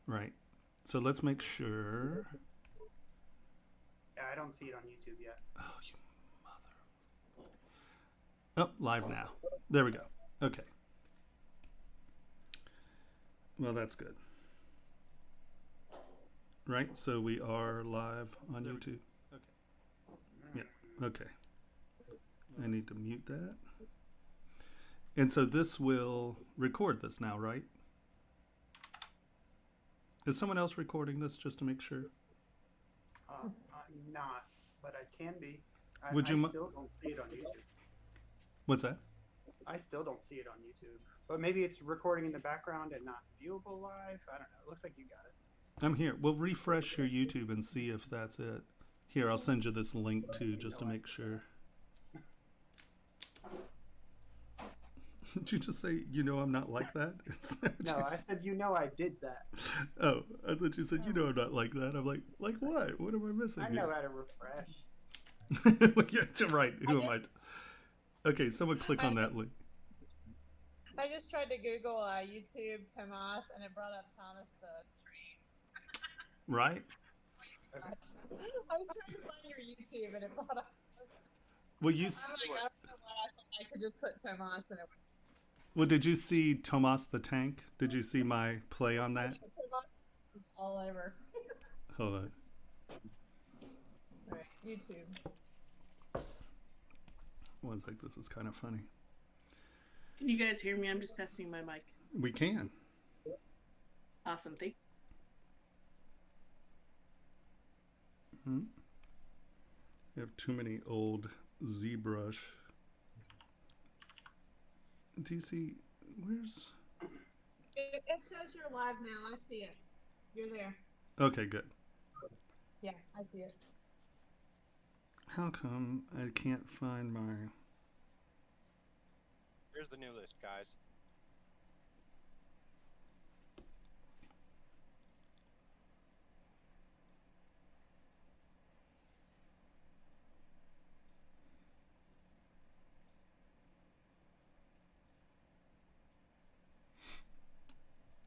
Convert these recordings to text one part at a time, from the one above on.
Right. So let's make sure. Yeah, I don't see it on YouTube yet. Oh, you mother. Oh, live now. There we go. Okay. Well, that's good. Right? So we are live on YouTube. Okay. Yeah. Okay. I need to mute that. And so this will record this now, right? Is someone else recording this just to make sure? I'm not, but I can be. I Would you? still don't see it on YouTube. What's that? I still don't see it on YouTube. But maybe it's recording in the background and not viewable live. I don't know. It looks like you got it. I'm here. We'll refresh your YouTube and see if that's it. Here, I'll send you this link too, just to make sure. Did you just say, you know, I'm not like that? No, I said, you know, I did that. Oh, I thought you said, you know, I'm not like that. I'm like what? What am I missing? I know how to refresh. Yeah, you're right. Who am I? Okay, someone click on that link. I just tried to Google YouTube Tomas, and it brought up Thomas the Train. Right? I was trying to find your YouTube, and it brought up. Well, you. I don't know why I thought I could just put Tomas, and it would. Well, did you see Tomas the Tank? Did you see my play on that? Tomas is all over. Hold on. All right, YouTube. One sec, this is kind of funny. Can you guys hear me? I'm just testing my mic. We can. Awesome. Thank You have too many old ZBrush. Do you see? Where's? It says you're live now. I see it. You're there. Okay, good. Yeah, I see it. How come I can't find my? Here's the new list, guys.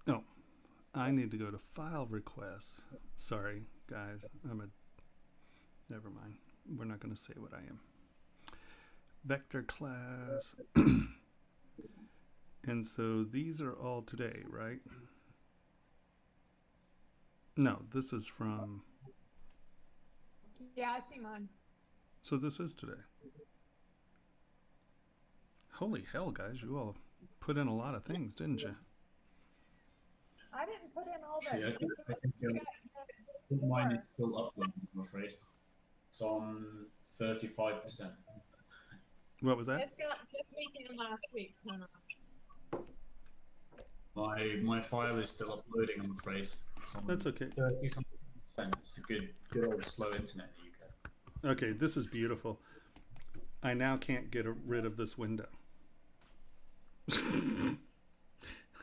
Oh, I need to go to file requests. Sorry, guys. Never mind. We're not going to say what I am. Vector class. And so these are all today, right? No, this is from. Yeah, I see mine. So this is today. Holy hell, guys. You all put in a lot of things, didn't you? I didn't put in all Actually, those. I think mine is still uploading, I'm afraid. It's on 35%. What was that? It's got this week and last week, Thomas. My file is still uploading, I'm afraid. It's on That's okay. 30-something%. It's a good old slow internet in the UK. Okay, this is beautiful. I now can't get rid of this window. Oh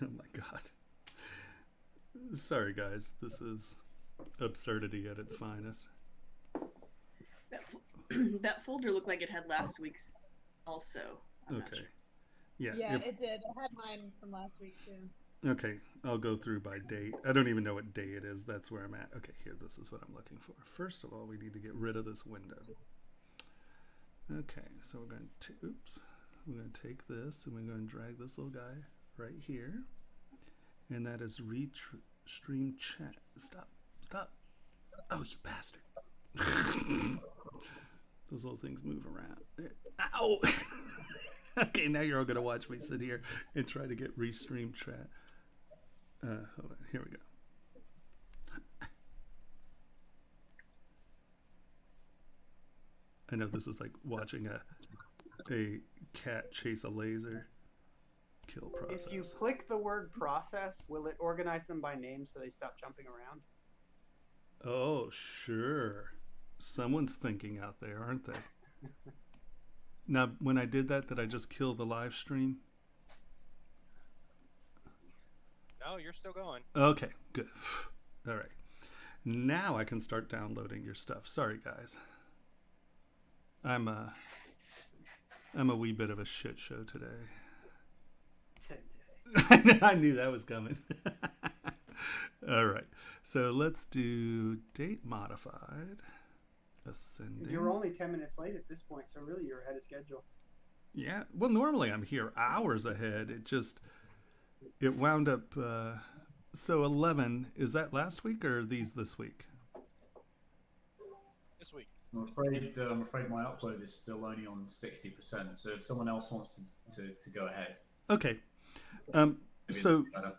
my god. Sorry, guys. This is absurdity at its finest. That folder looked like it had last week's also. I'm not Okay. sure. Yeah. Yeah, it did. I had mine from last week too. Okay, I'll go through by date. I don't even know what day it is. That's where I'm at. Okay, here, this is what I'm looking for. First of all, we need to get rid of this window. Okay, so we're going to, we're going to take this and we're going to drag this little guy right here. And that is stream chat. Stop. Oh, you bastard. Those little things move around. There. Ow! Okay, now you're all going to watch me sit here and try to get restream chat. Hold on, here we go. I know this is like watching a cat chase a laser. Kill process. If you click the word process, will it organize them by name so they stop jumping around? Oh, sure. Someone's thinking out there, aren't they? Now, when I did that, did I just kill the live stream? No, you're still going. Okay, good. All right. Now I can start downloading your stuff. Sorry, guys. I'm a wee bit of a shit show today. I knew that was coming. All right. So let's do date modified. Ascending. You're only 10 minutes late at this point, so really you're ahead of schedule. Yeah. Well, normally I'm here hours ahead. It wound up. So 11, is that last week or are these this week? This week. I'm afraid my upload is still only on 60%. So if someone else wants to go ahead, Okay. maybe So it's better.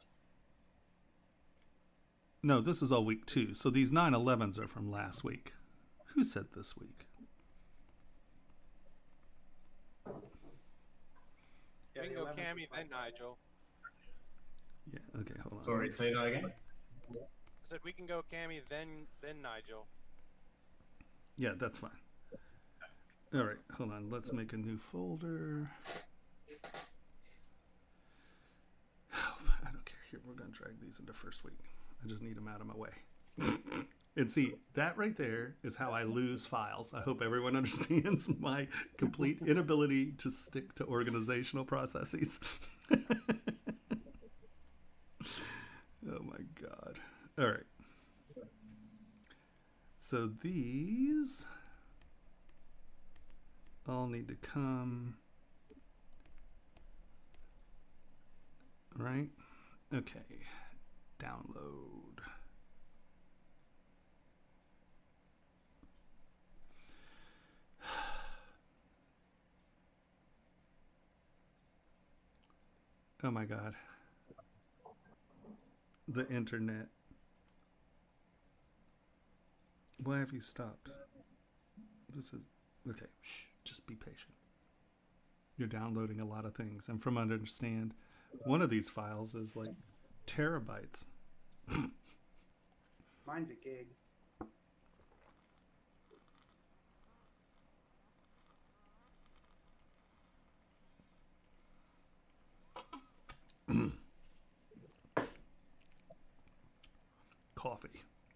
no, this is all week 2. So these 9/11s are from last week. Who said this week? Yeah, We can the go 11th Cammy, is then fine. Nigel. Yeah. Okay. Hold on. Sorry, say that again. I said we can go Cammy, then Nigel. Yeah, that's fine. All right. Hold on. Let's make a new folder. I don't care. Here, we're going to drag these into first week. I just need them out of my way. And see, that right there is how I lose files. I hope everyone understands my complete inability to stick to organizational processes. Oh my God. All right. So these all need to come, right? Okay. Download. Oh my God. The internet. Why have you stopped? This is okay. Shh, just be patient. You're downloading a lot of things, and from what I understand, one of these files is like terabytes. Mine's a gig. Coffee. I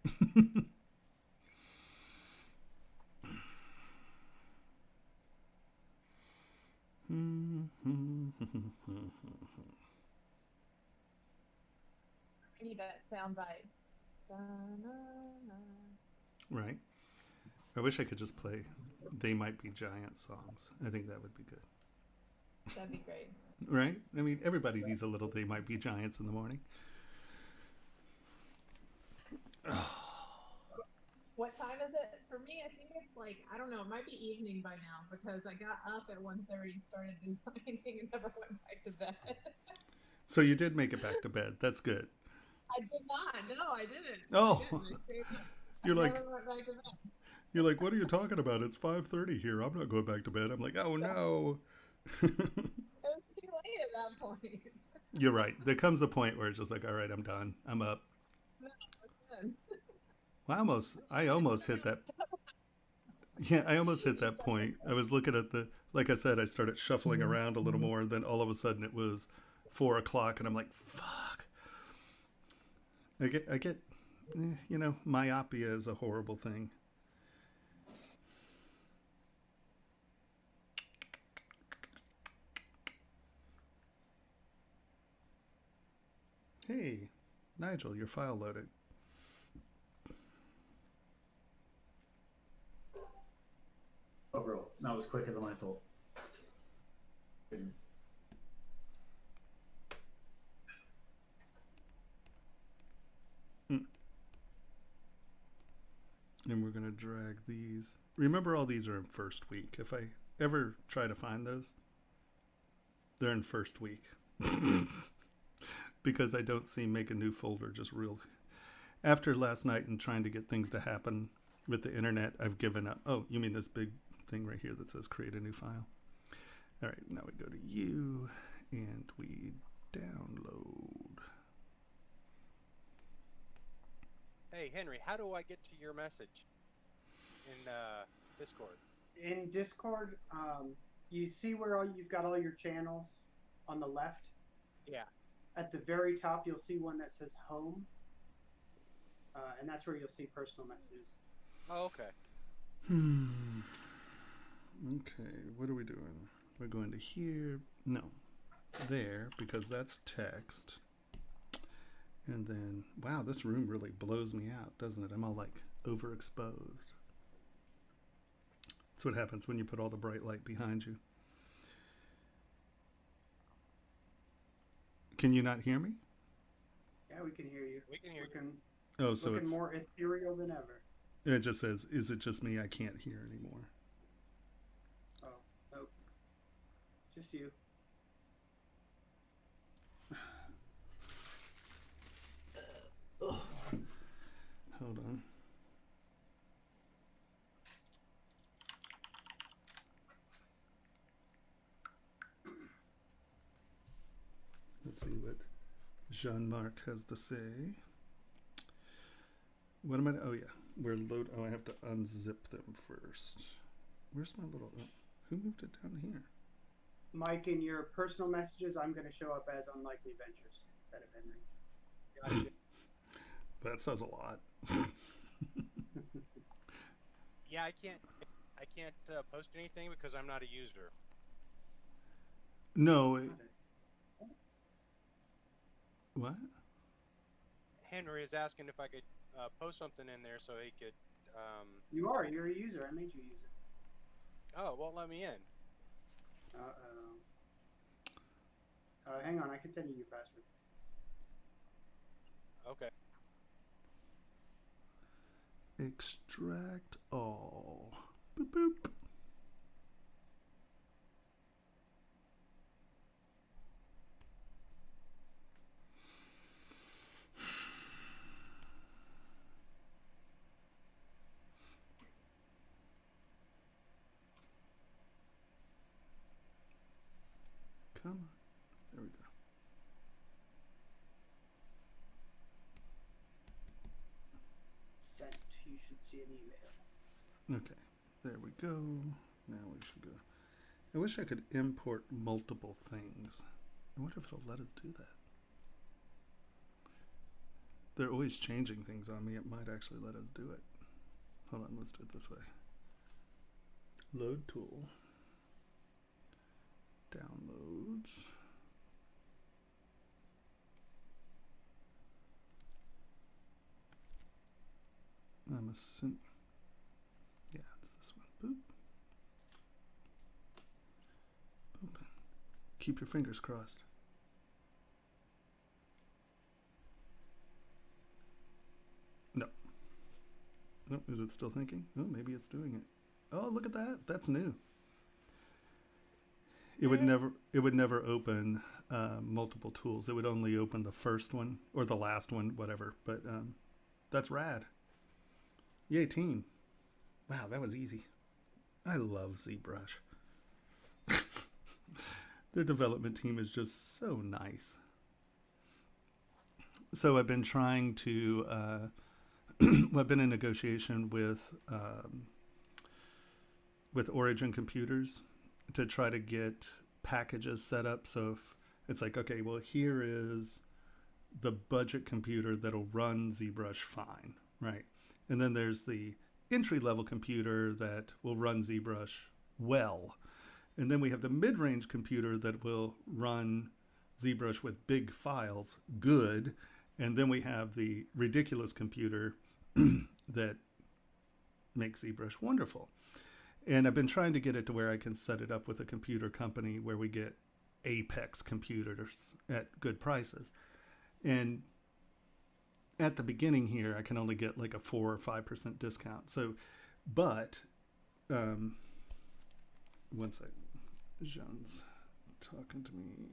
need that sound bite. Da-na-na. Right. I wish I could just play They Might Be Giant songs. I think that would be good. That'd be great. Right? I mean, everybody needs a little They Might Be Giants in the morning. What time is it? For me, I think it's like, I don't know, it might be evening by now because I got up at 1:30, started designing, and never went back to bed. So you did make it back to bed. That's good. I did not. No, I didn't. Oh. I didn't. I stayed up. You're I like, never went back to bed. you're like, what are you talking about? It's 5:30 here. I'm not going back to bed. I'm like, oh no. It was too late at that point. You're right. There comes a point where it's just like, all right, I'm done. I'm up. No, what's this? Well, I almost hit that. Yeah, I almost hit that point. I was looking at like I said, I started shuffling around a little more. Then all of a sudden it was 4 o'clock, and I'm like, fuck. I get, myopia is a horrible thing. Hey, Nigel, your file loaded. Overall, that was quicker than I thought. And we're going to drag these. Remember, all these are in first week. If I ever try to find those, they're in first week. Because I don't see make a new folder just real. After last night and trying to get things to happen with the internet, I've given up. Oh, you mean this big thing right here that says create a new file? All right, now we go to you and we download. Hey, Henry, how do I get to your message in Discord? In Discord, you see where you've got all your channels on the left? Yeah. At the very top, you'll see one that says home. And that's where you'll see personal messages. Oh, okay. Okay, what are we doing? We're going to here. No, there, because that's text. And then, wow, this room really blows me out, doesn't it? I'm all like overexposed. That's what happens when you put all the bright light behind you. Can you not hear me? Yeah, we can hear you. We can hear you. Looking, Oh, so looking it's more ethereal than ever. it just says, is it just me? I can't hear anymore. Oh, nope. Just you. Hold on. Let's see what Jean-Marc has to say. What am I? Oh yeah, we're load. Oh, I have to unzip them first. Where's my little? Who moved it down here? Mike, in your personal messages, I'm going to show up as Unlikely Ventures instead of Henry. Gotcha. That says a lot. Yeah, I can't post anything because I'm not a user. No. What? Henry is asking if I could post something in there so he could. You are. You're a user. I made you a user. Oh, won't let me in. Hang on. I can send you your password. Okay. Extract all. Boop boop. Come on. There we go. Sent. You should see an email. Okay. There we go. Now we should go. I wish I could import multiple things. I wonder if it'll let us do that. They're always changing things on me. It might actually let us do it. Hold on, let's do it this way. Load tool. Downloads. I'm assuming. Yeah, it's this one. Boop. Open. Keep your fingers crossed. No. Nope. Is it still thinking? Oh, maybe it's doing it. Oh, look at that. That's new. It would never open multiple tools. It would only open the first one or the last one, whatever. But that's rad. Yay, team. Wow, that was easy. I love ZBrush. Their development team is just so nice. So I've been trying to, I've been in negotiation with Origin Computers to try to get packages set up. So if it's like, okay, well, here is the budget computer that'll run ZBrush fine, right? And then there's the entry-level computer that will run ZBrush well. And then we have the mid-range computer that will run ZBrush with big files good. And then we have the ridiculous computer that makes ZBrush wonderful. And I've been trying to get it to where I can set it up with a computer company where we get Apex computers at good prices. And at the beginning here, I can only get like a 4 or 5% discount. So, but, one second. Jean's talking to me.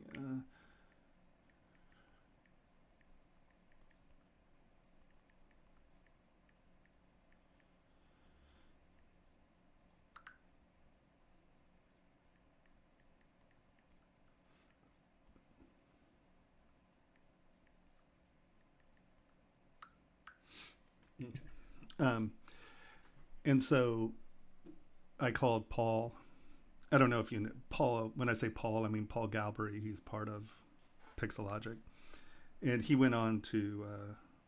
Okay. And so I called Paul. I don't know if you know Paul. When I say Paul, I mean Paul Galbraith. He's part of Pixelogic. And he went on to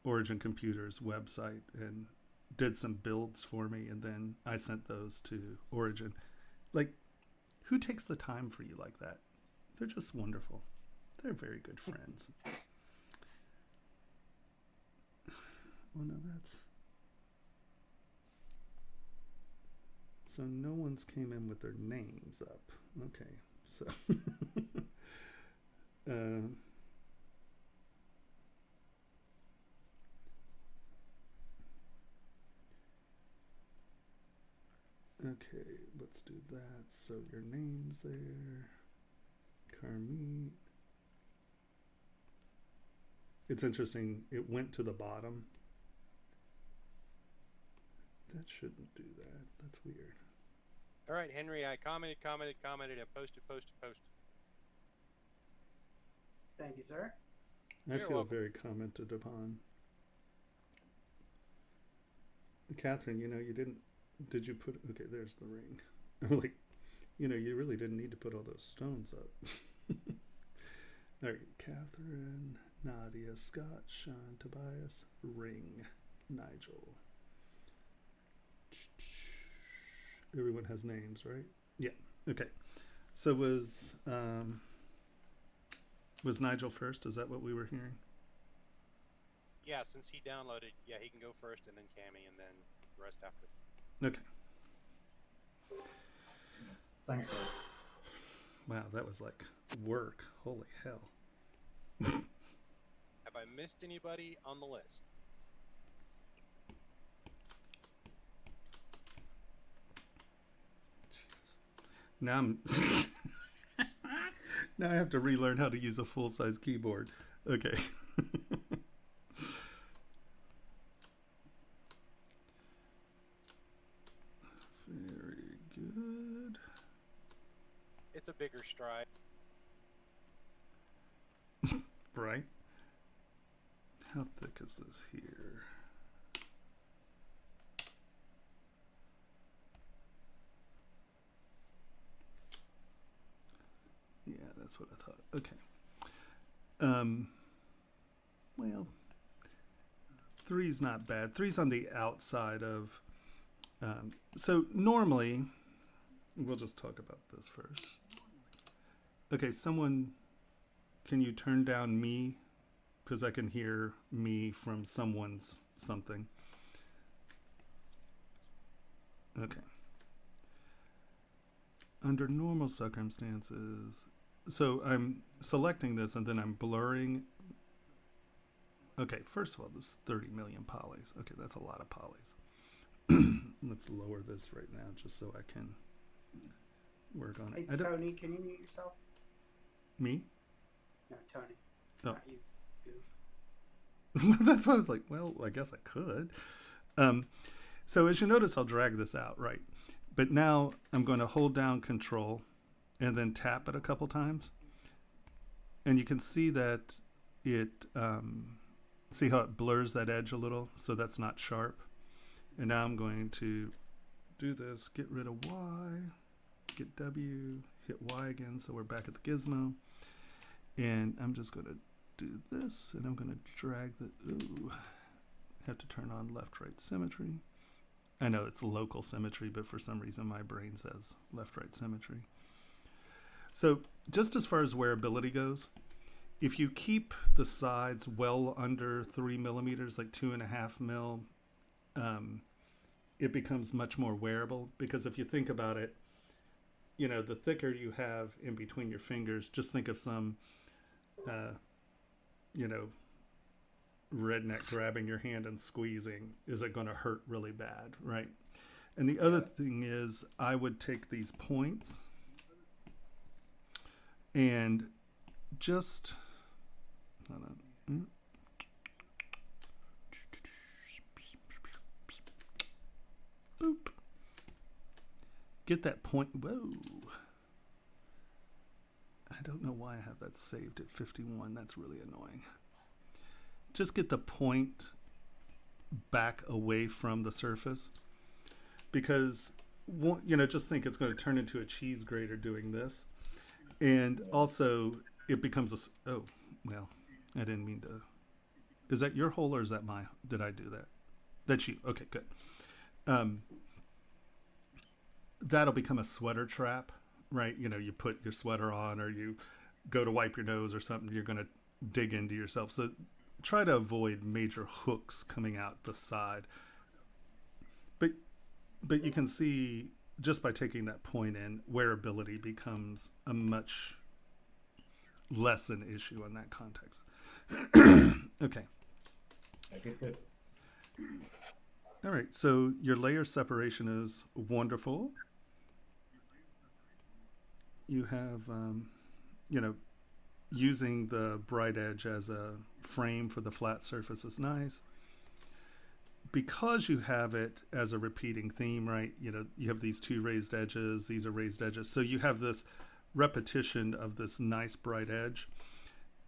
Origin Computers website and did some builds for me. And then I sent those to Origin. Like, who takes the time for you like that? They're just wonderful. They're very good friends. well, no, that's. So no one's came in with their names up. Okay, so. Okay, let's do that. So your name's there. Carmeet. It's interesting. It went to the bottom. That shouldn't do that. That's weird. All right, Henry, I commented, I posted. Thank you, sir. I You're feel welcome. very commented upon. Catherine, you know, you didn't. Did you put? Okay, there's the ring. I'm like, you know, you really didn't need to put all those stones up. All right, Catherine, Nadia, Scott, Sean, Tobias, Ring, Nigel. Everyone has names, right? Yeah. Okay. So was Nigel first? Is that what we were hearing? Yeah, since he downloaded, yeah, he can go first, and then Cammy, and then the rest after. Okay. Thanks, guys. Wow, that was like work. Holy hell. Have I missed anybody on the list? Jesus. Now I'm now I have to relearn how to use a full-size keyboard. Okay. Very good. It's a bigger stride. Right? How thick is this here? Yeah, that's what I thought. Okay. Well, 3's not bad. 3's on the outside of. So normally, we'll just talk about this first. Okay, someone, can you turn down me? Because I can hear me from someone's something. Okay. Under normal circumstances, so I'm selecting this and then I'm blurring. Okay, first of all, this is 30 million polys. Okay, that's a lot of polys. Let's lower this right now just so I can work on Hey, it. Tony, can you mute yourself? Me? No, Tony. Oh. Not you. That's why I was like, well, I guess I could. So as you notice, I'll drag this out, right? But now I'm going to hold down Control and then tap it a couple times. And you can see that it, see how it blurs that edge a little? So that's not sharp. And now I'm going to do this, get rid of Y, get W, hit Y again, so we're back at the gizmo. And I'm just going to do this, and I'm going to drag the, ooh, have to turn on left-right symmetry. I know it's local symmetry, but for some reason my brain says left-right symmetry. So just as far as wearability goes, if you keep the sides well under 3 millimeters, like 2.5 mil, it becomes much more wearable, because if you think about it, you know, the thicker you have in between your fingers, just think of some, you know, redneck grabbing your hand and squeezing. Is it going to hurt really bad, right? And the other thing is, I would take these points and just, hold on. Boop. Get that point. Whoa. I don't know why I have that saved at 51. That's really annoying. Just get the point back away from the surface, because, you know, just think it's going to turn into a cheese grater doing this. And also it becomes a, oh, well, I didn't mean to. Is that your hole or is that my, did I do that? That's you. Okay, good. That'll become a sweater trap, right? You know, you put your sweater on or you go to wipe your nose or something, you're going to dig into yourself. So try to avoid major hooks coming out the side. But you can see just by taking that point in, wearability becomes a much less an issue in that context. Okay. I get that. All right. So your layer separation is wonderful. You have, using the bright edge as a frame for the flat surface is nice. Because you have it as a repeating theme, right? You have these two raised edges, these are raised edges. So you have this repetition of this nice bright edge.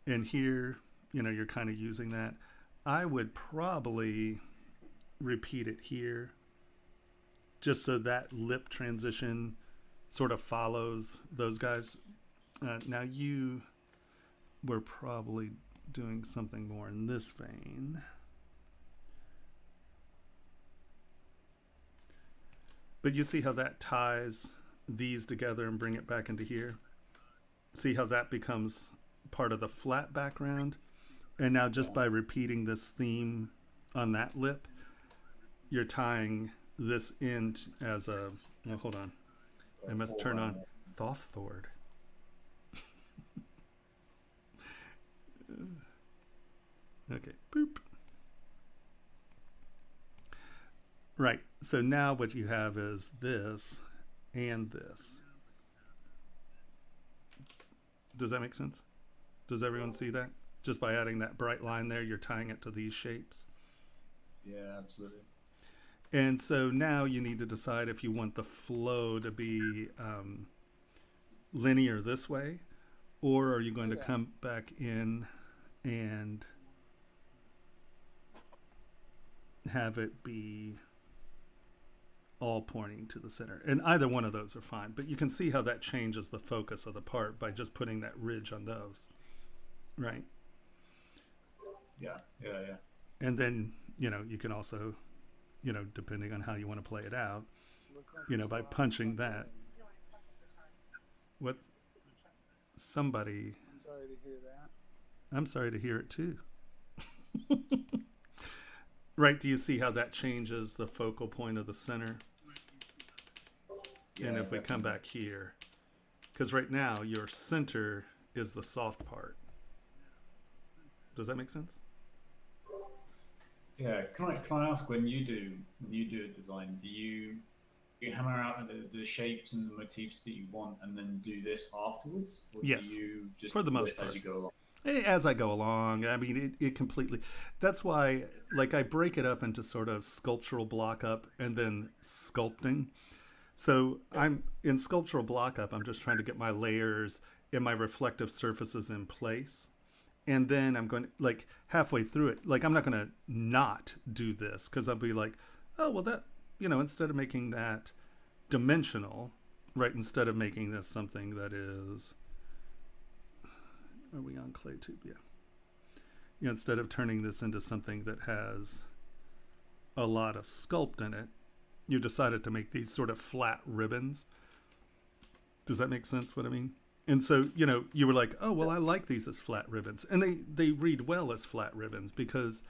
And here, you're kind of using that. I would probably repeat it here just so that lip transition sort of follows those guys. Now you were probably doing something more in this vein. But you see how that ties these together and bring it back into here? See how that becomes part of the flat background? And now just by repeating this theme on that lip, you're tying this in as a... Oh, hold on. I must turn on Thothord. Okay, boop. Right, so now what you have is this and this. Does that make sense? Does everyone see that? Just by adding that bright line there, you're tying it to these shapes. Yeah, absolutely. And so now you need to decide if you want the flow to be linear this way, or are you going to come back in and have it be all pointing to the center. And either one of those are fine, but you can see how that changes the focus of the part by just putting that ridge on those, right? Yeah. And then, you can also, depending on how you want to play it out, by punching that. What? Somebody. I'm sorry to hear that. I'm sorry to hear it too. Right, do you see how that changes the focal point of the center? Yeah, and if we come back here, because right now your center is the soft part. Does that make sense? Yeah. Can I ask, when you do a design, do you hammer out the shapes and the motifs that you want and then do this afterwards? Or Yes, do you just for the do most this as part. you go along? As I go along, I mean, it completely, that's why, I break it up into sort of sculptural block up and then sculpting. So I'm in sculptural block up, I'm just trying to get my layers and my reflective surfaces in place. And then I'm going to, halfway through it, I'm not going to not do this, because I'll be like, oh, well, that, instead of making that dimensional, right, instead of making this something that is... Are we on clay tube? Yeah. Instead of turning this into something that has a lot of sculpt in it, you decided to make these sort of flat ribbons. Does that make sense what I mean? And so, you were like, oh, well, I like these as flat ribbons. And they read well as flat ribbons because,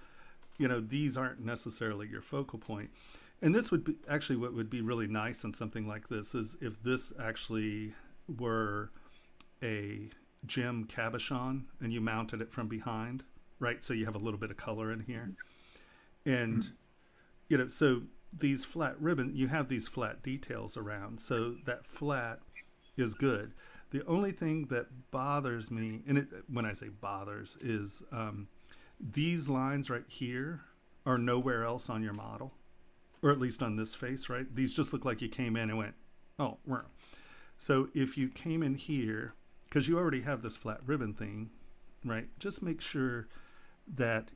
these aren't necessarily your focal point. And this would be actually what would be really nice in something like this is if this actually were a gem cabochon and you mounted it from behind, right? So you have a little bit of color in here. And, so these flat ribbon, you have these flat details around. So that flat is good. The only thing that bothers me, and when I say bothers, is these lines right here are nowhere else on your model, or at least on this face, right? These just look like you came in and went, oh, wow. So if you came in here, because you already have this flat ribbon thing, right? Just make sure that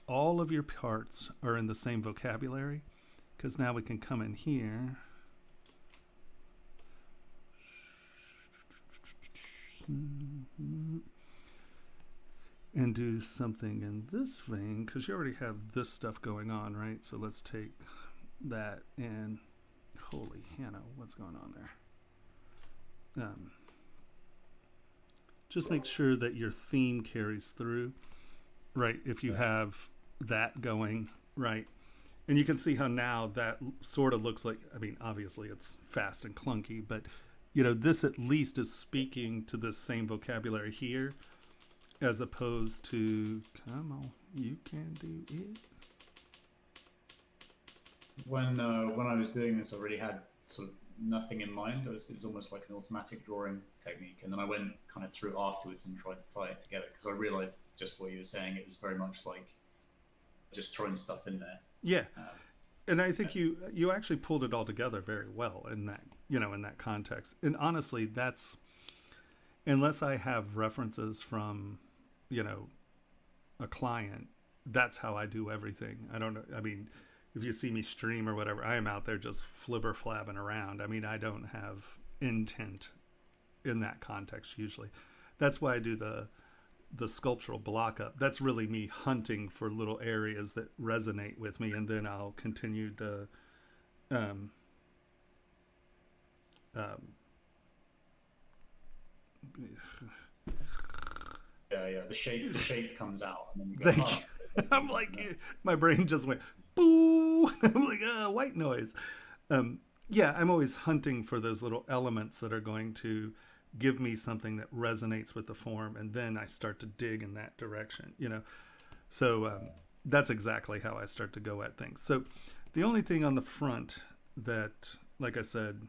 all of your parts are in the same vocabulary, because now we can come in here. And do something in this vein, because you already have this stuff going on, right? So let's take that and, holy Hannah, what's going on there? Just make sure that your theme carries through. right? If you Yeah. have that going, right? And you can see how now that sort of looks like, I mean, obviously it's fast and clunky, but you know, this at least is speaking to this same vocabulary here, as opposed to, come on, you can do it. When I was doing this, I really had sort of nothing in mind. It was almost like an automatic drawing technique, and then I went kind of through afterwards and tried to tie it together because I realized just what you were saying. It was very much like just throwing stuff in there. Yeah. Um, And I think you actually pulled it all together very well in that, you know, in that context. And honestly, that's, unless I have references from, you know, a client, that's how I do everything. I don't know. I mean, if you see me stream or whatever, I am out there just flibber flabbing around. I mean, I don't have intent in that context usually. That's why I do the sculptural block up. That's really me hunting for little areas that resonate with me, and then I'll continue to yeah. The shape comes out, and then you go. thank "Ah, you. I'm like, my brain just went boo. I'm like, white noise. Yeah, I'm always hunting for those little elements that are going to give me something that resonates with the form, and then I start to dig in that direction, you know. So that's exactly how I start to go at things. So the only thing on the front that, like I said,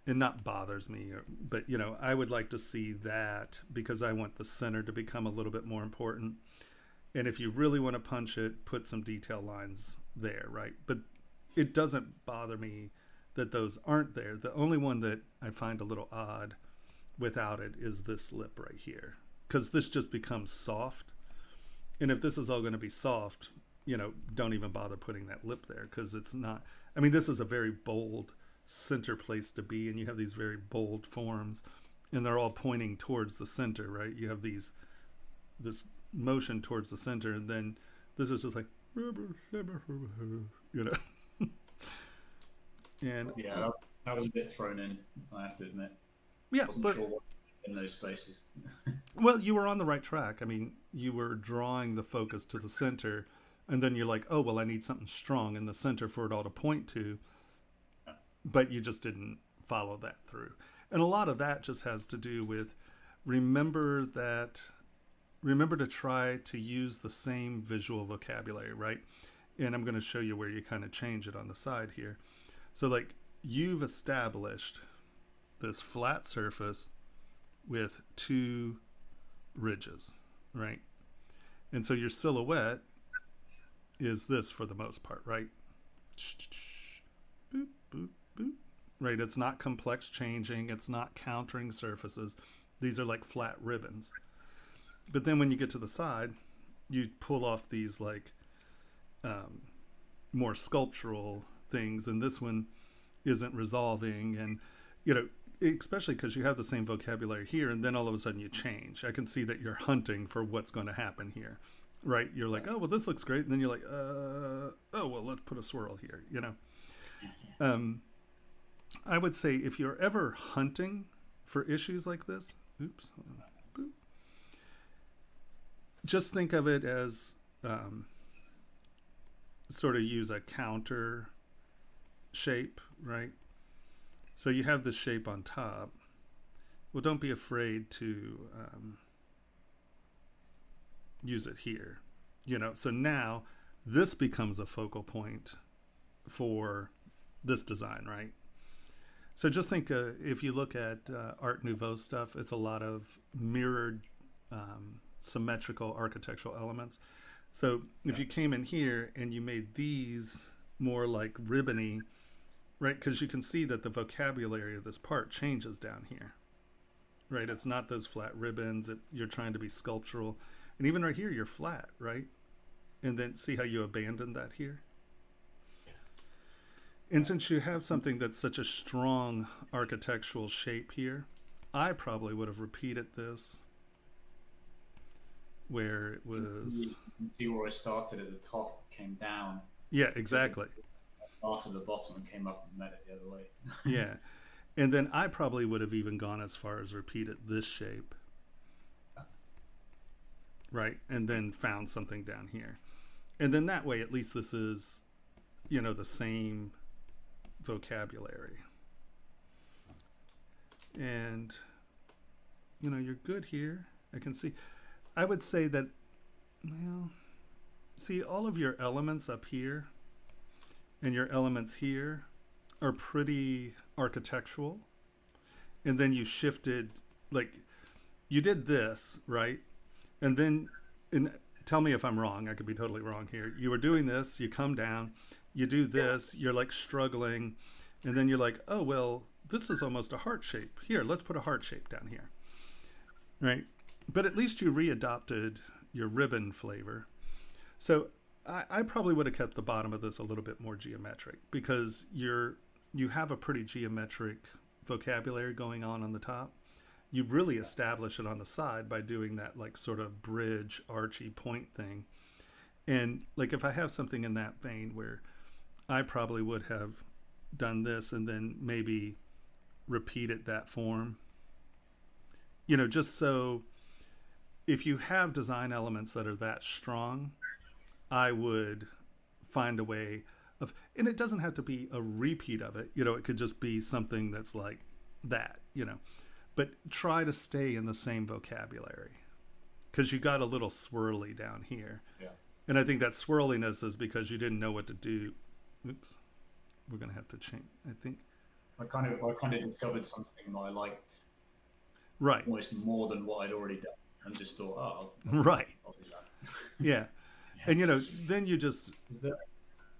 it not bothers me, but you know, I would like to see that because I want the center to become a little bit more important. And if you really want to punch it, put some detail lines there, right? But it doesn't bother me that those aren't there. The only one that I find a little odd without it is this lip right here, because this just becomes soft. And if this is all going to be soft, you know, don't even bother putting that lip there, because it's not, I mean, this is a very bold center place to be, and you have these very bold forms, and they're all pointing towards the center, right? You have this motion towards the center, and then this is just like, you know. And yeah, that was a bit thrown in, I have to admit. yeah, Wasn't but sure what in those spaces. well, you were on the right track. I mean, you were drawing the focus to the center, and then you're like, oh, well, I need something strong in the center for it all to point to. But you just didn't follow that through. And a lot of that just has to do with remember to try to use the same visual vocabulary, right? And I'm going to show you where you kind of change it on the side here. So like you've established this flat surface with two ridges, right? And so your silhouette is this for the most part, right? Boop, boop, boop. Right? It's not complex changing. It's not countering surfaces. These are like flat ribbons. But then when you get to the side, you pull off these like more sculptural things, and this one isn't resolving, and you know, especially because you have the same vocabulary here, and then all of a sudden you change. I can see that you're hunting for what's going to happen here, right? You're like, oh well, this looks great, and then you're like, oh well, let's put a swirl here, you know. I would say if you're ever hunting for issues like this, oops, hold on, boop, just think of it as sort of use a counter shape, right? So you have this shape on top. Well, don't be afraid to use it here, you know. So now this becomes a focal point for this design, right? So just think, if you look at Art Nouveau stuff, it's a lot of mirrored, symmetrical architectural elements. So if you came in here and you made these more like ribbony, right? Because you can see that the vocabulary of this part changes down here, right? It's not those flat ribbons. You're trying to be sculptural. And even right here, you're flat, right? And then see how you abandoned that here? And since you have something that's such a strong architectural shape here, I probably would have repeated this where it was... You can see where I started at the top, came down. Yeah, exactly. I started at the bottom and came up and met it the other way. Yeah. And then I probably would have even gone as far as repeated this shape. right? And then found something down here. And then that way, at least this is, the same vocabulary. And, you're good here. I can see. I would say that, well, see, all of your elements up here and your elements here are pretty architectural. And then you shifted, like, you did this, right? And then, tell me if I'm wrong. I could be totally wrong here. You were doing this, you come down, you do this, you're like struggling, and then you're like, oh, well, this is almost a heart shape. Here, let's put a heart shape down here, right? But at least you readopted your ribbon flavor. So I probably would have kept the bottom of this a little bit more geometric, because you have a pretty geometric vocabulary going on the top. You really establish it on the side by doing that like sort of bridge archy point thing. And like if I have something in that vein where I probably would have done this and then maybe repeated that form, just so if you have design elements that are that strong, I would find a way of, and it doesn't have to be a repeat of it, it could just be something that's like that, but try to stay in the same vocabulary, because you got a little swirly down here. Yeah. And I think that swirliness is because you didn't know what to do. Oops, we're gonna have to change. I think I kind of discovered something that I liked right almost more than what I'd already done, and just thought, oh, right, I'll do that. yeah. And then you just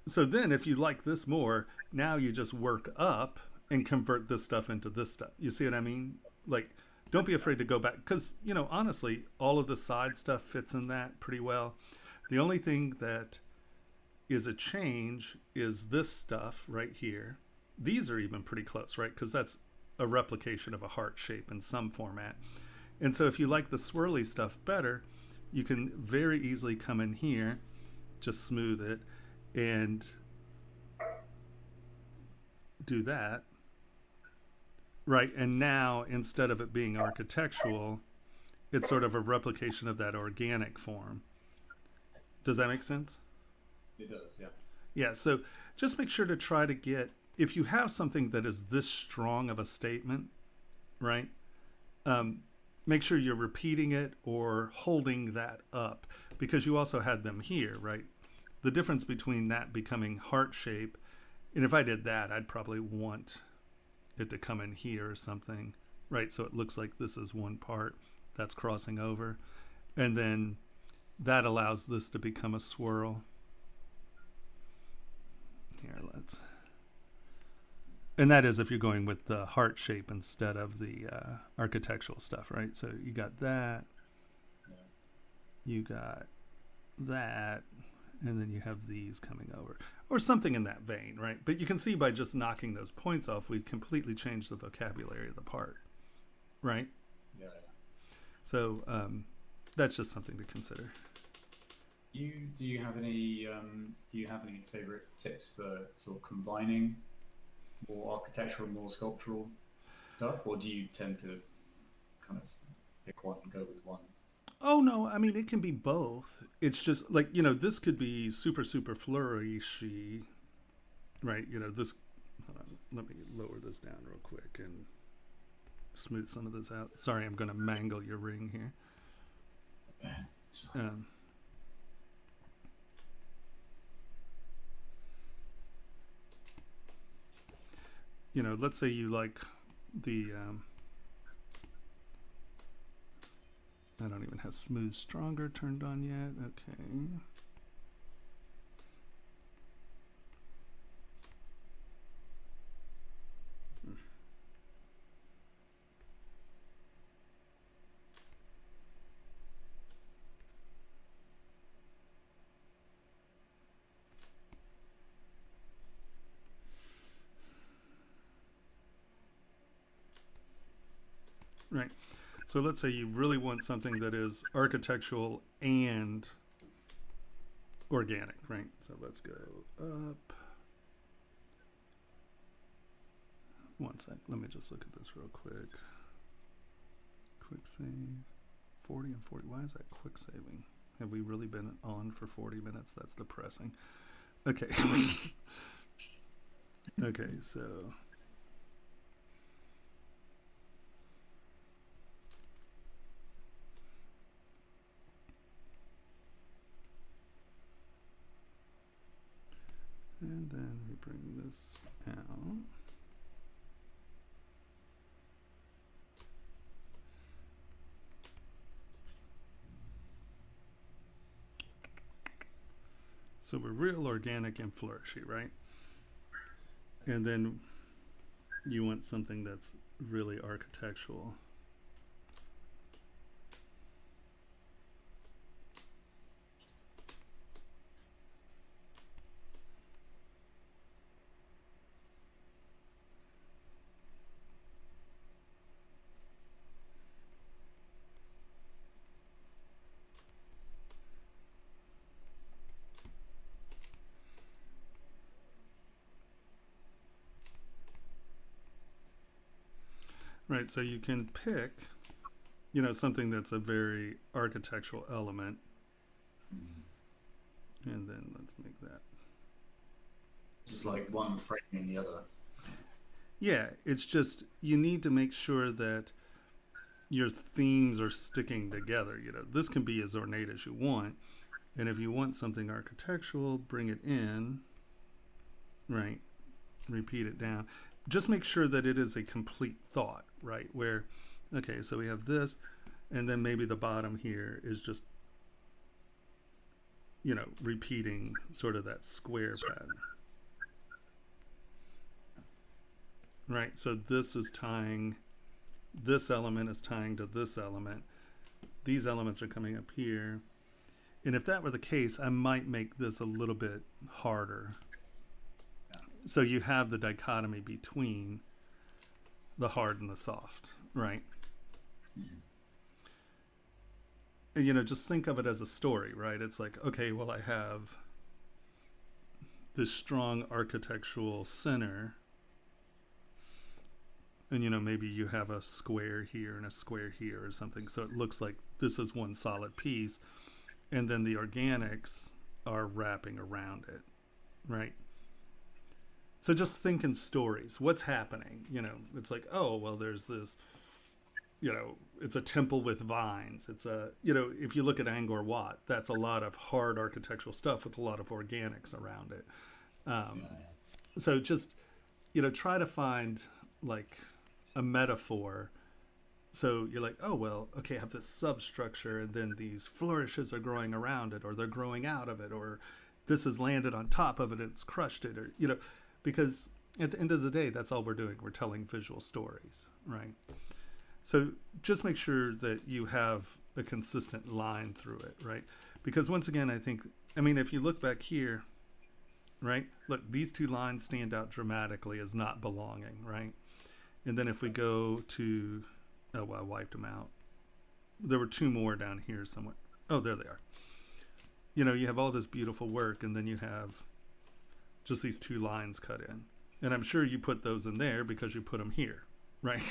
so then if you like this more, now you just work up and convert this stuff into this stuff. You see what I mean? Like, don't be afraid to go back, because honestly, all of the side stuff fits in that pretty well. The only thing that is a change is this stuff right here. These are even pretty close, right? Because that's a replication of a heart shape in some format. And so if you like the swirly stuff better, you can very easily come in here, just smooth it, and do that. Right, and now instead of it being architectural, it's sort of a replication of that organic form. Does that make sense? It does, yeah. Yeah, so just make sure to try to get, if you have something that is this strong of a statement, right, make sure you're repeating it or holding that up, because you also had them here, right? The difference between that becoming heart shape, and if I did that, I'd probably want it to come in here or something, right? So it looks like this is one part that's crossing over, and then that allows this to become a swirl. Here, and that is if you're going with the heart shape instead of the architectural stuff, right? So you got that, you got that, and then you have these coming over, or something in that vein, right? But you can see by just knocking those points off, we completely changed the vocabulary of the part, right? Yeah. So that's just something to consider. Do you have any favorite tips for sort of combining more architectural, more sculptural stuff, or do you tend to kind of pick one and go with one? Oh no, I mean it can be both. It's just like, this could be super flourishy, right? This, hold on, let me lower this down real quick and smooth some of this out. Sorry, I'm going to mangle your ring here. Let's say you like the I don't even have smooth stronger turned on yet. Okay. Right. So let's say you really want something that is architectural and organic, right? So let's go up. One sec. Let me just look at this real quick. Quick save. 40 and 40. Why is that quick saving? Have we really been on for 40 minutes? That's depressing. Okay. Okay, so. And then we bring this out. So we're real, organic, and flourishy, right? And then you want something that's really architectural. Right, so you can pick, you know, something that's a very architectural element. And then let's make that. It's like one framing the other. Yeah, it's just, you need to make sure that your themes are sticking together. You know, this can be as ornate as you want. And if you want something architectural, bring it in, right? Repeat it down. Just make sure that it is a complete thought, right? Where, okay, so we have this, and then maybe the bottom here is just, you know, repeating sort of that square pattern. Right, so this is tying, this element is tying to this element. These elements are coming up here. And if that were the case, I might make this a little bit harder. So you have the dichotomy between the hard and the soft, right? And, you know, just think of it as a story, right? It's like, okay, well, I have this strong architectural center. And, you know, maybe you have a square here and a square here or something. So it looks like this is one solid piece. And then the organics are wrapping around it, right? So just think in stories. What's happening? You know, it's like, oh, well, there's this, you know, it's a temple with vines. It's a, you know, if you look at Angkor Wat, that's a lot of hard architectural stuff with a lot of organics around it. So just, you know, try to find like a metaphor. So you're like, oh, well, okay, I have this substructure and then these flourishes are growing around it, or they're growing out of it, or this has landed on top of it and it's crushed it, or, you know, because at the end of the day, that's all we're doing. We're telling visual stories, right? So just make sure that you have a consistent line through it, right? Because once again, I think, I mean, if you look back here, right? Look, these two lines stand out dramatically as not belonging, right? And then if we go to, oh, well, I wiped them out. There were two more down here somewhere. Oh, there they are. You know, you have all this beautiful work, and then you have just these two lines cut in. And I'm sure you put those in there because you put them here, right?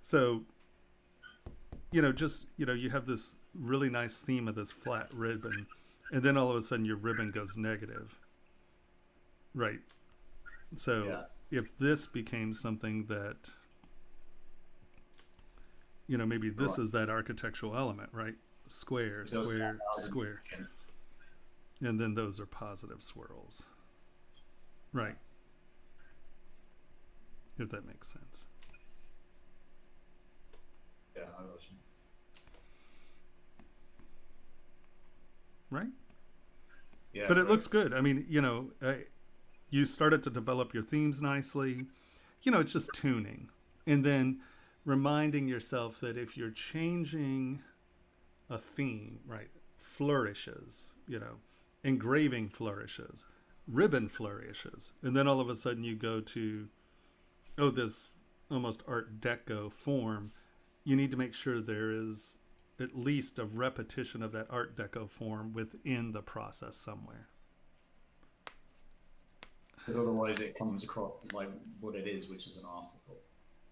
So, you know, just, you know, you have this really nice theme of this flat ribbon, and then all of a sudden your ribbon goes negative, right? So if this became something that, you know, maybe this is that architectural element, right? Square, square, square. And then those are positive swirls. Right. If that makes sense. Yeah, I got you. Right? Yeah. But it looks good. I mean, you know, you started to develop your themes nicely. You know, it's just tuning. And then reminding yourself that if you're changing a theme, right? Flourishes, you know, engraving flourishes, ribbon flourishes, and then all of a sudden you go to, oh, this almost Art Deco form. You need to make sure there is at least a repetition of that Art Deco form within the process somewhere. Because otherwise it comes across like what it is, which is an afterthought.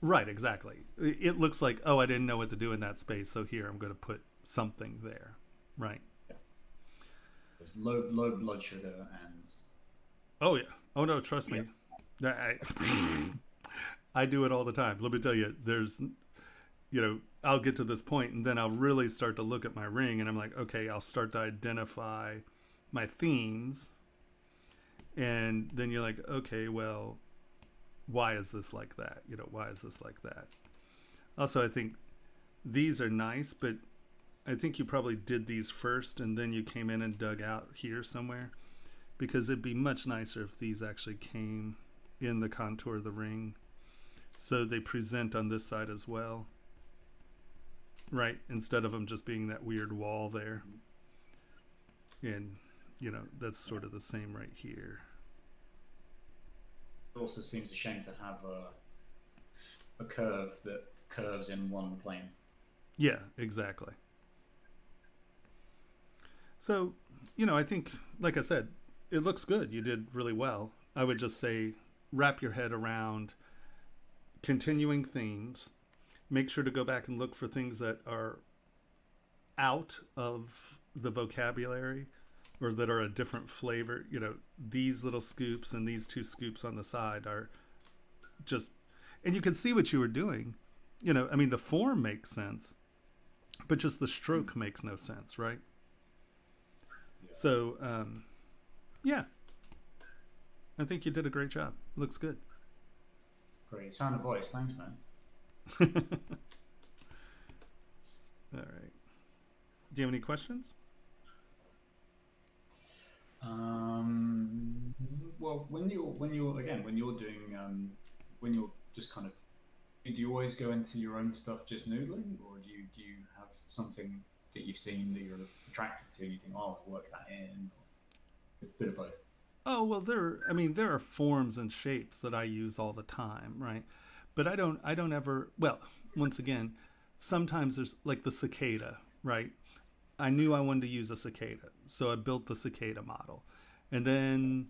Right, exactly. It looks like, oh, I didn't know what to do in that space, so here I'm going to put something there. Right. There's low blood sugar and Oh yeah. Oh no, trust me. I, I do it all the time. Let me tell you, I'll get to this point and then I'll really start to look at my ring and I'm like, okay, I'll start to identify my themes. And then you're like, okay, well, why is this like that? Why is this like that? Also, I think these are nice, but I think you probably did these first and then you came in and dug out here somewhere, because it'd be much nicer if these actually came in the contour of the ring so they present on this side as well, right? Instead of them just being that weird wall there. And that's sort of the same right here. it also seems a shame to have a curve that curves in one plane. Yeah, exactly. So, I think, like I said, it looks good. You did really well. I would just say wrap your head around continuing themes. Make sure to go back and look for things that are out of the vocabulary or that are a different flavor. These little scoops and these two scoops on the side are just, and you can see what you were doing. The form makes sense, but just the stroke makes no sense, right? So, yeah, I think you did a great job. Looks good. Great. Sound of voice. Thanks, man. All right. Do you have any questions? Well, when you're just kind of, do you always go into your own stuff just noodling, or do you have something that you've seen that you're attracted to and you think, oh, I'll work that in? Or a bit of both. Oh, well, there are forms and shapes that I use all the time, right? But I don't ever, well, once again, sometimes there's like the cicada, right? I knew I wanted to use a cicada, so I built the cicada model. And then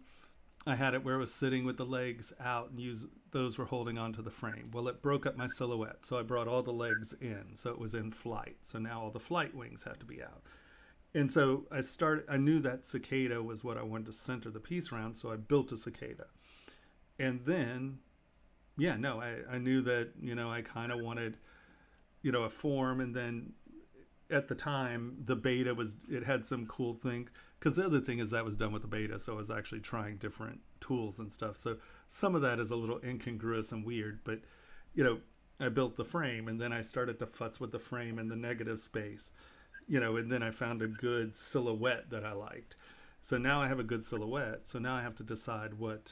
I had it where it was sitting with the legs out and those were holding onto the frame. Well, it broke up my silhouette, so I brought all the legs in, so it was in flight. So now all the flight wings have to be out. And so I knew that cicada was what I wanted to center the piece around, so I built a cicada. And then, I knew that, I kind of wanted, a form. And then at the time, the beta it had some cool thing. Because the other thing is that was done with the beta, so I was actually trying different tools and stuff. So some of that is a little incongruous and weird, but, I built the frame, and then I started to futz with the frame in the negative space. And then I found a good silhouette that I liked. So now I have a good silhouette. So now I have to decide what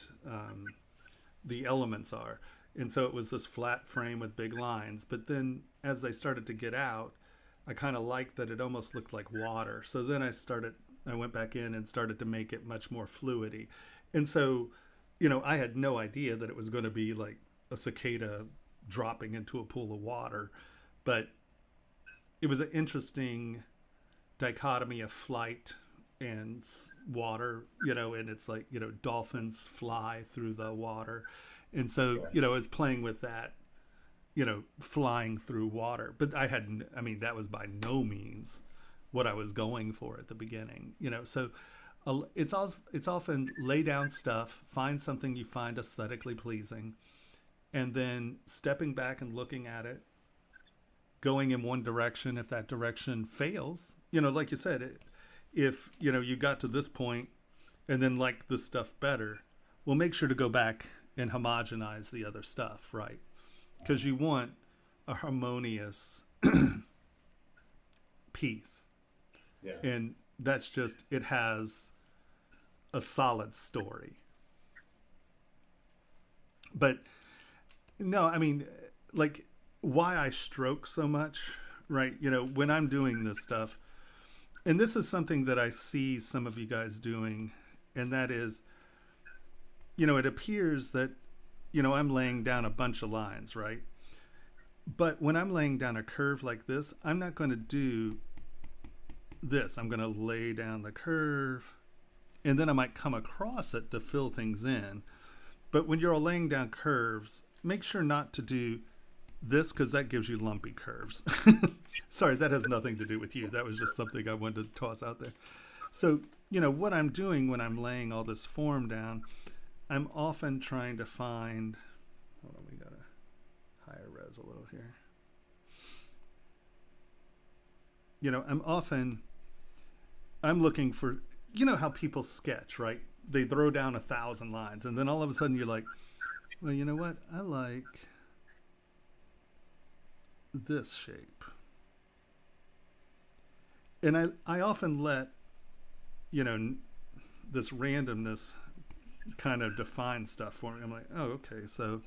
the elements are. And so it was this flat frame with big lines. But then as they started to get out, I kind of liked that it almost looked like water. So then I went back in and started to make it much more fluidy. And so, I had no idea that it was going to be like a cicada dropping into a pool of water. But it was an interesting dichotomy of flight and water, and it's like, dolphins fly through the water. And so, I was playing with that, flying through water. But that was by no means what I was going for at the beginning, So it's often lay down stuff, find something you find aesthetically pleasing, and then stepping back and looking at it, going in one direction. If that direction fails, like you said, if you got to this point and then like this stuff better, well, make sure to go back and homogenize the other stuff, right? Because you want a harmonious piece. Yeah. And that's just, it has a solid story. But no, like, why I stroke so much, right? When I'm doing this stuff, and this is something that I see some of you guys doing, and that is, it appears that, I'm laying down a bunch of lines, right? But when I'm laying down a curve like this, I'm not going to do this. I'm going to lay down the curve, and then I might come across it to fill things in. But when you're laying down curves, make sure not to do this because that gives you lumpy curves. Sorry, that has nothing to do with you. That was just something I wanted to toss out there. So, what I'm doing when I'm laying all this form down, I'm often trying to find, hold on, we got to higher res a little here. I'm looking for, how people sketch, right? They throw down 1,000 lines and then all of a sudden you're like, well, you know what? I like this shape. And I often let, this randomness kind of define stuff for me. I'm like, oh, okay, so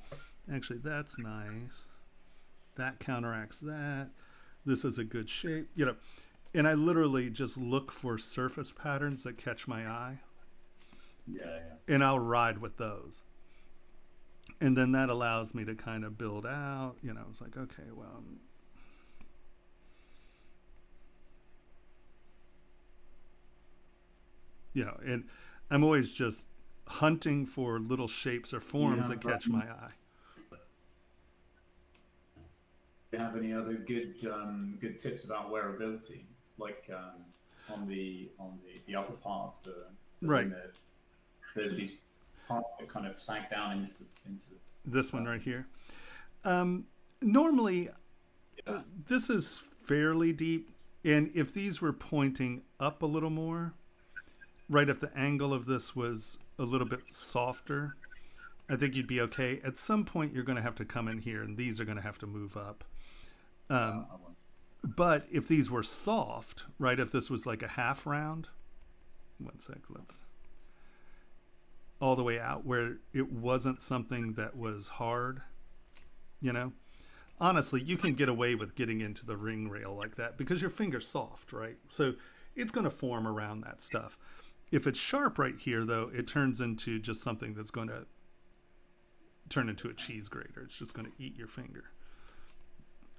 actually that's nice. That counteracts that. This is a good shape, and I literally just look for surface patterns that catch my eye. Yeah. And I'll ride with those. And then that allows me to kind of build out, it's like, okay, well, and I'm always just hunting for little shapes or forms that catch my eye. Do you have any other good tips about wearability, like on the upper part of the Right. wing there, there's these parts that kind of sag down into This one right here. Normally, this is fairly deep, and if these were pointing up a little more, right, if the angle of this was a little bit softer, I think you'd be okay. At some point, you're going to have to come in here, and these are going to have to move up. But if these were soft, right, if this was like a half round, one sec, let's, all the way out where it wasn't something that was hard, honestly, you can get away with getting into the ring rail like that because your finger's soft, right? So it's going to form around that stuff. If it's sharp right here, though, it turns into just something that's going to turn into a cheese grater. It's just going to eat your finger.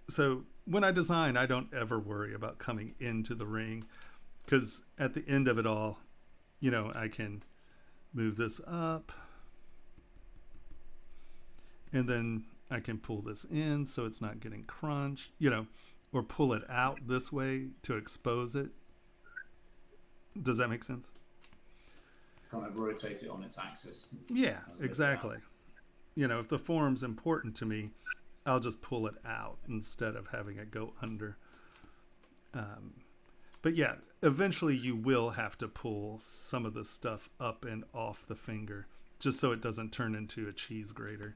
So when I design, I don't ever worry about coming into the ring because at the end of it all, I can move this up and then I can pull this in so it's not getting crunched, or pull it out this way to expose it. Does that make sense? kind of rotate it on its axis. Yeah, exactly. If the form's important to me, I'll just pull it out instead of having it go under. But yeah, eventually you will have to pull some of the stuff up and off the finger just so it doesn't turn into a cheese grater.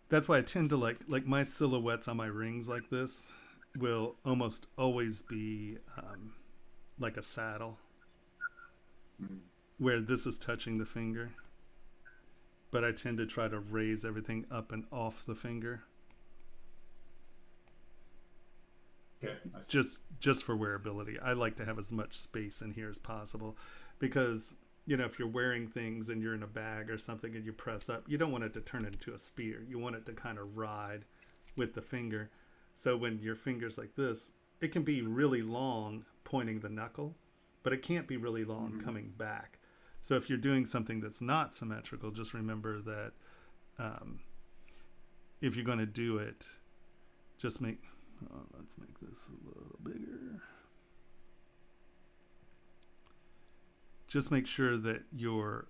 That's why I tend to like my silhouettes on my rings like this will almost always be like a saddle where this is touching the finger. But I tend to try to raise everything up and off the finger. Okay, I see. Just for wearability. I like to have as much space in here as possible because, if you're wearing things and you're in a bag or something and you press up, you don't want it to turn into a spear. You want it to kind of ride with the finger. So when your finger's like this, it can be really long pointing the knuckle, but it can't be really long coming back. So if you're doing something that's not symmetrical, just remember that if you're going to do it, just let's make this a little bigger. Just make sure that I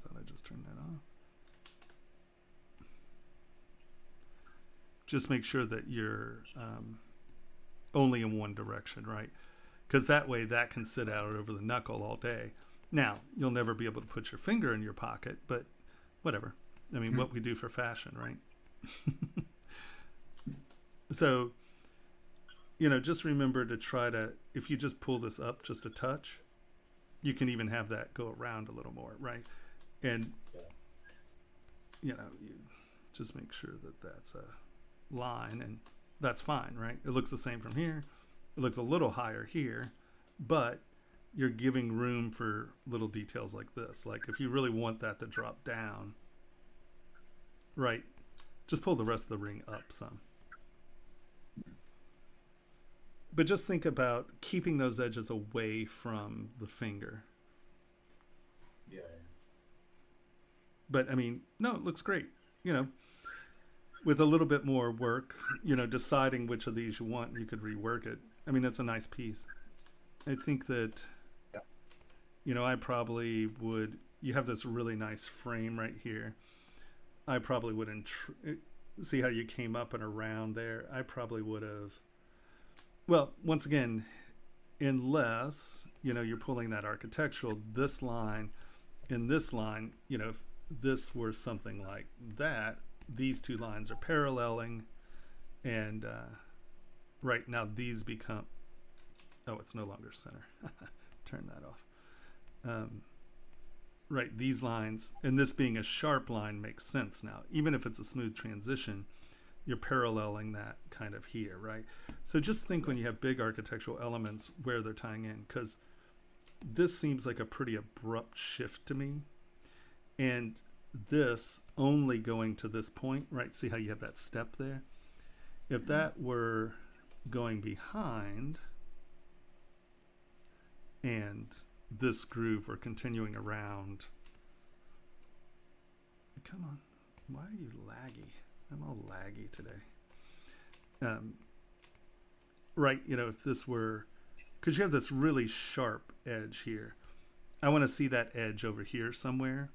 thought I just turned that off. Just make sure that you're only in one direction, right? Because that way that can sit out over the knuckle all day. Now, you'll never be able to put your finger in your pocket, but whatever. I mean, what we do for fashion, right? So, just remember to try to, if you just pull this up just a touch, you can even have that go around a little more, right? And, you just make sure that that's a line, and that's fine, right? It looks the same from here. It looks a little higher here, but you're giving room for little details like this. Like if you really want that to drop down, right, just pull the rest of the ring up some. But just think about keeping those edges away from the finger. Yeah. But I mean, no, it looks great. you know, with a little bit more work, deciding which of these you want, you could rework it. I mean, it's a nice piece. I think that, I probably would, you have this really nice frame right here. I probably wouldn't, see how you came up and around there. I probably would have, well, once again, unless, you're pulling that architectural, this line and this line, if this were something like that, these two lines are paralleling, and right now these become, oh, it's no longer center. Turn that off. Right, these lines, and this being a sharp line makes sense now. Even if it's a smooth transition, you're paralleling that kind of here, right? So just think when you have big architectural elements where they're tying in, because this seems like a pretty abrupt shift to me. And this only going to this point, right? See how you have that step there? If that were going behind and this groove were continuing around, come on, why are you laggy? I'm all laggy today. Right, if this were, because you have this really sharp edge here, I want to see that edge over here somewhere.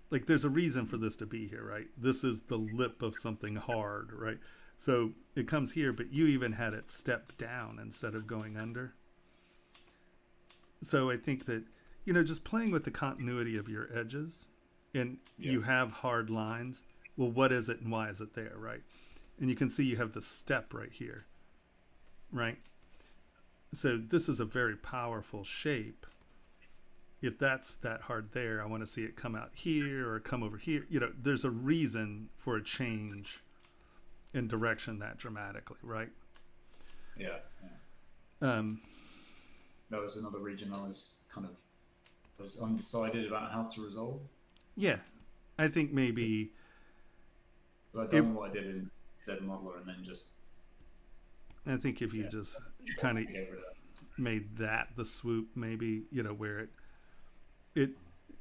Like there's a reason for this to be here, right? This is the lip of something hard, right? So it comes here, but you even had it step down instead of going under. So I think that, just playing with the continuity of your edges, and you have hard lines. Well, what is it and why is it there, right? And you can see you have the step right here, right? So this is a very powerful shape. If that's that hard there, I want to see it come out here or come over here. There's a reason for a change in direction that dramatically, right? Yeah. That was another region I was undecided about how to resolve. Yeah, I think maybe. So I done what I did in Z Modeler, and then just. I think if you just kind of made that the swoop, maybe where it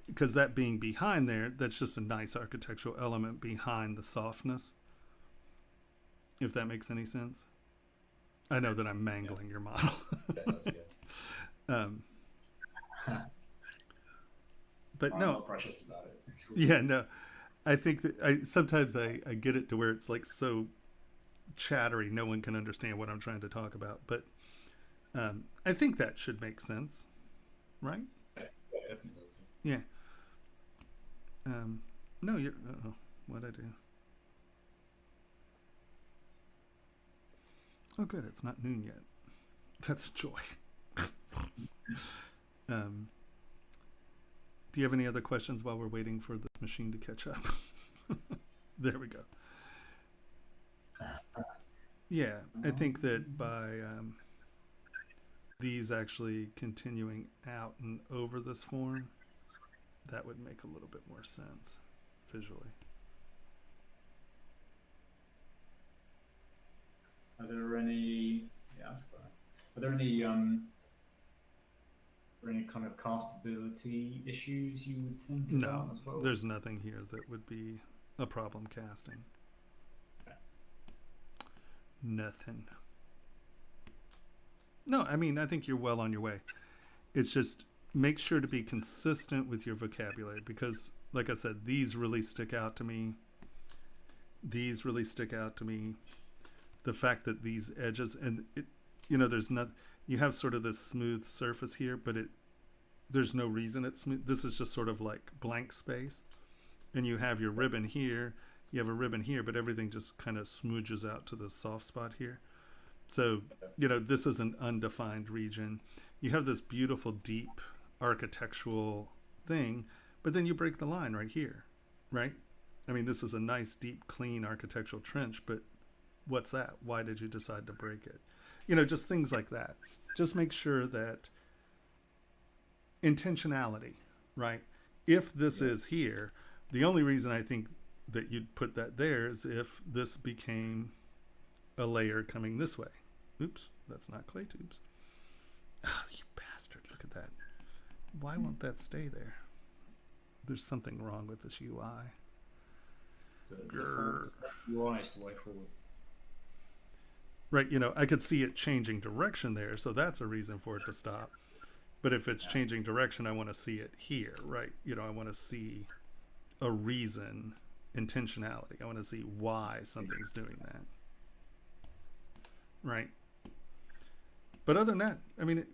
because that being behind there, that's just a nice architectural element behind the softness. If that makes any sense. I know that I'm mangling your model. But I'm no, not precious about it. yeah, no. I think that sometimes I get it to where it's like so chattery, no one can understand what I'm trying to talk about. But I think that should make sense, right? Yeah, definitely does. Yeah. No, you're. Oh, what'd I do? Oh, good. It's not noon yet. That's joy. Do you have any other questions while we're waiting for this machine to catch up? There we go. Yeah, I think that by these actually continuing out and over this form, that would make a little bit more sense visually. Are there any? Yeah, that's fine. Are there any kind of castability issues you would think No, about as well? there's nothing here that would be a problem casting. Okay. Nothing. No, I mean, I think you're well on your way. It's just make sure to be consistent with your vocabulary because, like I said, these really stick out to me. These really stick out to me. The fact that these edges and it, there's not, you have sort of this smooth surface here, but there's no reason it's smooth. This is just sort of like blank space. And you have your ribbon here, you have a ribbon here, but everything just kind of smooches out to the soft spot here. So, this is an undefined region. You have this beautiful, deep architectural thing, but then you break the line right here, right? I mean, this is a nice, deep, clean architectural trench, but what's that? Why did you decide to break it? Just things like that. Just make sure that intentionality, right? If this is here, the only reason I think that you'd put that there is if this became a layer coming this way. Oops, that's not clay tubes. Oh, you bastard, look at that. Why won't that stay there? There's something wrong with this UI. The form UI is the way forward. Right, I could see it changing direction there, so that's a reason for it to stop. But if it's changing direction, I want to see it here, right? I want to see a reason, intentionality. I want to see why something's doing that. Right? But other than that,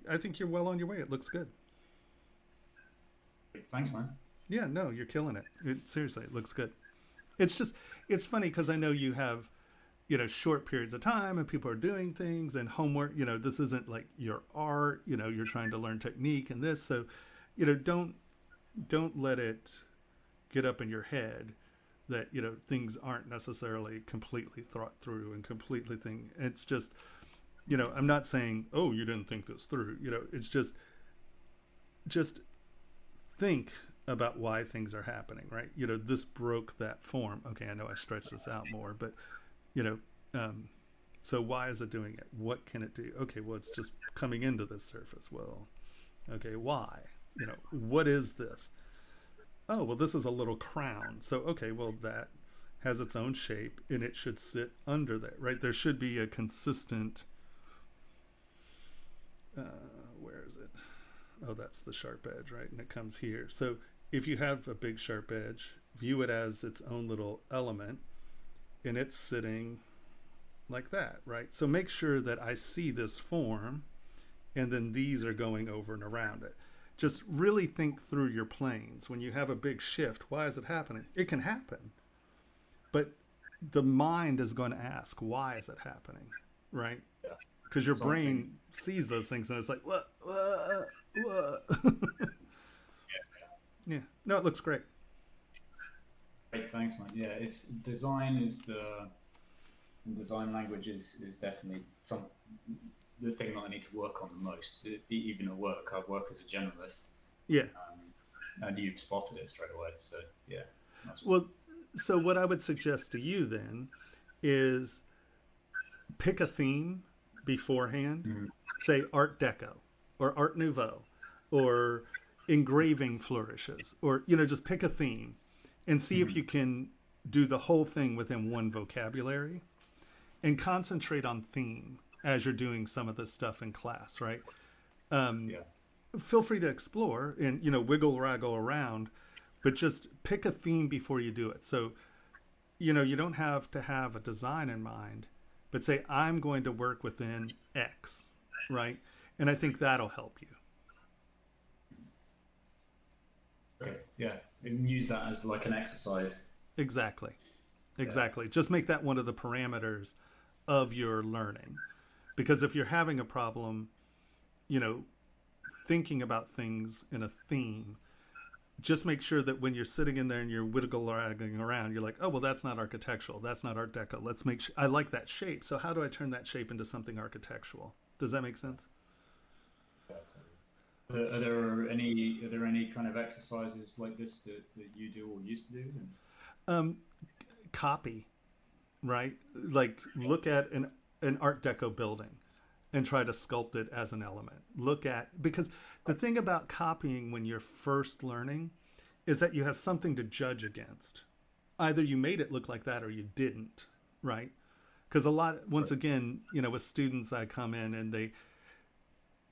I think you're well on your way. It looks good. Thanks, man. Yeah, no, you're killing it. Seriously, it looks good. It's funny because I know you have, short periods of time and people are doing things and homework. This isn't like your art. You're trying to learn technique and this. So, don't let it get up in your head that things aren't necessarily completely thought through and completely thing. It's just, I'm not saying, oh, you didn't think this through. It's just think about why things are happening, right? This broke that form. Okay, I know I stretched this out more, but so why is it doing it? What can it do? Okay, well, it's just coming into this surface. Well, okay, why? What is this? Oh, well, this is a little crown. So, okay, well, that has its own shape and it should sit under there, right? There should be a consistent, where is it? Oh, that's the sharp edge, right? And it comes here. So if you have a big sharp edge, view it as its own little element and it's sitting like that, right? So make sure that I see this form and then these are going over and around it. Just really think through your planes. When you have a big shift, why is it happening? It can happen, but the mind is going to ask, why is it happening, right? Because your brain sees those things and it's like, what? Yeah. No, it looks great. Great, thanks, man. Yeah, design language is definitely the thing that I need to work on the most. Even at work, I work as a generalist. Yeah. And you've spotted it straight away. So yeah. Well, so what I would suggest to you then is pick a theme beforehand. Say Art Deco or Art Nouveau or engraving flourishes, or just pick a theme and see if you can do the whole thing within one vocabulary and concentrate on theme as you're doing some of this stuff in class, right? Feel free to explore and wiggle waggle around, but just pick a theme before you do it. So you don't have to have a design in mind, but say I'm going to work within X, right? And I think that'll help you. Okay, yeah, and use that as like an exercise. Exactly. Just make that one of the parameters of your learning, because if you're having a problem, thinking about things in a theme, just make sure that when you're sitting in there and you're wiggle-waggling around, you're like, oh, well, that's not architectural. That's not Art Deco. Let's make sure I like that shape. So how do I turn that shape into something architectural? Does that make sense? Are there any kind of exercises like this that you do or used to do? Copy, right? Like look at an Art Deco building and try to sculpt it as an element. Because the thing about copying when you're first learning is that you have something to judge against. Either you made it look like that or you didn't, right? Because once again, with students, I come in and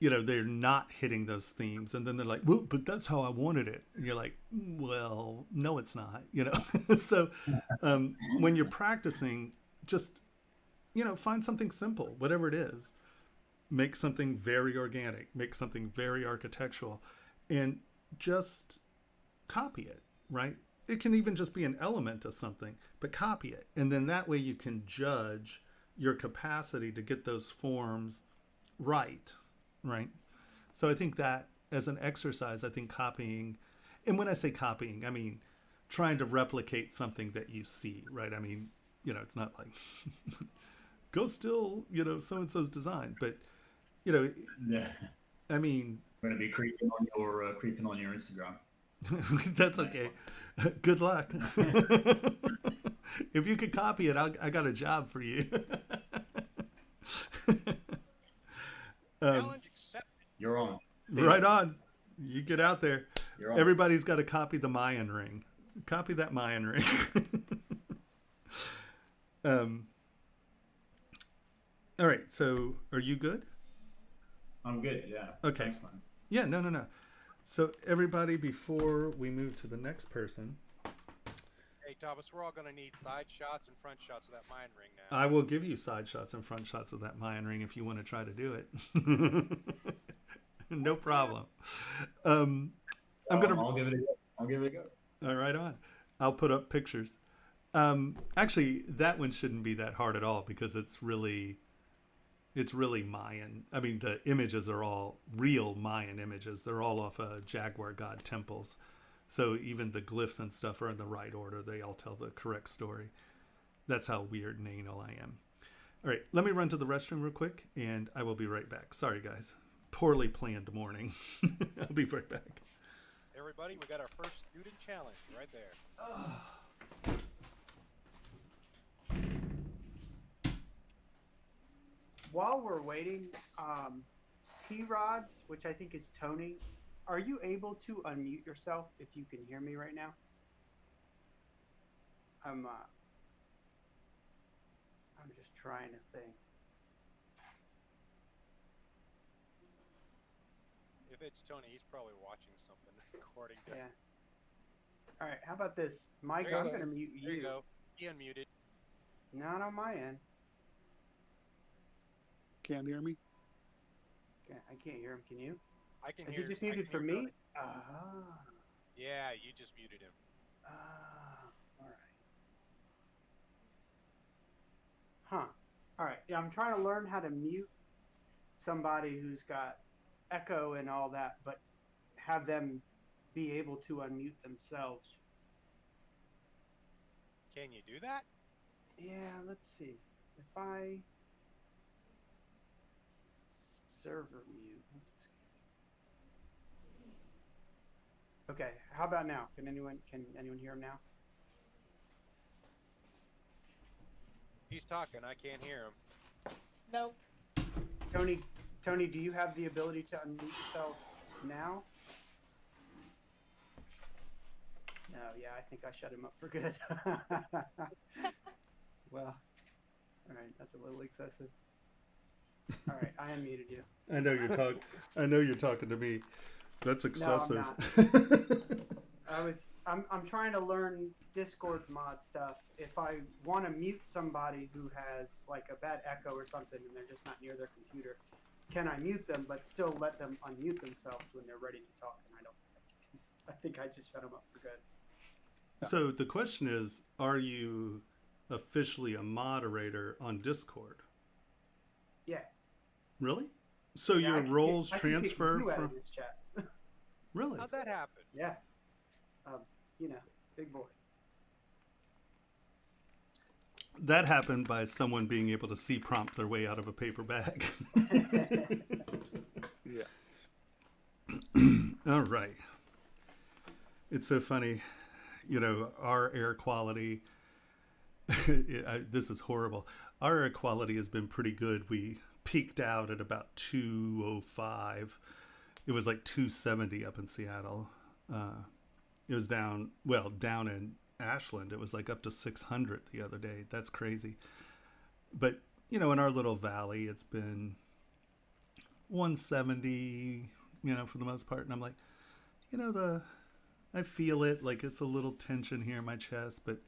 they're not hitting those themes. And then they're like, well, but that's how I wanted it. And you're like, well, no, it's not, So when you're practicing, just, find something simple, whatever it is. Make something very organic, make something very architectural, and just copy it, right? It can even just be an element of something, but copy it. And then that way you can judge your capacity to get those forms right? So I think that as an exercise, I think copying, and when I say copying, I mean trying to replicate something that you see, right? I mean, it's not like go steal, so-and-so's design, but Yeah. I mean, I'm going to be creeping on your Instagram. that's okay. Good luck. If you could copy it, I got a job for you. Challenge accepted. You're on. Right on. You get out there. You're on. Everybody's got to copy the Mayan ring. Copy that Mayan ring. All right. So, are you good? I'm good. Yeah. Okay. Thanks, man. Yeah. No. So, everybody, before we move to the next person, Hey, Thomas, we're all going to need side shots and front shots of that mind ring now. I will give you side shots and front shots of that Mayan ring if you want to try to do it. No problem. I'm gonna. I'll give it a go. I'll give it a go. All right, on. I'll put up pictures. Actually, that one shouldn't be that hard at all because it's really Mayan. I mean, the images are all real Mayan images. They're all off Jaguar God temples. So even the glyphs and stuff are in the right order. They all tell the correct story. That's how weird and anal I am. All right, let me run to the restroom real quick, and I will be right back. Sorry, guys. Poorly planned morning. I'll be right back. Everybody, we got our first student challenge right there. While we're waiting, T-Rods, which I think is Tony, are you able to unmute yourself if you can hear me right now? I'm just trying to think. If it's Tony, he's probably watching something according to. Yeah. All right. How about this, Mike? There you I'm go. gonna mute you. There you go. He unmuted. Not on my end. Can't hear me? I can't hear him. Can you? I can Is hear. he just I muted can for hear me? Tony. Yeah, you just muted him. All right. Huh. All right. Yeah, I'm trying to learn how to mute somebody who's got echo and all that, but have them be able to unmute themselves. Can you do that? Yeah, let's see. If I server mute. Okay, how about now? Can anyone hear him now? He's talking. I can't hear him. Nope. Tony, do you have the ability to unmute yourself now? No, yeah, I think I shut him up for good. Well, all right, that's a little excessive. All right, I unmuted you. I know you're talking to me. That's excessive. No, I'm not. I'm trying to learn Discord mod stuff. If I want to mute somebody who has like a bad echo or something and they're just not near their computer, can I mute them but still let them unmute themselves when they're ready to talk? And I don't think I can. I think I just shut them up for good. So the question is, are you officially a moderator on Discord? Yeah. Really? So Yeah, your I can roles get- I can kick transfer you out from of this chat. really? How'd that happen? Yeah. You know, big boy. That happened by someone being able to C prompt their way out of a paper bag. Yeah. All right. It's so funny, you know, our air quality. This is horrible. Our air quality has been pretty good. We peaked out at about 205. It was like 270 up in Seattle. It was down in Ashland. It was like up to 600 the other day. That's crazy. But, you know, in our little valley, it's been 170, you know, for the most part. And I'm like, you know, I feel it, like it's a little tension here in my chest. But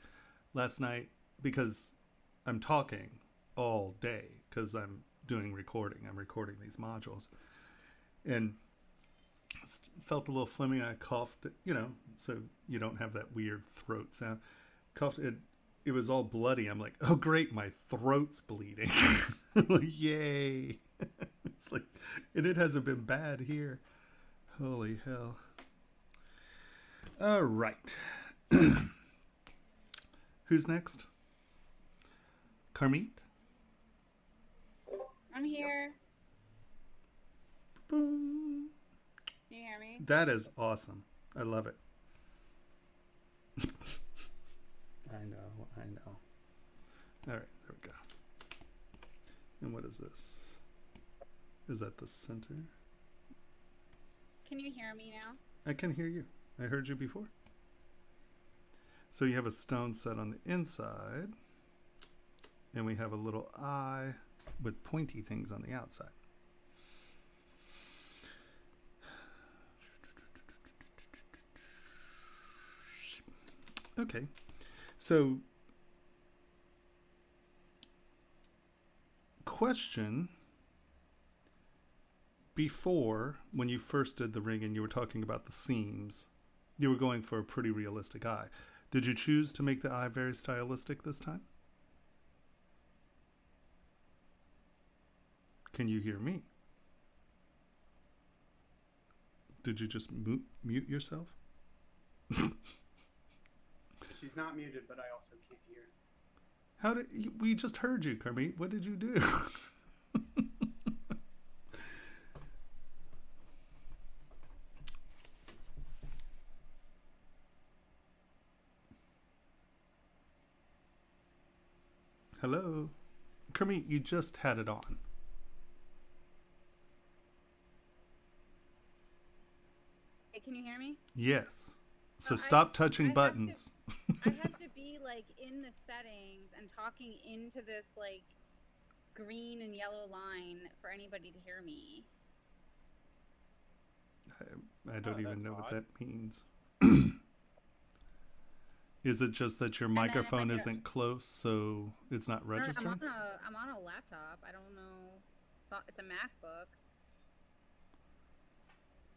last night, because I'm talking all day, because I'm doing recording, I'm recording these modules, and felt a little phlegmy. I coughed, you know, so you don't have that weird throat sound. Coughed, it was all bloody. I'm like, oh great, my throat's bleeding. Yay. It's like, and it hasn't been bad here. Holy hell. All right. Who's next? Carmeet? I'm here. Boom. Can you hear me? That is awesome. I love it. I know. All right, there we go. And what is this? Is that the center? Can you hear me now? I can hear you. I heard you before. So you have a stone set on the inside. and we have a little eye with pointy things on the outside. Okay, so question: before, when you first did the ring and you were talking about the seams, you were going for a pretty realistic eye. Did you choose to make the eye very stylistic this time? Can you hear me? Did you just mute yourself? She's not muted, but I also can't hear. How did we just heard you, Kermit? What did you do? Hello, Kermit. You just had it on. Hey, can you hear me? Yes. So I stop just- touching I have buttons. I have to be like in the settings and talking into this like green and yellow line for anybody to hear me. I don't Oh, even that's know what odd. that means. Is it just that your then if I microphone get a- isn't close, so it's not No, no, registering? I'm on a laptop. I don't know. It's a MacBook.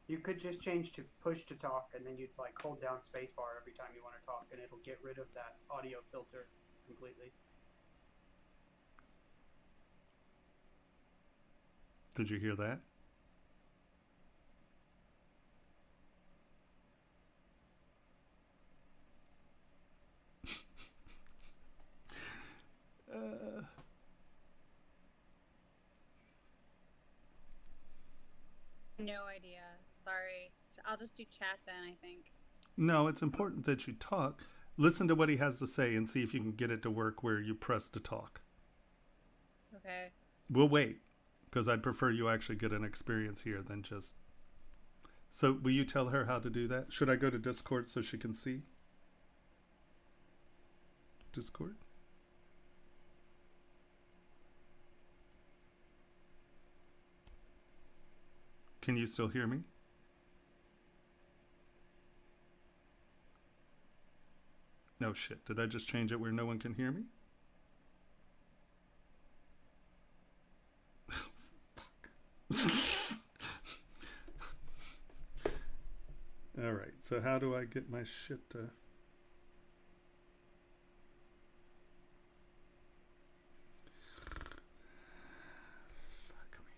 You could just change to push to talk, and then you'd like hold down spacebar every time you want to talk, and it'll get rid of that audio filter completely. Did you hear that? No idea. Sorry. I'll just do chat then, I think. No, it's important that you talk. Listen to what he has to say and see if you can get it to work where you press to talk. Okay. We'll wait, because I'd prefer you actually get an experience here than just... So will you tell her how to do that? Should I go to Discord so she can see? Discord? Can you still hear me? No shit. Did I just change it where no one can hear me? All right. So how do I get my shit to... Fuck me.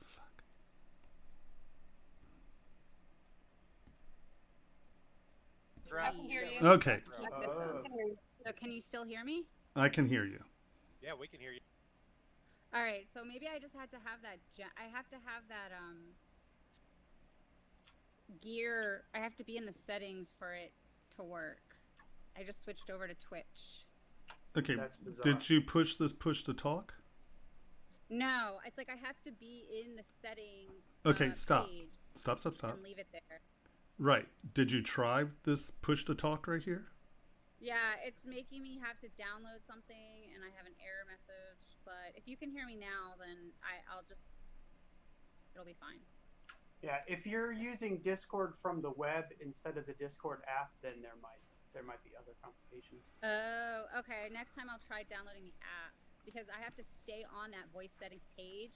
Fuck. I can hear you. Okay. Check this out. So can you still hear me? I can hear you. Yeah, we can hear you. All right. So maybe I just had to have that. I have to have that gear. I have to be in the settings for it to work. I just switched over to Twitch. Okay. That's bizarre. Did you push this push to talk? No, it's like I have to be in the settings. Okay, stop. Page Stop. and leave it there. Right. Did you try this push to talk right here? Yeah, it's making me have to download something, and I have an error message. But if you can hear me now, then it'll be fine. Yeah, if you're using Discord from the web instead of the Discord app, then there might be other complications. Oh, okay. Next time I'll try downloading the app because I have to stay on that voice settings page,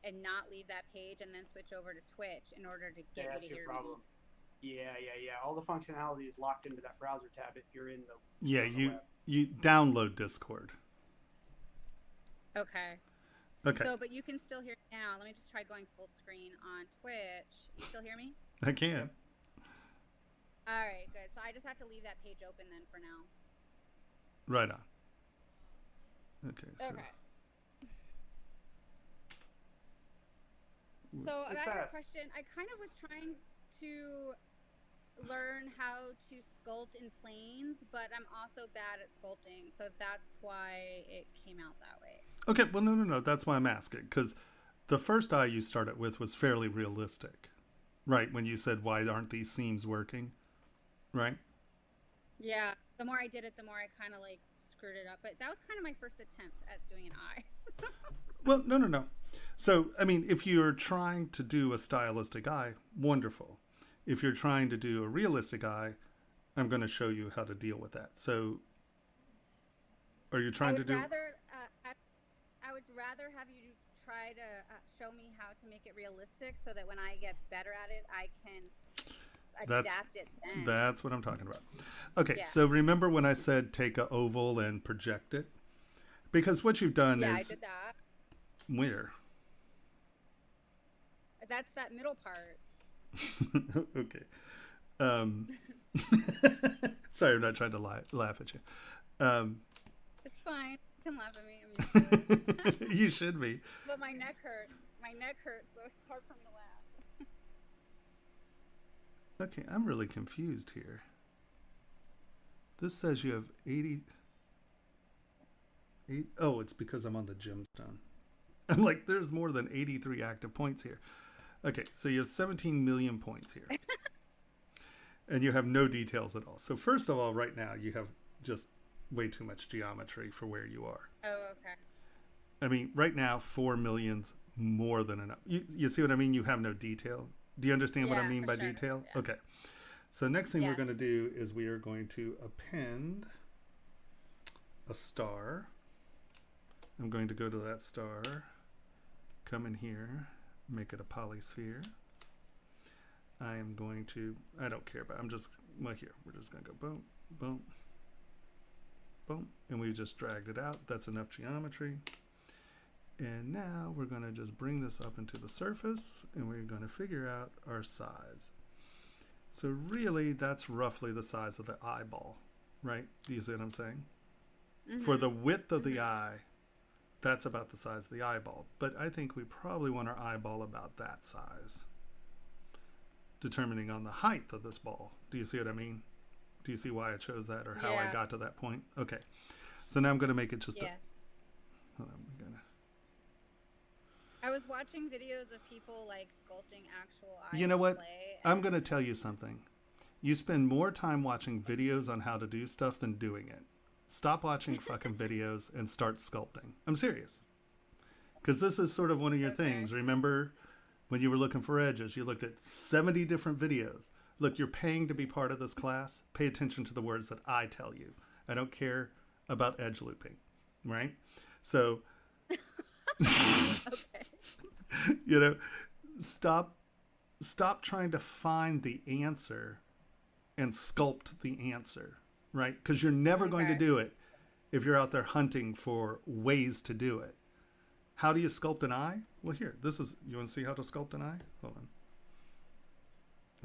and not leave that page, and then switch over to Twitch in order to get That's you to your hear problem. me. Yeah. All the functionality is locked into that browser tab if you're in the Yeah, on the web. you download Discord. Okay. Okay. So, but you can still hear me now. Let me just try going full screen on Twitch. You still hear me? I can. All right, good. So I just have to leave that page open then for now. Right on. Okay. So Okay. So about your Success. question, I kind of was trying to learn how to sculpt in planes, but I'm also bad at sculpting, so that's why it came out that way. Okay, well, no. That's why I'm asking, because the first eye you started with was fairly realistic, right? When you said, why aren't these seams working, right? Yeah. The more I did it, the more I kind of like screwed it up. But that was kind of my first attempt at doing an eye. Well, no. So, I mean, if you're trying to do a stylistic eye, wonderful. If you're trying to do a realistic eye, I'm going to show you how to deal with that. So, are you trying to do... I would rather have you try to show me how to make it realistic so that when I get better at it, I can adapt it then. That's what I'm talking about. Okay, Yeah. so remember when I said take a oval and project it? Because what you've done Yeah, is... I did that. Where? That's that middle part. Okay. Sorry, I'm not trying to laugh at you. It's fine. You can laugh at me. I'm used to it. You should be. But my neck hurts. My neck hurts, so it's hard for me to laugh. Okay, I'm really confused here. This says you have 80... Oh, it's because I'm on the gemstone. I'm like, there's more than 83 active points here. Okay, so you have 17 million points here. And you have no details at all. So first of all, right now, you have just way too much geometry for where you are. Oh, okay. I mean, right now, 4 million's more than enough. You see what I mean? You have no detail. Do you understand what I Yeah, mean for by sure. detail? Yeah. Okay. So next thing we're Yes. going to do is we are going to append a star. I'm going to go to that star, come in here, make it a polysphere. I am going to, I don't care, but I'm just, well, here, we're just going to go boom, boom, boom, and we've just dragged it out. That's enough geometry. And now we're going to just bring this up into the surface, and we're going to figure out our size. So really, that's roughly the size of the eyeball, right? Do you see what I'm saying? Mm-hmm. For the width of the eye, that's about the size of the eyeball. But I think we probably want our eyeball about that size, determining on the height of this ball. Do you see what I mean? Do you see why I chose that or how I Yeah. got to that point? Okay. So now I'm going to make it just Yeah. hold on, we're gonna... I was watching videos of people like sculpting actual eyes. You know what? in clay, I'm going to tell you something. You spend more time watching videos on how to do stuff than doing it. Stop watching fucking videos and start sculpting. I'm serious. Because this is sort of one of your Okay. things. Remember when you were looking for edges, you looked at 70 different videos. Look, you're paying to be part of this class. Pay attention to the words that I tell you. I don't care about edge looping, right? So, Okay. you know, stop trying to find the answer and sculpt the answer, right? Because you're never going to Okay. do it if you're out there hunting for ways to do it. How do you sculpt an eye? Well, here, this is, you want to see how to sculpt an eye? Hold on.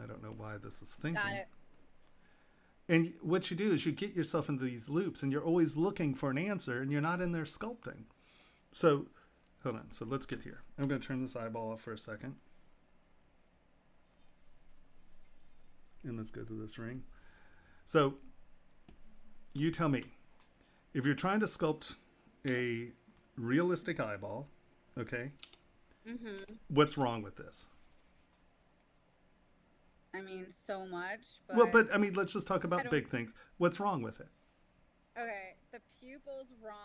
I don't know why this is thinking. Got it. And what you do is you get yourself into these loops and you're always looking for an answer and you're not in there sculpting. So, hold on. So let's get here. I'm going to turn this eyeball off for a second. And let's go to this ring. So, you tell me, if you're trying to sculpt a realistic eyeball, okay, Mm-hmm. what's wrong with this? I mean, so much. But Well, but I mean, let's just talk I about don't- big things. What's wrong with it? okay, the pupil's wrong.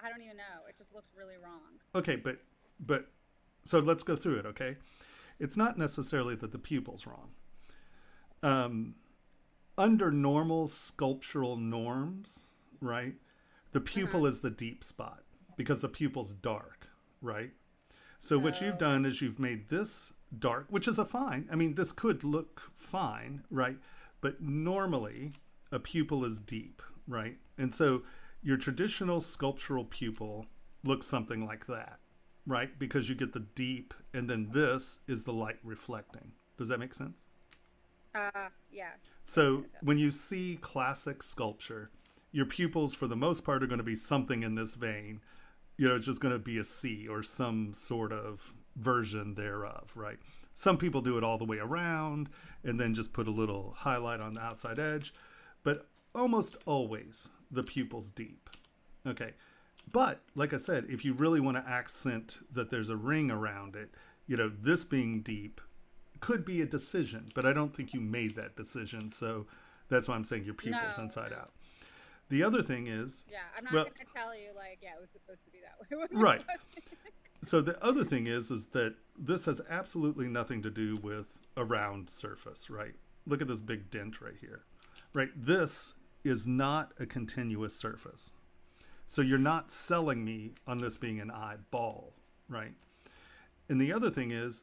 I don't even know. It just looks really wrong. Okay, but so let's go through it, okay? It's not necessarily that the pupil's wrong. Under normal sculptural norms, right? The pupil is the deep spot because the pupil's dark, right? So what you've done is you've made this dark, which is a fine. I mean, this could look fine, right? But normally a pupil is deep, right? And so your traditional sculptural pupil looks something like that, right? Because you get the deep and then this is the light reflecting. Does that make sense? Yes. So when you see classic sculpture, your pupils for the most part are going to be something in this vein. You know, it's just going to be a C or some sort of version thereof, right? Some people do it all the way around and then just put a little highlight on the outside edge. But almost always the pupil's deep. Okay. But like I said, if you really want to accent that there's a ring around it, this being deep could be a decision, but I don't think you made that decision. So that's why I'm saying your pupil's inside out. The other thing is, Yeah, I'm not well, going to tell you like, yeah, it was supposed to be that way. right. So the other thing is that this has absolutely nothing to do with a round surface, right? Look at this big dent right here, right? This is not a continuous surface. So you're not selling me on this being an eyeball, right? And the other thing is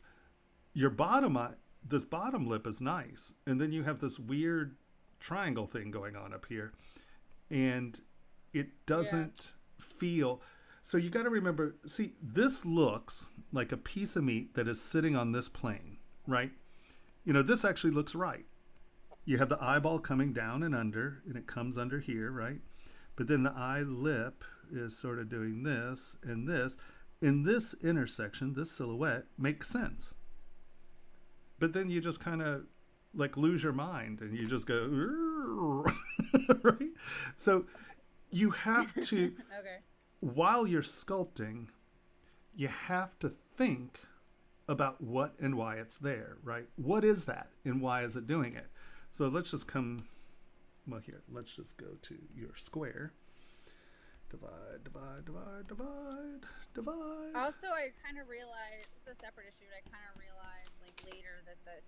your bottom eye, this bottom lip is nice. And then you have this weird triangle thing going on up here. And it doesn't feel... So you got to remember, see, this looks like a piece of meat that is sitting on this plane, right? This actually looks right. You have the eyeball coming down and under, and it comes under here, right? But then the eye lip is sort of doing this and this. In this intersection, this silhouette makes sense. But then you just kind of like lose your mind and you just go, right? So you have to... Okay. While you're sculpting, you have to think about what and why it's there, right? What is that and why is it doing it? So let's just let's just go to your square. Divide, divide, divide, divide, divide. Also, I kind of realized, it's a separate issue, but I kind of realized like later that the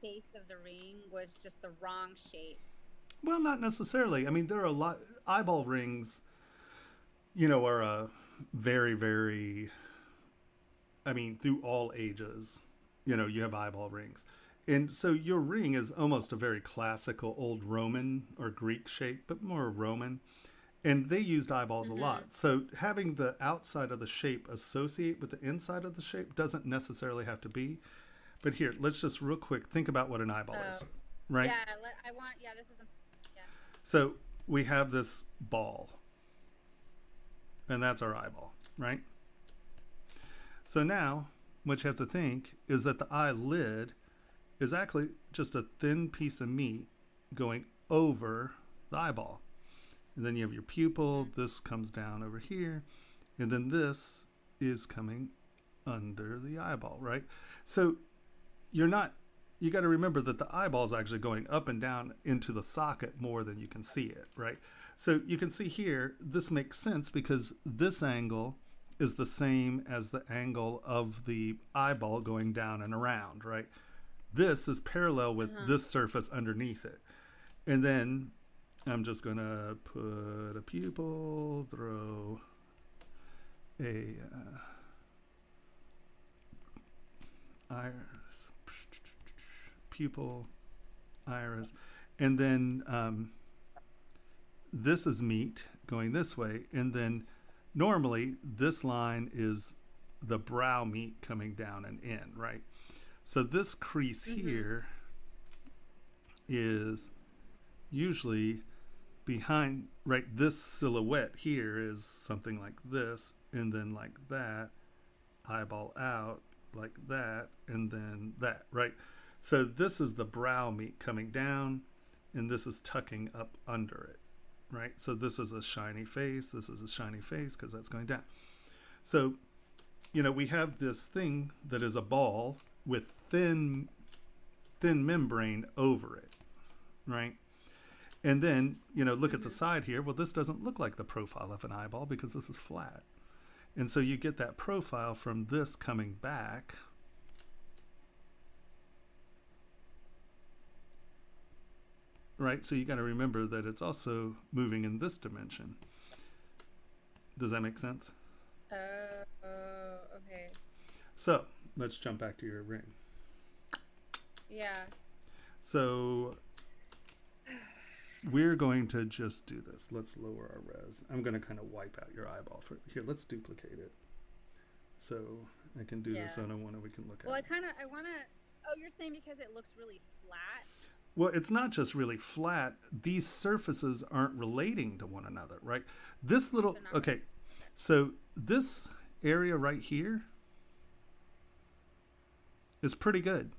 face of the ring was just the wrong shape. Well, not necessarily. I mean, there are a lot, eyeball rings, are a very, very, through all ages, you have eyeball rings. And so your ring is almost a very classical old Roman or Greek shape, but more Roman. And they used eyeballs a lot. So having the outside of the shape associate with the inside of the shape doesn't necessarily have to be. But here, let's just real quick think about what an eyeball is, right? Yeah, this is So we have this ball. And that's our eyeball, right? So now, what you have to think is that the eyelid is actually just a thin piece of meat going over the eyeball. And then you have your pupil, this comes down over here, and then this is coming under the eyeball, right? So you got to remember that the eyeball is actually going up and down into the socket more than you can see it, right? So you can see here, this makes sense because this angle is the same as the angle of the eyeball going down and around, right? This is parallel with this surface underneath it. And then I'm just going to put a pupil, throw a iris, pupil, iris, and then this is meat going this way, and then normally this line is the brow meat coming down and in, right? So this crease here is usually behind, right? This silhouette here is something like this, and then like that, eyeball out like that, and then that, right? So this is the brow meat coming down, and this is tucking up under it, right? So this is a shiny face, this is a shiny face because that's going down. So, we have this thing that is a ball with thin membrane over it, right? And then, look at the side here. Well, this doesn't look like the profile of an eyeball because this is flat. And so you get that profile from this coming back. Right? So you got to remember that it's also moving in this dimension. Does that make sense? Okay. So let's jump back to your ring. Yeah. So we're going to just do this. Let's lower our res. I'm going to kind of wipe out your eyeball. Here, let's duplicate it. So I can do this on a one and we can look at it. I want to, oh, you're saying because it looks really flat? Well, it's not just really flat. These surfaces aren't relating to one another, right? This little, okay, so this area right here is pretty good,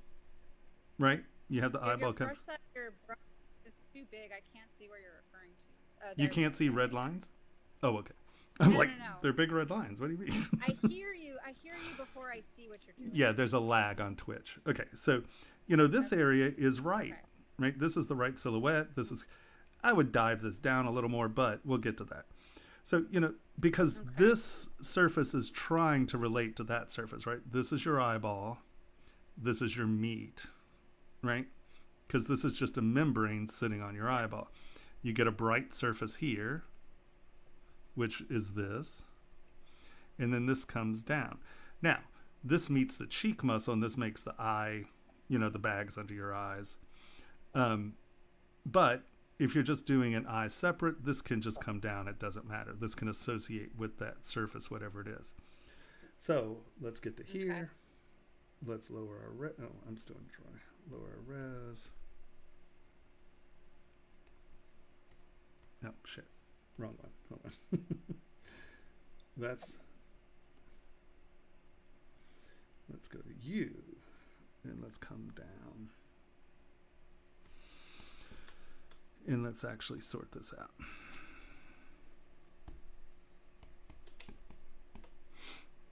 right? You have the eyeball Your brush is too big. I can't see where you're referring to. You can't see red lines? Oh, okay. I'm No, like, no, no. they're big red lines. What do you mean? I hear you. I hear you before I see what you're doing. Yeah, there's a lag on Twitch. Okay, so, you know, this area is right, Okay. right? This is the right silhouette. This is, I would dive this down a little more, but we'll get to that. So, you know, because this surface is trying to relate to that surface, right? This is your eyeball. This is your meat, right? Because this is just a membrane sitting on your eyeball. You get a bright surface here, which is this, and then this comes down. Now, this meets the cheek muscle, and this makes the eye, you know, the bags under your eyes. But if you're just doing an eye separate, this can just come down. It doesn't matter. This can associate with that surface, whatever it is. So let's get to here. Okay. Let's lower our res. Oh, I'm still in dry. Lower our res. Oh, shit. Wrong one. Hold on. Let's go to you, and let's come down. And let's actually sort this out.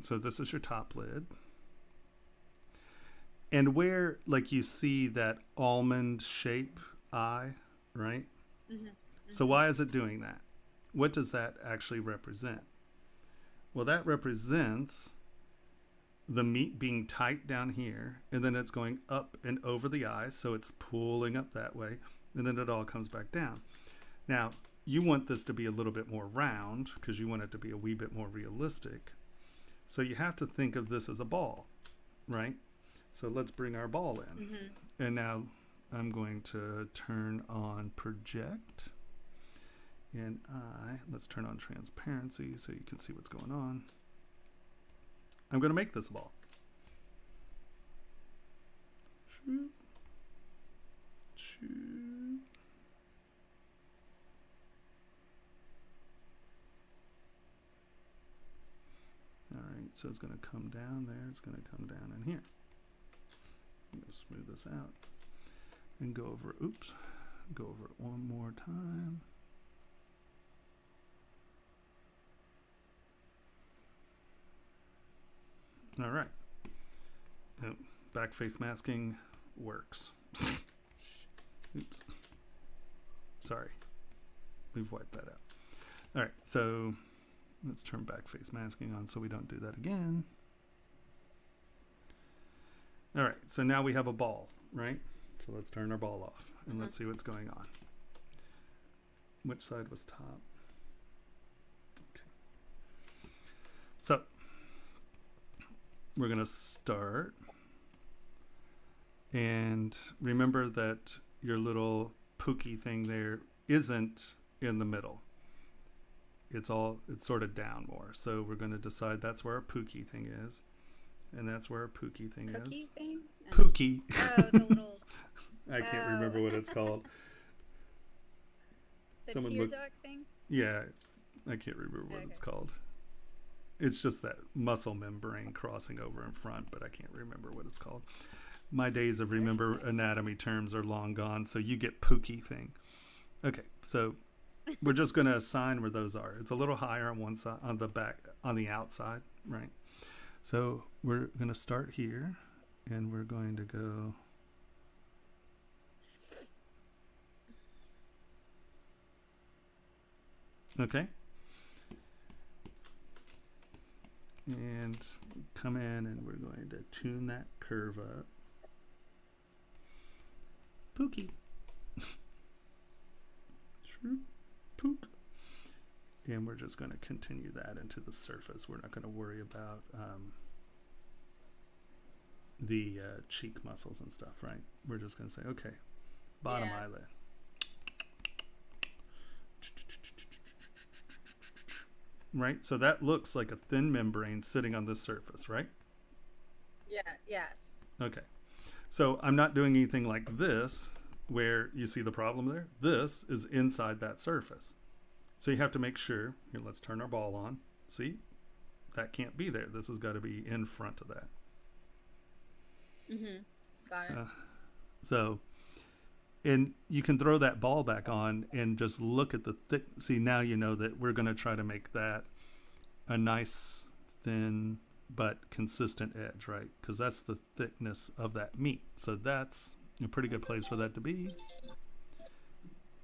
So this is your top lid. And where, like, you see that almond shape eye, right? Mm-hmm. So why is it doing that? What does that actually represent? Well, that represents the meat being tight down here, and then it's going up and over the eye, so it's pulling up that way, and then it all comes back down. Now, you want this to be a little bit more round because you want it to be a wee bit more realistic. So you have to think of this as a ball, right? So let's bring our ball in. Mm-hmm. And now I'm going to turn on project. And let's turn on transparency so you can see what's going on. I'm going to make this a ball. Shoot. Shoot. All right, so it's going to come down there. It's going to come down in here. I'm going to smooth this out and go over, oops, go over it one more time. All right. Back face masking works. Oops. Sorry. We've wiped that out. All right, so let's turn back face masking on so we don't do that again. All right, so now we have a ball, right? So let's turn our ball off and let's see what's going on. Which side was top? Okay. So we're going to start. And remember that your little pookie thing there isn't in the middle. It's sort of down more. So we're going to decide that's where our pookie thing is. And that's where our pookie thing Cookie is. thing? Pookie. Oh, the little I can't remember what it's called. the Someone tear look. duct thing. Yeah, I can't remember what it's called. It's just that muscle membrane crossing over in front, but I can't remember what it's called. My days of remember anatomy terms are long gone, so you get pookie thing. Okay, so we're just going to assign where those are. It's a little higher on one side, on the back, on the outside, right? So we're going to start here, and we're going to go. Okay. And come in, and we're going to tune that curve up. Pookie. Pook. And we're just going to continue that into the surface. We're not going to worry about the cheek muscles and stuff, right? We're just going to say, okay, bottom eyelid. Right? So that looks like a thin membrane sitting on this surface, right? Yeah, yes. Okay. So I'm not doing anything like this, where you see the problem there. This is inside that surface. So you have to make sure, here, let's turn our ball on. See? That can't be there. This has got to be in front of that. Mm-hmm. Got it. So, and you can throw that ball back on and just look at the thick. See, now you know that we're going to try to make that a nice thin but consistent edge, right? Because that's the thickness of that meat. So that's a pretty good place for that to be.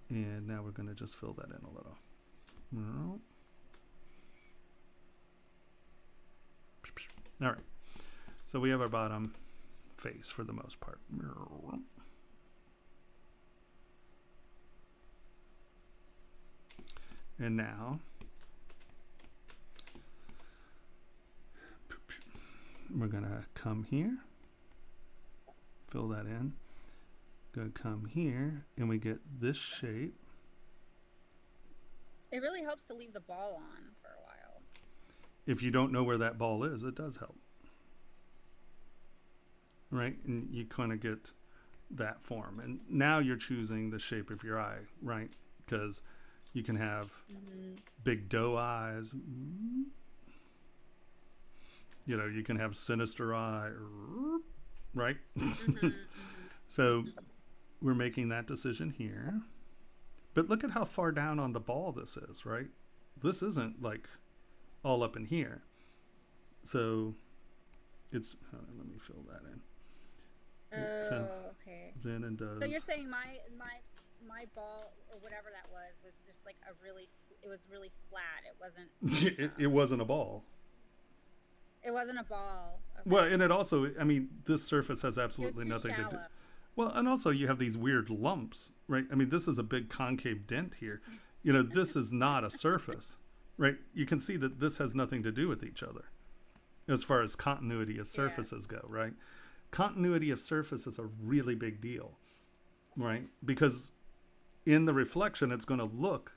And now we're going to just fill that in a little. All right. So we have our bottom face for the most part. And now we're going to come here, fill that in, go come here, and we get this shape. It really helps to leave the ball on for a while. If you don't know where that ball is, it does help. Right? And you kind of get that form. And now you're choosing the shape of your eye, right? Because you can have big doe eyes. You know, you can have sinister eye, right? So we're making that decision here. But look at how far down on the ball this is, right? This isn't like all up in here. So it's, hold on, let me fill that in. Oh, okay. In and does. So you're saying my ball or whatever that was just like it was really flat. It wasn't. It wasn't a ball. It wasn't a ball. Okay. Well, and it also, I mean, this surface has absolutely nothing to do. Shallow. Well, and also you have these weird lumps, right? I mean, this is a big concave dent here. You know, this is not a surface, right? You can see that this has nothing to do with each other as far as continuity of surfaces go, right? Continuity of surface is a really big deal, right? Because in the reflection, it's going to look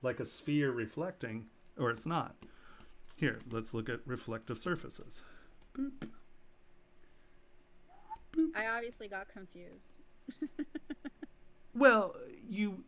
like a sphere reflecting, or it's not. Here, let's look at reflective surfaces. Boop. Boop. I obviously got confused. Well, you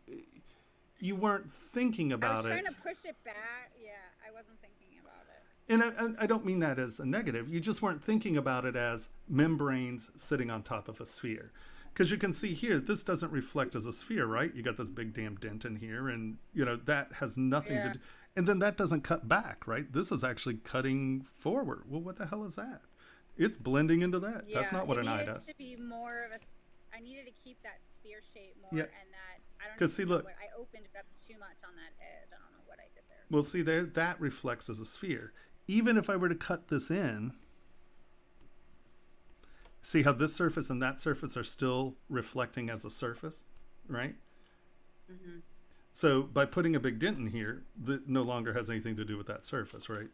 weren't thinking about it. I was trying to push it back. Yeah, I wasn't thinking about it. And I don't mean that as a negative. You just weren't thinking about it as membranes sitting on top of a sphere. Because you can see here, this doesn't reflect as a sphere, right? You got this big damn dent in here, and, you know, that has nothing to do. And then that doesn't cut back, right? This is actually cutting forward. Well, what the hell is that? It's blending into that. Yeah, that's not what an eye does. It needed to be more of I needed to keep that sphere shape more, Yeah. and that, I don't 'Cause see, know look. I opened it up too much on that edge. I don't know what I did there. Well, see there, that reflects as a sphere. Even if I were to cut this in, see how this surface and that surface are still reflecting as a surface, right? Mm-hmm. So by putting a big dent in here, that no longer has anything to do with that surface, right?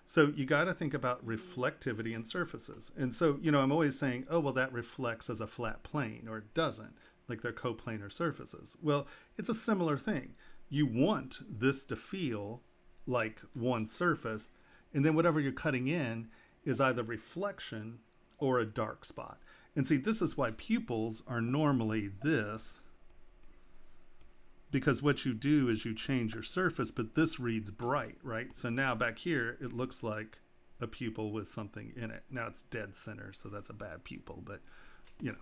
So you got to think about reflectivity in surfaces. And so, you know, I'm always saying, oh, well, that reflects as a flat plane, or it doesn't, like they're coplanar surfaces. Well, it's a similar thing. You want this to feel like one surface, and then whatever you're cutting in is either reflection or a dark spot. And see, this is why pupils are normally this, because what you do is you change your surface, but this reads bright, right? So now back here, it looks like a pupil with something in it. Now it's dead center, so that's a bad pupil, but, you know.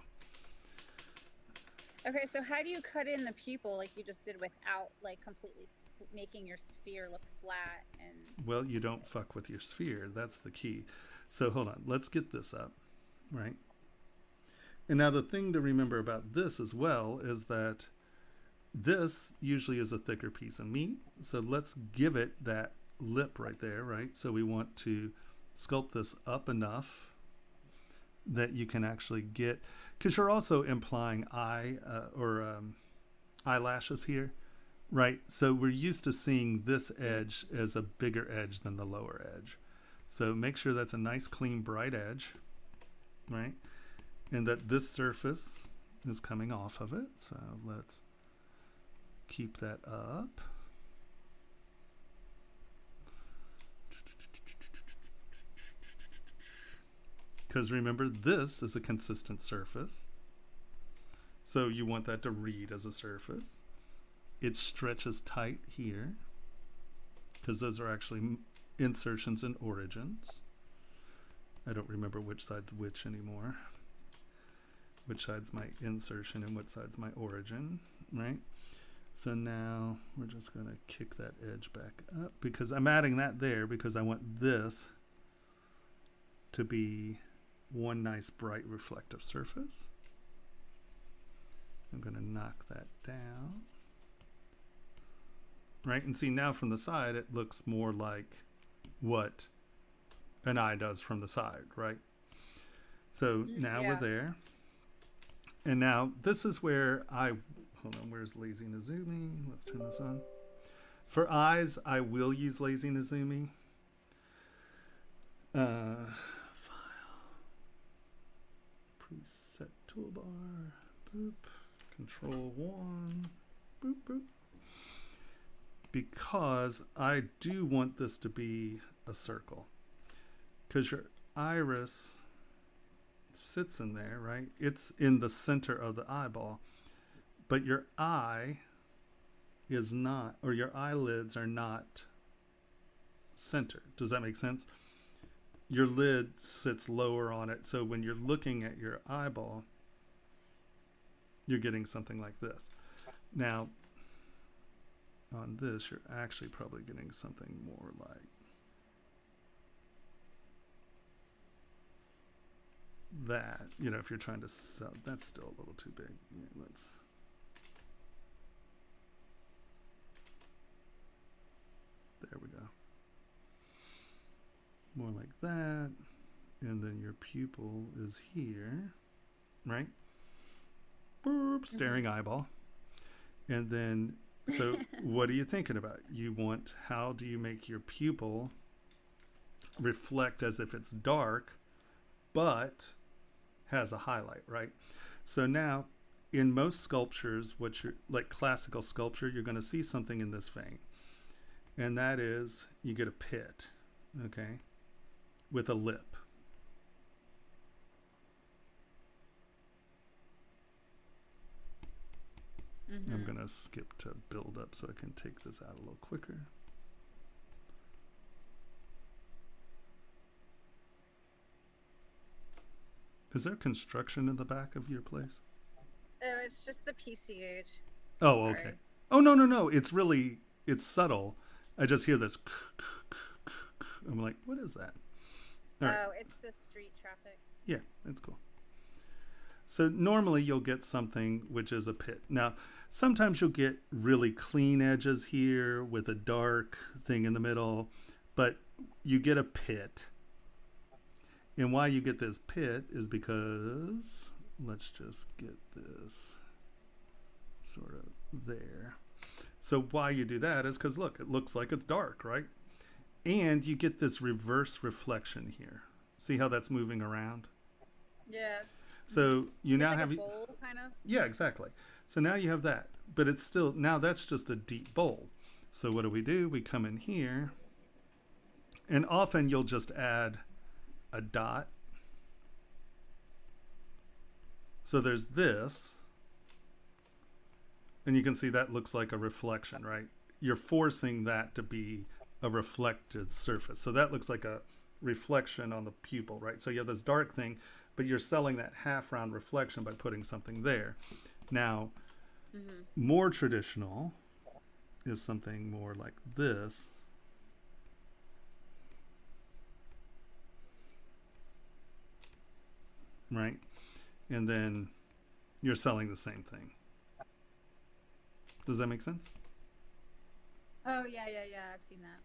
Okay, so how do you cut in the pupil like you just did without, like, completely making your sphere look flat? And Well, you don't fuck with your sphere. That's the key. So hold on. Let's get this up, right? And now the thing to remember about this as well is that this usually is a thicker piece of meat. So let's give it that lip right there, right? So we want to sculpt this up enough that you can actually get, because you're also implying eyelashes here, right? So we're used to seeing this edge as a bigger edge than the lower edge. So make sure that's a nice, clean, bright edge, right? And that this surface is coming off of it. So let's keep that up. Because remember, this is a consistent surface. So you want that to read as a surface. It stretches tight here, because those are actually insertions and origins. I don't remember which side's which anymore. Which side's my insertion and which side's my origin, right? So now we're just going to kick that edge back up because I'm adding that there because I want this to be one nice bright reflective surface. I'm going to knock that down. Right, and see now from the side it looks more like what an eye does from the side, right? So now we're there. And now this is where hold on, where's Lazy Nezumi? Let's turn this on. For eyes, I will use Lazy Nezumi. File. Preset toolbar. Boop. Control 1. Boop, boop. Because I do want this to be a circle. Because your iris sits in there, right? It's in the center of the eyeball. But your eye is not, or your eyelids are not centered. Does that make sense? Your lid sits lower on it. So when you're looking at your eyeball, you're getting something like this. Now, on this, you're actually probably getting something more like that. You know, if you're trying to sell, that's still a little too big. Yeah, let's. There we go. More like that. And then your pupil is here, right? Boop, staring eyeball. And then, so what are you thinking about? You want, how do you make your pupil reflect as if it's dark, but has a highlight, right? So now, in most sculptures, what you're, like classical sculpture, you're going to see something in this vein. And that is, you get a pit, okay, with a lip. I'm going to skip to build up so I can take this out a little quicker. Is there construction in the back of your place? Oh, it's just the PCH. Oh, okay. Sorry. Oh, no. It's really, it's subtle. I just hear this. I'm like, what is that? All right. Oh, it's the street traffic. Yeah, it's cool. So normally you'll get something which is a pit. Now, sometimes you'll get really clean edges here with a dark thing in the middle, but you get a pit. And why you get this pit is because, let's just get this sort of there. So why you do that is because, look, it looks like it's dark, right? And you get this reverse reflection here. See how that's moving around? Yeah. So you It's now like have a bowl, kind of. Yeah, exactly. So now you have that, but it's still, now that's just a deep bowl. So what do? We come in here, and often you'll just add a dot. So there's this, and you can see that looks like a reflection, right? You're forcing that to be a reflected surface. So that looks like a reflection on the pupil, right? So you have this dark thing, but you're selling that half round reflection by putting something there. Now, more traditional is something more like this. Right? And then you're selling the same thing. Does that make sense? Oh, yeah. I've seen that.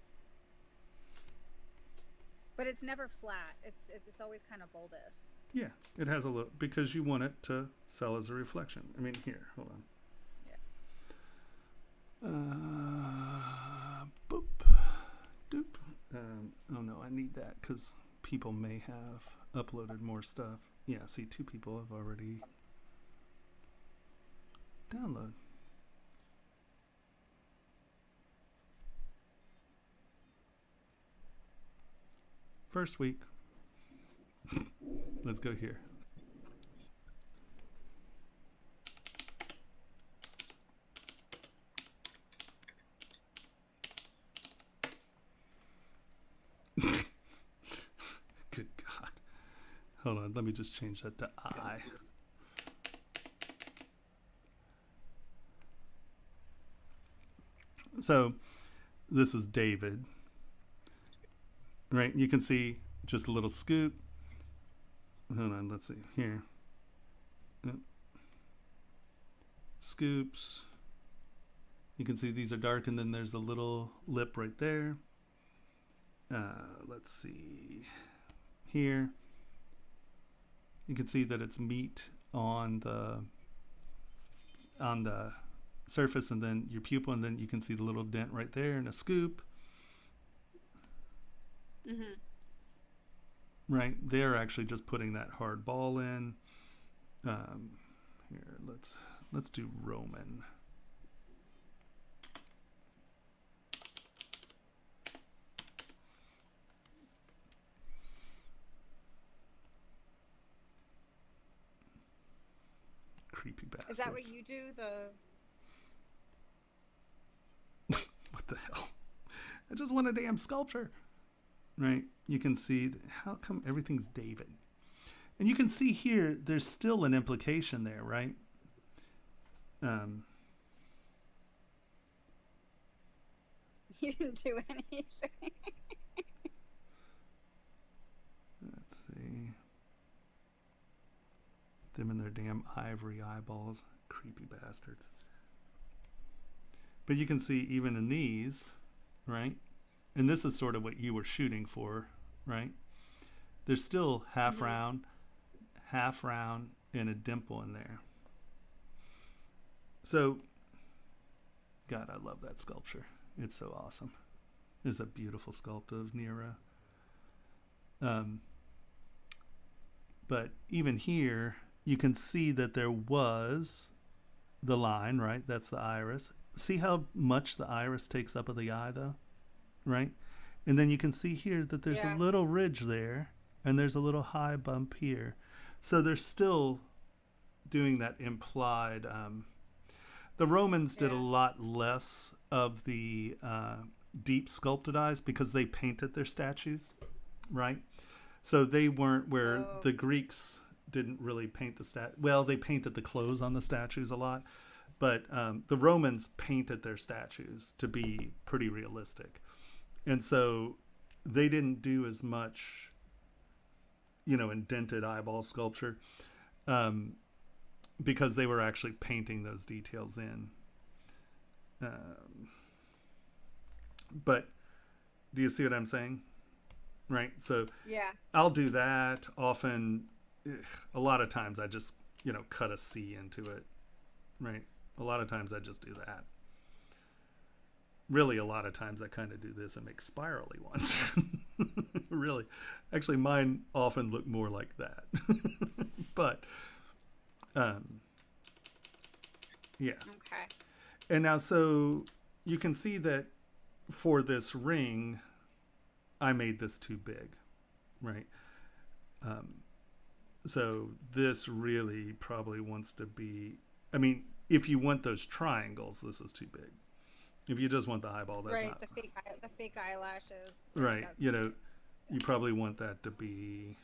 But it's never flat. It's always kind of bulbous. Yeah, it has a little, because you want it to sell as a reflection. I mean, here, hold on. Yeah. Boop, doop. Oh no, I need that because people may have uploaded more stuff. Yeah, see, 2 people have already downloaded. First week. Let's go here. Good God. Hold on, let me just change that to I. So this is David, right? You can see just a little scoop. Hold on, let's see here. Yep. Scoops. You can see these are dark, and then there's a little lip right there. Let's see here. You can see that it's meat on the surface, and then your pupil, and then you can see the little dent right there and a scoop. Mm-hmm. Right, they're actually just putting that hard ball in. Here, let's do Roman. Creepy bastards. Is that what you do? What the hell? I just want a damn sculpture. Right? You can see, how come everything's David? And you can see here, there's still an implication there, right? You didn't do anything. Let's see. Them and their damn ivory eyeballs. Creepy bastards. But you can see even in these, right? And this is sort of what you were shooting for, right? There's still half round, and a dimple in there. So, God, I love that sculpture. It's so awesome. It's a beautiful sculpt of Nera. But even here, you can see that there was the line, right? That's the iris. See how much the iris takes up of the eye, though? Right? And then you can see here that there's a little ridge there, and there's a little high bump here. So they're still doing that implied. The Romans did a lot less of the deep sculpted eyes because they painted their statues, right? So they weren't where the Greeks didn't really paint the well, they painted the clothes on the statues a lot, but the Romans painted their statues to be pretty realistic. And so they didn't do as much, indented eyeball sculpture because they were actually painting those details in. But do you see what I'm saying? Right? So I'll do that often. A lot of times I just, cut a C into it. Right? A lot of times I just do that. Really, a lot of times I kind of do this and make spirally ones. Really. Actually, mine often look more like that. But, yeah. Okay. And now, so you can see that for this ring, I made this too big, right? So this really probably wants to be, if you want those triangles, this is too big. If you just want the eyeball, that's not. The fake eyelashes. Right. You probably want that to be.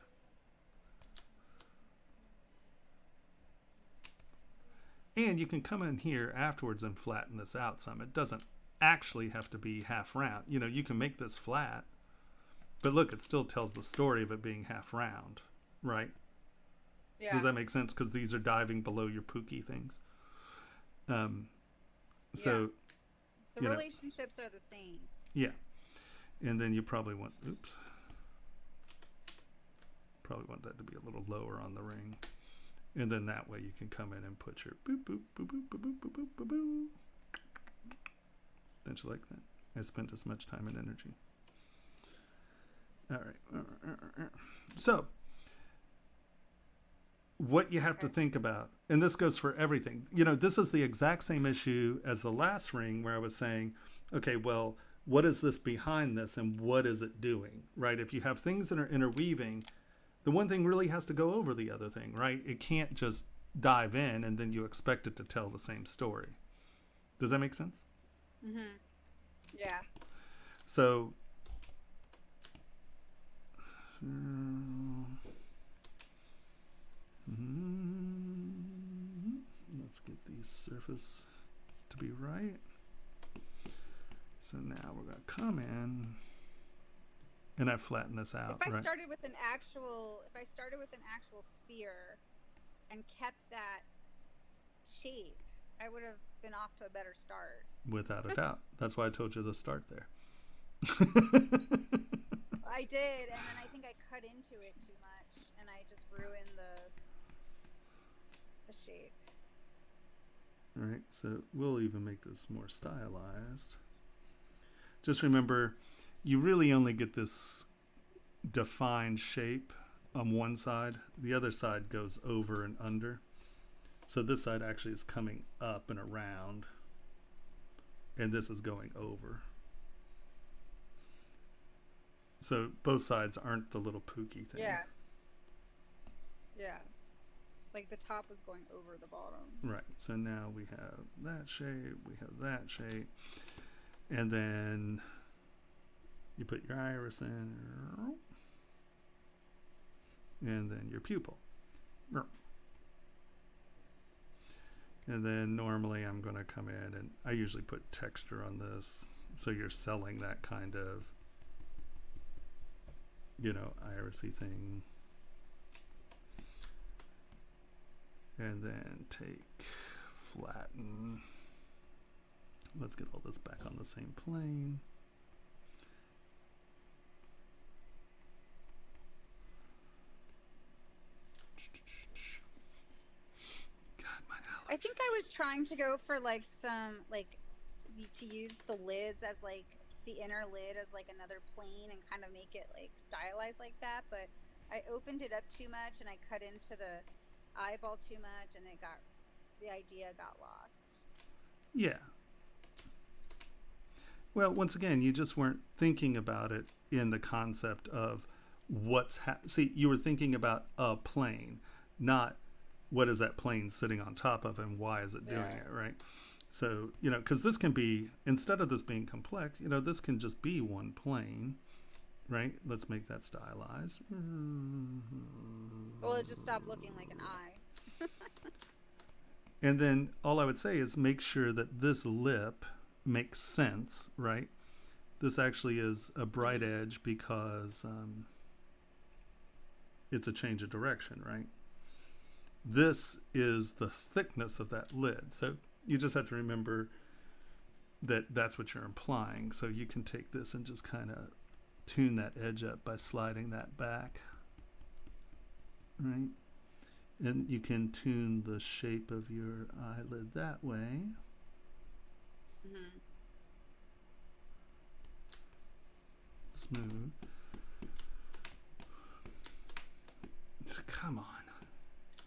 And you can come in here afterwards and flatten this out some. It doesn't actually have to be half round. You can make this flat, but look, it still tells the story of it being half round, right? Yeah. Does that make sense? Because these are diving below your Pookie things. So the relationships are the same. Yeah. And then you probably want that to be a little lower on the ring. And then that way you can come in and put your boop, boop, boop, boop, boop, boop, boop, boop, boop. Don't you like that? I spent as much time and energy. All right. So, what you have to think about, and this goes for everything. This is the exact same issue as the last ring where I was saying, okay, well, what is this behind this and what is it doing, right? If you have things that are interweaving, the one thing really has to go over the other thing, right? It can't just dive in and then you expect it to tell the same story. Does that make sense? Mm-hmm. Yeah. So, let's get the surface to be right. So now we're going to come in, and I flatten this out, If I right? started with an actual sphere and kept that shape, I would have been off to a better start. Without a doubt. That's why I told you to start there. I did, and then I think I cut into it too much, and I just ruined the shape. All right, so we'll even make this more stylized. Just remember, you really only get this defined shape on one side. The other side goes over and under. So this side actually is coming up and around, and this is going over. So both sides aren't the little pooky thing. Yeah. Yeah. Like the top was going over the bottom. Right. So now we have that shape, we have that shape, and then you put your iris in, and then your pupil. And then normally I'm going to come in, and I usually put texture on this, so you're selling that kind of, you know, irisy thing. And then take, flatten. Let's get all this back on the same plane. God, my allergies. I think I was trying to go for like some to use the lids as like the inner lid as like another plane and kind of make it like stylized like that, but I opened it up too much and I cut into the eyeball too much, and the idea got lost. Yeah. Well, once again, you just weren't thinking about it in the concept of see, you were thinking about a plane, not what is that plane sitting on top of and why is it doing it, right? So, you know, because this can be, instead of this being complex, you know, this can just be one plane, right? Let's make that stylized. Well, it just stopped looking like an eye. And then all I would say is make sure that this lip makes sense, right? This actually is a bright edge because it's a change of direction, right? This is the thickness of that lid. So you just have to remember that that's what you're implying. So you can take this and just kind of tune that edge up by sliding that back, right? And you can tune the shape of your eyelid that way. Mm-hmm. Smooth. So, come on.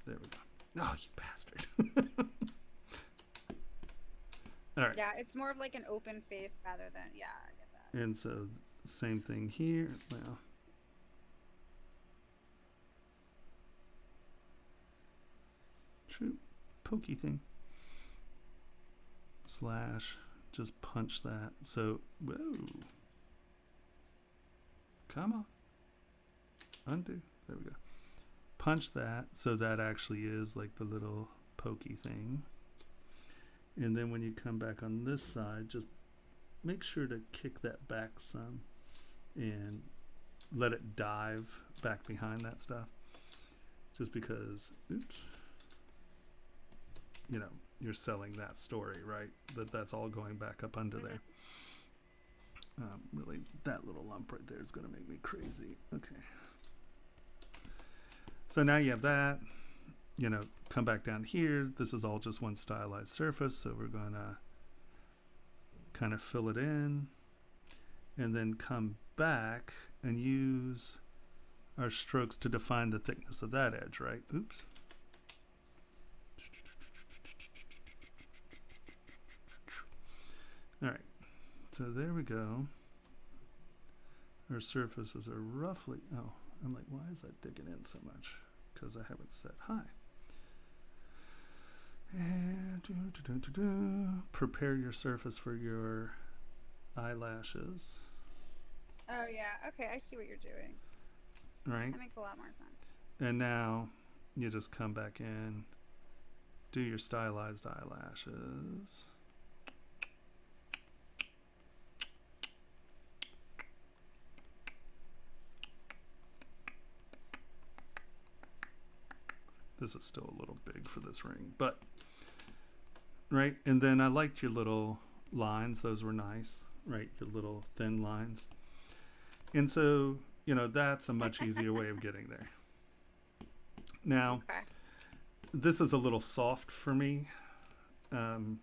There we go. Oh, you bastard. All right. Yeah, it's more of like an open face rather than, yeah, I get that. And so, same thing here. Well, true pokey thing. Slash, just punch that. So, whoa. Come on. Undo. There we go. Punch that so that actually is like the little pokey thing. And then when you come back on this side, just make sure to kick that back some and let it dive back behind that stuff. Just because, oops, you know, you're selling that story, right? That's all going back up under there. Really, that little lump right there is going to make me crazy. Okay. So now you have that, you know, come back down here. This is all just one stylized surface. So we're going to kind of fill it in and then come back and use our strokes to define the thickness of that edge, right? Oops. All right. So there we go. Our surfaces are roughly, oh, I'm like, why is that digging in so much? Because I have it set high. And prepare your surface for your eyelashes. Oh, yeah. Okay, I see what you're doing. Right? That makes a lot more sense. And now you just come back in, do your stylized eyelashes. This is still a little big for this ring, but right. And then I liked your little lines; those were nice, right? Your little thin lines. And so, that's a much easier way of getting there. Now, Okay. this is a little soft for me, and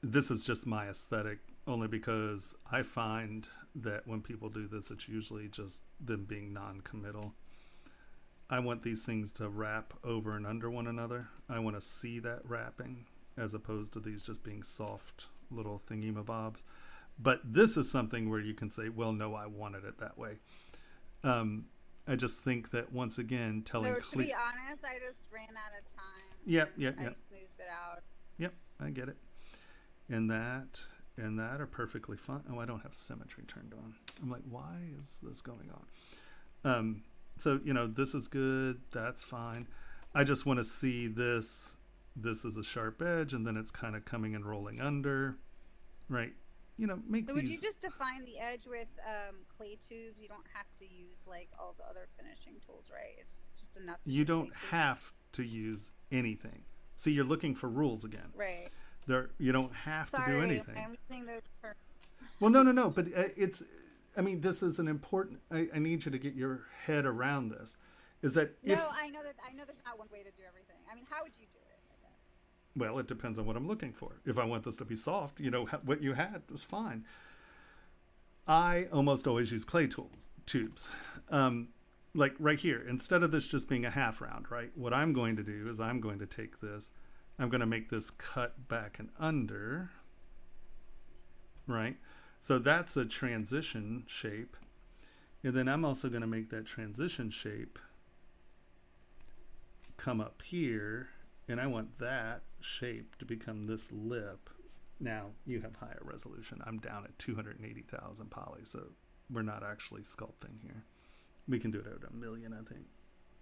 this is just my aesthetic, only because I find that when people do this, it's usually just them being non-committal. I want these things to wrap over and under one another. I want to see that wrapping as opposed to these just being soft little thingy-mabobs. But this is something where you can say, well, no, I wanted it that way. I just think that, once again, telling No, to be honest, I just ran out of time. Yep, and yep, I yep. smoothed it out. Yep, I get it. And that are perfectly fine. Oh, I don't have symmetry turned on. I'm like, why is this going on? So, this is good. That's fine. I just want to see this. This is a sharp edge, and then it's kind of coming and rolling under, right? Make So these. would you just define the edge with clay tubes? You don't have to use like all the other finishing tools, right? It's just enough. You don't have to use anything. See, you're looking for rules again. Right. You don't have to do anything. I'm using those for. Well, no. But it's. I mean, this is an important. I need you to get your head around this. Is that if? No, I know there's not one way to do everything. I mean, how would you do it? I guess. Well, it depends on what I'm looking for. If I want this to be soft, what you had was fine. I almost always use clay tubes. Like right here, instead of this just being a half round, right? What I'm going to do is I'm going to take this, I'm going to make this cut back and under, right? So that's a transition shape. And then I'm also going to make that transition shape come up here, and I want that shape to become this lip. Now, you have higher resolution. I'm down at 280,000 poly, so we're not actually sculpting here. We can do it at 1 million, I think.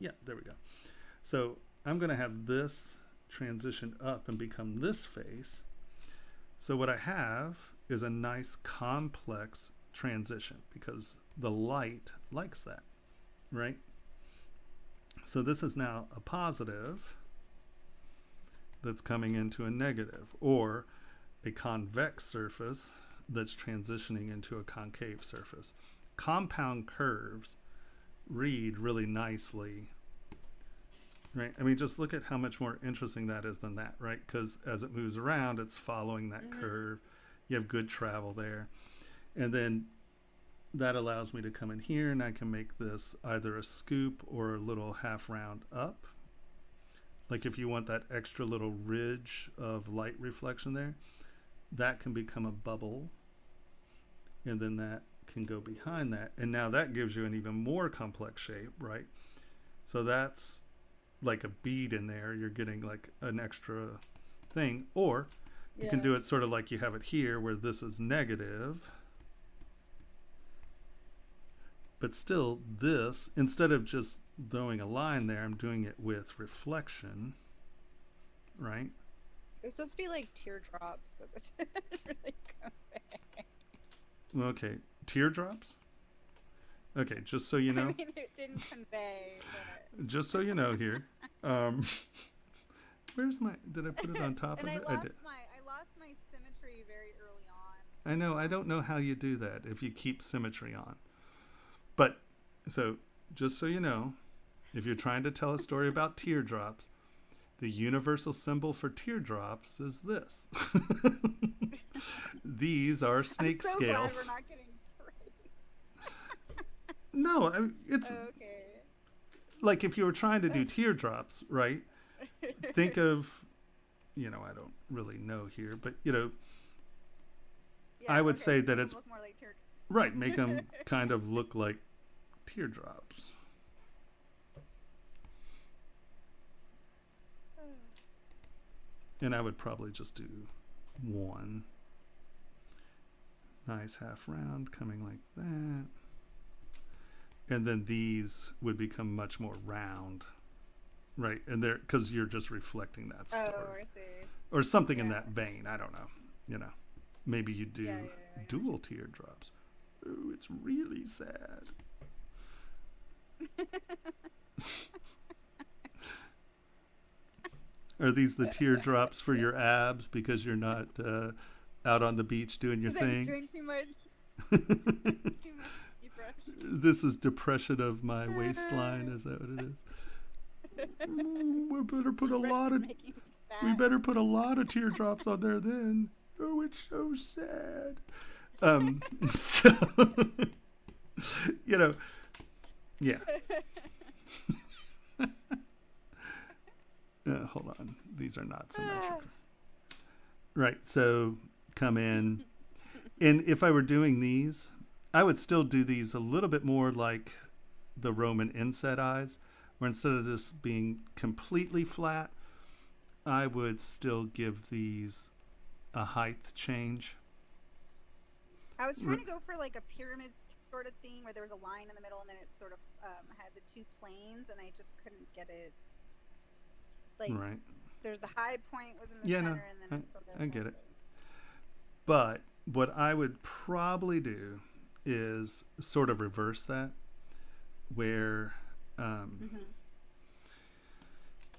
Yeah, there we go. So I'm going to have this transition up and become this face. So what I have is a nice complex transition because the light likes that, right? So this is now a positive that's coming into a negative, or a convex surface that's transitioning into a concave surface. Compound curves read really nicely, right? I mean, just look at how much more interesting that is than that, right? Because as it moves around, it's following that curve. You have good travel there. And then that allows me to come in here, and I can make this either a scoop or a little half round up. Like if you want that extra little ridge of light reflection there, that can become a bubble. And then that can go behind that. And now that gives you an even more complex shape, right? So that's like a bead in there. You're getting like an extra thing. Or you can do it sort of like you have it here, where this is negative. But still, this, instead of just throwing a line there, I'm doing it with reflection, right? It's supposed to be like teardrops, but it's really convey. Okay, teardrops? Okay, just so you know. I mean, it didn't convey, but... Just so you know here. Where's my, did I put it on top of it? I did. I lost my symmetry very early on. I know, I don't know how you do that if you keep symmetry on. But, so, just so you know, if you're trying to tell a story about teardrops, the universal symbol for teardrops is this. These are snake I'm so scales. glad we're not getting sprayed. No, it's Okay. like if you were trying to do teardrops, right? Think of, I don't really know here, but, Yeah, I would okay, say so that they it's, look more like teardrops. right, make them kind of look like teardrops. And I would probably just do one nice half round coming like that. And then these would become much more round, right? And they're, because you're just reflecting that story. Oh, I see. Or something in that vein. I don't know. Maybe you do I dual teardrops. Oh, it's really sad. Are these the teardrops for your abs because you're not out on the beach doing your 'Cause I was thing? doing too much, too much deep brush. This is depression of my waistline. Is that what it is? We better put a Brush lot is of making me we fat. better put a lot of teardrops on there then. Oh, it's so sad. So you know, yeah. Hold on, these are not symmetrical. Right, so come in, and if I were doing these, I would still do these a little bit more like the Roman inset eyes, where instead of this being completely flat, I would still give these a height change. I was trying to go for like a pyramid sort of thing where there was a line in the middle and then it sort of had the two planes, and I just couldn't get it. Like, Right. there's the high point was in the Yeah, center, no, and then it sort of. I get it. But what I would probably do is sort of reverse that, where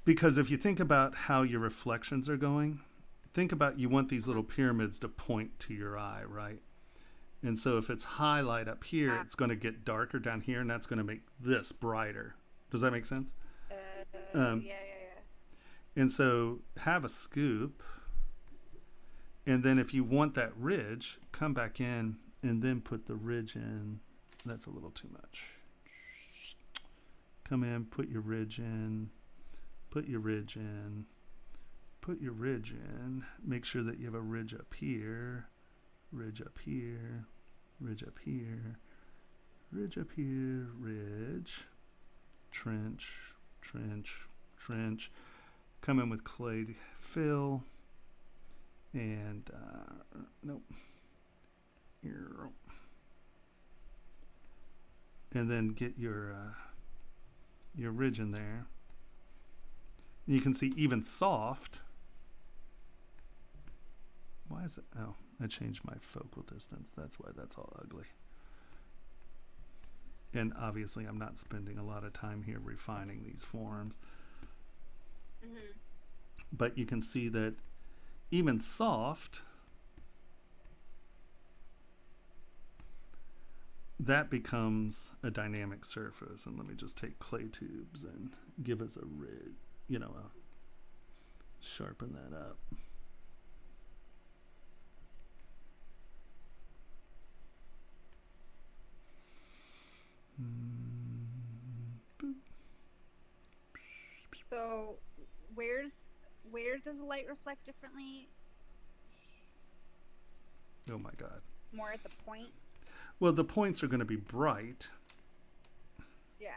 because if you think about how your reflections are going, think about you want these little pyramids to point to your eye, right? And so if it's highlight up here, it's going to get darker down here, and that's going to make this brighter. Does that make sense? Yeah. And so have a scoop, and then if you want that ridge, come back in and then put the ridge in. That's a little too much. Come in, put your ridge in, put your ridge in, put your ridge in. Make sure that you have a ridge up here, ridge up here, ridge up here, ridge up here, ridge, trench, trench, trench. Come in with clay fill, and nope, here, and then get your ridge in there. You can see even soft. Why is it? Oh, I changed my focal distance. That's why that's all ugly. And obviously, I'm not spending a lot of time here refining these forms. But you can see that even soft, that becomes a dynamic surface. And let me just take clay tubes and give us a ridge, sharpen that up. So, where does the light reflect differently? Oh my God. More at the points? Well, the points are going to be bright. Yeah.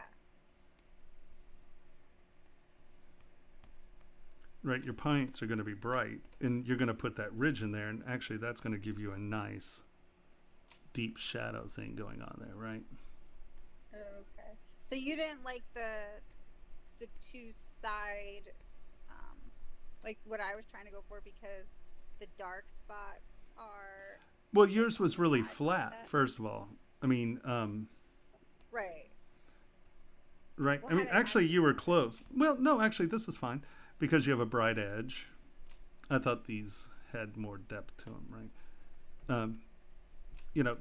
Right, your points are going to be bright, and you're going to put that ridge in there, and actually that's going to give you a nice deep shadow thing going on there, right? Okay. So you didn't like the two side, like what I was trying to go for, because the dark spots are. Well, yours was really flat, first of all. I mean, Right. right. Well, I mean, how did actually, you were close. Well, no, actually, this is fine because you have a bright edge. I thought these had more depth to them, right?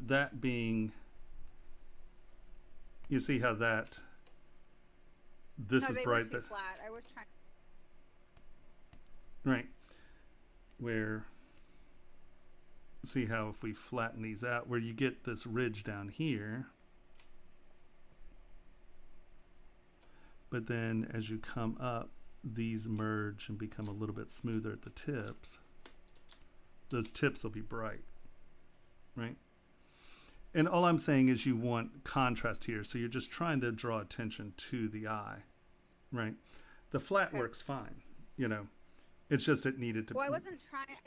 That being, you see how that. This No, is they bright. were too flat. I was trying. Right. Where, see how if we flatten these out, where you get this ridge down here, but then as you come up, these merge and become a little bit smoother at the tips. Those tips will be bright, right? And all I'm saying is you want contrast here, so you're just trying to draw attention to the eye, right? The flat works fine, It's just it needed to. Well, I wasn't trying.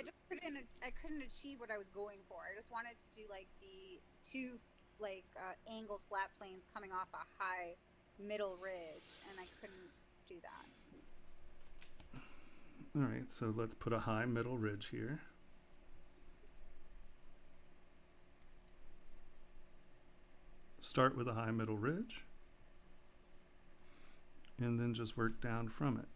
I couldn't achieve what I was going for. I just wanted to do like the two angled flat planes coming off a high middle ridge, and I couldn't do that. All right, so let's put a high middle ridge here. Start with a high middle ridge, and then just work down from it.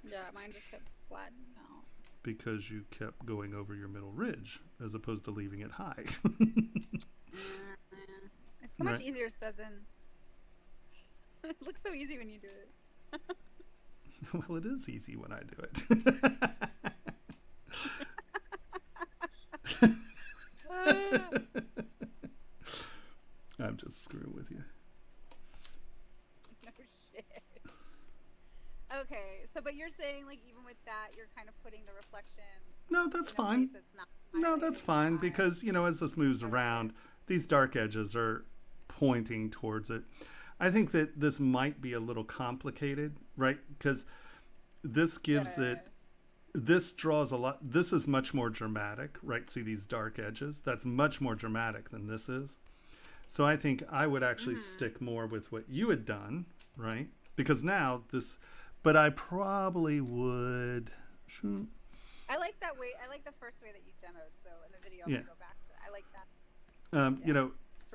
Yeah, mine just kept flattening out. because you kept going over your middle ridge as opposed to leaving it high. It's so much Right. easier said than. It looks so easy when you do it. Well, it is easy when I do it. I'm just screwing with you. No shit. Okay, so but you're saying like even with that, you're kind of putting the reflection. No, that's in a fine. place that's not No, that's highlighted. fine Fine. because, as this moves Okay. around, these dark edges are pointing towards it. I think that this might be a little complicated, right? Because this gives Yeah. it, this draws a lot, this is much more dramatic, right? See these dark edges? That's much more dramatic than this is. So I think I would actually stick more with what you had done, right? Because now this, but I probably would, I like that way. I like the first way that you demoed. So in the video, I'm Yeah. gonna go back to. I like that.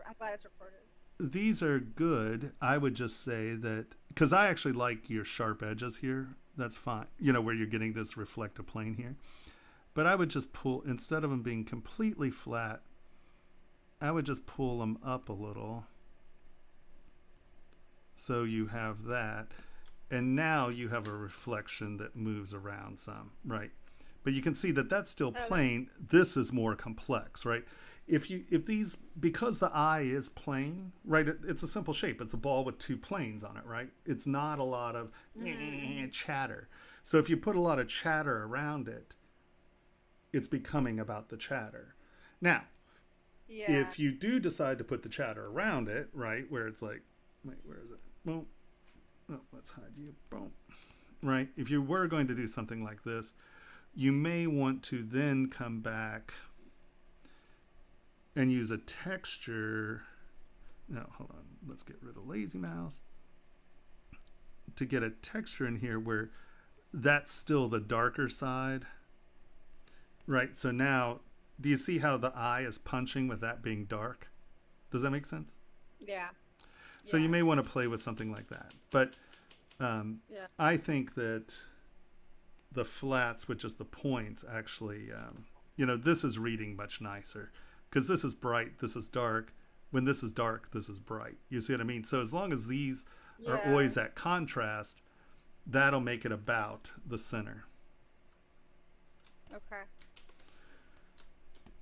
I'm glad it's recorded. these are good. I would just say that because I actually like your sharp edges here. That's fine. Where you're getting this reflective plane here. But I would just pull, instead of them being completely flat, I would just pull them up a little. So you have that. And now you have a reflection that moves around some, right? But you can see that that's still plain. This is more complex, right? If these, because the eye is plain, right? It's a simple shape. It's a ball with two planes on it, right? It's not a lot of chatter. So if you put a lot of chatter around it, it's becoming about the chatter. Now, Yeah. if you do decide to put the chatter around it, right, where it's like, wait, where is it? Well, let's hide you. Boom. Right? If you were going to do something like this, you may want to then come back and use a texture. No, hold on. Let's get rid of lazy mouse. To get a texture in here where that's still the darker side. Right? So now, do you see how the eye is punching with that being dark? Does that make sense? Yeah. So you may want to play with something like that. But I think that the flats with just the points actually, this is reading much nicer. Because this is bright, this is dark. When this is dark, this is bright. You see what I mean? So as long as these are always at contrast, that'll make it about the center. Okay.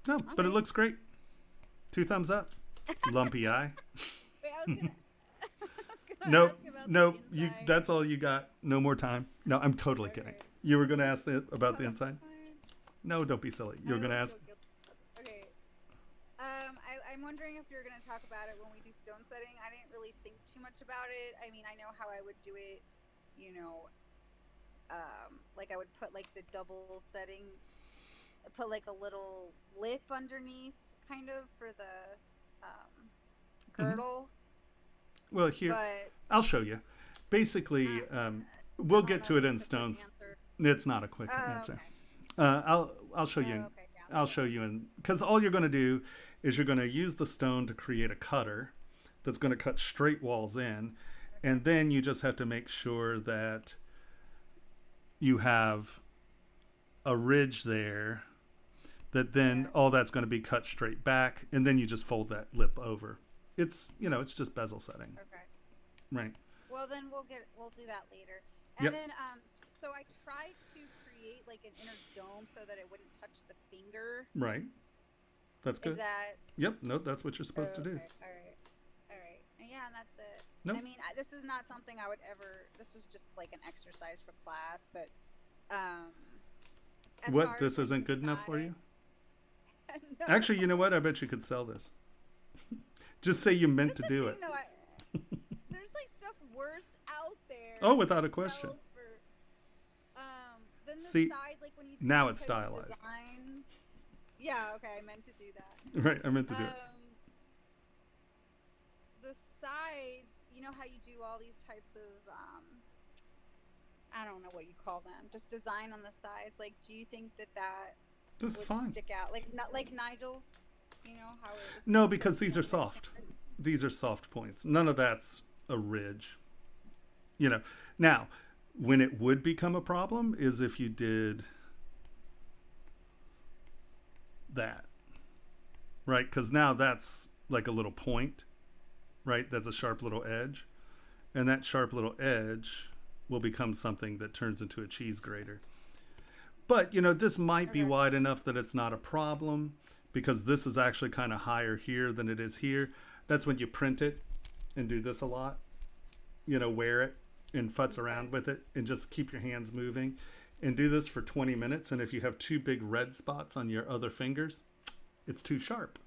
No, but it looks great. 2 thumbs up. Lumpy eye. Wait, I was gonna. Nope. ask about Nope. the You. inside. That's all you got. No more time. No, I'm totally kidding. You were going to ask about the inside? Fine. No, don't be silly. You were going to ask. Okay. I'm wondering if you're gonna talk about it when we do stone setting. I didn't really think too much about it. I mean, I know how I would do it. Like I would put like the double setting, put like a little lip underneath, kind of for the girdle. Well, here, But I'll show you. Basically, we'll get to it in stones. It's not a quick answer. Okay. I'll show you. Okay, yeah. I'll show you in, because all you're going to do is you're going to use the stone to create a cutter that's going to cut straight walls in, and then you just have to make sure that you have a ridge there that then all that's going to be cut straight back, and then you just fold that lip over. It's it's just bezel setting, Okay. right? Well, then we'll do that later. And Yep. then so I tried to create like an inner dome so that it wouldn't touch the finger. Right. That's good. Is that Yep. No, that's what you're supposed to do. okay. All right. And yeah, and that's it. Nope. I mean, this is not something I would ever. This was just like an exercise for class, but as far What? as, This like, isn't good enough for you? No. Actually, you know what? I bet you could sell this. Just say you meant to Here's the do thing, it. though, there's like stuff worse out there. Oh, without a that question. sells for, than the See, side, like when you now see it's types of stylized. designs. Yeah, okay, I meant to do that. Right, I meant to do it. The sides, you know how you do all these types of I don't know what you call them, just design on the sides. Like, do you think that This is would fine. stick out? Like not like Nigel's, you know how it. No, because these are soft. These are soft points. None of that's a ridge. Now, When it would become a problem is if you did that, right? Because now that's like a little point, right? That's a sharp little edge. And that sharp little edge will become something that turns into a cheese grater. But, you know, this might be Okay. wide enough that it's not a problem because this is actually kind of higher here than it is here. That's when you print it and do this a lot. You know, wear it and futz around with it and just keep your hands moving and do this for 20 minutes. And if you have two big red spots on your other fingers, it's too sharp.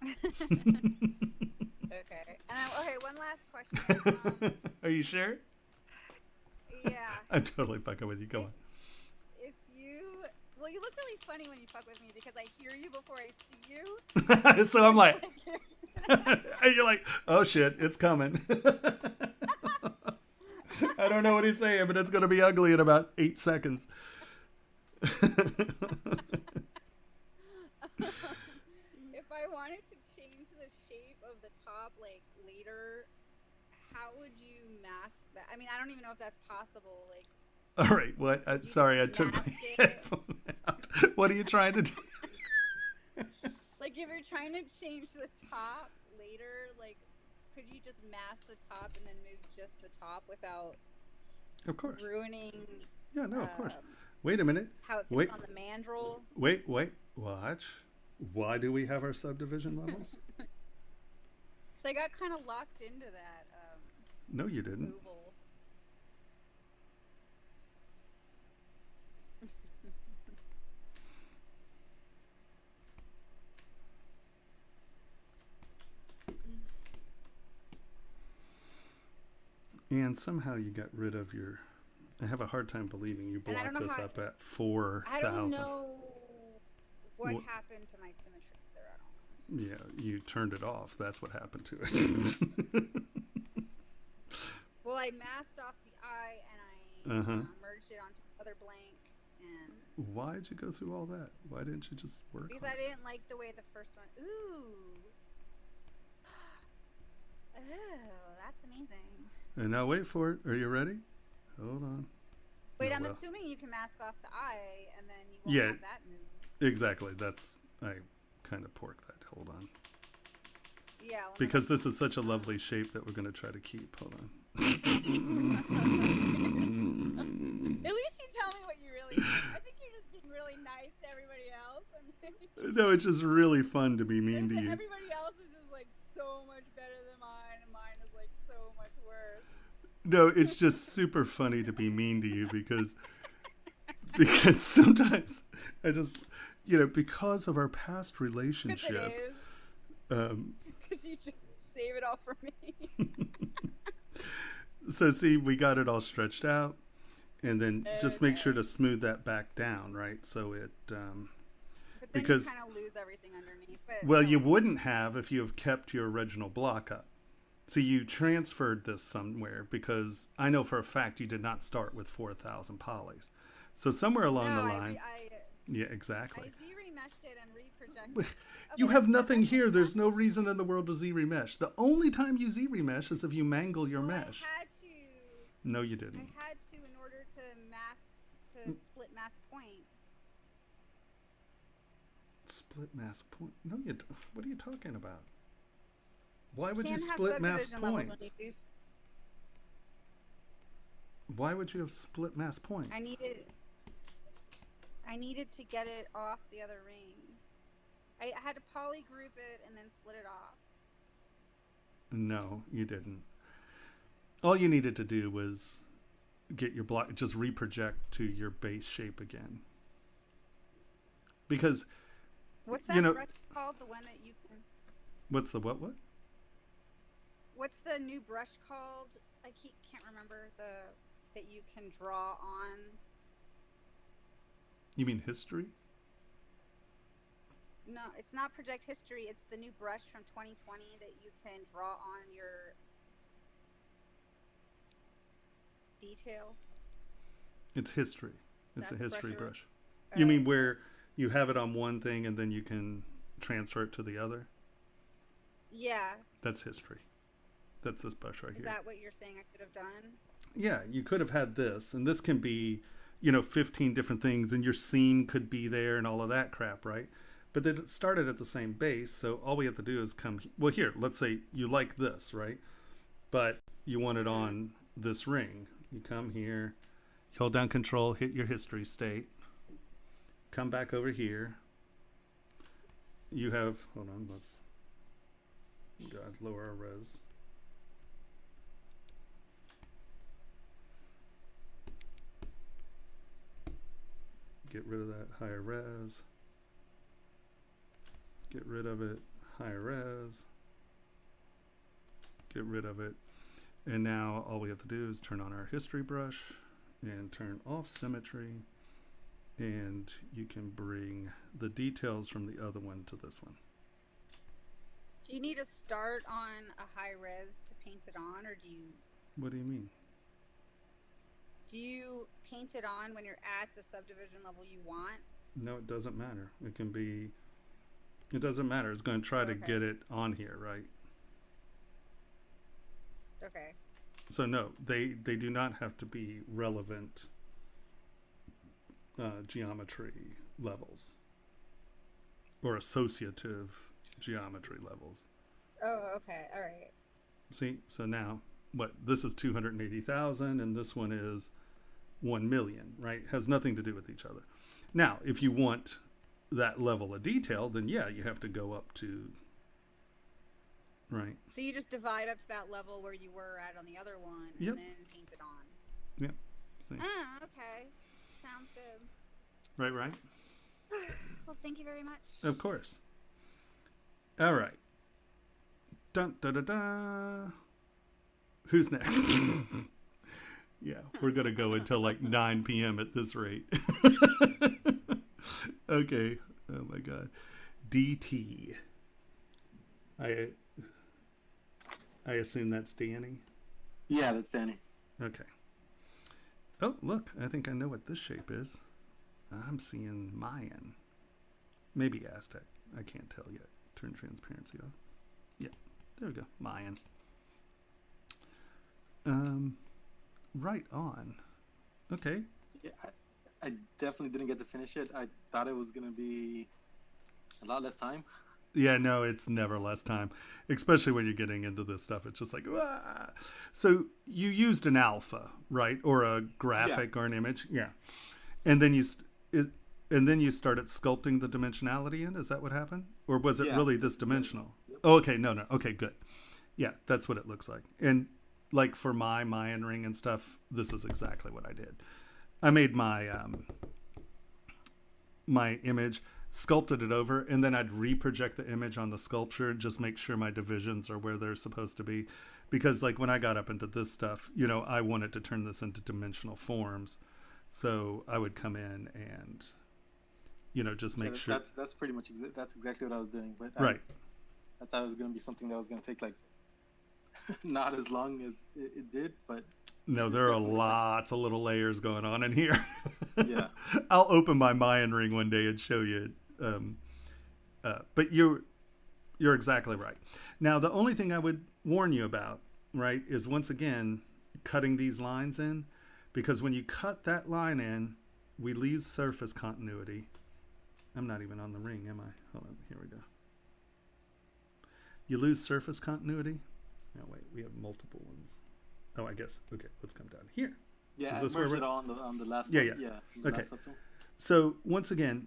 Okay. And okay, one last question. Are you sure? Yeah. I'm totally fucking with you. Go on. If you, well, you look really funny when you fuck with me because I hear you before I see you. So I'm like, and you're like, oh shit, it's coming. I don't know what he's saying, but it's going to be ugly in about 8 seconds. If I wanted to change the shape of the top, like later, how would you mask that? I mean, I don't even know if that's possible. Like, All right, what? Sorry, I took my mask it. headphone out. What are you trying to do? like if you're trying to change the top later, like, could you just mask the top and then move just the top without Of course. ruining? Yeah, no, of course. Wait a minute. How it Wait. fits on the mandrel. Wait. Watch. Why do we have our subdivision levels? So I got kind of locked into that No, you didn't. oval. And somehow you got rid of your. I have a hard time believing you And I don't blocked know this how- up at 4,000. I don't know what Wha- happened to my symmetry there. I don't know. Yeah, you turned it off. That's what happened to it. Well, I masked off the eye and I Uh-huh. merged it onto the other blank, and Why'd you go through all that? Why didn't you just work because on I it? didn't like the way the first one. Ooh. Oh, that's amazing. And now wait for it. Are you ready? Hold on. Wait, Yeah, I'm well, assuming you can mask off the eye, and then you won't Yeah. have that move. Exactly. That's. I kind of porked that. Hold on. Yeah. well, Because this is such a lovely shape that we're going to try to keep. Hold on. At least you tell me what you really think. I think you're just being really nice to everybody else. And No, it's just really fun to be mean to you. everybody else is just like so much better than mine, and mine is like so much worse. No, it's just super funny to be mean to you because sometimes I just, you know, because of our past Because relationship, it is. um, Because you just save it all for me. so see, we got it all stretched out, and then just make Okay. sure to smooth that back down, right? So it, But then Because- you kind of lose everything underneath. But well, no. you wouldn't have if you have kept your original block up. So you transferred this somewhere because I know for a fact you did not start with 4,000 polys. So somewhere along No, the line, I exactly. z-remeshed it and reprojected. You Okay, have that's nothing perfect. here. There's no reason in the world to z-remesh. The only time you z-remesh is if you mangle your Well, mesh. I had to. No, you I didn't. had to in order to split mask points. Split mask point? No, you don't. What are you talking about? Why would you Can't have split mask subdivision levels when points? you do Why would you have split mask points? I needed to get it off the other ring. I had to poly group it and then split it off. No, you didn't. All you needed to do was get your block, just reproject to your base shape again. Because, What's You that know- brush called? The one that you can. what's the what? What's the new brush called? I can't remember that you can draw on. You mean history? No, it's not Project History. It's the new brush from 2020 that you can draw on your detail. It's history. It's a That's history brusher. brush. You mean where you have it on one thing and then you can transfer it to the other? Yeah. That's history. That's this brush right Is here. that what you're saying I could have done? yeah, you could have had this, and this can be, 15 different things, and your seam could be there and all of that crap, right? But then it started at the same base, so all we have to do is come. Well, here, let's say you like this, right? But you want it on this ring. You come here, you hold down Control, hit your history state, come back over here. You have, hold on, let's lower our res. Get rid of that higher res. Get rid of it, higher res. Get rid of it. And now all we have to do is turn on our history brush and turn off symmetry. And you can bring the details from the other one to this one. Do you need to start on a high res to paint it on, or do you? What do you mean? Do you paint it on when you're at the subdivision level you want? No, it doesn't matter. It can be. It doesn't matter. It's going to try to get it on here, right? Okay. So no, they do not have to be relevant geometry levels or associative geometry levels. Oh, okay. All right. See, so now what? This is 280,000, and this one is 1 million, right? Has nothing to do with each other. Now, if you want that level of detail, then yeah, you have to go up to, right? So you just divide up to that level where you were at on the other one, Yep. and then paint it on. Yep. See, Ah, okay. Sounds good. right. Well, thank you very much. Of course. All right. Dun da da da. Who's next? Yeah, we're gonna go until like 9 p.m. at this rate. Okay. Oh my God. DT. I assume that's Danny. Yeah, that's Danny. Okay. Oh, look. I think I know what this shape is. I'm seeing Mayan. Maybe Aztec. I can't tell yet. Turn transparency off. Yeah. There we go. Mayan. Right on. Okay. Yeah, I definitely didn't get to finish it. I thought it was going to be a lot less time. Yeah, no, it's never less time, especially when you're getting into this stuff. It's just like, ah. So you used an alpha, right, or a graphic or an image, yeah, and then you started sculpting the dimensionality in. Is that what happened, or was it really this dimensional? Yep. Oh, okay, no, okay, good. Yeah, that's what it looks like. And like for my Mayan ring and stuff, this is exactly what I did. I made my my image, sculpted it over, and then I'd reproject the image on the sculpture and just make sure my divisions are where they're supposed to be. Because like when I got up into this stuff, I wanted to turn this into dimensional forms. So I would come in and, just make sure. That's pretty much that's exactly what I was doing. But right. I thought it was going to be something that was going to take like not as long as it did, but no, there are lots of little layers going on in here. Yeah. I'll open my Mayan ring one day and show you. But you're exactly right. Now, the only thing I would warn you about, right, is once again cutting these lines in, because when you cut that line in, we lose surface continuity. I'm not even on the ring, am I? Hold on, here we go. You lose surface continuity. No, wait, we have multiple ones. Oh, I guess. Okay, let's come down here. Yeah, Is I this where merged we're... it all on the last. Yeah. The Okay. last subtool. So once again,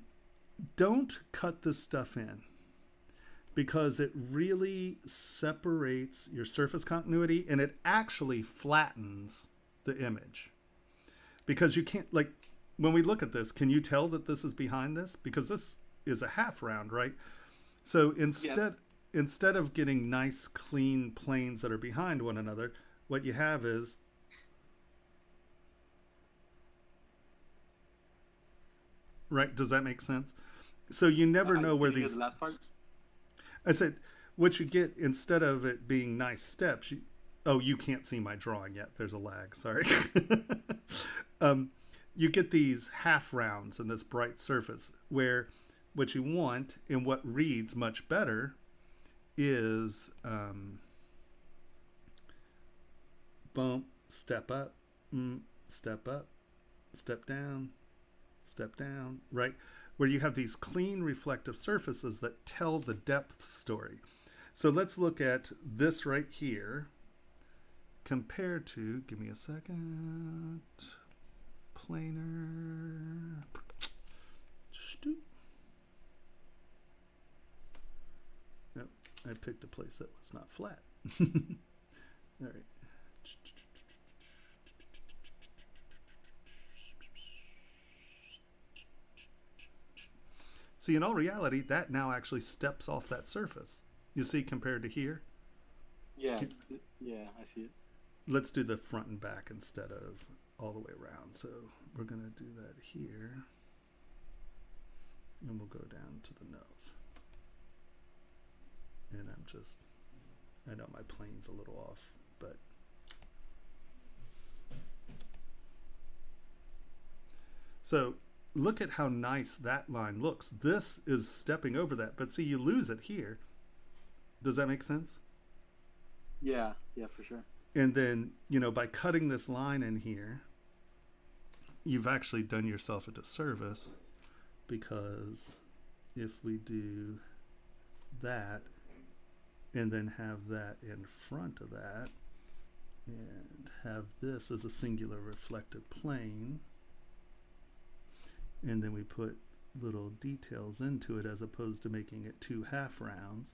don't cut this stuff in because it really separates your surface continuity and it actually flattens the image. Because you can't, like, when we look at this, can you tell that this is behind this? Because this is a half round, right? So instead of getting nice, clean planes that are behind one another, what you have is right. Does that make sense? So you never know where these. The last part? I said, what you get instead of it being nice steps. You can't see my drawing yet. There's a lag. Sorry. You get these half rounds in this bright surface where what you want and what reads much better is bump, step up, step up, step down, step down, right? Where you have these clean reflective surfaces that tell the depth story. So let's look at this right here compared to, give me a second, planar, stoop. Nope, I picked a place that was not flat. All right. See, in all reality, that now actually steps off that surface. You see, compared to here. Yeah, yeah, I see it. Let's do the front and back instead of all the way around. So we're going to do that here. And we'll go down to the nose. And I know my plane's a little off, but so look at how nice that line looks. This is stepping over that, but see, you lose it here. Does that make sense? Yeah, yeah, for sure. And then, by cutting this line in here, you've actually done yourself a disservice, because if we do that and then have that in front of that and have this as a singular reflective plane, and then we put little details into it as opposed to making it two half rounds,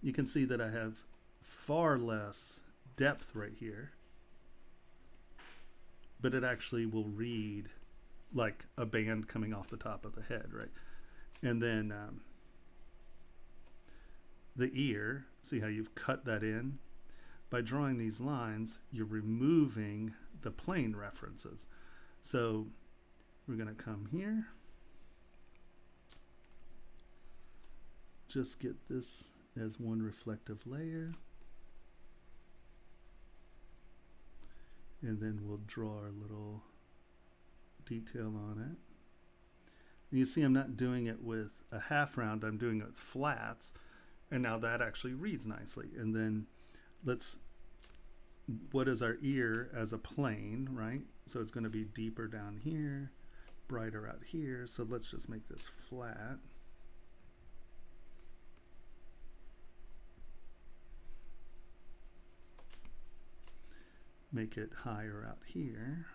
you can see that I have far less depth right here, but it actually will read like a band coming off the top of the head, right? And then the ear, see how you've cut that in? By drawing these lines, you're removing the plane references. So we're going to come here, just get this as one reflective layer, and then we'll draw our little detail on it. And you see I'm not doing it with a half round, I'm doing it with flats, and now that actually reads nicely. And then what is our ear as a plane, right? So it's going to be deeper down here, brighter out here. So let's just make this flat. Make it higher out here.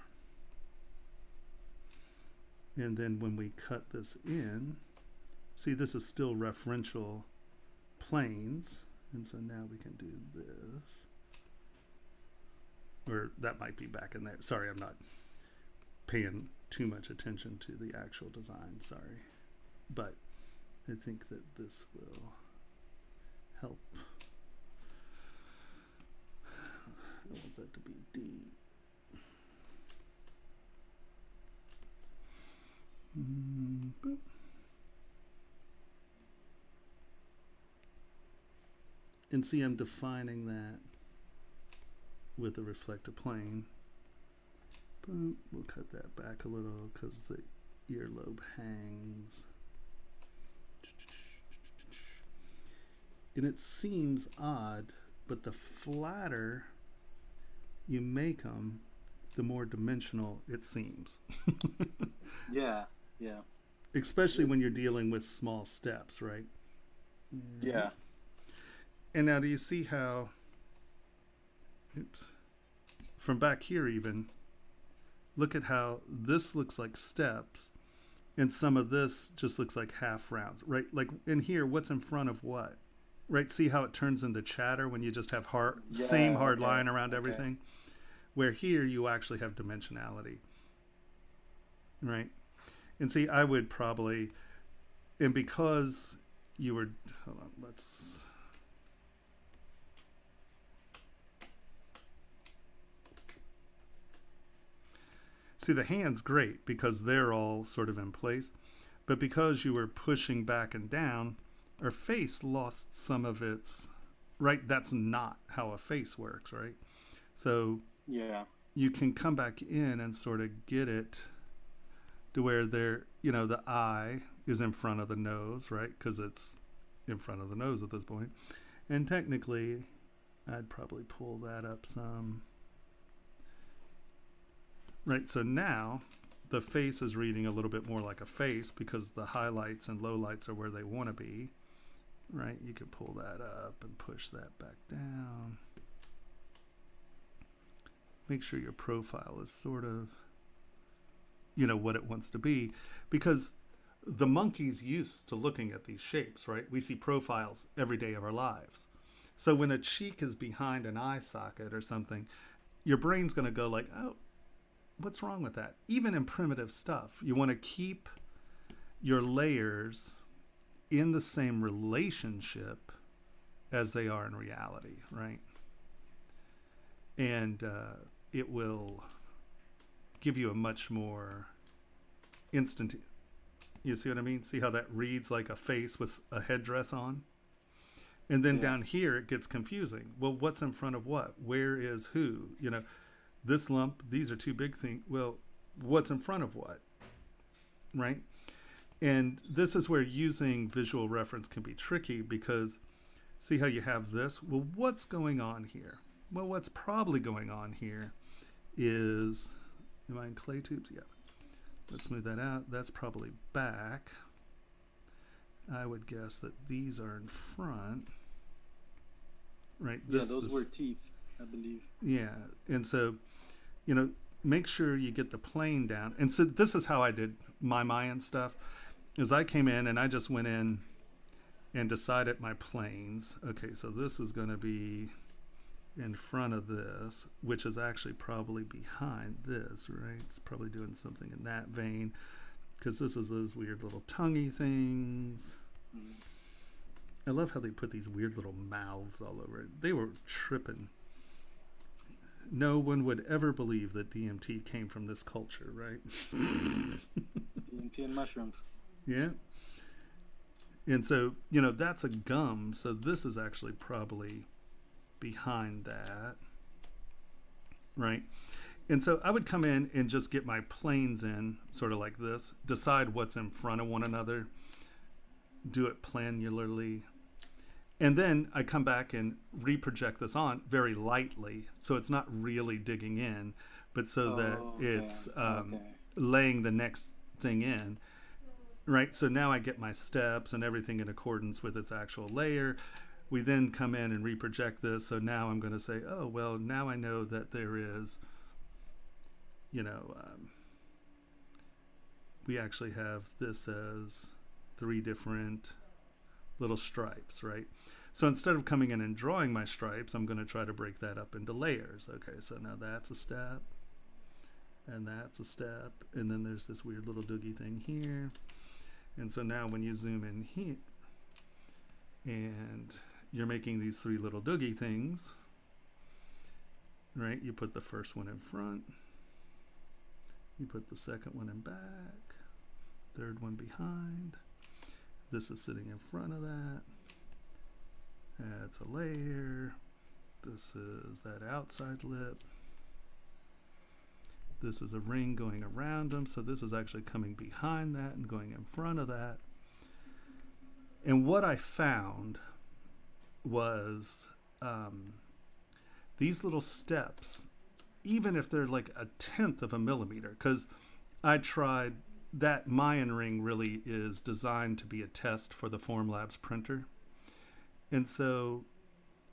And then when we cut this in, see, this is still referential planes. And so now we can do this. Or that might be back in there. Sorry, I'm not paying too much attention to the actual design, sorry. But I think that this will help. I want that to be D. Boop. And see, I'm defining that with a reflective plane. Boop. We'll cut that back a little because the earlobe hangs. And it seems odd, but the flatter you make them, the more dimensional it seems. Yeah, yeah. Especially when you're dealing with small steps, right? Yeah. And now do you see how, oops, from back here even, look at how this looks like steps and some of this just looks like half rounds, right? Like in here, what's in front of what? Right? See how it turns into chatter when you just have same hard line around everything? Where here you actually have dimensionality, right? And see, I would probably, and because you were, hold on, let's, see, the hand's great because they're all sort of in place, but because you were pushing back and down, our face lost some of its, right? That's not how a face works, right? So Yeah. you can come back in and sort of get it to where there, the eye is in front of the nose, right? Because it's in front of the nose at this point. And technically, I'd probably pull that up some. right? So now the face is reading a little bit more like a face because the highlights and lowlights are where they want to be, right? You can pull that up and push that back down. Make sure your profile is sort of, you know, what it wants to be, because the monkey's used to looking at these shapes, right? We see profiles every day of our lives. So when a cheek is behind an eye socket or something, your brain's going to go like, oh, what's wrong with that? Even in primitive stuff, you want to keep your layers in the same relationship as they are in reality, right? And it will give you a much more instant. You see what I mean? See how that reads like a face with a headdress on? And then down here it gets confusing. Well, what's in front of what? Where is who? You know, this lump, these are two big things. Well, what's in front of what? Right? And this is where using visual reference can be tricky, because see how you have this? Well, what's going on here? Well, what's probably going on here is, am I in clay tubes? Yeah. Let's smooth that out. That's probably back. I would guess that these are in front. Right? Those were teeth, I believe. Yeah. And so, you know, make sure you get the plane down. And so this is how I did my Mayan stuff, is I came in and I just went in and decided my planes. Okay, so this is going to be in front of this, which is actually probably behind this, right? It's probably doing something in that vein, because this is those weird little tonguey things. I love how they put these weird little mouths all over it. They were tripping. No one would ever believe that DMT came from this culture, right? DMT and mushrooms. Yeah. And so, you know, that's a gum. So this is actually probably behind that, right? And so I would come in and just get my planes in, sort of like this, decide what's in front of one another, do it planularly, and then I come back and reproject this on very lightly, so it's not really digging in, but so that it's laying the next thing in, right? So now I get my steps and everything in accordance with its actual layer. We then come in and reproject this. So now I'm going to say, oh, well, now I know that there is, you know, we actually have this as 3 different little stripes, right? So instead of coming in and drawing my stripes, I'm going to try to break that up into layers. Okay, so now that's a step, and that's a step, and then there's this weird little doogie thing here. And so now when you zoom in here, and you're making these 3 little doogie things, right? You put the first one in front, you put the second one in back, third one behind. This is sitting in front of that. That's a layer. This is that outside lip. This is a ring going around them. So this is actually coming behind that and going in front of that. And what I found was these little steps, even if they're like 1/10 of a millimeter, because I tried that Mayan ring really is designed to be a test for the Formlabs printer. And so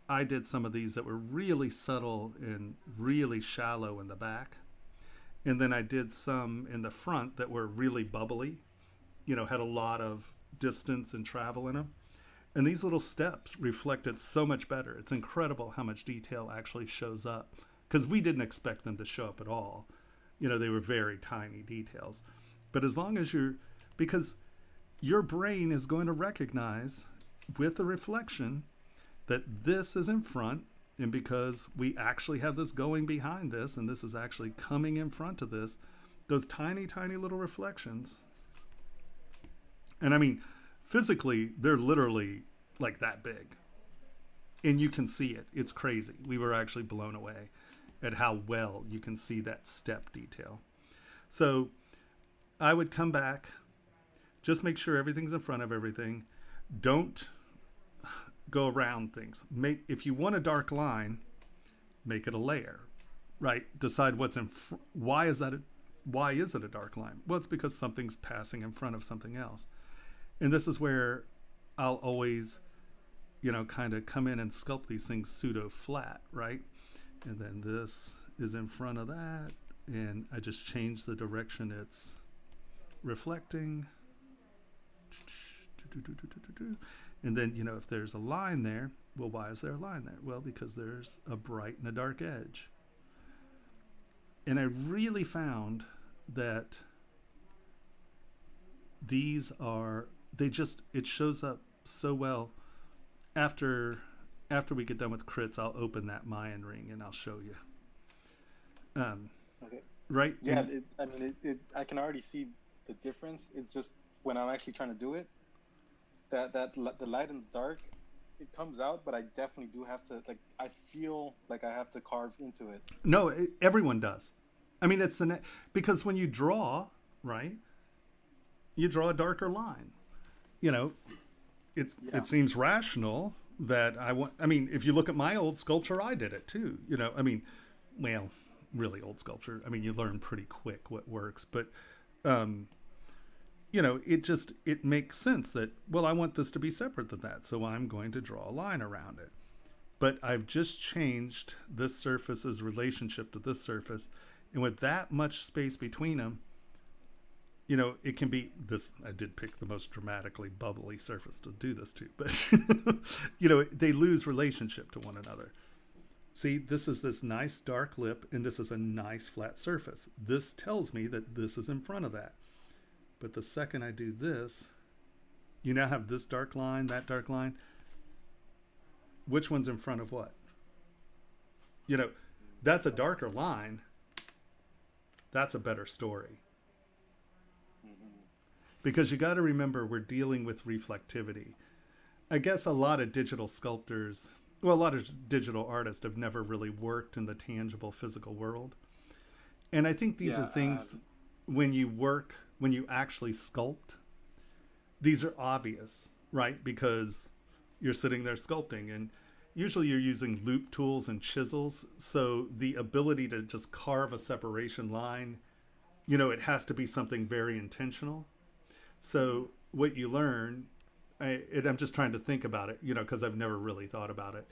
I did some of these that were really subtle and really shallow in the back. And then I did some in the front that were really bubbly, you know, had a lot of distance and travel in them. And these little steps reflected so much better. It's incredible how much detail actually shows up, because we didn't expect them to show up at all. You know, they were very tiny details. But as long as because your brain is going to recognize with the reflection that this is in front, and because we actually have this going behind this, and this is actually coming in front of this, those tiny, tiny little reflections. And I mean, physically, they're literally like that big. And you can see it. It's crazy. We were actually blown away at how well you can see that step detail. So I would come back, just make sure everything's in front of everything. Don't go around things. If you want a dark line, make it a layer, right? Decide what's why is it a dark line? Well, it's because something's passing in front of something else. And this is where I'll always, kind of come in and sculpt these things pseudo flat, right? And then this is in front of that, and I just change the direction it's reflecting. And then, if there's a line there, well, why is there a line there? Well, because there's a bright and a dark edge. And I really found that it shows up so well. After we get done with crits, I'll open that Mayan ring and I'll show you. Okay. Right? Yeah, I can already see the difference. It's just when I'm actually trying to do it, the light and the dark, it comes out, but I definitely do have to, I feel like I have to carve into it. No, everyone does. I mean, it's because when you draw, right, you draw a darker line. It seems rational that if you look at my old sculpture, I did it too. Really old sculpture. You learn pretty quick what works, but it makes sense that, well, I want this to be separate than that, so I'm going to draw a line around it. But I've just changed this surface's relationship to this surface, and with that much space between them, it can be this. I did pick the most dramatically bubbly surface to do this to, but they lose relationship to one another. See, this is this nice dark lip, and this is a nice flat surface. This tells me that this is in front of that. But the second I do this, you now have this dark line, that dark line. Which one's in front of what? That's a darker line. That's a better story. Because you got to remember, we're dealing with reflectivity. I guess a lot of digital sculptors, a lot of digital artists have never really worked in the tangible physical world. And I think these are things, when you actually sculpt, these are obvious, right? Because you're sitting there sculpting, and usually you're using loop tools and chisels. So the ability to just carve a separation line, it has to be something very intentional. So what you learn, I'm just trying to think about it, because I've never really thought about it.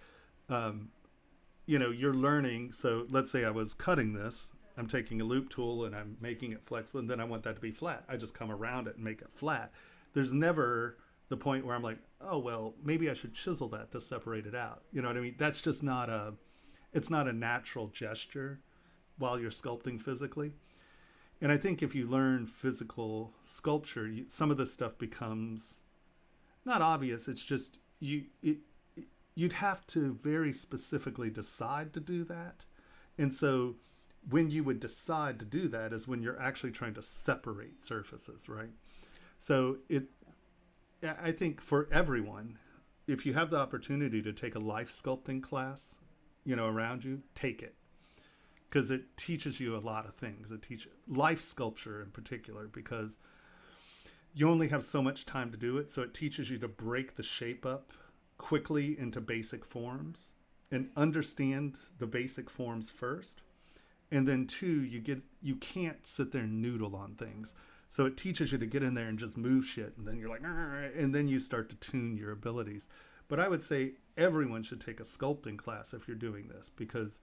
You're learning. So let's say I was cutting this. I'm taking a loop tool and I'm making it flexible, and then I want that to be flat. I just come around it and make it flat. There's never the point where I'm like, oh, well, maybe I should chisel that to separate it out. You know what I mean? That's just it's not a natural gesture while you're sculpting physically. And I think if you learn physical sculpture, some of this stuff becomes not obvious. It's just you'd have to very specifically decide to do that. And so when you would decide to do that is when you're actually trying to separate surfaces, right? So I think for everyone, if you have the opportunity to take a life sculpting class, around you, take it. Because it teaches you a lot of things. It teaches life sculpture in particular, because you only have so much time to do it. So it teaches you to break the shape up quickly into basic forms and understand the basic forms first. And then two, you can't sit there and noodle on things. So it teaches you to get in there and just move shit. And then you're like, and then you start to tune your abilities. But I would say everyone should take a sculpting class if you're doing this, because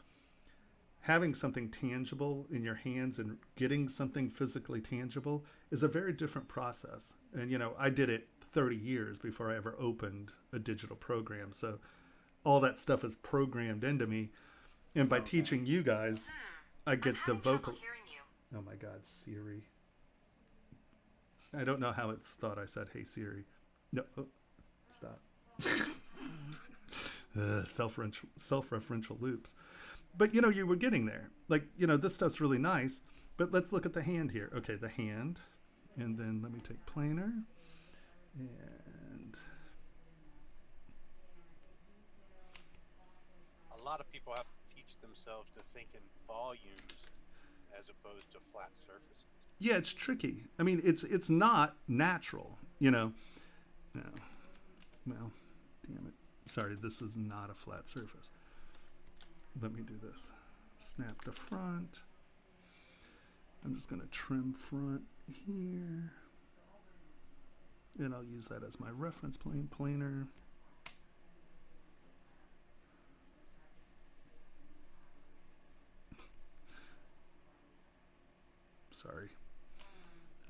having something tangible in your hands and getting something physically tangible is a very different process. And, I did it 30 years before I ever opened a digital program. So all that stuff is programmed into me. And by teaching you guys, I get the vocal. Oh my God, Siri. I don't know how it's thought I said, hey, Siri. No, stop. Self-referential loops. But, you were getting there. This stuff's really nice, but let's look at the hand here. Okay, the hand. And then let me take planar. And A lot of people have to teach themselves to think in volumes as opposed to flat surfaces. yeah, it's tricky. I mean, it's not natural, No. Well, damn it. Sorry, this is not a flat surface. Let me do this. snap to front. I'm just going to trim front here. And I'll use that as my reference plane planer. Sorry,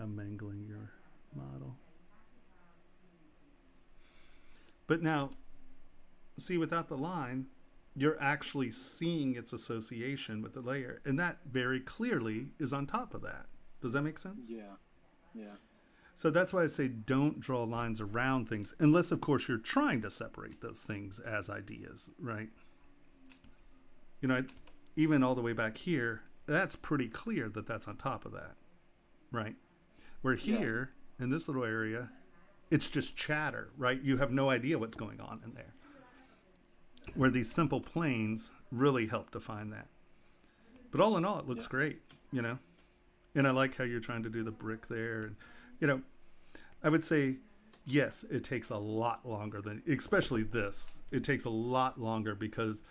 I'm mangling your model. But now, see, without the line, you're actually seeing its association with the layer. And that very clearly is on top of that. Does that make sense? Yeah. Yeah. So that's why I say don't draw lines around things, unless, of course, you're trying to separate those things as ideas, right? You know, even all the way back here, that's pretty clear that that's on top of that, right? Where here, in this little area, it's just chatter, right? You have no idea what's going on in there. Where these simple planes really help define that. But all in all, it looks great, you know? And I like how you're trying to do the brick there. And, you know, I would say, yes, it takes a lot longer than, especially this. It takes a lot longer because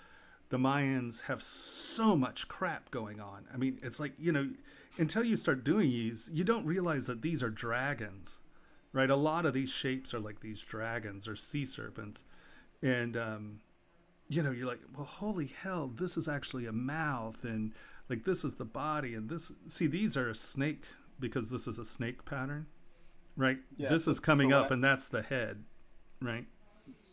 the Mayans have so much crap going on. I mean, it's like, you know, until you start doing these, you don't realize that these are dragons, right? A lot of these shapes are like these dragons or sea serpents. And, you know, you're like, well, holy hell, this is actually a mouth. And like, this is the body. And this, see, these are a snake because this is a snake pattern, right? Yeah, this is coming up and that's the head, right?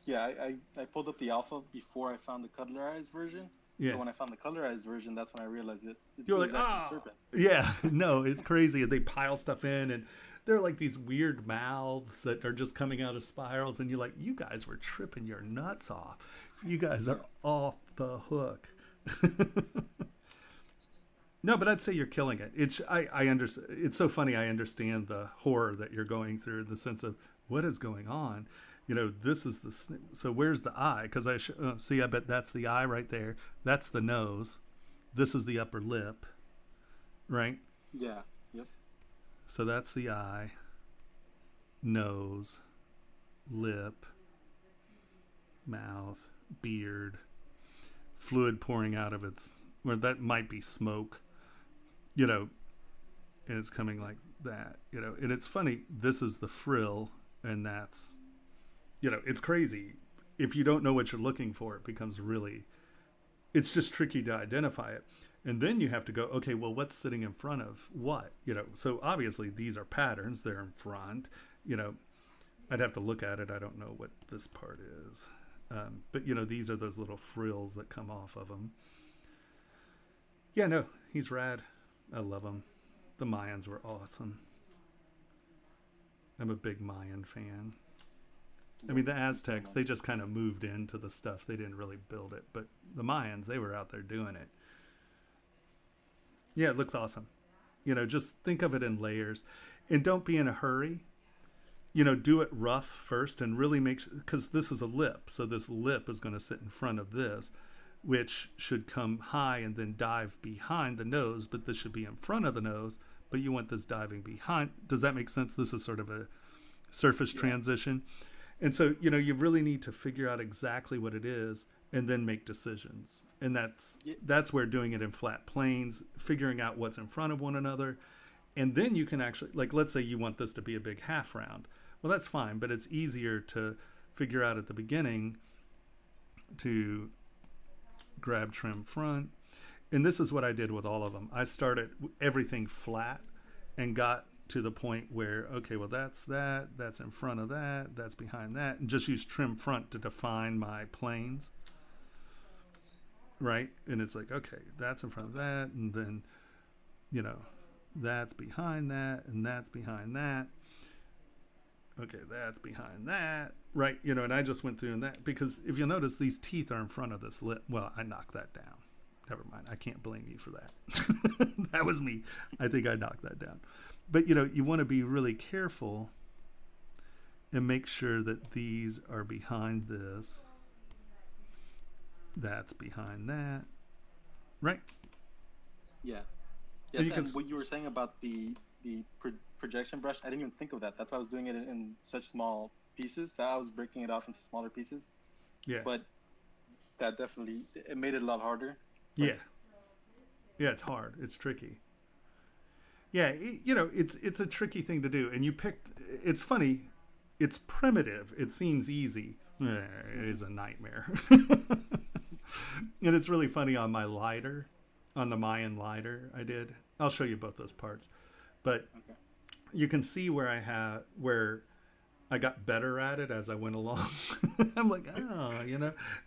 Yeah, I pulled up the alpha before I found the colorized version. Yeah. So when I found the colorized version, that's when I realized it You're was like, actually ah, a serpent. yeah, no, it's crazy. They pile stuff in, and they're like these weird mouths that are just coming out of spirals, and you're like, you guys were tripping your nuts off. You guys are off the hook. No, but I'd say you're killing it. It's I understand. It's so funny. I understand the horror that you're going through, the sense of what is going on. You know, this is the, so where's the eye? Because see, I bet that's the eye right there. That's the nose. This is the upper lip, right? Yeah. Yep. So that's the eye, nose, lip, mouth, beard, fluid pouring out of its, where that might be smoke, you know, and it's coming like that, you know. And it's funny, this is the frill, and that's, you know, it's crazy. If you don't know what you're looking for, it becomes really, it's just tricky to identify it. And then you have to go, okay, well, what's sitting in front of what? You know, so obviously these are patterns. They're in front. You know, I'd have to look at it. I don't know what this part is. But, you know, these are those little frills that come off of them. Yeah, no, he's rad. I love him. The Mayans were awesome. I'm a big Mayan fan. I mean, the Aztecs, they just kind of moved into the stuff. They didn't really build it. But the Mayans, they were out there doing it. Yeah, it looks awesome. You know, just think of it in layers. And don't be in a hurry. You know, do it rough first and really make sure, because this is a lip. So this lip is going to sit in front of this, which should come high and then dive behind the nose. But this should be in front of the nose. But you want this diving behind. Does that make sense? This is sort of a surface transition. And so, you know, you really need to figure out exactly what it is and then make decisions. And that's where doing it in flat planes, figuring out what's in front of one another. And then you can actually, like, let's say you want this to be a big half round. Well, that's fine, but it's easier to figure out at the beginning to grab trim front. And this is what I did with all of them. I started everything flat and got to the point where, okay, well, that's in front of that, that's behind that, and just use trim front to define my planes, right? And it's like, okay, that's in front of that, and then, you know, that's behind that, and that's behind that. Okay, that's behind that, right? You know, and I just went through and that, because if you'll notice, these teeth are in front of this lip. Well, I knocked that down. Never mind. I can't blame you for that. That was me. I think I knocked that down. But, you know, you want to be really careful and make sure that these are behind this. That's behind that. Right? Yeah. And Yes, and what you were saying about the projection brush, I didn't even think of that. That's why I was doing it in such small pieces. That I was breaking it off into smaller pieces. Yeah. But that definitely, it made it a lot harder. Yeah. Yeah, it's hard. It's tricky. Yeah, it's a tricky thing to do. And you picked. It's funny. It's primitive. It seems easy. It is a nightmare. And it's really funny on my lighter, on the Mayan lighter I did. I'll show you both those parts. But you can see where I got better at it as I went along. I'm like,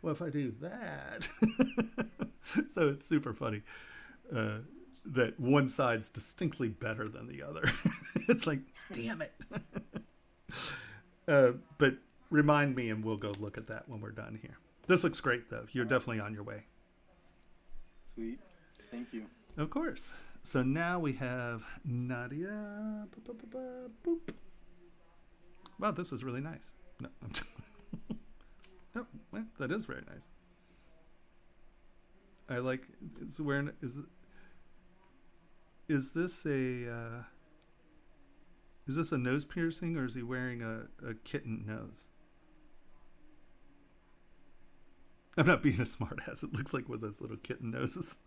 well, if I do that. So it's super funny that one side's distinctly better than the other. It's like, damn it. But remind me and we'll go look at that when we're done here. This looks great, though. You're definitely on your way. Sweet. Thank you. Of course. So now we have Nadia. Boop. Wow, this is really nice. No, oh, well, that is very nice. I like. Is this a nose piercing or is he wearing a kitten nose? I'm not being a smartass. It looks like one of those little kitten noses.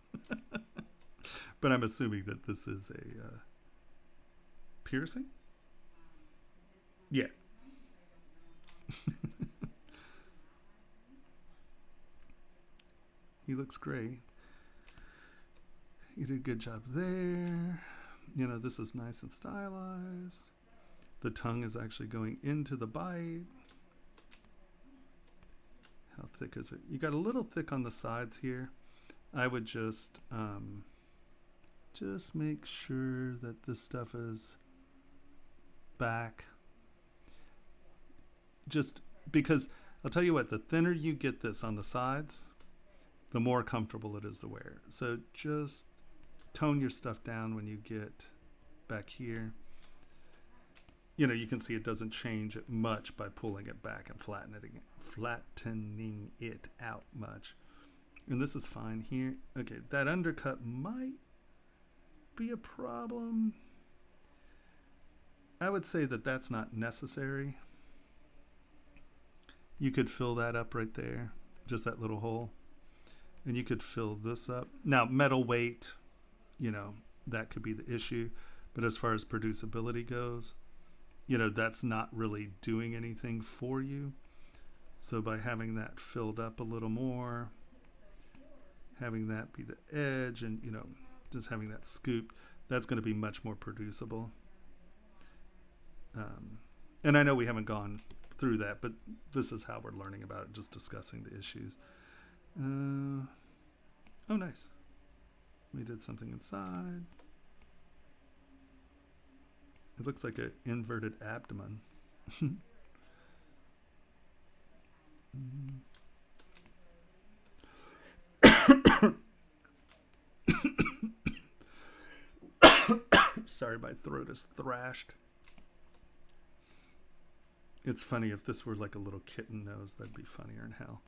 But I'm assuming that this is a piercing? Yeah. He looks great. You did a good job there. This is nice and stylized. The tongue is actually going into the bite. How thick is it? You got a little thick on the sides here. I would just make sure that this stuff is back. Just because I'll tell you what, the thinner you get this on the sides, the more comfortable it is to wear. So just tone your stuff down when you get back here. You can see it doesn't change it much by pulling it back and flattening it out much. And this is fine here. Okay, that undercut might be a problem. I would say that that's not necessary. You could fill that up right there, just that little hole. And you could fill this up. Now, metal weight, that could be the issue. But as far as producibility goes, that's not really doing anything for you. So by having that filled up a little more, having that be the edge and, just having that scoop, that's going to be much more producible. And I know we haven't gone through that, but this is how we're learning about it, just discussing the issues. Oh, nice. We did something inside. It looks like an inverted abdomen. Sorry, my throat is thrashed. It's funny, if this were like a little kitten nose, that'd be funnier in hell.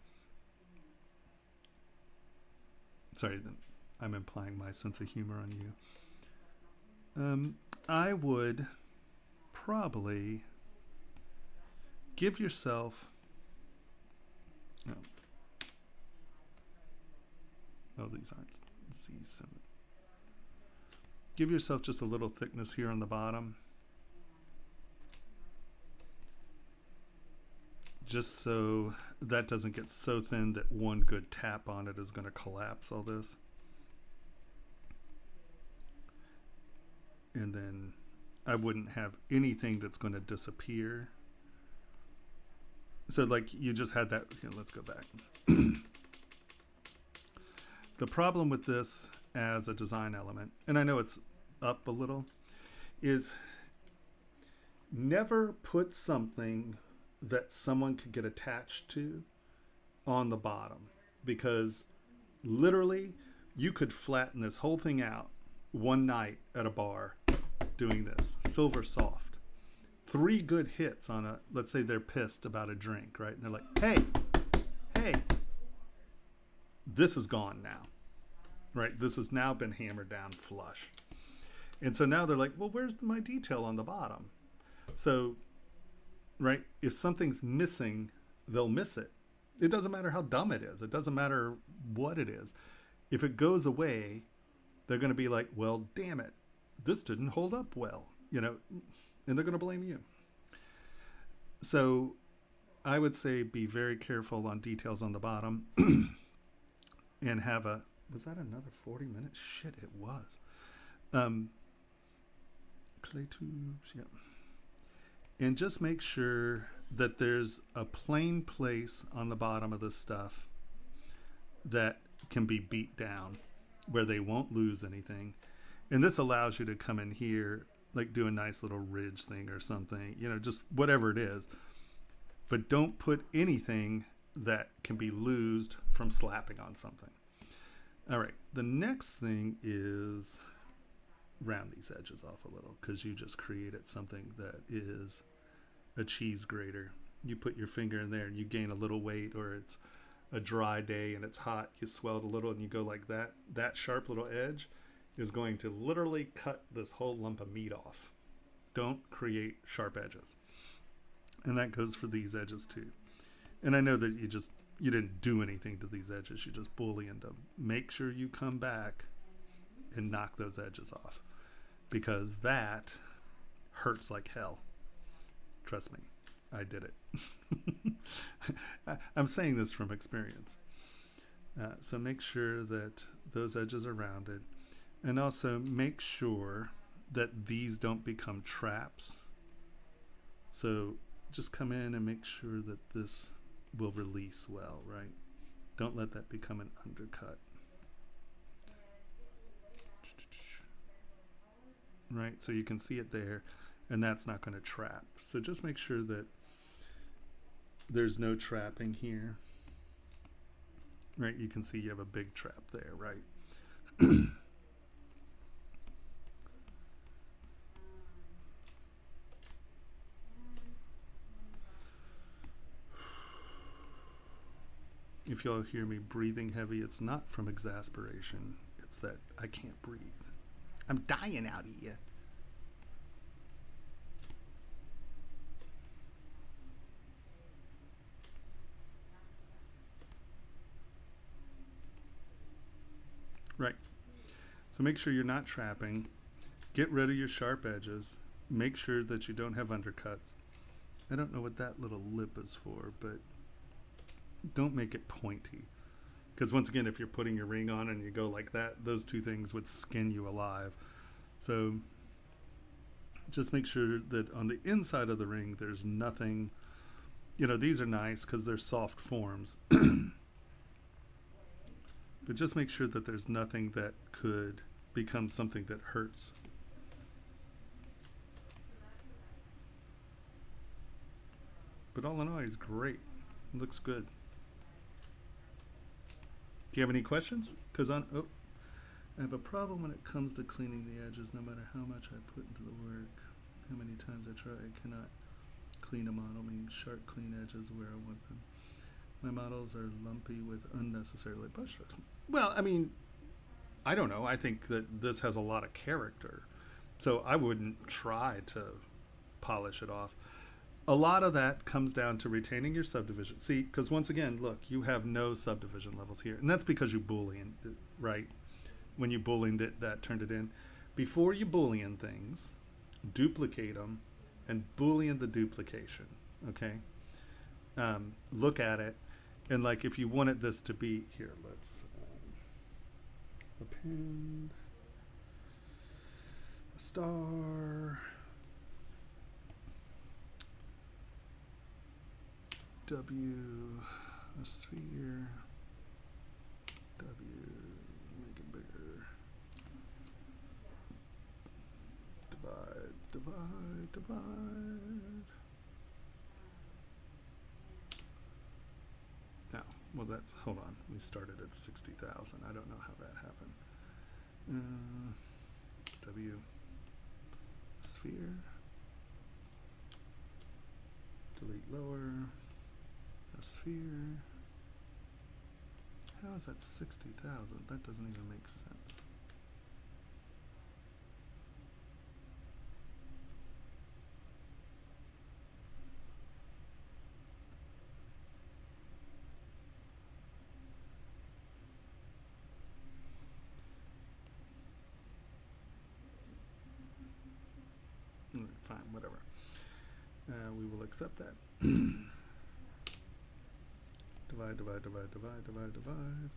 Sorry, I'm implying my sense of humor on you. I would probably give yourself... Oh, these aren't Z7. Give yourself just a little thickness here on the bottom. Just so that doesn't get so thin that one good tap on it is going to collapse all this. And then I wouldn't have anything that's going to disappear. So like you just had that. Here, let's go back. The problem with this as a design element, and I know it's up a little, is never put something that someone could get attached to on the bottom, because literally you could flatten this whole thing out one night at a bar doing this. Silver soft. 3 good hits on a, let's say they're pissed about a drink, right? And they're like, hey, this is gone now, right? This has now been hammered down flush. And so now they're like, well, where's my detail on the bottom? So, right, if something's missing, they'll miss it. It doesn't matter how dumb it is. It doesn't matter what it is. If it goes away, they're going to be like, well, damn it, this didn't hold up well, and they're going to blame you. So I would say be very careful on details on the bottom and have was that another 40 minutes? Shit, it was. Clay tubes, yeah. And just make sure that there's a plain place on the bottom of this stuff that can be beat down where they won't lose anything. And this allows you to come in here, like do a nice little ridge thing or something, just whatever it is. But don't put anything that can be loosed from slapping on something. All right, the next thing is round these edges off a little, because you just created something that is a cheese grater. You put your finger in there and you gain a little weight, or it's a dry day and it's hot, you swell it a little and you go like that. That sharp little edge is going to literally cut this whole lump of meat off. Don't create sharp edges. And that goes for these edges too. And I know that you didn't do anything to these edges, you just booleaned them. Make sure you come back and knock those edges off, because that hurts like hell. Trust me, I did it. I'm saying this from experience. So make sure that those edges are rounded, and also make sure that these don't become traps. So just come in and make sure that this will release well, right? Don't let that become an undercut. Right, so you can see it there, and that's not going to trap. So just make sure that there's no trapping here. Right, you can see you have a big trap there, right? If y'all hear me breathing heavy, it's not from exasperation. It's that I can't breathe. I'm dying out here. Right. So make sure you're not trapping. Get rid of your sharp edges. Make sure that you don't have undercuts. I don't know what that little lip is for, but don't make it pointy. Because once again, if you're putting your ring on and you go like that, those two things would skin you alive. So just make sure that on the inside of the ring, there's nothing, these are nice because they're soft forms. But just make sure that there's nothing that could become something that hurts. But all in all, he's great. It looks good. Do you have any questions? Because I have a problem when it comes to cleaning the edges. No matter how much I put into the work, how many times I try, I cannot clean a model, meaning sharp, clean edges where I want them. My models are lumpy with unnecessary brush strokes. Well, I mean, I don't know. I think that this has a lot of character. So I wouldn't try to polish it off. A lot of that comes down to retaining your subdivision. See, because once again, look, you have no subdivision levels here. And that's because you booleaned it, right? When you booleaned it, that turned it in. Before you boolean things, duplicate them and boolean the duplication, okay? Look at it. And like if you wanted this to be, here, let's append a star. W, a sphere, W, make it bigger, divide, divide, divide. Now, well that's, hold on, we started at 60,000, I don't know how that happened. W, sphere, delete lower. A sphere. How is that 60,000? That doesn't even make sense. fine, whatever. We will accept that. Divide, divide, divide, divide, divide, divide.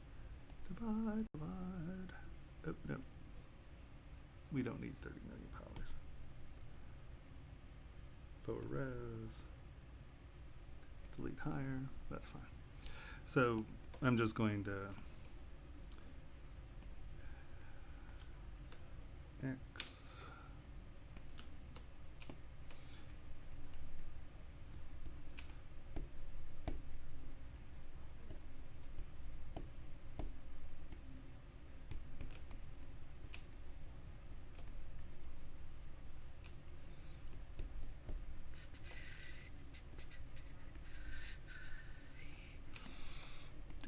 Divide, divide. Oh, no. We don't need 30 million polys. Lower res. Delete higher. That's fine. So I'm just going to X.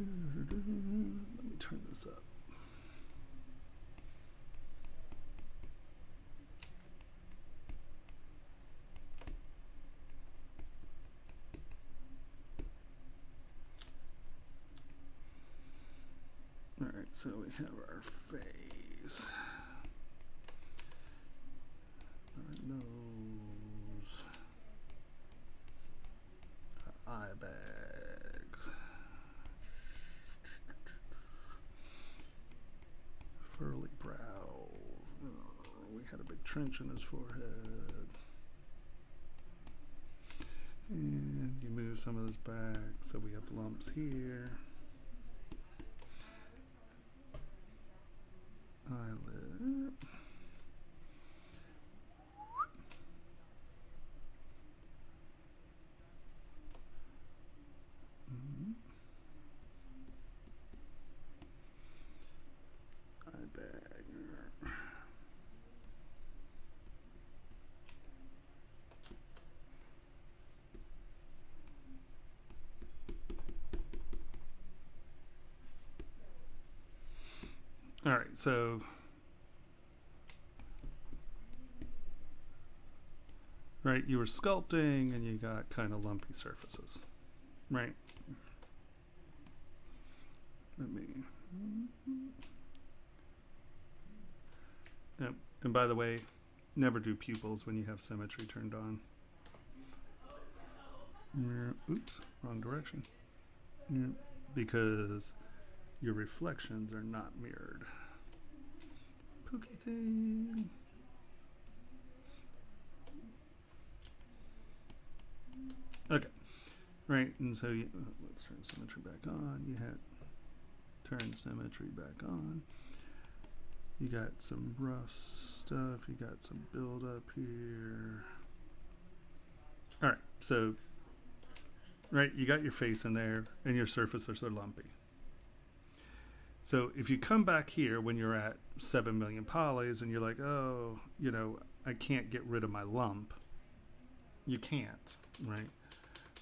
Let me turn this up. All right, so we have our face, our nose, our eye bags, furly brows. Oh, we had a big trench in his forehead. And you move some of this back, so we have lumps here. Eyelid. Eye bag. All right, so right, you were sculpting and you got kind of lumpy surfaces, right? Let me. Yep. And by the way, never do pupils when you have symmetry turned on. Oops, wrong direction. Because your reflections are not mirrored. Pookie thing. Okay, right, and so you, let's turn symmetry back on. You had turn symmetry back on. You got some rough stuff. You got some build up here. All right, so right, you got your face in there, and your surfaces are lumpy. So if you come back here when you're at 7 million polys, and you're like, oh, you know, I can't get rid of my lump. You can't, right?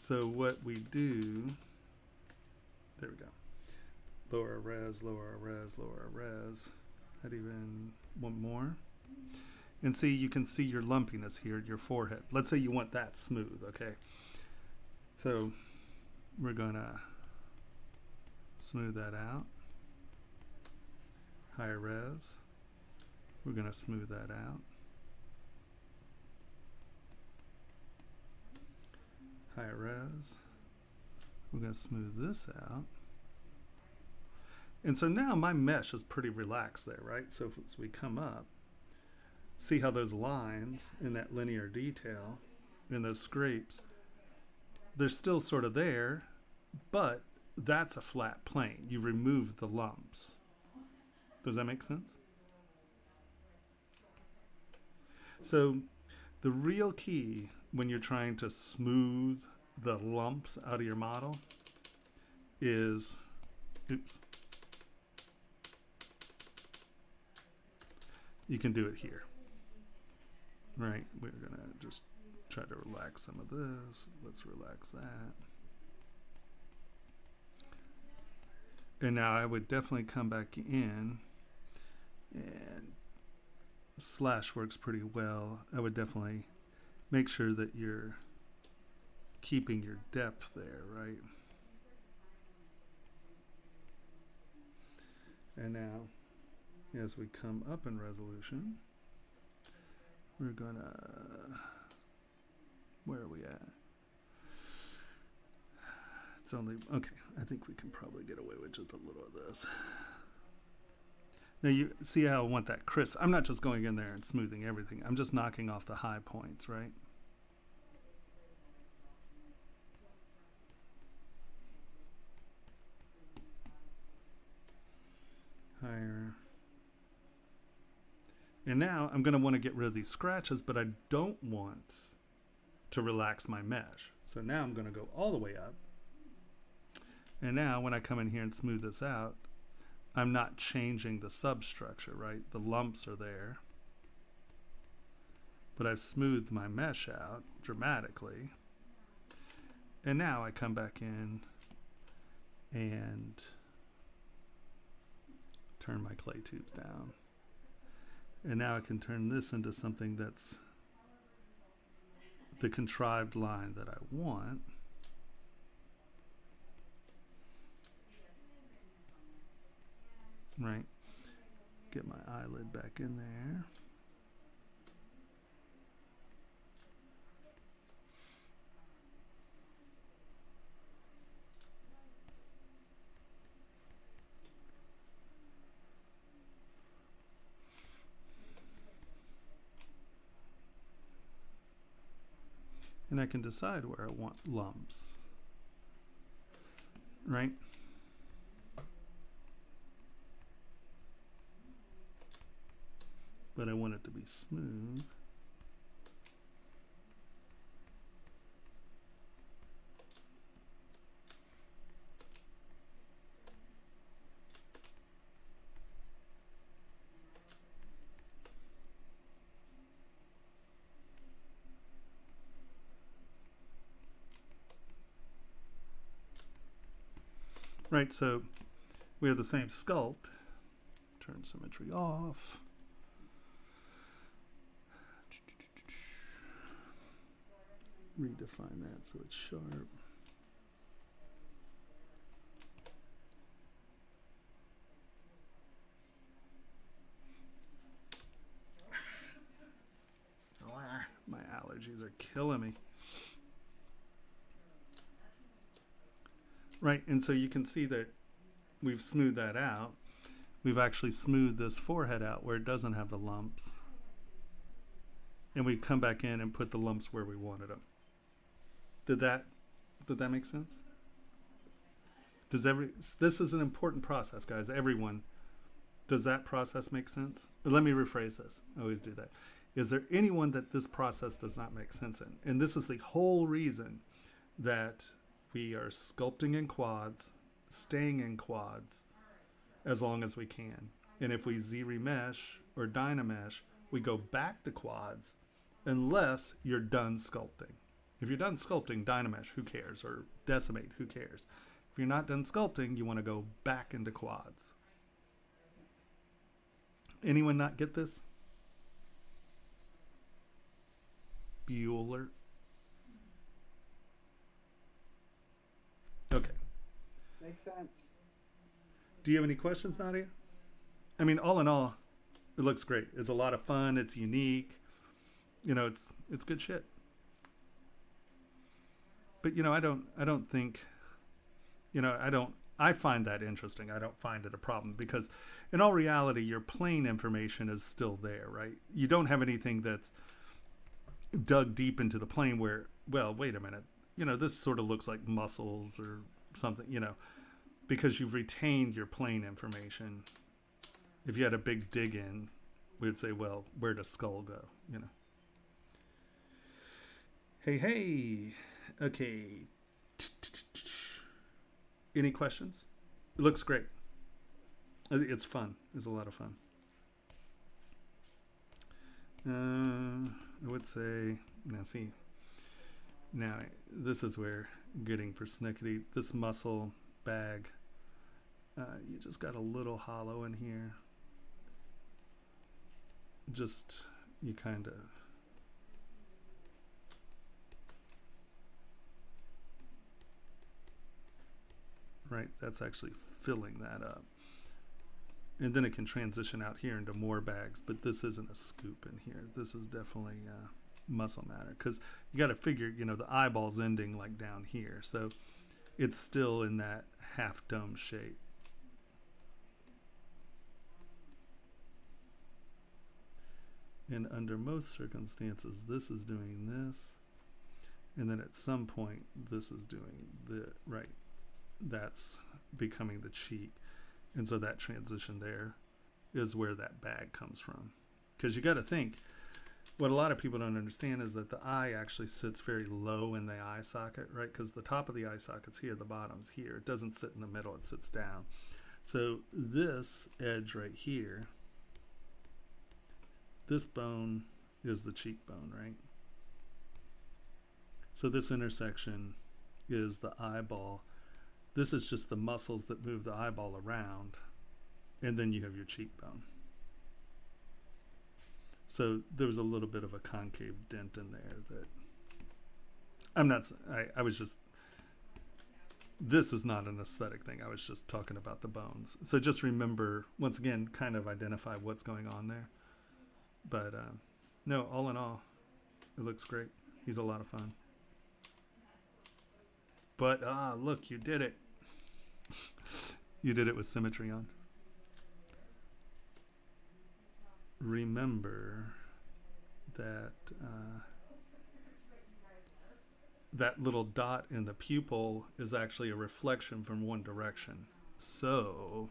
So what we do, there we go. Lower our res, lower our res, lower our res. Not even one more. And see, you can see your lumpiness here, your forehead. Let's say you want that smooth, okay? So we're gonna smooth that out. Higher res. We're gonna smooth that out. Higher res. We're going to smooth this out. And so now my mesh is pretty relaxed there, right? So as we come up, see how those lines in that linear detail, in those scrapes, they're still sort of there, but that's a flat plane. You've removed the lumps. Does that make sense? So the real key when you're trying to smooth the lumps out of your model is, oops, you can do it here, right? We're gonna just try to relax some of this. Let's relax that. And now I would definitely come back in, and slash works pretty well. I would definitely make sure that you're keeping your depth there, right? And now, as we come up in resolution, we're gonna Where are we at? It's only, okay, I think we can probably get away with just a little of this. Now you see how I want that crisp. I'm not just going in there and smoothing everything. I'm just knocking off the high points, right? Higher. And now I'm going to want to get rid of these scratches, but I don't want to relax my mesh. So now I'm going to go all the way up. And now when I come in here and smooth this out, I'm not changing the substructure, right? The lumps are there. But I've smoothed my mesh out dramatically. And now I come back in and turn my clay tubes down. And now I can turn this into something that's the contrived line that I want. Right. Get my eyelid back in there. And I can decide where I want lumps. Right? But I want it to be smooth. Right, so we have the same sculpt. Turn symmetry off. Redefine that so it's sharp. My allergies are killing me. Right, and so you can see that we've smoothed that out. We've actually smoothed this forehead out where it doesn't have the lumps. And we come back in and put the lumps where we wanted them. Did that make sense? This is an important process, guys. Everyone, does that process make sense? Let me rephrase this. I always do that. Is there anyone that this process does not make sense in? And this is the whole reason that we are sculpting in quads, staying in quads as long as we can. And if we Z-remesh or Dynamesh, we go back to quads unless you're done sculpting. If you're done sculpting, Dynamesh, who cares? Or Decimate, who cares? If you're not done sculpting, you want to go back into quads. Anyone not get this? Bueller. Okay. Makes sense. Do you have any questions, Nadia? I mean, all in all, it looks great. It's a lot of fun. It's unique. You know, it's good shit. But, you know, I don't think, you know, I find that interesting. I don't find it a problem because in all reality, your plane information is still there, right? You don't have anything that's dug deep into the plane where, well, wait a minute, you know, this sort of looks like muscles or something, you know, because you've retained your plane information. If you had a big dig in, we would say, well, where does skull go, you know? Hey. Okay. Any questions? It looks great. It's fun. It's a lot of fun. I would say, now see, now this is where getting persnickety, this muscle bag, you just got a little hollow in here. Just, you kind of, right, that's actually filling that up. And then it can transition out here into more bags, but this isn't a scoop in here. This is definitely muscle matter, because you got to figure, the eyeball's ending like down here, so it's still in that half dome shape. And under most circumstances, this is doing this, and then at some point, this is doing the right. That's becoming the cheek, and so that transition there is where that bag comes from. Because you got to think, what a lot of people don't understand is that the eye actually sits very low in the eye socket, right? Because the top of the eye socket's here, the bottom's here. It doesn't sit in the middle, it sits down. So this edge right here, this bone is the cheekbone, right? So this intersection is the eyeball. This is just the muscles that move the eyeball around, and then you have your cheekbone. So there was a little bit of a concave dent in there that I was just, this is not an aesthetic thing. I was just talking about the bones. So just remember, once again, kind of identify what's going on there. But no, all in all, it looks great. He's a lot of fun. But look, you did it. You did it with symmetry on. Remember that that little dot in the pupil is actually a reflection from one direction. So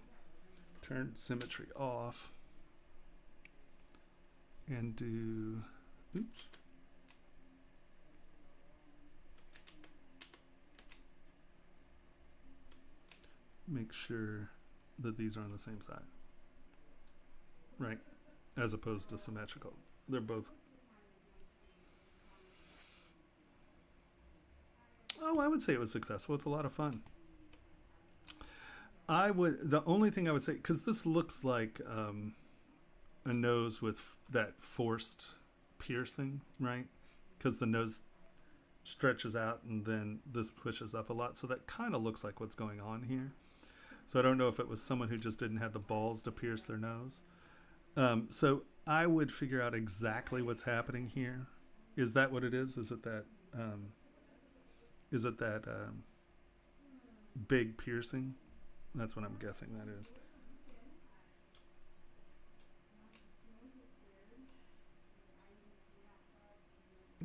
turn symmetry off and do, oops. Make sure that these are on the same side. Right. As opposed to symmetrical. They're both. Oh, I would say it was successful. It's a lot of fun. The only thing I would say, because this looks like a nose with that forced piercing, right? Because the nose stretches out and then this pushes up a lot. So that kind of looks like what's going on here. So I don't know if it was someone who just didn't have the balls to pierce their nose. So I would figure out exactly what's happening here. Is that what it is? Is it that big piercing? That's what I'm guessing that is.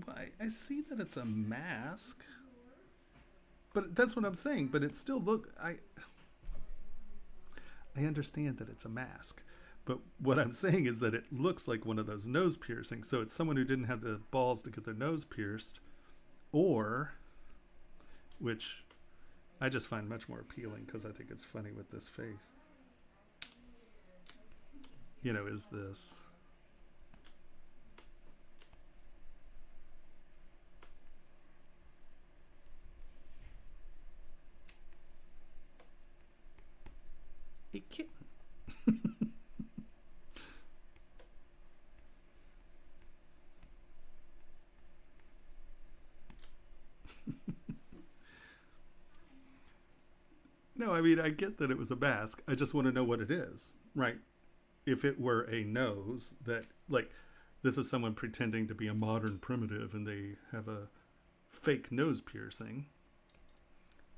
Well, I see that it's a mask, but that's what I'm saying. But it still I understand that it's a mask. But what I'm saying is that it looks like one of those nose piercings. So it's someone who didn't have the balls to get their nose pierced, or, which I just find much more appealing because I think it's funny with this face. Is this. A kitten. No, I mean, I get that it was a mask. I just want to know what it is, right? If it were a nose that, like, this is someone pretending to be a modern primitive and they have a fake nose piercing,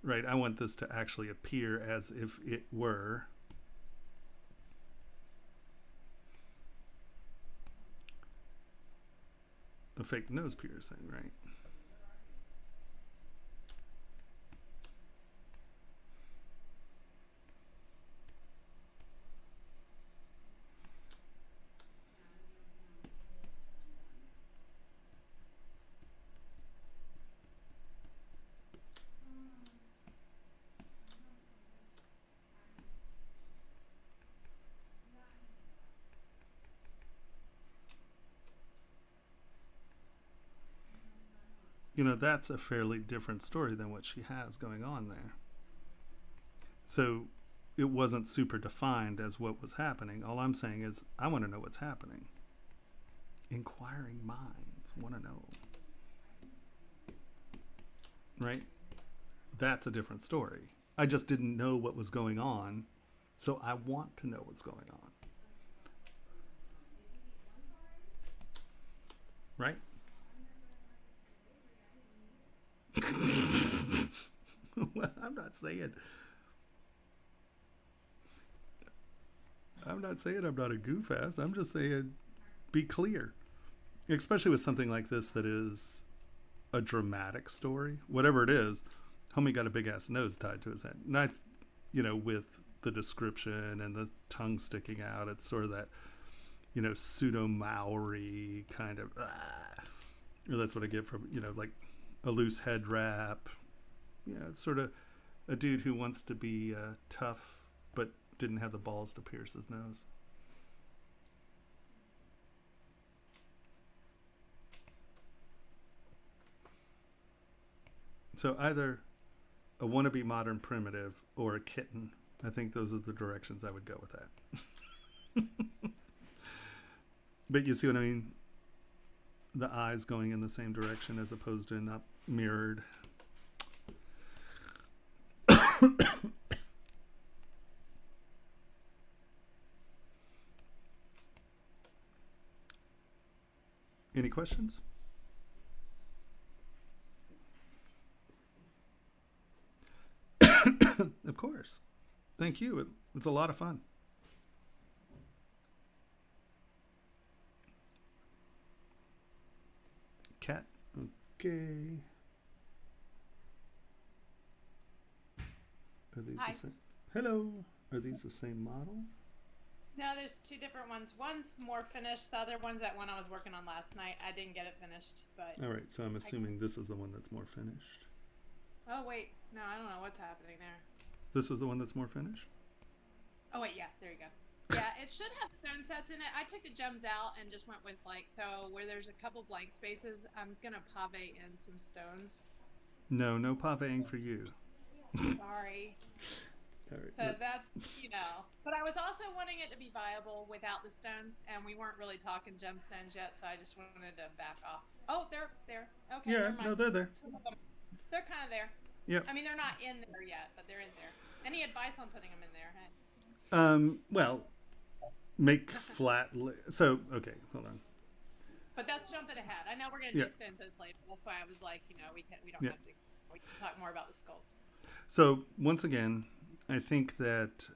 right? I want this to actually appear as if it were a fake nose piercing, right? That's a fairly different story than what she has going on there. So it wasn't super defined as what was happening. All I'm saying is I want to know what's happening. Inquiring minds want to know. Right? That's a different story. I just didn't know what was going on, so I want to know what's going on. Right? Well, I'm not saying I'm not a goof ass. I'm just saying be clear. Especially with something like this that is a dramatic story. Whatever it is, homie got a big ass nose tied to his head. Not, with the description and the tongue sticking out. It's sort of that, pseudo Maori kind of, or that's what I get from, like a loose head wrap. Yeah, it's sort of a dude who wants to be tough, but didn't have the balls to pierce his nose. So either a wannabe modern primitive or a kitten. I think those are the directions I would go with that. But you see what I mean? The eyes going in the same direction as opposed to not mirrored. Any questions? Of course. Thank you. It's a lot of fun. Cat. Okay. Are these Hi. the same? Hello. Are these the same model? No, there's two different ones. One's more finished. The other one's that one I was working on last night. I didn't get it finished, but. All right. So I'm assuming this is the one that's more finished. Oh wait, no, I don't know what's happening there. This is the one that's more finished? Oh wait, yeah, there you go. Yeah, it should have stone sets in it. I took the gems out and just went with so where there's a couple blank spaces, I'm gonna pave in some stones. No paveing for you. Sorry. All right. So that's, But I was also wanting it to be viable without the stones, and we weren't really talking gemstones yet, so I just wanted to back off. Oh, they're there. Okay, Yeah, never mind. no, they're there. Some of them, they're kind of there. Yep. I mean, they're not in there yet, but they're in there. Any advice on putting them in there? Well, make flat. So, okay, hold on. But that's jumping ahead. I know we're gonna Yeah. do stones as later. That's why I was like, we don't Yeah. have to. We can talk more about the sculpt. So, once again, I think that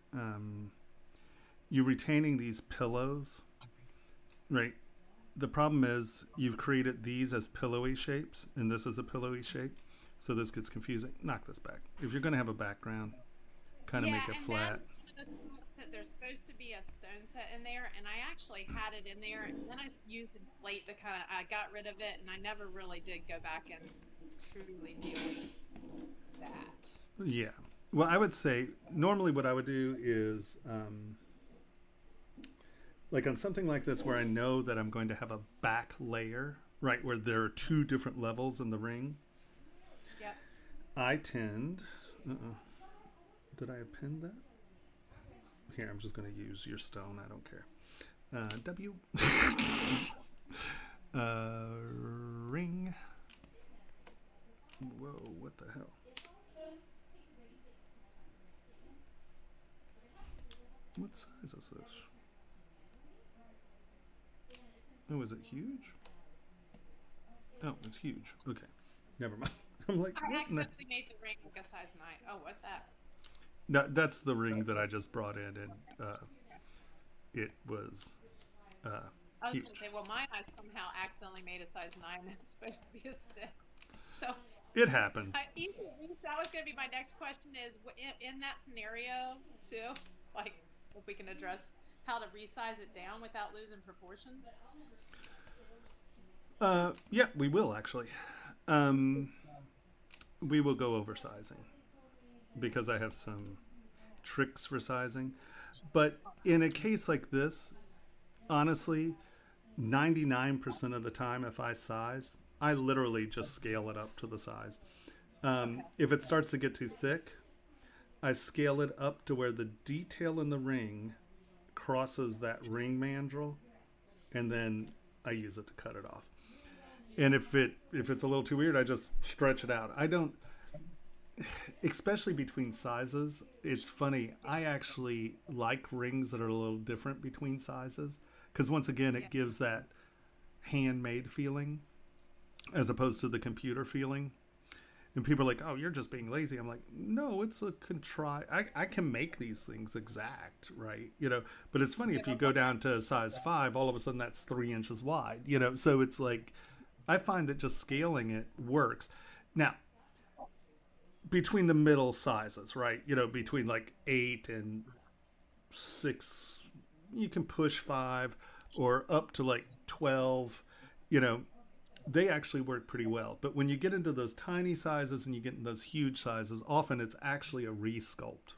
you retaining these pillows, right? The problem is you've created these as pillowy shapes, and this is a pillowy shape. So this gets confusing. Knock this back. If you're going to have a background, kind of make it flat. That's one of the spots that there's supposed to be a stone set in there, and I actually had it in there, and then I used inflate to I got rid of it, and I never really did go back and truly deal with that. Yeah. Well, I would say normally what I would do is like on something like this where I know that I'm going to have a back layer, right, where there are two different levels in the ring. Yep. I tend... Did I append that? Here, I'm just going to use your stone. I don't care. W. Ring. Whoa, what the hell? What size is this? Oh, is it huge? Oh, it's huge. Okay. Never mind. I'm like, I what? accidentally made the ring like a size 9. Oh, what's that? No, that's the ring that I just brought in, and it was I was huge. going to say, well, mine I somehow accidentally made a size 9 and it's supposed to be a 6. So It happens. that was going to be my next question is, in that scenario, too, like, if we can address how to resize it down without losing proportions? Yeah, we will actually. We will go over sizing because I have some tricks for sizing. But in a case like this, honestly, 99% of the time, if I size, I literally just scale it up to the size. If it starts to get too thick, I scale it up to where the detail in the ring crosses that ring mandrel, and then I use it to cut it off. And if it's a little too weird, I just stretch it out. I don't, especially between sizes. It's funny. I actually like rings that are a little different between sizes because once again, it gives that handmade feeling as opposed to the computer feeling. And people are like, oh, you're just being lazy. I'm like, no, it's a I can make these things exact, right? But it's funny if you go down to size 5, all of a sudden that's 3 inches wide, so it's like, I find that just scaling it works. Now, between the middle sizes, right? Between like 8 and 6, you can push 5, or up to like 12, they actually work pretty well. But when you get into those tiny sizes and you get in those huge sizes, often it's actually a resculpt,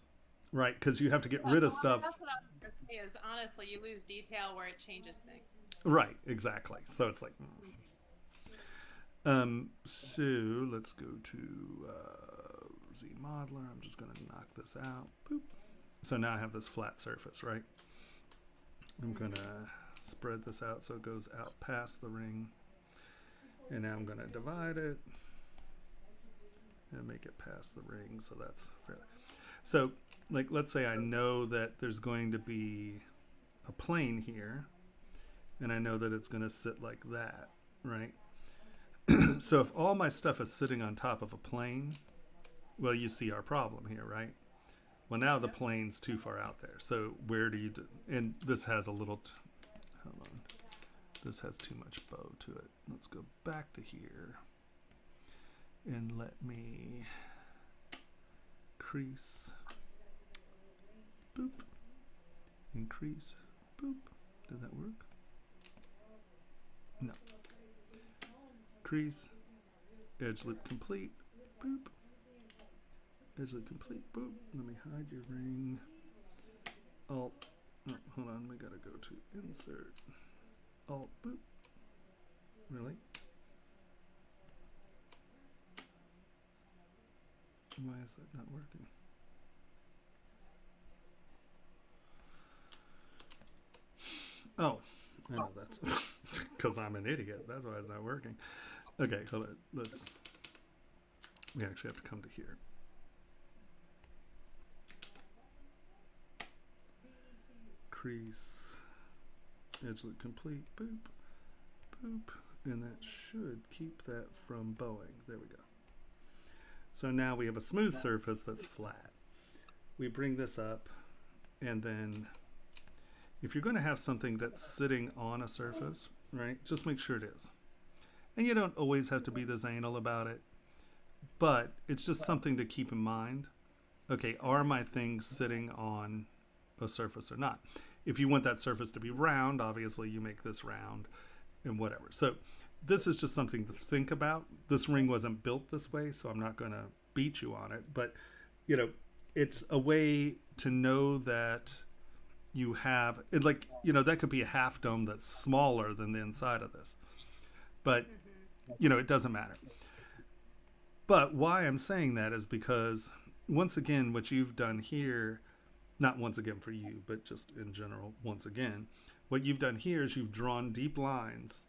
right? Because you have to get rid of stuff. That's what I was going to say is, honestly, you lose detail where it changes things. Right, exactly. So it's like, so let's go to Z Modeler. I'm just going to knock this out. Boop. So now I have this flat surface, right? I'm going to spread this out so it goes out past the ring. And now I'm going to divide it and make it past the ring. So that's fairly. So, like, let's say I know that there's going to be a plane here, and I know that it's going to sit like that, right? So if all my stuff is sitting on top of a plane, well, you see our problem here, right? Well, now the plane's too far out there. So where do you do? And this has a little. Hold on. This has too much bow to it. Let's go back to here. And let me crease. Boop. Increase. Boop. Did that work? No. Crease. Edge loop complete. Boop. Edge loop complete. Boop. Let me hide your ring. Alt. Oh, hold on. We gotta go to insert. Alt. Boop. Really? Why is that not working? Oh, I know that's because I'm an idiot. That's why it's not working. Okay, hold on. We actually have to come to here. Crease, edge loop complete, boop, boop, and that should keep that from bowing. There we go. So now we have a smooth surface that's flat. We bring this up, and then if you're going to have something that's sitting on a surface, right, just make sure it is. And you don't always have to be this anal about it, but it's just something to keep in mind. Okay, are my things sitting on a surface or not? If you want that surface to be round, obviously you make this round and whatever. So this is just something to think about. This ring wasn't built this way, so I'm not going to beat you on it. But, it's a way to know that you have, that could be a half dome that's smaller than the inside of this. But, it doesn't matter. But why I'm saying that is because, once again, what you've done here, not once again for you, but just in general, once again, what you've done here is you've drawn deep lines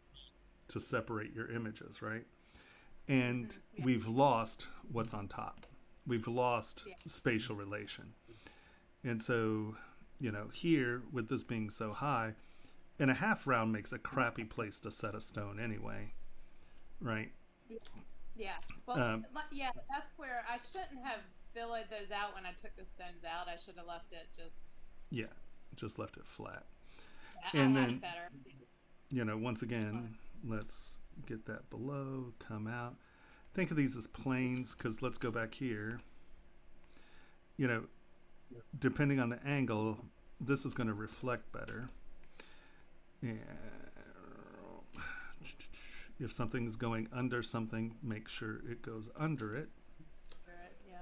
to separate your images, right? And we've lost what's on top. We've lost spatial relation. And so, here, with this being so high, and a half round makes a crappy place to set a stone anyway, right? Yeah. Well, that's where I shouldn't have filled those out when I took the stones out. I should have left it just... Yeah, just left it flat. Yeah, and I had then, it better. Once again, let's get that below, come out. Think of these as planes, because let's go back here. Depending on the angle, this is going to reflect better. And if something's going under something, make sure it goes under it. Yeah.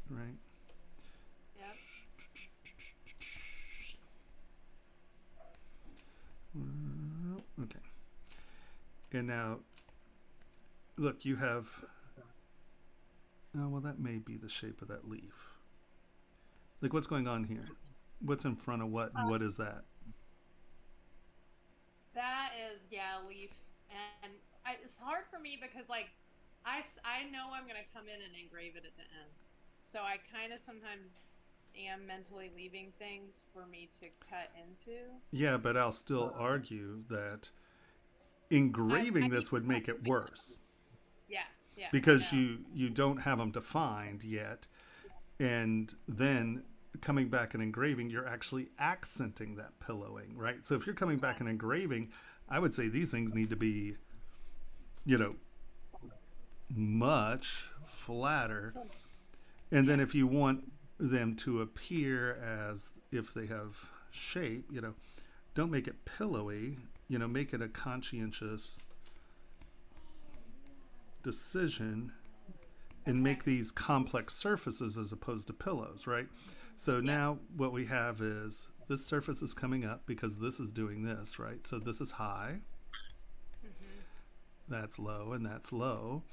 Right? Yep. Okay. And now, look, you have... Oh, well, that may be the shape of that leaf. Like, what's going on here? What's in front of what, and what is that? That is, a leaf. And it's hard for me because, I know I'm going to come in and engrave it at the end. So I kind of sometimes am mentally leaving things for me to cut into. Yeah, but I'll still argue that engraving this would make it worse. Yeah. Yeah. because I know. you don't have them defined yet, and then coming back and engraving, you're actually accenting that pillowing, right? So if you're coming back and engraving, I would say these things need to be, you know, much flatter. So, And then if you want them to appear as if they have shape, you know, don't make it pillowy, you know, make it a conscientious decision and make these complex surfaces as opposed to pillows, right? So now what we have is this surface is coming up because this is doing this, right? So this is high, that's low, and that's low.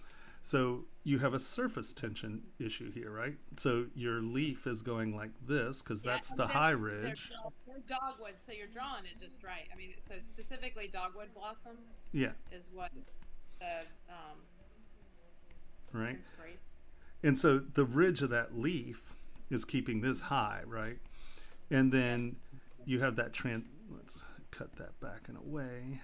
So you have a surface tension issue here, right? So your leaf is going like this because that's the high ridge. They're dogwood, so you're drawing it just right. I mean, so specifically dogwood blossoms Yeah, is what the right? inspiration. And so the ridge of that leaf is keeping this high, right? And then you have that let's cut that back in a way.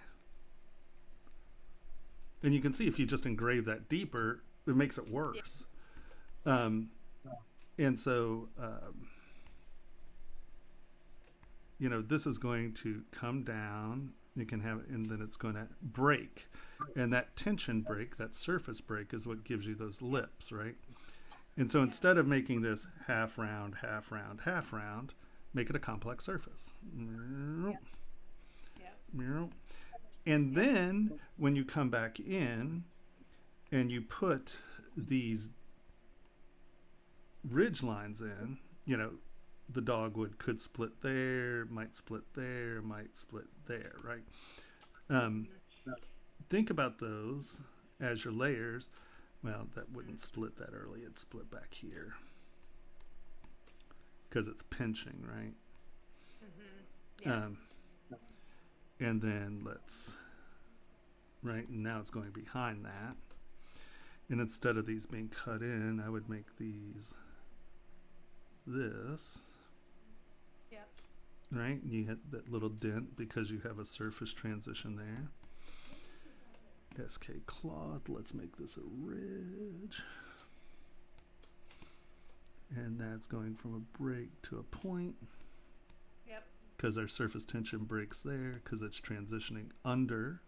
And you can see if you just engrave that deeper, it makes it worse. And so, you know, this is going to come down. You can have, and then it's going to break. And that tension break, that surface break, is what gives you those lips, right? And so instead of making this half round, half round, half round, make it a complex surface. And then when you come back in and you put these ridge lines in, you know, the dogwood could split there, might split there, might split there, right? Think about those as your layers. Well, that wouldn't split that early. It'd split back here because it's pinching, right? And then right, and now it's going behind that. And instead of these being cut in, I would make these this. Yep. Right? And you hit that little dent because you have a surface transition there. SK cloth, let's make this a ridge. And that's going from a break to a point. Yep. Because our surface tension breaks there because it's transitioning under.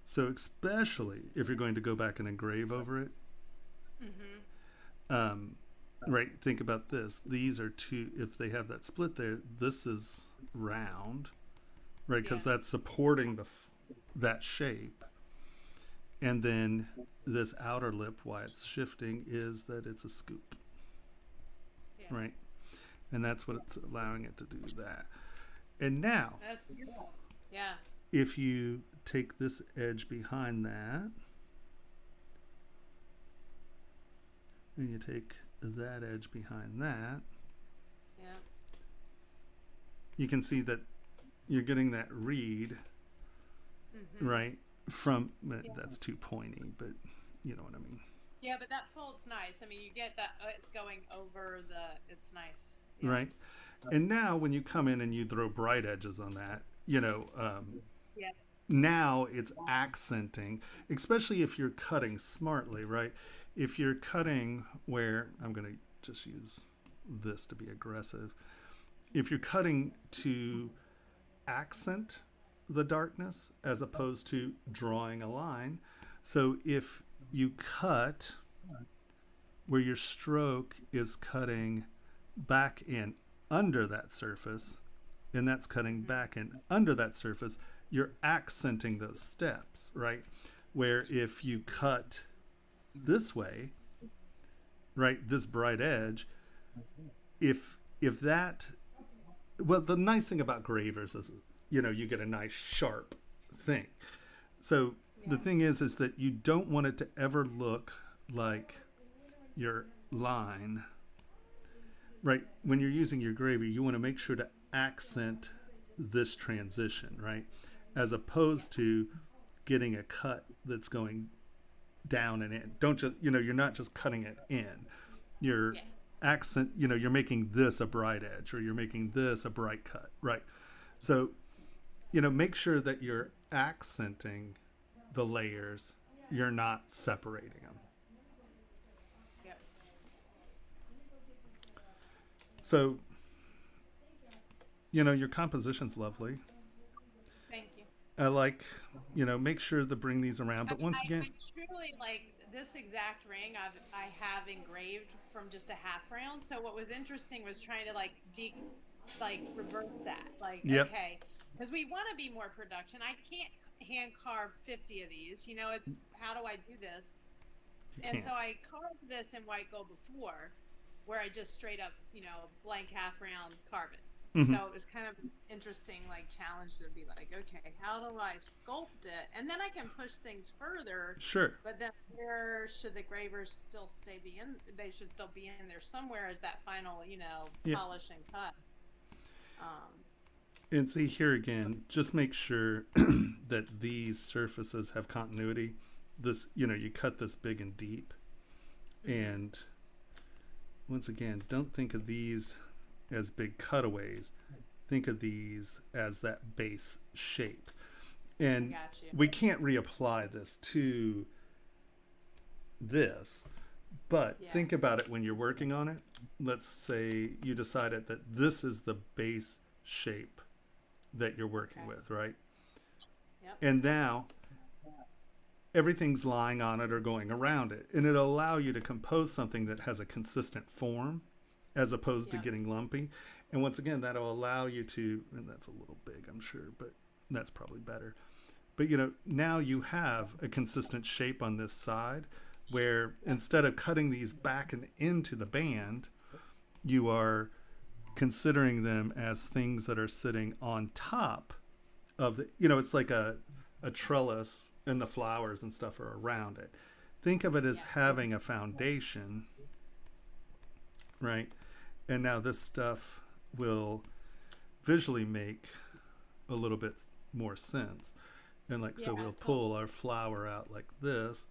So especially if you're going to go back and engrave over it, right, think about this. These are two, if they have that split there, this is round, right, because that's supporting that shape. And then this outer lip, why it's shifting, is that it's a scoop, right? And that's what it's allowing it to do that. And now, That's beautiful. Yeah. if you take this edge behind that, and you take that edge behind that, Yeah. you can see that you're getting that reed, right, from, that's too pointy, but you know what I mean. Yeah, but that fold's nice. I mean, you get that it's going over it's nice. Yeah. Right? And now when you come in and you throw bright edges on that, you know, now it's accenting, especially if you're cutting smartly, right? If you're cutting where, I'm going to just use this to be aggressive. If you're cutting to accent the darkness as opposed to drawing a line, so if you cut where your stroke is cutting back in under that surface, and that's cutting back in under that surface, you're accenting those steps, right? Where if you cut this way, right, this bright edge, if that, well, the nice thing about gravers is, you know, you get a nice sharp thing. So the thing is that you don't want it to ever look like your line, right? When you're using your graver, you want to make sure to accent this transition, right? As opposed to getting a cut that's going down and in. Don't just, you know, you're not just cutting it in. You're accent, you know, you're making this a bright edge or you're making this a bright cut, right? So make sure that you're accenting the layers. You're not separating them. Yep. So, your composition's lovely. Thank you. I like, make sure to bring these around. But once again, I truly like this exact ring. I have engraved from just a half round. So what was interesting was trying to reverse that. Like, Yep. okay, because we want to be more production. I can't hand carve 50 of these. It's how do I do this? you And can't. so I carved this in white gold before, where I just straight up, blank half round carve it. Mhm. So it was kind of an interesting challenge to be like, okay, how do I sculpt it? And then I can push things further. Sure. But then where should the gravers still they should still be in there somewhere as that final, Yeah. polish and cut. And see here again, just make sure that these surfaces have continuity. This, you cut this big and deep. And once again, don't think of these as big cutaways. Think of these as that base shape. And Got you. we can't reapply this to this, but Yeah. think about it when you're working on it. Let's say you decided that this is the base shape that you're working Okay. with, right? Yep. And now everything's lying on it or going around it, and it'll allow you to compose something that has a consistent form as opposed to Yep. getting lumpy. And once again, that'll allow you to, and that's a little big, I'm sure, but that's probably better. But now you have a consistent shape on this side where instead of cutting these back and into the band, you are considering them as things that are sitting on top of the, it's like a trellis and the flowers and stuff are around it. Think of it as having a foundation, right? And now this stuff will visually make a little bit more sense. And so Yeah, we'll pull our flower out like this,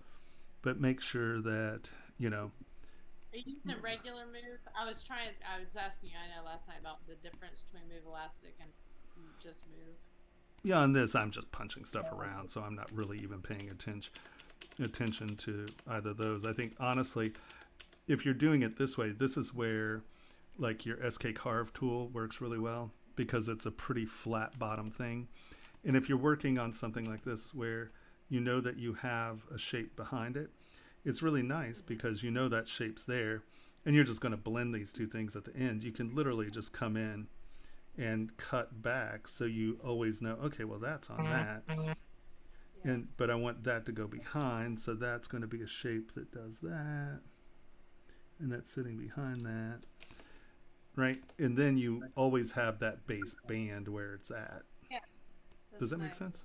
but make sure that, Are you using regular move? I was asking you, I know last night about the difference between move elastic and just move. yeah, on this, I'm just punching stuff around, so I'm not really even paying attention to either of those. I think, honestly, if you're doing it this way, this is where, your SK Carve tool works really well because it's a pretty flat bottom thing. And if you're working on something like this where you know that you have a shape behind it, it's really nice because you know that shape's there, and you're just going to blend these two things at the end. You can literally just come in and cut back so you always know, okay, well, that's on that. But I want that to go behind, so that's going to be a shape that does that, and that's sitting behind that, right? And then you always have that base band where it's at. Yeah. Does that make nice. sense?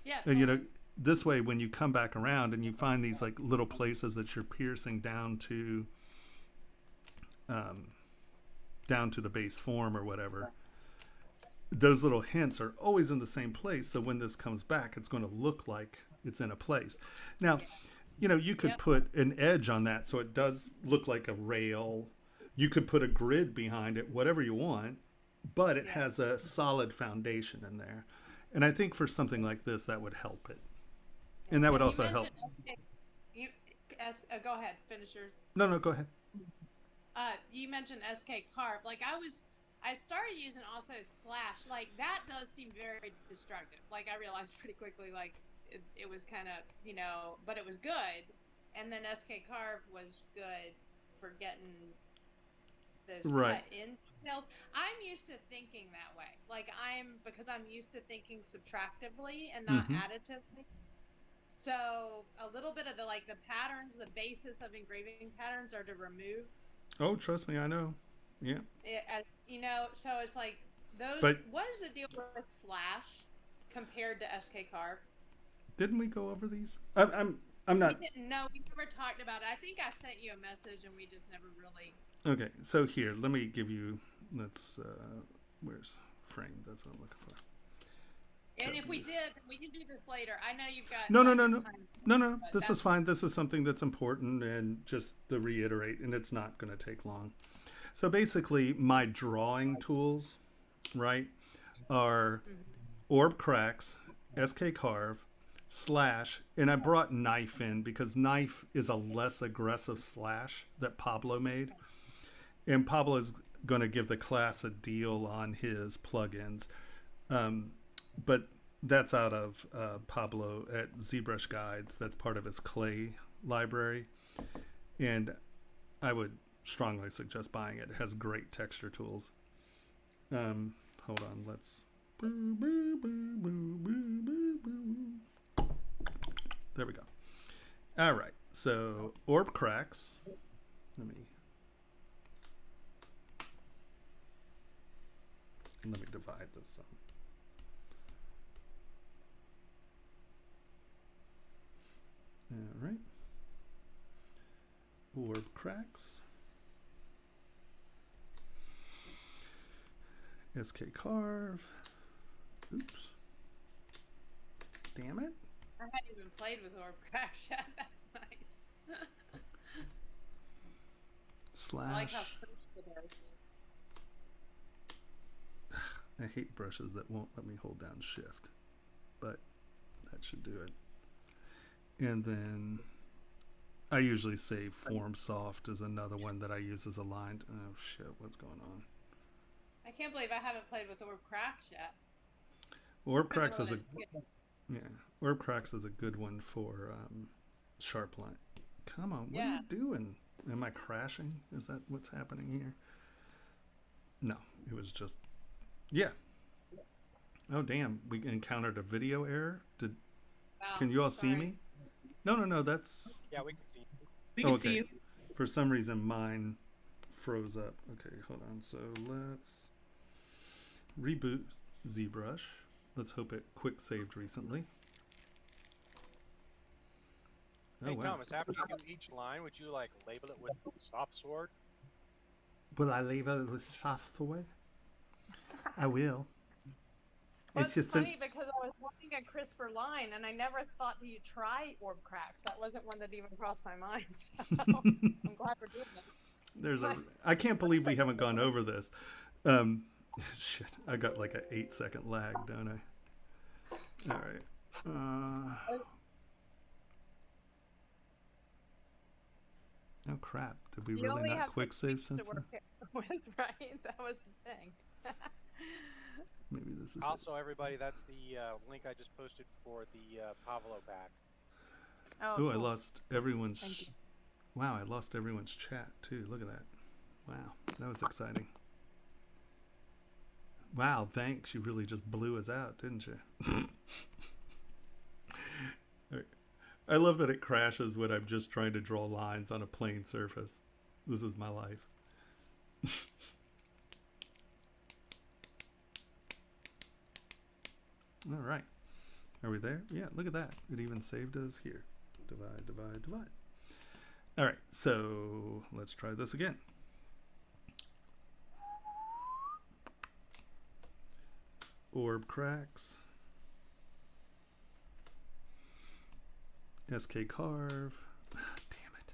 Yeah. And this way, when you come back around and you find these little places that you're piercing down to the base form or whatever, those little hints are always in the same place. So when this comes back, it's going to look like it's in a place. Now, you could put an edge on that so it does look like a rail. You could put a grid behind it, whatever you want, but it has a solid foundation in there. And I think for something like this, that would help it. And that would You also help. mentioned go ahead, finish yours. No, go ahead. You mentioned SK Carve. I started using also slash. That does seem very destructive. I realized pretty quickly, it was kind of, but it was good. And then SK Carve was good for getting those Right. cut in details. I'm used to thinking that way. Because I'm used to thinking subtractively and not Mhm. additively. So a little bit of the patterns, the basis of engraving patterns are to remove. Oh, trust me, I know. Yeah. So it's those. But- what is the deal with slash compared to SK Carve? Didn't we go over these? I'm not. We didn't know. We never talked about it. I think I sent you a message and we just never really. Okay, so here, let me give you. Where's frame? That's what I'm looking for. And if we did, we can do this later. I know you've got. No. times, No. but This that's- is fine. This is something that's important, and just to reiterate, and it's not going to take long. So basically, my drawing tools, right, are orb cracks, SK carve, slash, and I brought knife in because knife is a less aggressive slash that Pablo made. And Pablo is going to give the class a deal on his plugins. But that's out of Pablo at ZBrush Guides. That's part of his clay library. And I would strongly suggest buying it. It has great texture tools. Hold on, let's... There we go. All right, so orb cracks. Let me divide this some. All right. Orb cracks. SK carve. Oops. Damn it. I hadn't even played with orb cracks yet. That's nice. Slash. I like how crisp it is. I hate brushes that won't let me hold down shift, but that should do it. And then I usually say form soft is another one that I use as aligned. Oh shit, what's going on? I can't believe I haven't played with orb cracks yet. Orb cracks is a Yeah. Orb cracks is a good one for sharp line. Come on, what are you doing? Am I crashing? Is that what's happening here? No, it was just Oh damn, we encountered a video error. Can you all see me? No, that's Yeah, we can see. We can see you. For some reason mine froze up. Okay, hold on. So let's reboot ZBrush. Let's hope it quick saved recently. Oh, Hey, wow. Thomas, after you do each line, would you like label it with soft sword? Will I label it with soft sword? I will. Well, It's it's just funny because I was wanting a crisper line, and I never thought that you'd try orb cracks. That wasn't one that even crossed my mind. So I'm glad we're doing this. I can't believe we haven't gone over this. Shit, I got like an 8-second lag, don't I? All right. Oh crap! Did we You really only not have quick 6 save weeks since to then? work it with, right? That was the thing. Maybe this is it. Also, everybody, that's the link I just posted for the Pavlo pack. Oh, Oh, I cool. lost everyone's. Thank you. Wow, I lost everyone's chat too. Look at that. Wow, that was exciting. Wow, thanks. You really just blew us out, didn't you? I love that it crashes when I'm just trying to draw lines on a plane surface. This is my life. All right. Are we there? Yeah, look at that. It even saved us here. Divide, divide, divide. All right, so let's try this again. Orb cracks. SK carve. Damn it.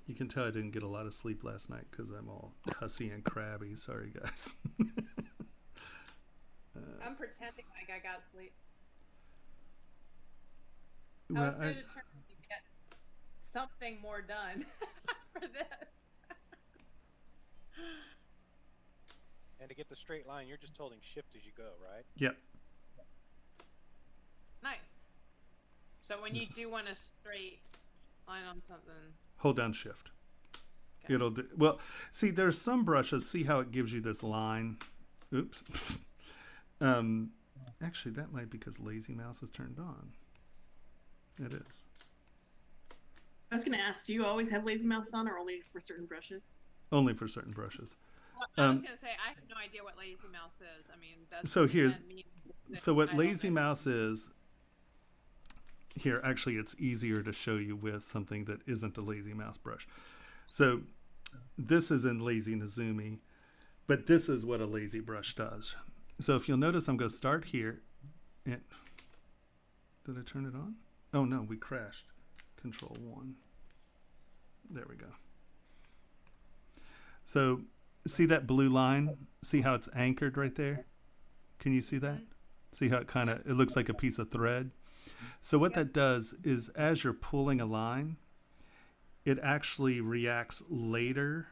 You can tell I didn't get a lot of sleep last night because I'm all cussy and crabby. Sorry, guys. I'm pretending like I got sleep. I Well, was so determined to get something more done for this. And to get the straight line, you're just holding shift as you go, right? Yep. Nice. So when you do want a straight line on something, Hold down shift. okay. It'll do. Well, see, there's some brushes. See how it gives you this line? Oops. Actually, that might be because Lazy Mouse is turned on. It is. I was going to ask, do you always have lazy mouse on or only for certain brushes? Only for certain brushes. Well, I was going to say, I have no idea what lazy mouse is. I mean, that's So here- again, me- So what I don't Lazy know. Mouse is, here, actually, it's easier to show you with something that isn't a Lazy Mouse brush. So this is in Lazy Nezumi, but this is what a lazy brush does. So if you'll notice, I'm going to start here. And did I turn it on? Oh, no, we crashed. Control 1. There we go. So see that blue line? See how it's anchored right there? Can you see that? See how it looks like a piece of thread? So what that does is as you're pulling a line, it actually reacts later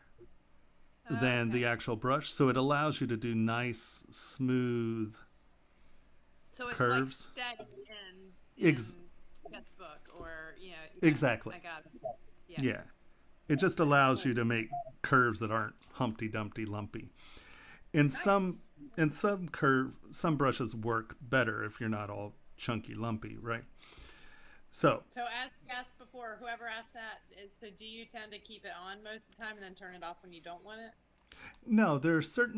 than the actual brush. So it allows you to do nice, smooth So it's curves. like steady in sketchbook or Exactly. I got it. Yeah. It just allows you to make curves that aren't Humpty Dumpty lumpy. And some brushes work better if you're not all chunky lumpy, right? So as you asked before, whoever asked that, so do you tend to keep it on most of the time and then turn it off when you don't want it? no, there are so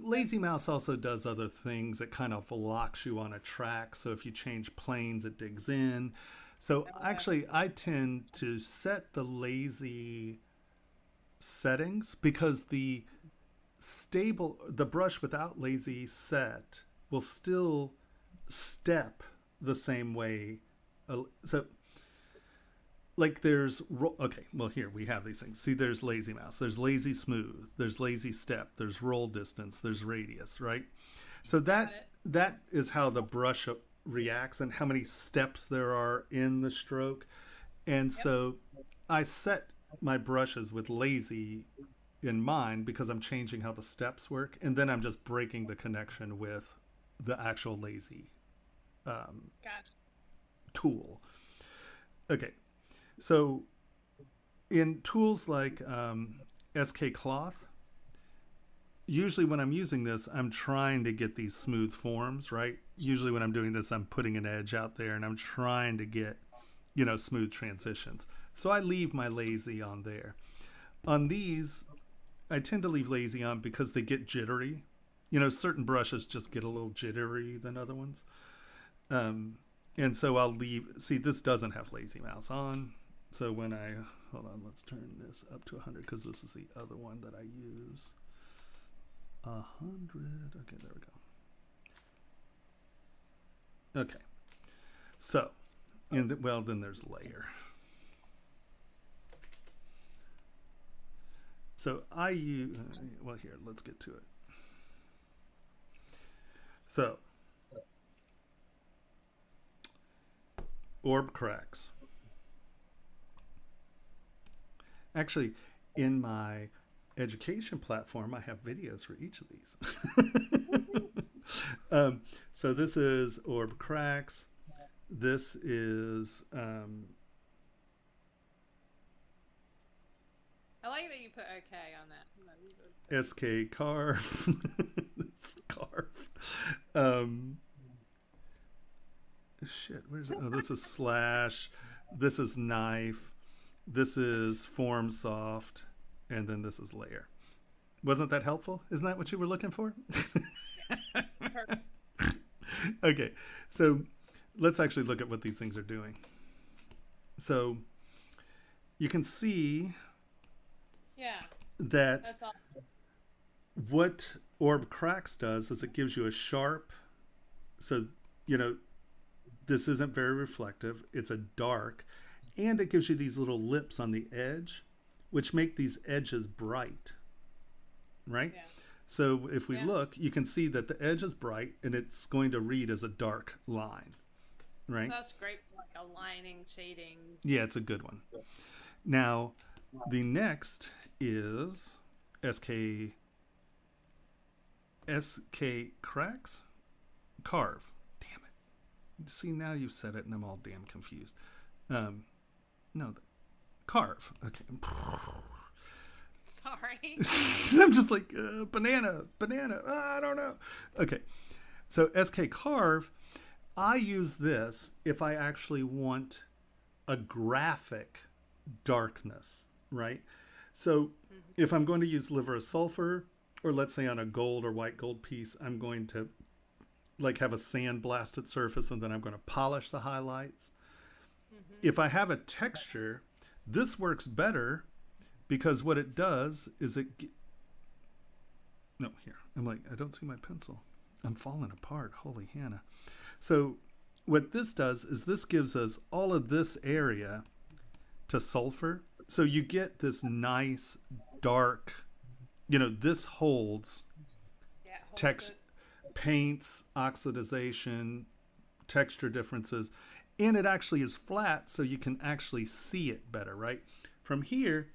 Lazy Mouse also does other things. It kind of locks you on a track. So if you change planes, it digs in. So actually, I tend to set the lazy settings because the brush without lazy set will still step the same way. So like there's here we have these things. See, there's Lazy Mouse, there's lazy smooth, there's lazy step, there's roll distance, there's radius, right? So that is how the brush reacts and how many steps there are in the stroke. And so I set my brushes with lazy in mind because I'm changing how the steps work, and then I'm just breaking the connection with the actual lazy tool. Okay, so in tools like SK Cloth, usually when I'm using this, I'm trying to get these smooth forms, right? Usually when I'm doing this, I'm putting an edge out there and I'm trying to get, smooth transitions. So I leave my lazy on there. On these, I tend to leave lazy on because they get jittery. Certain brushes just get a little jittery than other ones. And so I'll leave, see, this doesn't have Lazy Mouse on. So when hold on, let's turn this up to 100 because this is the other one that I use. 100, okay, there we go. Okay, so, then there's layer. So I use, here, let's get to it. So, orb cracks. Actually, in my education platform, I have videos for each of these. So this is orb cracks. This is I like that you put OK on that. SK carve. Carve. Shit, where's it? Oh, this is slash. This is knife. This is form soft. And then this is layer. Wasn't that helpful? Isn't that what you were looking for? Okay, so let's actually look at what these things are doing. So you can see that that's awesome. What orb cracks does is it gives you a sharp, so this isn't very reflective, it's a dark, and it gives you these little lips on the edge which make these edges bright, right? Yeah. So if we look, you can see that the edge is bright and it's going to read as a dark line, right? That's great, like a lining, shading. Yeah, it's a good one. Now, the next is SK cracks? Carve. Damn it. See, now you've said it and I'm all damn confused. Carve. Okay. Sorry. I'm just like, banana. I don't know. Okay. So SK Carve, I use this if I actually want a graphic darkness, right? So if I'm going to use liver of sulfur, or let's say on a gold or white gold piece, I'm going to have a sand blasted surface and then I'm going to polish the highlights. If I have a texture, this works better because what it does is here. I'm like, I don't see my pencil. I'm falling apart. Holy Hannah. So what this does is this gives us all of this area to sulfur. So you get this nice, dark, this holds Yeah, it holds text, it. paints, oxidization, texture differences, and it actually is flat, so you can actually see it better, right? From here,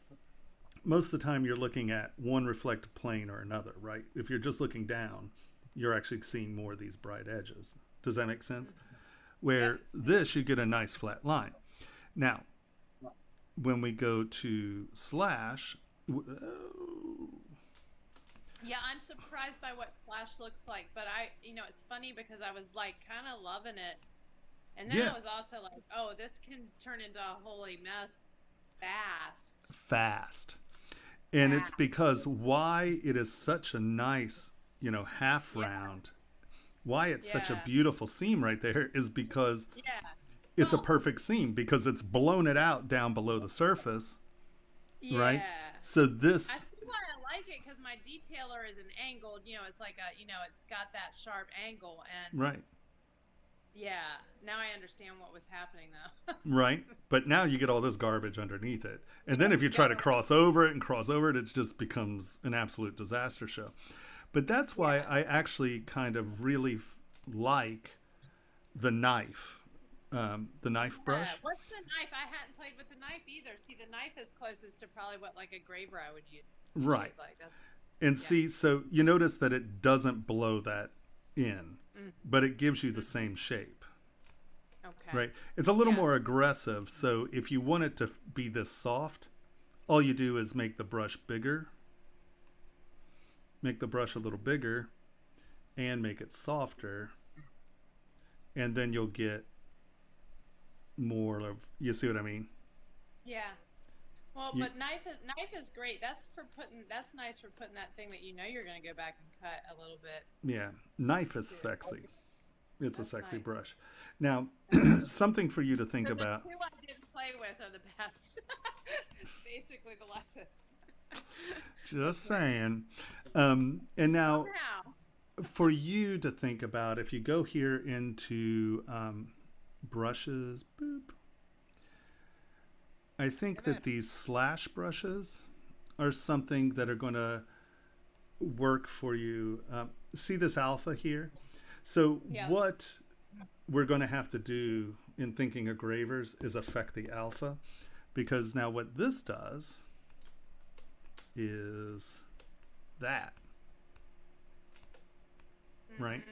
most of the time you're looking at one reflective plane or another, right? If you're just looking down, you're actually seeing more of these bright edges. Does that make sense? Where this, you get a nice flat line. Now, when we go to slash, Yeah, I'm surprised by what Slash looks like, but it's funny because I was like kind of loving it, and then Yeah. I was also like, oh, this can turn into a holy mess fast. fast. And it's Fast. because why it is such a nice, half round, why it's such a Yeah. beautiful seam right there is because Yeah. it's a Well, perfect seam because it's blown it out down below the surface, yeah. right? So I this, see why I like it because my detailer is an angled. It's like it's got that sharp angle, and right, yeah. Now I understand what was happening though. right. But now you get all this garbage underneath it. And then if you try to cross over it, it just becomes an absolute disaster show. But that's why I actually kind of really like the knife brush. What's the knife? I hadn't played with the knife either. See, the knife is closest to probably what like a graver I would use. Right. Like. And see, so you notice that it doesn't blow that in, but it gives you the same shape, Okay. right? It's a little Yeah. more aggressive. So if you want it to be this soft, all you do is make the brush bigger, make the brush a little bigger, and make it softer. And then you'll get more of, you see what I mean? Yeah. Well, You- but knife is great. That's nice for putting that thing that you're going to go back and cut a little bit. Yeah, knife is Yeah. sexy. It's That's a sexy nice. brush. Now, something for you to think So about. the two I didn't play with are the best. Basically the lesson. Just saying. And now, Somehow. for you to think about, if you go here into brushes, boop. I think that these slash brushes are something that are going to work for you. See this alpha here? So Yeah. what we're going to have to do in thinking of gravers is affect the alpha, because now what this does is that, right?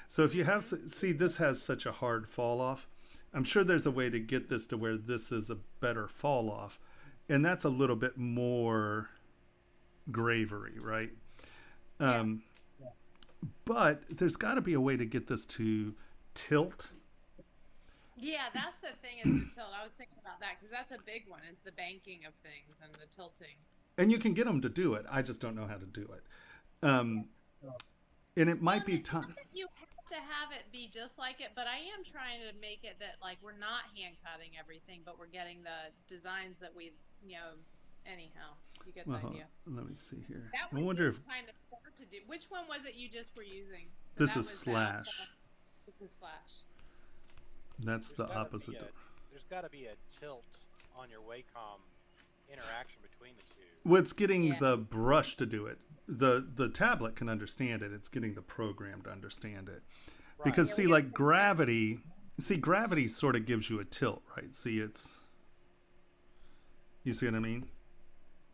So if you have, see, this has such a hard fall off. I'm sure there's a way to get this to where this is a better fall off, and that's a little bit more gravery, right? But there's got to be a way to get this to tilt. Yeah, that's the thing is the tilt. I was thinking about that because that's a big one is the banking of things and the tilting. And you can get them to do it. I just don't know how to do it. And it might be It's not time. that you have to have it be just like it, but I am trying to make it that like we're not hand cutting everything, but we're getting the designs that we, anyhow, you get the Well, idea. let me see here. That I one wonder did if kind of start to do. Which one was it you just were using? So this that is was slash. The slash. That's the There's gotta opposite. be there's got to be a tilt on your Wacom interaction between the two. Well, it's getting Yeah. the brush to do it. The tablet can understand it. It's getting the program to understand it. Right. Because Yeah, see, we like gravity sort of gives you a tilt, right? See, you see what I mean?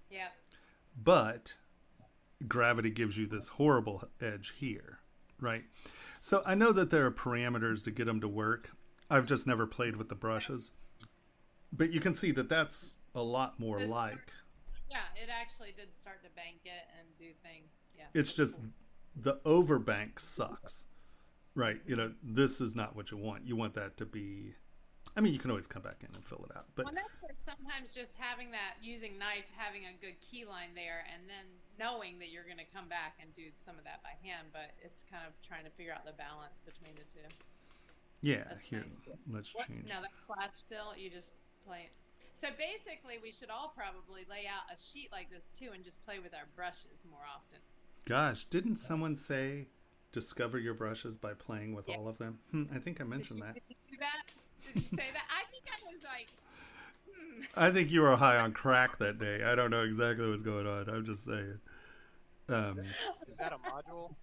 Yeah. But gravity gives you this horrible edge here, right? So I know that there are parameters to get them to work. I've just never played with the brushes. But you can see that that's a lot more This like. starts- Yeah, it actually did start to bank it and do things. Yeah. It's just the overbank sucks, right? This is not what you want. You want that to be, I mean, you can always come back in and fill it out. But Well, that's where sometimes just having that, using knife, having a good key line there, and then knowing that you're going to come back and do some of that by hand, but it's kind of trying to figure out the balance between the two. yeah, That's here, nice. let's What? change. No, that's flash still. You just play it. So basically, we should all probably lay out a sheet like this too and just play with our brushes more often. Gosh, didn't someone say discover your brushes by playing with Yeah. all of them? I think I mentioned that. Did you do that? Did you say that? I think I was like, I think you were high on crack that day. I don't know exactly what's going on. I'm just saying. Is that a module?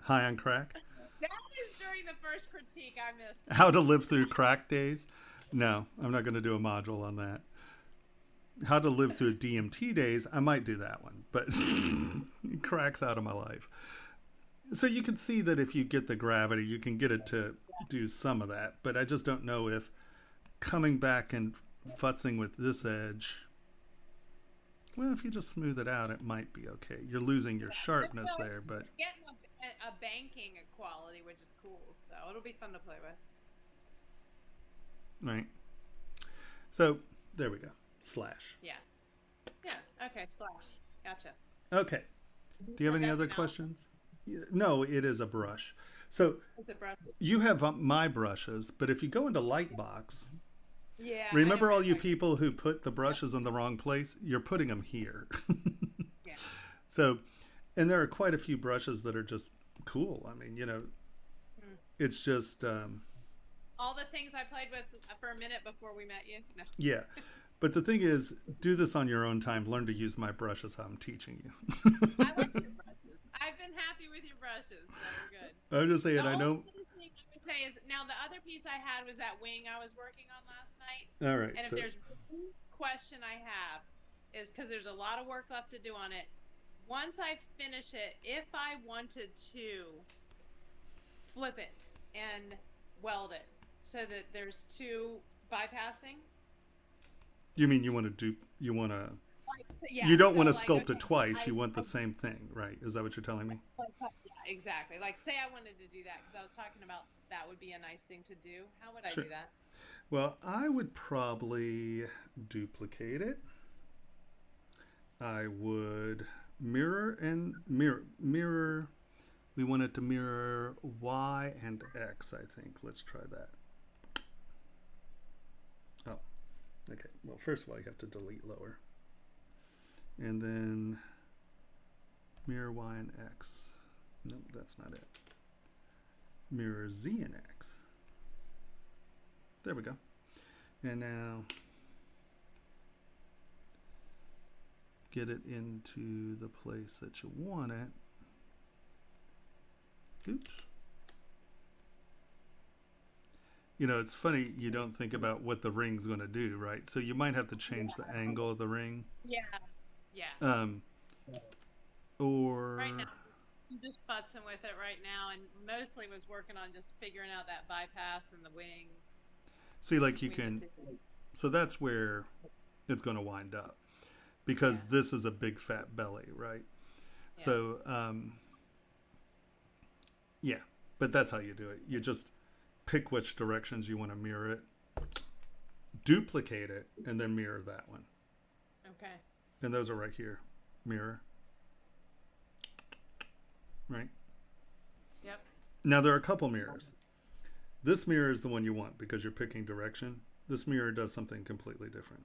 High on crack. That was during the first critique I missed. How to live through crack days. No, I'm not going to do a module on that. How to live through DMT days. I might do that one, but crack's out of my life. So you can see that if you get the gravity, you can get it to do some of that. But I just don't know if coming back and futzing with this edge. Well, if you just smooth it out, it might be okay. You're losing your sharpness there, but It's getting a banking quality, which is cool. So it'll be fun to play with. right. So there we go. Slash. Yeah. Yeah. Okay. Slash. Gotcha. Okay. Do you have So any that's other an out. questions? No, it is a brush. So Is it brush? you have my brushes, but if you go into Lightbox, Yeah. I remember know all what you you're talking people who put the brushes in the wrong place? You're putting them here. Yeah. So, and there are quite a few brushes that are just cool. I mean, it's just, all the things I played with for a minute before we met you. No. yeah. But the thing is, do this on your own time. Learn to use my brushes how I'm teaching you. I like your brushes. I've been happy with your brushes, so we're good. I'm just saying, The I know. only other thing I would say is now the other piece I had was that wing I was working on last night. All right. And if So, there's one question I have is because there's a lot of work left to do on it. Once I finish it, if I wanted to flip it and weld it so that there's two bypassing. you mean you want to do, you want to, Yeah, you don't so want to like, sculpt okay, it twice. You want the I- same thing, right? Is that what you're telling me? Yeah, exactly. Like, say I wanted to do that because I was talking about that would be a nice thing to do. How would I Sure. do that? Well, I would probably duplicate it. I would mirror. We want it to mirror Y and X, I think. Let's try that. Oh, okay. Well, first of all, you have to delete lower. And then mirror Y and X. No, that's not it. Mirror Z and X. There we go. And now get it into the place that you want it. Oops. It's funny you don't think about what the ring's going to do, right? So you might have to change the angle of the ring. Yeah. Yeah. Or Right now, I'm just futzing with it right now, and mostly was working on just figuring out that bypass and the wing. see, like you between can, the two. so that's where it's going to wind up because Yeah. this is a big fat belly, right? Yeah. So, yeah, but that's how you do it. You just pick which directions you want to mirror it, duplicate it, and then mirror that one. Okay. And those are right here. Mirror. Right? Yep. Now there are a couple mirrors. This mirror is the one you want because you're picking direction. This mirror does something completely different.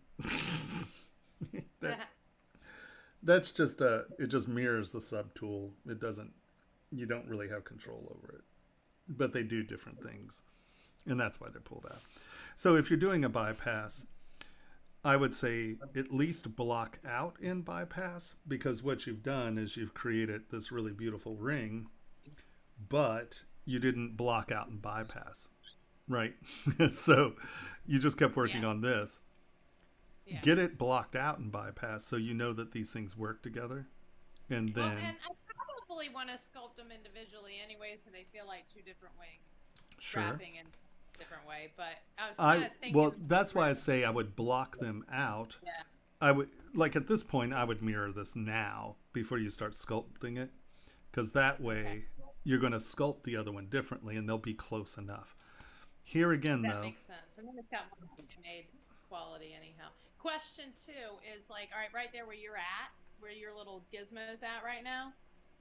That's just it just mirrors the subtool. It doesn't, you don't really have control over it. But they do different things. And that's why they're pulled out. So if you're doing a bypass, I would say at least block out in bypass, because what you've done is you've created this really beautiful ring, but you didn't block out in bypass, right? So you just kept working Yeah. on this. Yeah. Get it blocked out in bypass so you know that these things work together. And Well, then, and I probably want to sculpt them individually anyway, so they feel like two different wings, sure. wrapping in a different way. But I was kind of thinking. Well, that's why I say I would block them out. Yeah. I would, like at this point, I would mirror this now before you start sculpting it, because that way Okay. you're going to sculpt the other one differently and they'll be close enough. Here again, That though, makes sense. And then it's got more made quality anyhow. Question 2 is like, all right, right there where you're at, where your little gizmo's at right now,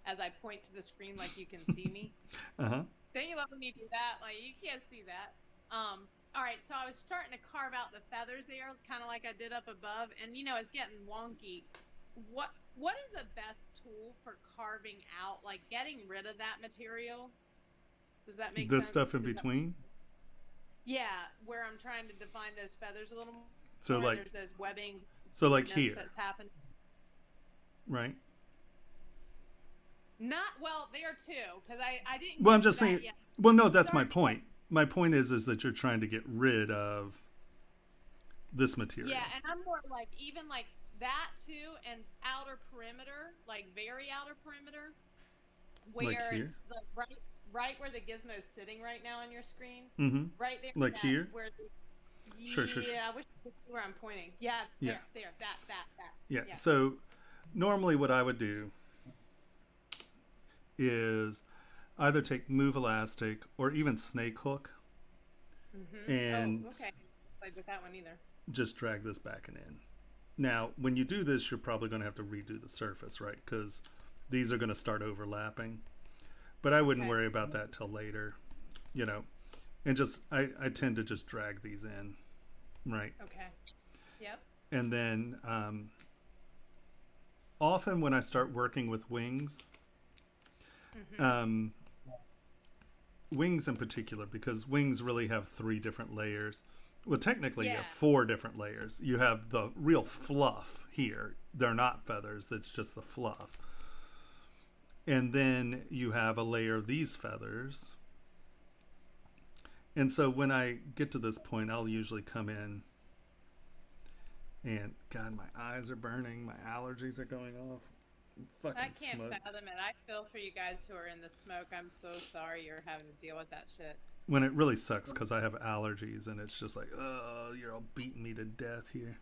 as I point to the screen like you can see me. uh-huh. Don't you love when you do that? Like, you can't see that. All right, so I was starting to carve out the feathers there, kind of like I did up above, and it's getting wonky. What is the best tool for carving out, like getting rid of that material? Does that make sense? This stuff in Does that- between. Yeah, where I'm trying to define those feathers a little more. So like, there's those webbings. so like weirdness here, that's happening. right? Not well. There too, because I didn't. Well, get I'm to just that saying. yet. Well, no, that's my Sorry. point. My point is that you're trying to get rid of this material. Yeah, and I'm more like even like that too, and outer perimeter, like very outer perimeter, Like where here? it's like right where the gizmo's sitting right now on your screen, Mm-hmm. right there. Like that, here? Where the Sure, sure, sure. Yeah, I wish you could see where I'm pointing. Yeah, Yeah. there, that. Yeah. Yeah. So normally what I would do is either take move elastic or even snake hook and okay. Played with that one either. just drag this back and in. Now, when you do this, you're probably going to have to redo the surface, right? Because these are going to start overlapping. But I wouldn't Okay. worry about that till later, you know. And just I tend to just drag these in, right? Okay. Yep. And then often when I start working with wings, wings in particular, because wings really have 3 different layers. Well, technically, you Yeah. have 4 different layers. You have the real fluff here. They're not feathers. That's just the fluff. And then you have a layer of these feathers. And so when I get to this point, I'll usually come in and, God, my eyes are burning. My allergies are going off. Fucking I can't smoke. fathom it. I feel for you guys who are in the smoke. I'm so sorry you're having to deal with that shit. When it really sucks because I have allergies and it's just like, oh, you're all beating me to death here.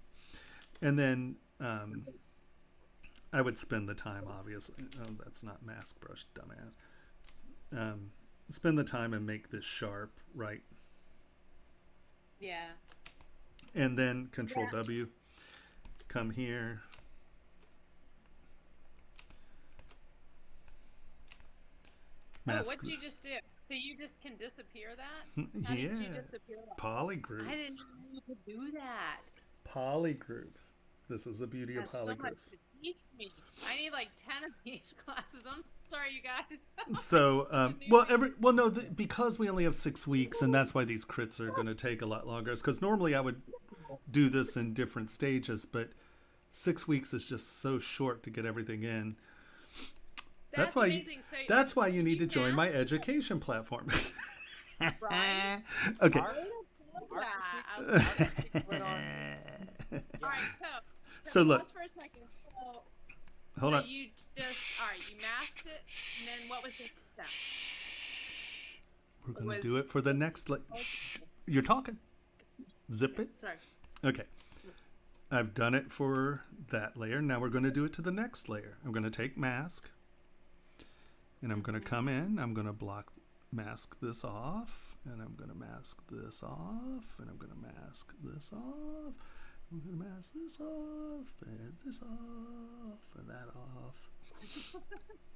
And then I would spend the time, obviously. Oh, that's not mask brush, dumbass. Spend the time and make this sharp, right? Yeah. And then Control W, come here. Oh, what'd you just do? So you just can disappear that? How Yeah. did you disappear that? Polygroups. I didn't know you could do that. Polygroups. This is the beauty of That's so much polygroups. to teach me. I need like 10 of these classes. I'm sorry, you guys. So, because we only have 6 weeks, and that's why these crits are going to take a lot longer. Because normally I would do this in different stages, but 6 weeks is just so short to get everything in. That's why. amazing. So That's why you need to join my education platform. Right? Okay. All right, So look. pause for a second. Hold so on. you just you masked it, and then what was the next step? We're going to do it for the next. Shh, you're talking. Zip it. Sorry. Okay. I've done it for that layer. Now we're going to do it to the next layer. I'm going to take mask. And I'm going to come in. I'm going to mask this off. And I'm going to mask this off. And I'm going to mask this off. I'm going to mask this off. And this off. And that off.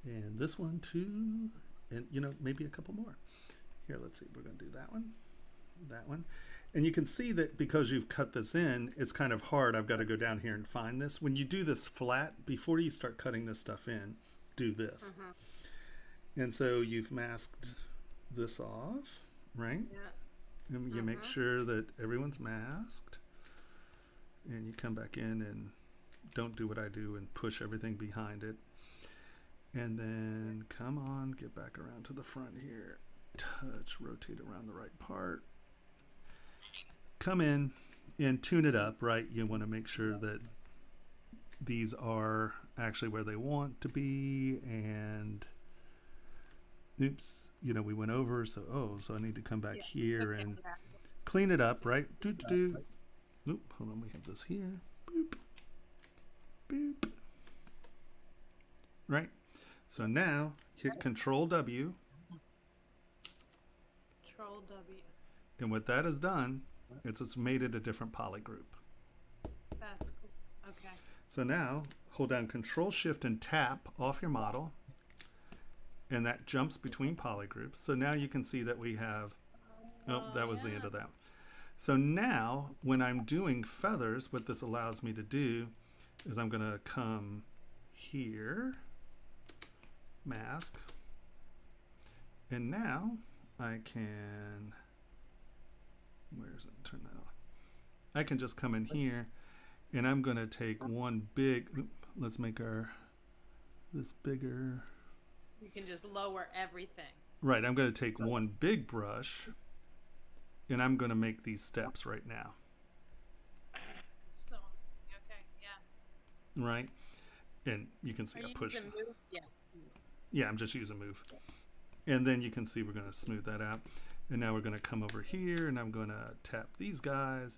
And this one too. And, maybe a couple more. Here, let's see. We're going to do that one. That one. And you can see that because you've cut this in, it's kind of hard. I've got to go down here and find this. When you do this flat, before you start cutting this stuff in, do this. And so you've masked this off, right? Yeah. And you make sure that everyone's masked. And you come back in and don't do what I do and push everything behind it. And then come on, get back around to the front here. Touch, rotate around the right part. Come in and tune it up, right? You want to make sure that these are actually where they want to be. And oops, we went over. So I need to come back here and clean it up, right? Oop, hold on, we have this here. Boop. Boop. Right? So now hit Control W. Control W. And what that has done is it's made it a different poly group. That's cool. Okay. So now hold down Control Shift and tap off your model. And that jumps between poly groups. So now you can see that we have, that was the end of that. So now when I'm doing feathers, what this allows me to do is I'm going to come here, mask, and now I can, where's it, turn that off. I can just come in here and I'm going to take one big, let's make this bigger. You can just lower everything. Right, I'm going to take one big brush, and I'm going to make these steps right now. So, okay, yeah. Right? And you can see Are I you push. using move? Yeah. Yeah, I'm just using move. And then you can see we're going to smooth that out. And now we're going to come over here, and I'm going to tap these guys,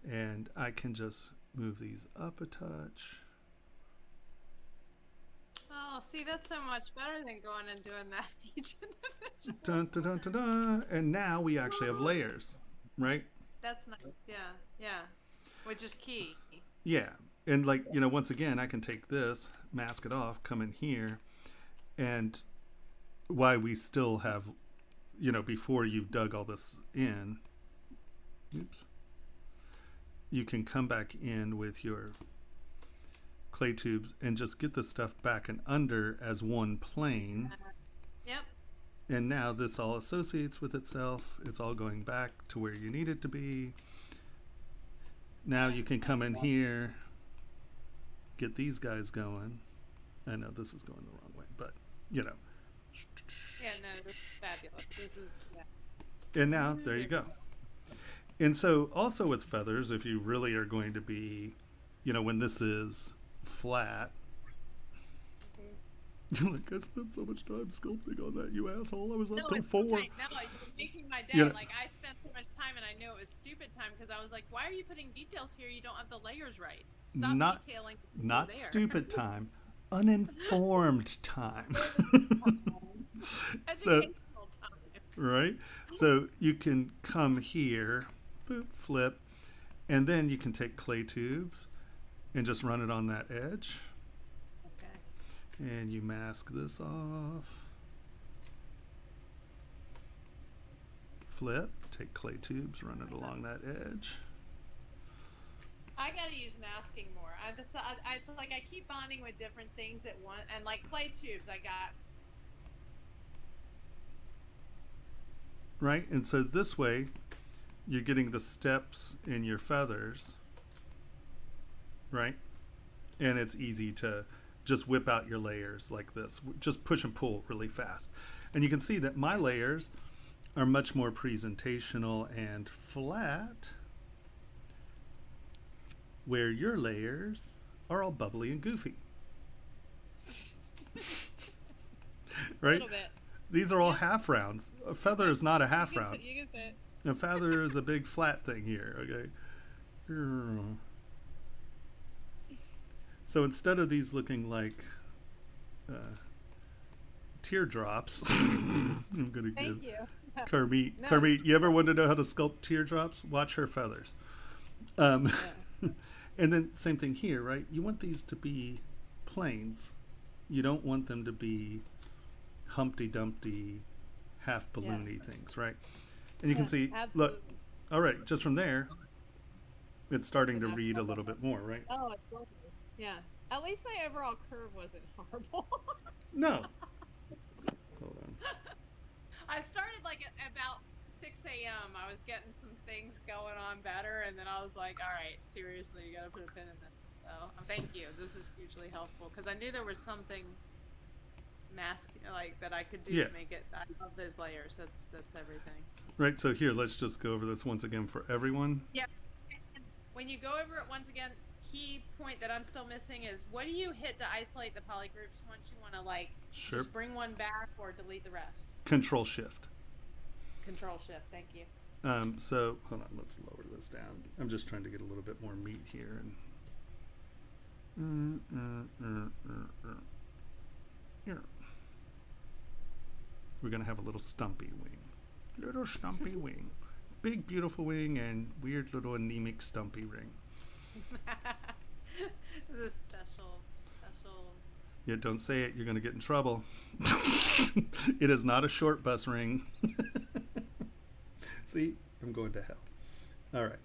and I can just move these up a touch. Oh, see, that's so much better than going and doing that each individual. Dun, dun, dun, dun, dun. And now we actually have layers, right? That's nice. Yeah, yeah. Which is key. Yeah. And like, you know, once again, I can take this, mask it off, come in here, and why we still have, you know, before you've dug all this in, oops, you can come back in with your clay tubes and just get the stuff back and under as one plane. Yep. And now this all associates with itself. It's all going back to where you need it to be. Now you can come in here, get these guys going. I know this is going the wrong way, but you know. Yeah, no, this is fabulous. This is, yeah. And now, there you go. And so also with feathers, if you really are going to be, you know, when this is flat, you're like, I spent so much time sculpting on that, you asshole. I was up till it's 4. okay. No, you're making my day. You know, Like, I spent so much time, and I knew it was stupid time because I was like, why are you putting details here? You don't have the layers right. Stop not detailing. not there. stupid time, uninformed time. So, Educational time. right? So you can come here, boop, flip, and then you can take clay tubes and just run it on that edge. Okay. And you mask this off. Flip, take clay tubes, run it along that edge. I gotta use masking more. It's like I keep bonding with different things at once, and like clay tubes, I got. Right? And so this way, you're getting the steps in your feathers, right? And it's easy to just whip out your layers like this. Just push and pull really fast. And you can see that my layers are much more presentational and flat, where your layers are all bubbly and goofy. Right? A little bit. These are all half rounds. A feather is not a half round. You can say it. A feather is a big flat thing here, okay? So instead of these looking like teardrops, I'm going to Thank give you. Kermit. No. Kermit, you ever want to know how to sculpt teardrops? Watch her feathers. And then same thing here, right? You want these to be planes. You don't want them to be Humpty Dumpty, half balloony things, right? And you can see, Absolutely. look, all right, just from there, it's starting to read a little bit more, right? Oh, it's lovely. Yeah. At least my overall curve wasn't horrible. No. Hold on. I started like at about 6 a.m. I was getting some things going on better, and then I was like, all right, seriously, you gotta put a pin in this. So thank you. This is hugely helpful because I knew there was something like that I could do to make it. I love those layers. That's everything. Right, so here, let's just go over this once again for everyone. Yeah. And when you go over it once again, key point that I'm still missing is what do you hit to isolate the polygroups once you want to like just bring one back or delete the rest? Control Shift. Control Shift. Thank you. So hold on, let's lower this down. I'm just trying to get a little bit more meat here. And here. We're gonna have a little stumpy wing. Little stumpy wing. Big beautiful wing and weird little anemic stumpy ring. This is special. Yeah, don't say it, you're gonna get in trouble. It is not a short bus ring. See, I'm going to hell. All right,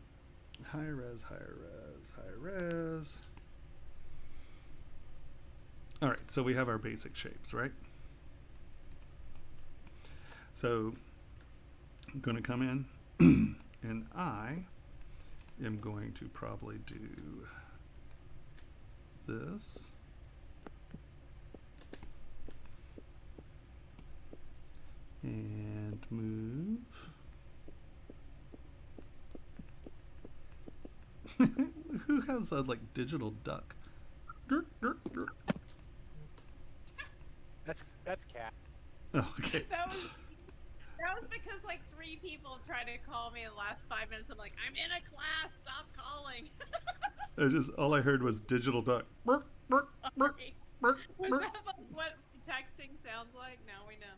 higher res, higher res, higher res. All right, so we have our basic shapes, right? So I'm going to come in and I am going to probably do this. and move. Who has a like digital duck? That's cat. Oh, okay. That was because like 3 people have tried to call me in the last 5 minutes. I'm like, I'm in a class. Stop calling. All I heard was digital duck. Burk, burk, burk, Sorry. burk, Was burk. that like what texting sounds like? Now we know.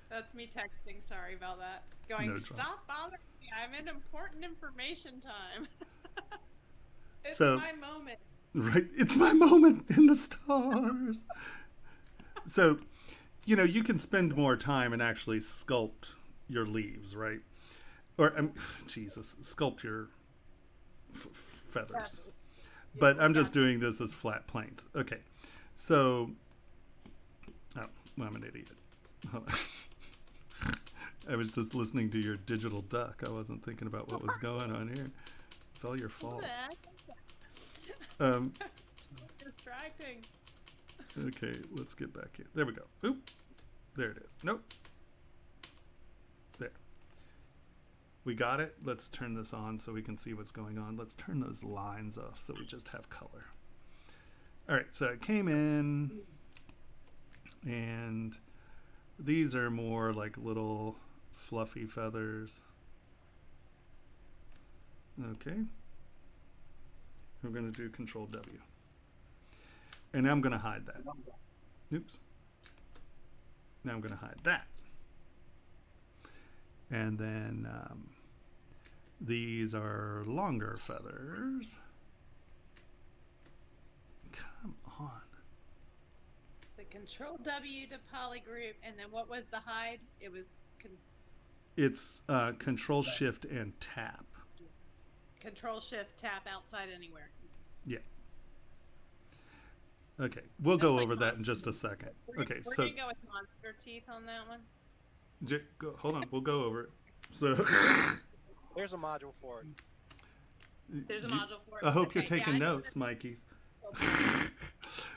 That's me texting. Sorry about that. Going, No drama. stop bothering me. I'm in important information time. It's So- my moment. Right, it's my moment in the stars. So, you can spend more time and actually sculpt your leaves, right? Or, Jesus, sculpt your feathers. But I'm just doing this as flat planes. Okay, so, I'm an idiot. I was just listening to your digital duck. I wasn't thinking about what was going on here. It's all your fault. Distracting. Okay, let's get back here. There we go. Oop. There it is. Nope. There. We got it. Let's turn this on so we can see what's going on. Let's turn those lines off so we just have color. All right, so it came in, and these are more like little fluffy feathers. Okay. We're going to do Control W. And now I'm going to hide that. Oops. Now I'm going to hide that. And then these are longer feathers. Come on. The Control W to polygroup, and then what was the hide? It was It's Control Shift and Tap. Control Shift Tap outside anywhere. Yeah. Okay, we'll go That's like over that in monster. just a second. We're Okay, we're so gonna go with monster teeth on that one. hold on, we'll go over it. So There's a module for it. There's a you- module for it. I hope you're Okay, taking yeah, I notes, Mikeys.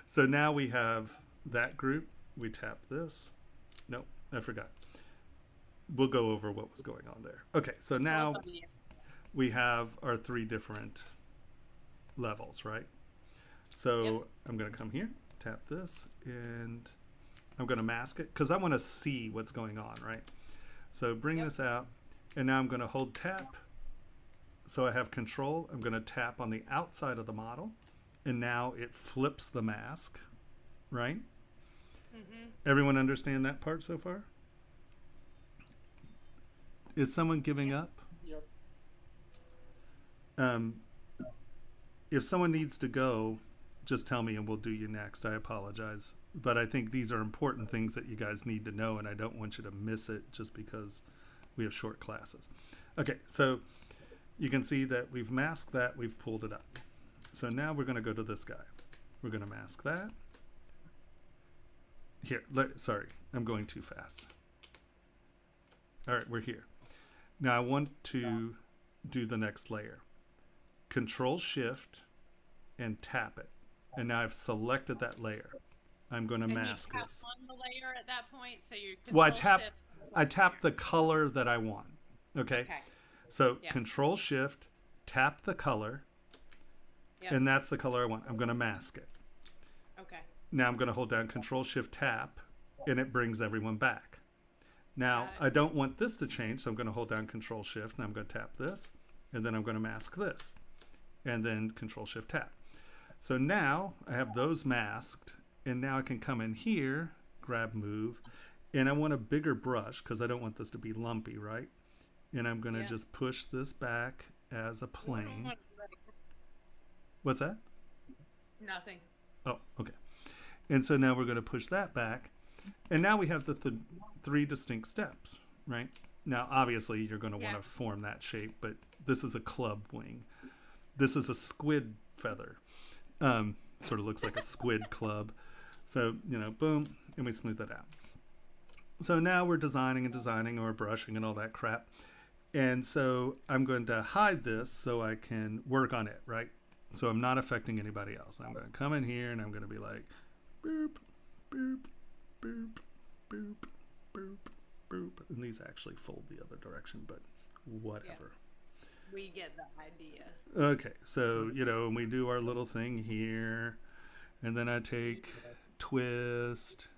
So now we have that group. We tap this. Nope, I forgot. We'll go over what was going on there. Okay, so now we have our 3 different levels, right? So Yep. I'm going to come here, tap this, and I'm going to mask it because I want to see what's going on, right? So bring Yep. this out, and now I'm going to hold tap. So I have control. I'm going to tap on the outside of the model, and now it flips the mask, right? Mm-hmm. Everyone understand that part so far? Is someone giving up? Yep. If someone needs to go, just tell me and we'll do you next. I apologize. But I think these are important things that you guys need to know, and I don't want you to miss it just because we have short classes. Okay, so you can see that we've masked that, we've pulled it up. So now we're going to go to this guy. We're going to mask that. Here, sorry, I'm going too fast. All right, we're here. Now I want to do the next layer. Control Shift and tap it. And now I've selected that layer. I'm going to And mask you tap this. on the layer at that point, so you. Well, Control I tap the color that I want. Okay? Okay. So Yeah. Control Shift, tap the color, Yep. and that's the color I want. I'm going to mask it. Okay. Now I'm going to hold down Control Shift Tap, and it brings everyone back. Now Got it. I don't want this to change, so I'm going to hold down Control Shift, and I'm going to tap this, and then I'm going to mask this, and then Control Shift Tap. So now I have those masked, and now I can come in here, grab Move, and I want a bigger brush because I don't want this to be lumpy, right? And I'm going to Yeah. just push this back as a plane. What's that? Nothing. Oh, okay. And so now we're going to push that back. And now we have the 3 distinct steps, right? Now, obviously, you're going to Yeah. want to form that shape, but this is a club wing. This is a squid feather. Sort of looks like a squid club. So, boom, and we smooth that out. So now we're designing and designing, or brushing and all that crap. And so I'm going to hide this so I can work on it, right? So I'm not affecting anybody else. I'm going to come in here and I'm going to be like, boop, boop, boop, boop, boop, boop, and these actually fold the other direction, but whatever. We get the idea. Okay, so, you know, and we do our little thing here, and then I take twist,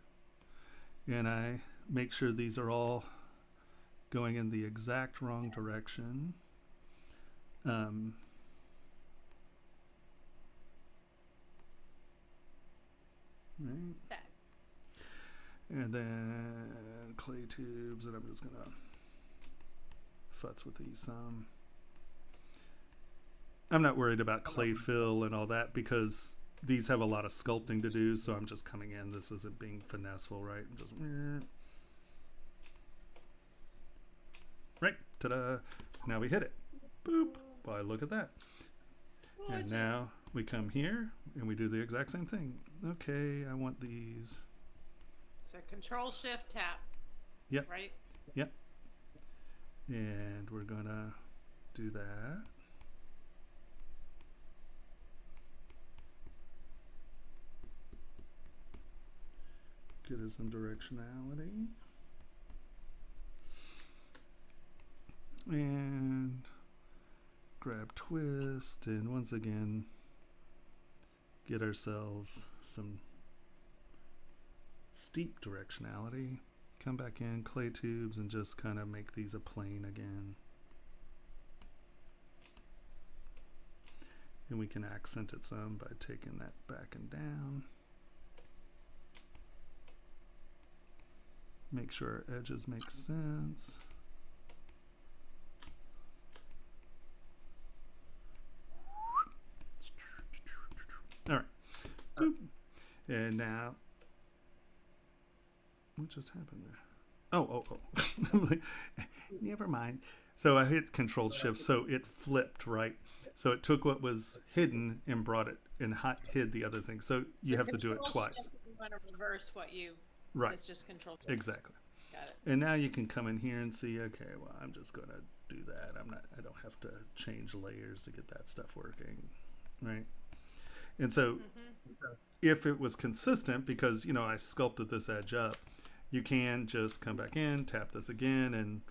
and I make sure these are all going in the exact wrong direction. Right. Okay. And then clay tubes, and I'm just gonna futz with these some. I'm not worried about clay fill and all that because these have a lot of sculpting to do, so I'm just coming in. This isn't being finesseful, right? I'm just right, ta-da! Now we hit it. Boop! Why, look at that. And now we come here and we do the exact same thing. Okay, I want these. So Control Shift Tap. Yep. Right. Yep. And we're gonna do that. Get us some directionality. And grab twist, and once again get ourselves some steep directionality. Come back in, clay tubes, and just kind of make these a plane again. And we can accent it some by taking that back and down. Make sure our edges make sense. All right. Boop. And now, what just happened there? Oh. I'm like, never mind. So I hit Control Shift, so it flipped, right? So it took what was hidden and brought it and hid the other thing. So you have to do it twice. Shift, you want to reverse what you. Right. It's just Control Shift. Exactly. Got it. And now you can come in here and see, okay, well, I'm just going to do that. I don't have to change layers to get that stuff working, right? And so if it was consistent, because, you know, I sculpted this edge up, you can just come back in, tap this again, and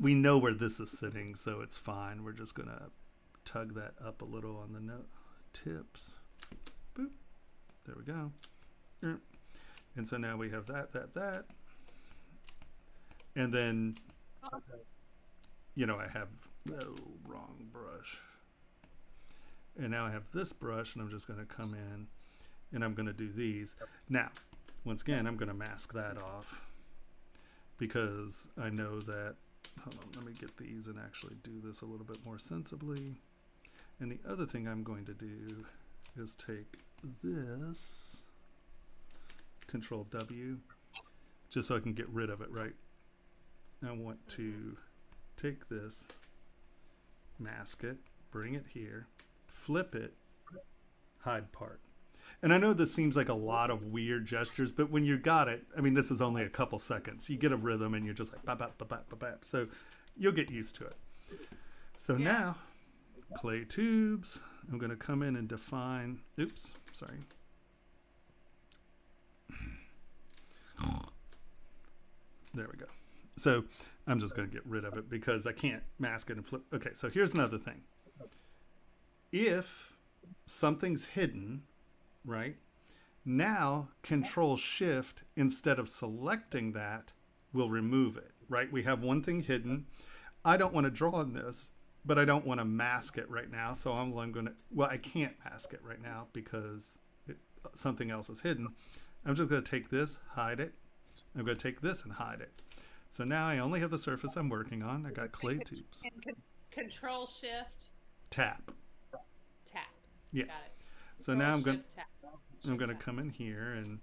we know where this is sitting, so it's fine. We're just going to tug that up a little on the tips. Boop. There we go. And so now we have that. And then, you know, I have, wrong brush. And now I have this brush, and I'm just going to come in, and I'm going to do these. Now, once again, I'm going to mask that off because I know that, hold on, let me get these and actually do this a little bit more sensibly. And the other thing I'm going to do is take this, Control W, just so I can get rid of it, right? I want to take this, mask it, bring it here, flip it, hide part. And I know this seems like a lot of weird gestures, but when you got it, I mean, this is only a couple seconds. You get a rhythm and you're just like, bap, bap, bap, bap, bap. So you'll get used to it. So now, clay tubes, I'm going to come in and define, oops, sorry. There we go. So I'm just going to get rid of it because I can't mask it and flip. Okay, so here's another thing. If something's hidden, right, now Control Shift, instead of selecting that, will remove it, right? We have one thing hidden. I don't want to draw on this, but I don't want to mask it right now. So I'm going to, well, I can't mask it right now because something else is hidden. I'm just going to take this, hide it. I'm going to take this and hide it. So now I only have the surface I'm working on. I got clay tubes. Control Shift Tap. Tap. Yeah. Got it. So now I'm going to come in here and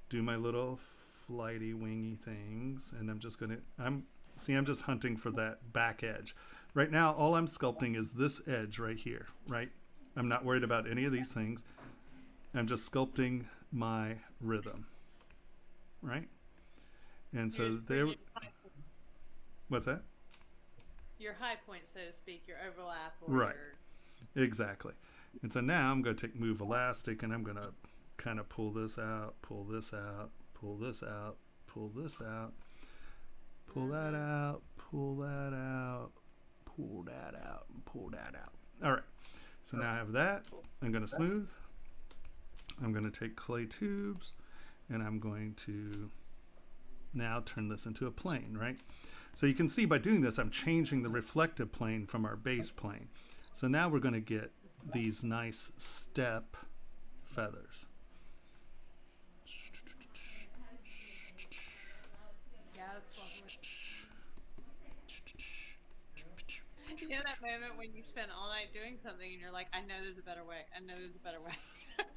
do my little flighty wingy things, and I'm just going to I'm just hunting for that back edge. Right now all I'm sculpting is this edge right here, right? I'm not worried about any of these things. I'm just sculpting my rhythm. Right? And so there, what's that? Your high point, so to speak, your overlap. Or right. Exactly. And so now I'm going to take Move Elastic, and I'm going to kind of pull this out, pull this out, pull this out, pull this out. pull that out, pull that out, pull that out, and pull that out. All right. So now I have that. I'm going to smooth. I'm going to take clay tubes, and I'm going to now turn this into a plane, right? So you can see by doing this, I'm changing the reflective plane from our base plane. So now we're going to get these nice step feathers. Yeah, that's lovely. You know that moment when you spend all night doing something and you're like, I know there's a better way. I know there's a better way.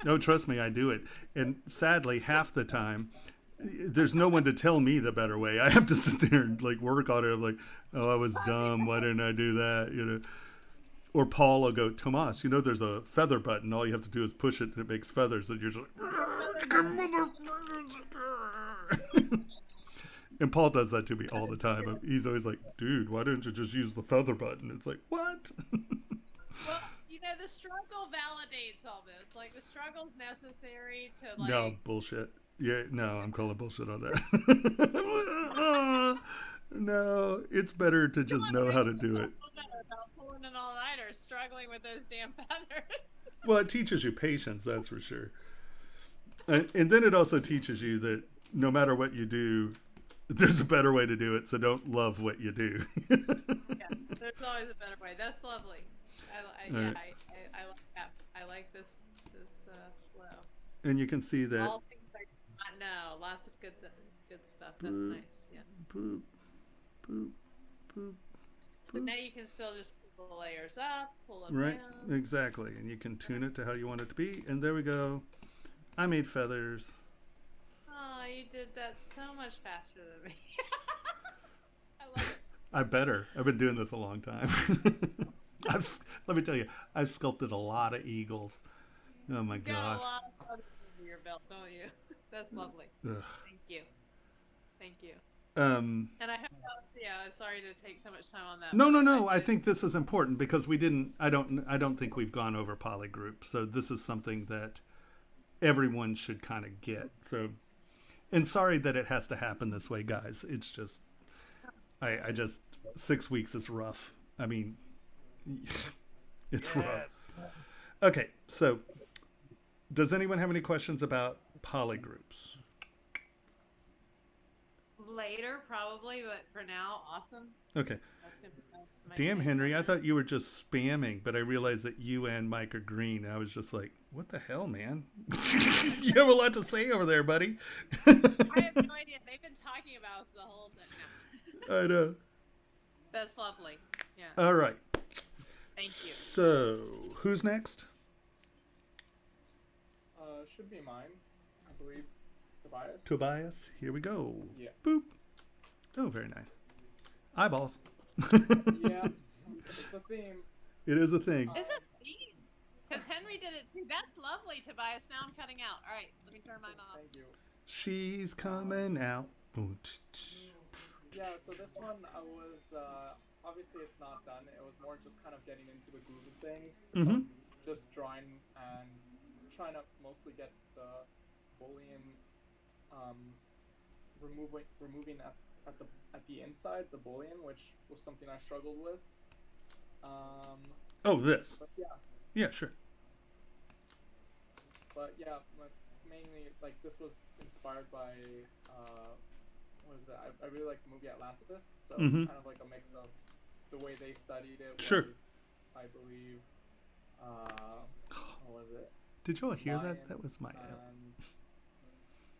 No, trust me, I do it. And sadly, half the time, there's no one to tell me the better way. I have to sit there and like work on it. I'm like, oh, I was dumb. Why didn't I do that? You know. Or Paul will go, Tomas, you know, there's a feather button. All you have to do is push it, and it makes feathers. And you're just like, and Paul does that to me all the time. He's always like, dude, why didn't you just use the feather button? It's like, what? Well, you know, the struggle validates all this. Like, the struggle's necessary to, like... No, bullshit. Yeah, no, I'm calling bullshit on that. No, it's better to just know how to do it. About pulling an all-nighter, struggling with those damn feathers. Well, it teaches you patience, that's for sure. And then it also teaches you that no matter what you do, there's a better way to do it, so don't love what you do. Yeah, there's always a better way. That's lovely. I like that. I like this flow. And you can see that. All things I did not know. Lots of good stuff. That's nice. Yeah. Boop, boop, boop. So now you can still just pull the layers up, pull them Right, down. exactly. And you can tune it to how you want it to be. And there we go. I made feathers. Oh, you did that so much faster than me. I love it. I better. I've been doing this a long time. Let me tell you, I've sculpted a lot of eagles. Oh my You got god. a lot of feathers under your belt, don't you? That's lovely. Ugh. Thank you. Thank you. Um, And I hope sorry to take so much time on that. no. I think this is important because we didn't. I don't think we've gone over polygroup. So this is something that everyone should kind of get. So, and sorry that it has to happen this way, guys. It's just, I just 6 weeks is rough. I mean, it's rough. Okay, so does anyone have any questions about polygroups? Later, probably, but for now, awesome. Okay. That's gonna be my Damn, main Henry, I question. thought you were just spamming, but I realized that you and Mike are green. I was just like, what the hell, man? You have a lot to say over there, buddy. I have no idea. They've been talking about us the whole time now. I know. That's lovely. Yeah. All right. Thank you. So, who's next? Should be mine, I believe. Tobias. Tobias. Here we go. Yeah. Boop. Oh, very nice. Eyeballs. Yeah. It's a theme. It is a thing. It's a theme. Because Henry did it too. That's lovely, Tobias. Now I'm cutting out. All right, let me turn mine off. Thank you. She's coming out. Yeah, so this one I was obviously it's not done. It was more just kind of getting into the groove of things. Mhm. Just drawing and trying to mostly get the Boolean removing at the inside the Boolean, which was something I struggled with. Oh, this. But yeah. Yeah, sure. But yeah, mainly like this was inspired by what is that? I really like the movie Atlantis, so Mhm. it's kind of like a mix of the way they studied it. Sure. Was, I believe, what was it? Did you all hear Mayan that? That was my.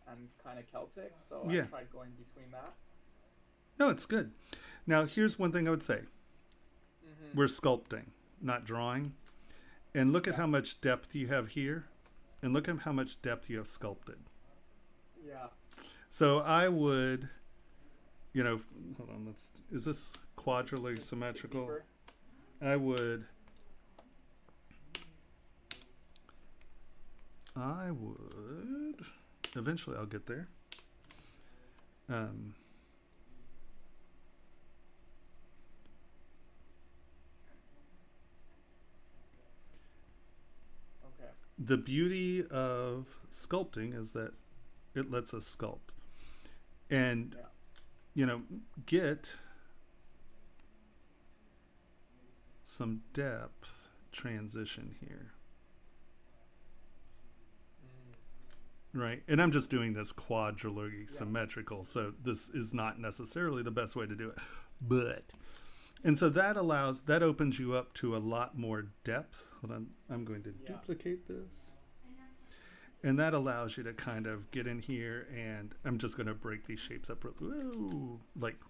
and kind of Celtic. So Yeah. I tried going between that. No, it's good. Now, here's one thing I would say. Mm-hmm. We're sculpting, not drawing. And look at how much depth you have here. And look at how much depth you have sculpted. Yeah. So I would, hold on, is this quadrantly symmetrical? Deeper. I would eventually I'll get there. Okay. The beauty of sculpting is that it lets us sculpt. And get some depth transition here. Right, and I'm just doing this quadrilogy symmetrical, so this is not necessarily the best way to do it. And so that opens you up to a lot more depth. Hold on, I'm going to duplicate this. And that allows you to kind of get in here, and I'm just going to break these shapes up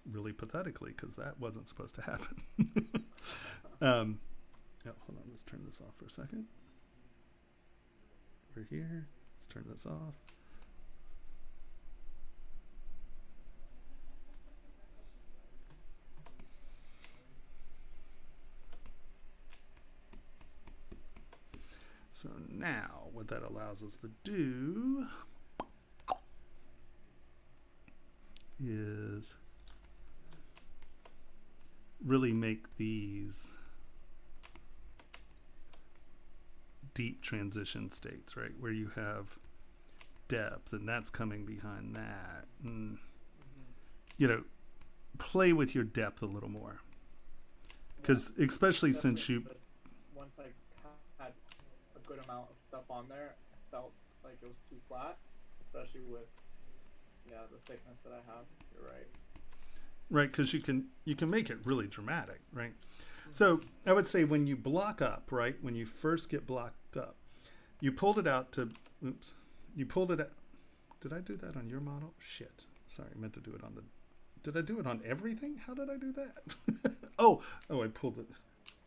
really pathetically, because that wasn't supposed to happen. Hold on, let's turn this off for a second. We're here. Let's turn this off. So now what that allows us to do is really make these deep transition states, right? Where you have depth, and that's coming behind that. And, play with your depth a little more. Because especially since you... Once I had a good amount of stuff on there, I felt like it was too flat, especially with, the thickness that I have. You're right. Right, because you can make it really dramatic, right? So I would say when you block up, right, when you first get blocked up, you pulled it out to, you pulled it out. Did I do that on your model? Shit. Sorry, I meant to do it on did I do it on everything? How did I do that? oh, I pulled it.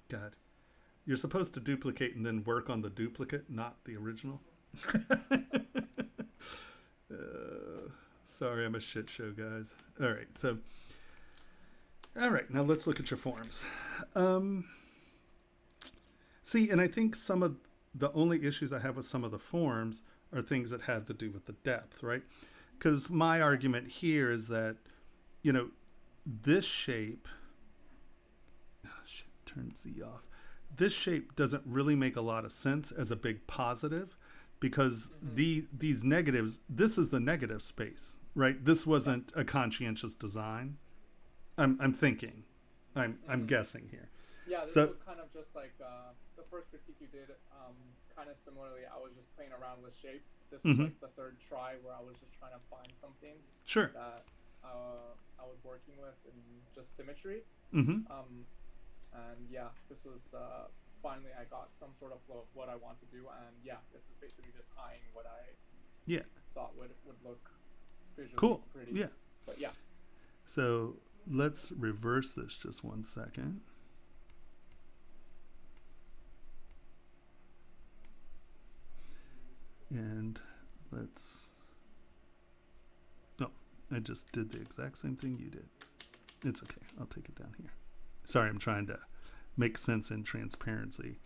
God. You're supposed to duplicate and then work on the duplicate, not the original. Sorry, I'm a shit show, guys. All right, now let's look at your forms. See, and I think some of the only issues I have with some of the forms are things that have to do with the depth, right? Because my argument here is that, this shape, turn Z off. This shape doesn't really make a lot of sense as a big positive, because these negatives, this is the negative space, right? This wasn't a conscientious design. I'm thinking. I'm guessing here. Yeah, this was kind of just like the first critique you did. Kind of similarly, I was just playing around with shapes. This was like the third try where I was just trying to find something that I was working with in just symmetry. And this was finally I got some sort of flow of what I want to do, and this is basically just eyeing what I thought would look visually pretty. Yeah. But so let's reverse this just one second. And let's... No, I just did the exact same thing you did. It's okay. I'll take it down here. Sorry, I'm trying to make sense in transparency.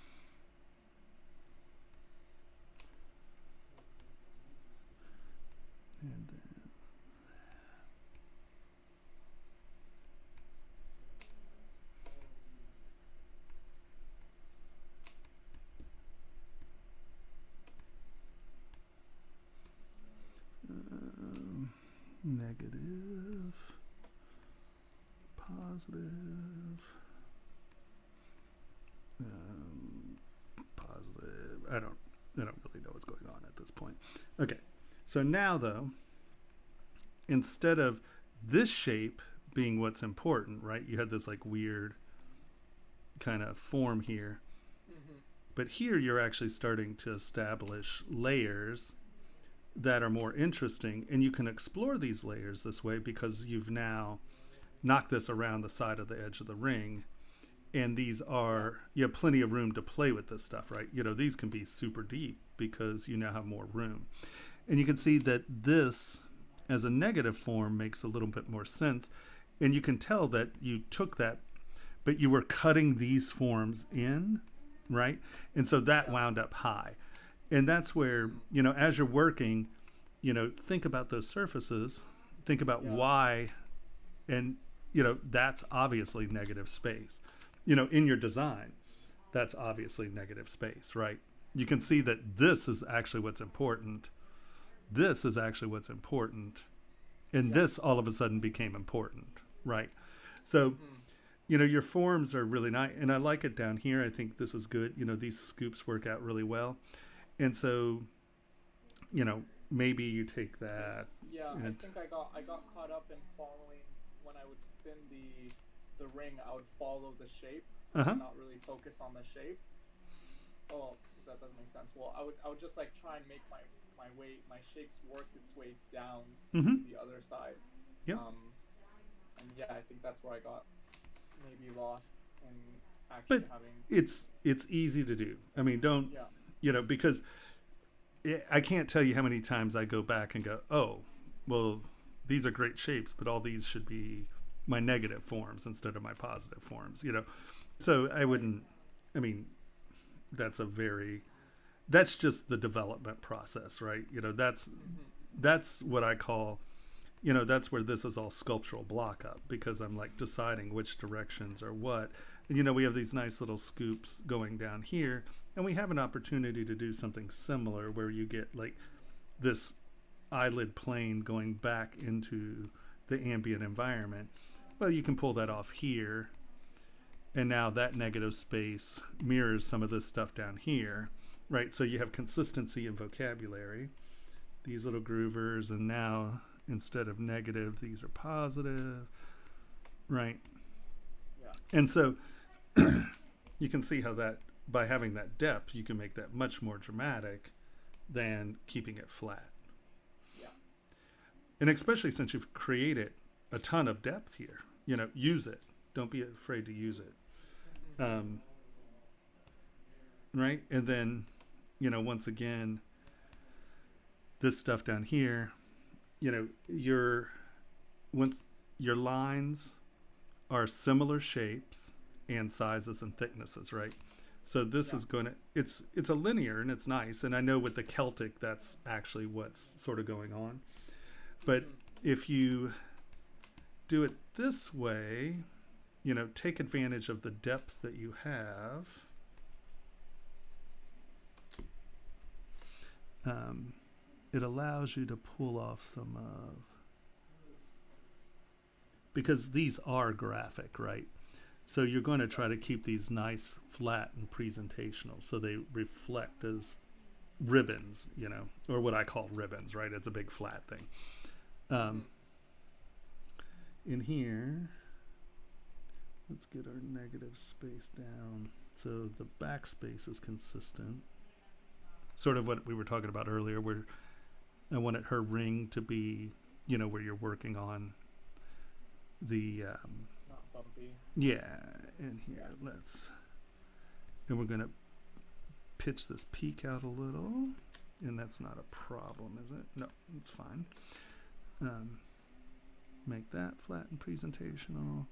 And then... negative, positive, positive. I don't really know what's going on at this point. Okay, so now though, instead of this shape being what's important, right? You had this like weird kind of form here, but here you're actually starting to establish layers that are more interesting, and you can explore these layers this way because you've now knocked this around the side of the edge of the ring, and you have plenty of room to play with this stuff, right? These can be super deep because you now have more room, and you can see that this as a negative form makes a little bit more sense, and you can tell that you took that, but you were cutting these forms in, right? And so that wound up high. And that's where, as you're working, think about those surfaces, think about why, and, that's obviously negative space. In your design, that's obviously negative space, right? You can see that this is actually what's important. This is actually what's important And this all of a sudden became important, right? So, your forms are really nice. And I like it down here. I think this is good. These scoops work out really well. And so, maybe you take that. Yeah, I think I got caught up in following when I would spin the ring. I would follow the shape, not really focus on the shape. Oh, that doesn't make sense. Well, I would just like try and make my shapes work its way down to the other side. Yep. And yeah, I think that's where I got maybe lost in actually having. It's easy to do. I mean, don't because I can't tell you how many times I go back and go, oh, well, these are great shapes, but all these should be my negative forms instead of my positive forms. So I wouldn't. I mean, that's just the development process, right? That's what I call, that's where this is all sculptural block up, because I'm like deciding which directions are what. And, we have these nice little scoops going down here, and we have an opportunity to do something similar where you get like this eyelid plane going back into the ambient environment. Well, you can pull that off here. And now that negative space mirrors some of this stuff down here, right? So you have consistency in vocabulary, these little groovers, and now instead of negative, these are positive, right? Yeah. And so you can see how that, by having that depth, you can make that much more dramatic than keeping it flat. Yeah. And especially since you've created a ton of depth here, use it. Don't be afraid to use it. Right? And then, once again, this stuff down here, once your lines are similar shapes and sizes and thicknesses, right? So this is going to, it's a linear and it's nice. And I know with the Celtic, that's actually what's sort of going on. But if you do it this way, take advantage of the depth that you have. It allows you to pull off some of, because these are graphic, right? So you're going to try to keep these nice, flat, and presentational, so they reflect as ribbons, or what I call ribbons, right? It's a big flat thing. In here, let's get our negative space down so the backspace is consistent. Sort of what we were talking about earlier, where I wanted her ring to be, where you're working on the not bumpy. Yeah, and here and we're gonna pitch this peak out a little, and that's not a problem, is it? No, it's fine. Make that flat and presentational.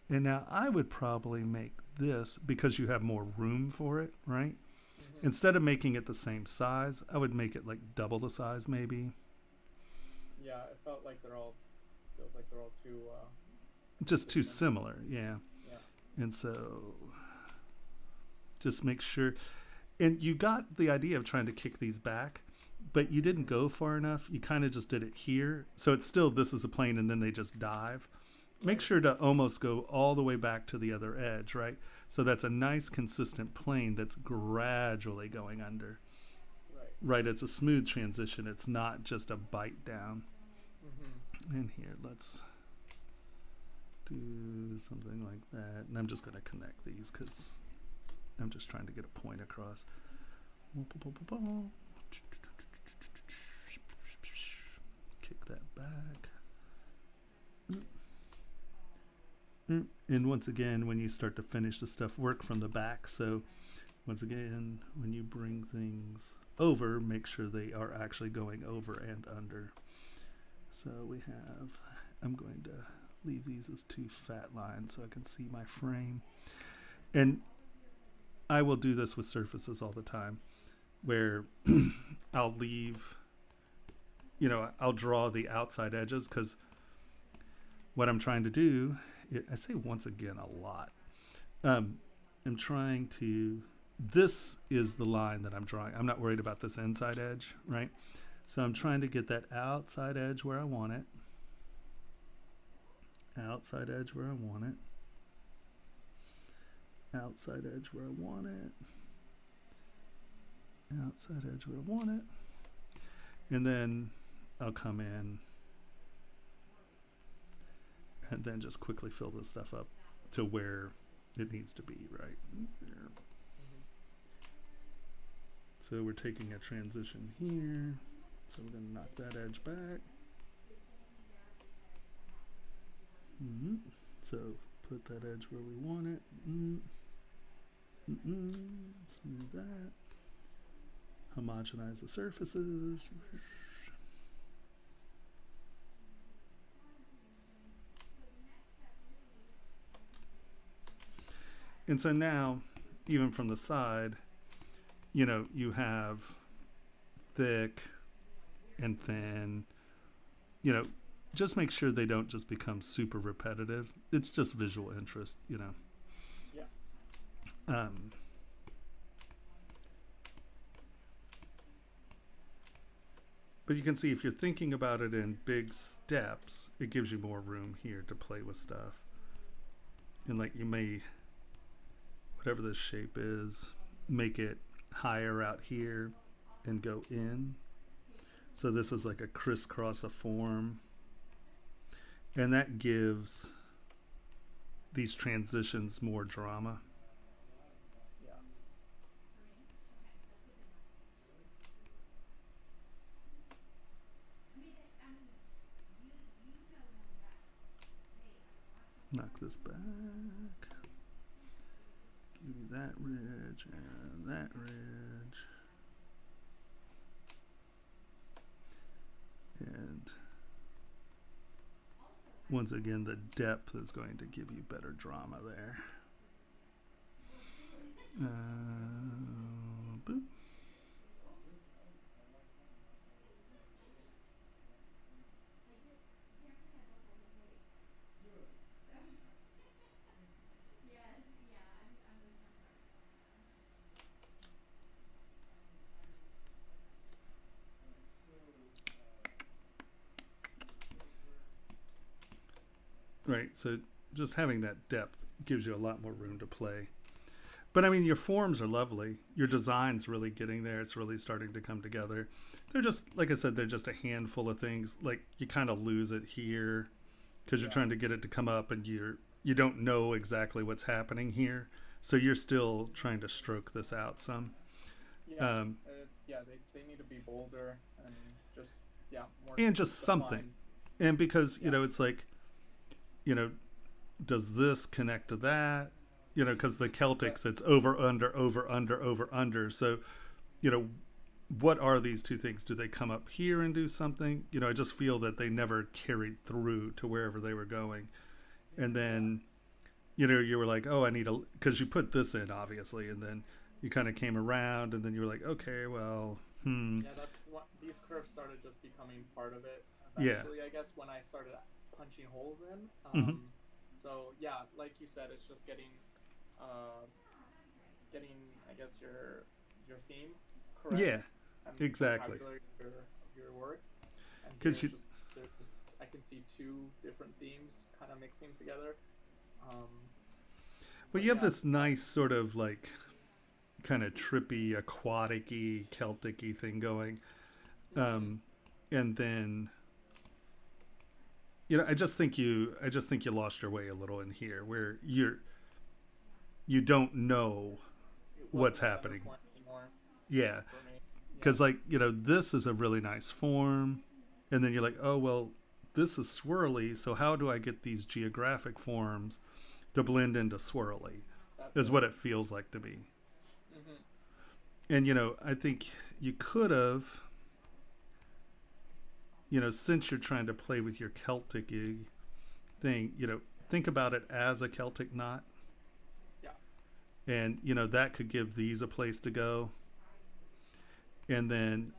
And now I would probably make this, because you have more room for it, right? Instead of making it the same size, I would make it like double the size, maybe. Yeah, it feels like they're all too just too similar, yeah. And so just make sure, and you got the idea of trying to kick these back, but you didn't go far enough. You kind of just did it here. So it's still, this is a plane, and then they just dive. Make sure to almost go all the way back to the other edge, right? So that's a nice consistent plane that's gradually going under. Right, it's a smooth transition. It's not just a bite down. And here, let's do something like that. And I'm just going to connect these because I'm just trying to get a point across. Kick that back. And once again, when you start to finish the stuff, work from the back. So once again, when you bring things over, make sure they are actually going over and under. So we have, I'm going to leave these as two fat lines so I can see my frame. And I will do this with surfaces all the time, where I'll leave, I'll draw the outside edges, because what I'm trying to do, I say once again a lot. I'm trying to, this is the line that I'm drawing. I'm not worried about this inside edge, right? So I'm trying to get that outside edge where I want it. outside edge where I want it. Outside edge where I want it. Outside edge where I want it. And then I'll come in and then just quickly fill this stuff up to where it needs to be, right there. So we're taking a transition here. So we're going to knock that edge back. So put that edge where we want it. Smooth that. Homogenize the surfaces. And so now, even from the side, you know, you have thick and thin. You know, just make sure they don't just become super repetitive. It's just visual interest, you know. Yeah. But you can see if you're thinking about it in big steps, it gives you more room here to play with stuff. And like you may, whatever this shape is, make it higher out here and go in. So this is like a crisscross of form. And that gives these transitions more drama. Yeah. Knock this back. Give you that ridge and that ridge. And once again, the depth is going to give you better drama there. Boop. Right, so just having that depth gives you a lot more room to play. But I mean, your forms are lovely. Your design's really getting there. It's really starting to come together. They're just, like I said, they're just a handful of things. Like you kind of lose it here because you're trying to get it to come up and you don't know exactly what's happening here. So you're still trying to stroke this out some. Yeah, they need to be bolder and just, more and just defined. something. And because, you know, it's like, you know, does this connect to that? You know, because the Celtics, it's over, under, over, under, over, under. So, you know, what are these two things? Do they come up here and do something? You know, I just feel that they never carried through to wherever they were going. And then, you know, you were like, oh, I need a, because you put this in, obviously. And then you kind of came around and then you were like, okay, well, Yeah, that's what, these curves started just becoming part of it. Eventually, I guess, when I started punching holes in. So yeah, like you said, it's just getting I guess your theme correct. Yeah, and exactly. Your work. Because I can see two different themes kind of mixing together. But you have this nice sort of like kind of trippy, aquatic-y, Celtic-y thing going. And then, you know, I just think you lost your way a little in here, where you don't know what's happening. Yeah, because like, you know, this is a really nice form, and then you're like, oh well, this is swirly. So how do I get these geographic forms to blend into swirly? Is what it feels like to me. And you know, I think you could have. You know, since you're trying to play with your Celtic thing, you know, think about it as a Celtic knot. Yeah. And, you know, that could give these a place to go. And then,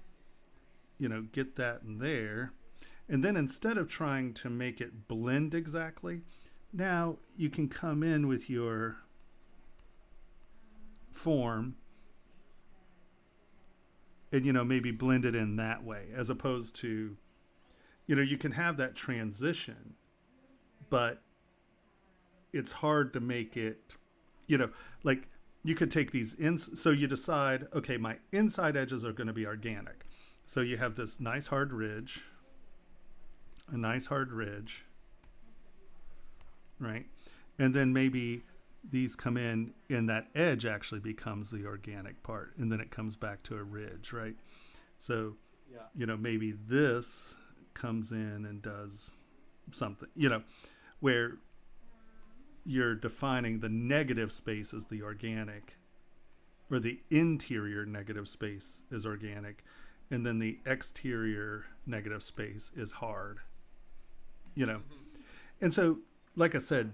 you know, get that in there. And then instead of trying to make it blend exactly, now you can come in with your form and, you know, maybe blend it in that way, as opposed to, you know, you can have that transition, but it's hard to make it, like you could take these so you decide, okay, my inside edges are going to be organic. So you have this nice hard ridge, a nice hard ridge, right? And then maybe these come in and that edge actually becomes the organic part, and then it comes back to a ridge, right? So, maybe this comes in and does something, where you're defining the negative space as the organic, or the interior negative space is organic, and then the exterior negative space is hard, And so, like I said,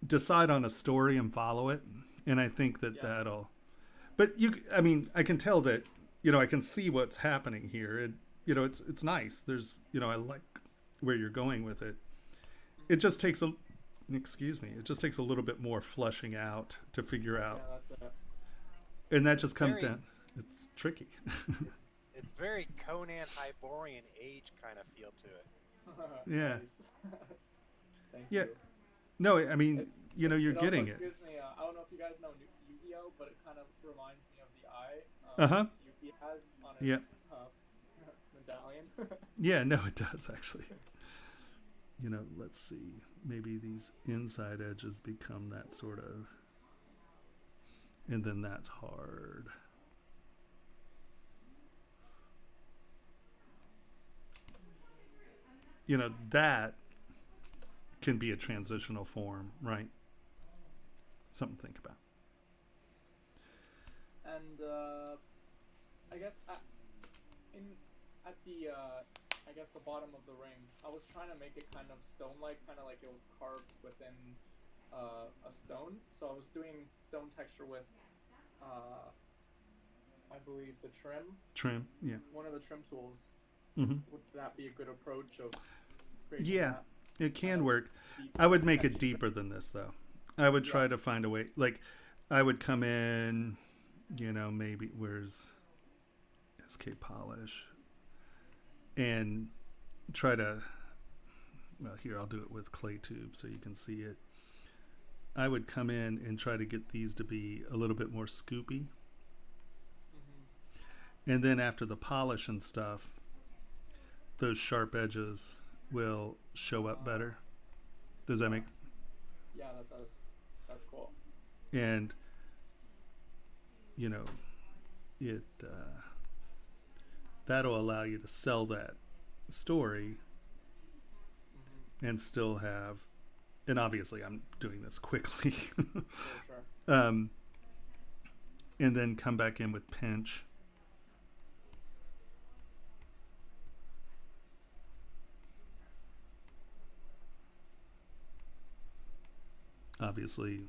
decide on a story and follow it. And I think that'll, but I can tell that, I can see what's happening here. It's nice. There's, I like where you're going with it. It just takes it just takes a little bit more fleshing out to figure out. Yeah, that's it. And that just comes down. It's tricky. It's very Conan Hyborian Age kind of feel to it. Yeah. Thank yeah. you. No, I mean, you're it getting also it. Gives me, I don't know if you guys know Yu-Gi-Oh, but it kind of reminds me of the eye Yugi has on his medallion. Yeah, no, it does actually. Let's see. Maybe these inside edges become that sort of, and then that's hard. That can be a transitional form, right? Something to think about. And I guess at the the bottom of the ring, I was trying to make it kind of stone-like, kind of like it was carved within a stone. So I was doing stone texture with, I believe, the trim. Trim, yeah. One of the trim tools. Mm-hmm. Would that be a good approach of? Yeah, it can work. I would make it deeper than this, though. I would try to find a way. Like, I would come in, maybe where's SK Polish, and try to. Well, here I'll do it with clay tube so you can see it. I would come in and try to get these to be a little bit more scoopy, and then after the polish and stuff, those sharp edges will show up better. Does that make? Yeah, that does. That's cool. And it that'll allow you to sell that story and still have, and obviously I'm doing this quickly. Sure. And then come back in with pinch. Obviously,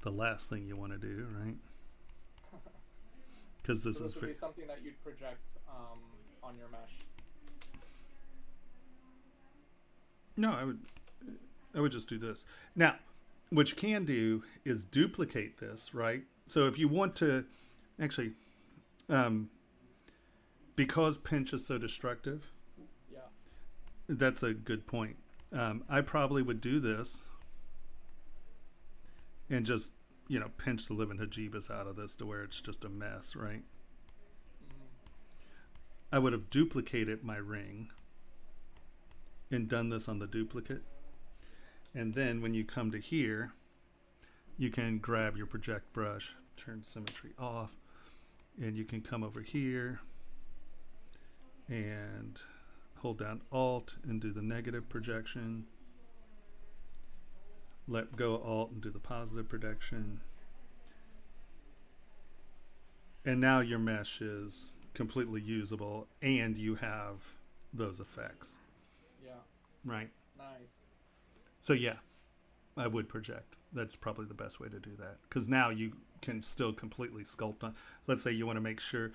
the last thing you want to do, right? Because this would be something that you'd project on your mesh. No, I would just do this. Now, what you can do is duplicate this, right? So if you want to, actually, because pinch is so destructive, that's a good point. I probably would do this and just, pinch the living hajibas out of this to where it's just a mess, right? I would have duplicated my ring and done this on the duplicate. And then when you come to here, you can grab your project brush, turn symmetry off, and you can come over here and hold down Alt and do the negative projection. Let go Alt and do the positive projection. And now your mesh is completely usable and you have those effects. Yeah. Right. Nice. So yeah, I would project. That's probably the best way to do that. Because now you can still completely sculpt on. Let's say you want to make sure.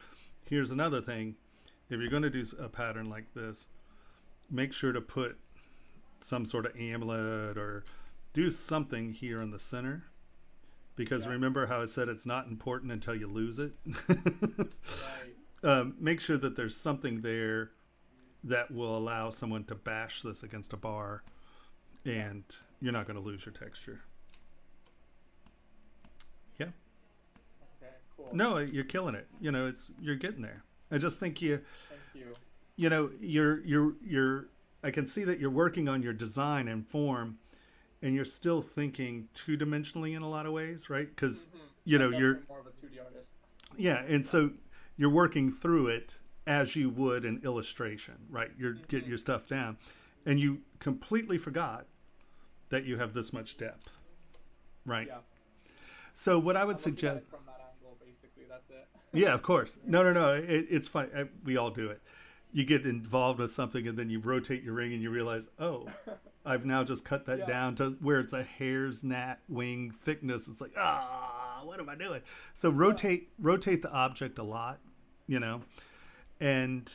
Here's another thing. If you're going to do a pattern like this, make sure to put some sort of amulet or do something here in the center, because remember how I said it's not important until you lose it. Right. Make sure that there's something there that will allow someone to bash this against a bar, and you're not going to lose your texture. cool. No, you're killing it. You know, you're getting there. I just think Thank you. you know, you're I can see that you're working on your design and form, and you're still thinking two-dimensionally in a lot of ways, right? Because you know, you're more of a 2D artist. Yeah, and so you're working through it as you would an illustration, right? You're getting your stuff down, and you completely forgot that you have this much depth, right? Yeah. So what I would I'm looking at suggest, it from that angle, basically, that's it. yeah, of course, no, it's fine. We all do it. You get involved with something, and then you rotate your ring, and you realize, oh, I've now just cut that down to where it's a hair's gnat wing thickness. It's like, what am I doing? So rotate the object a lot, you know, and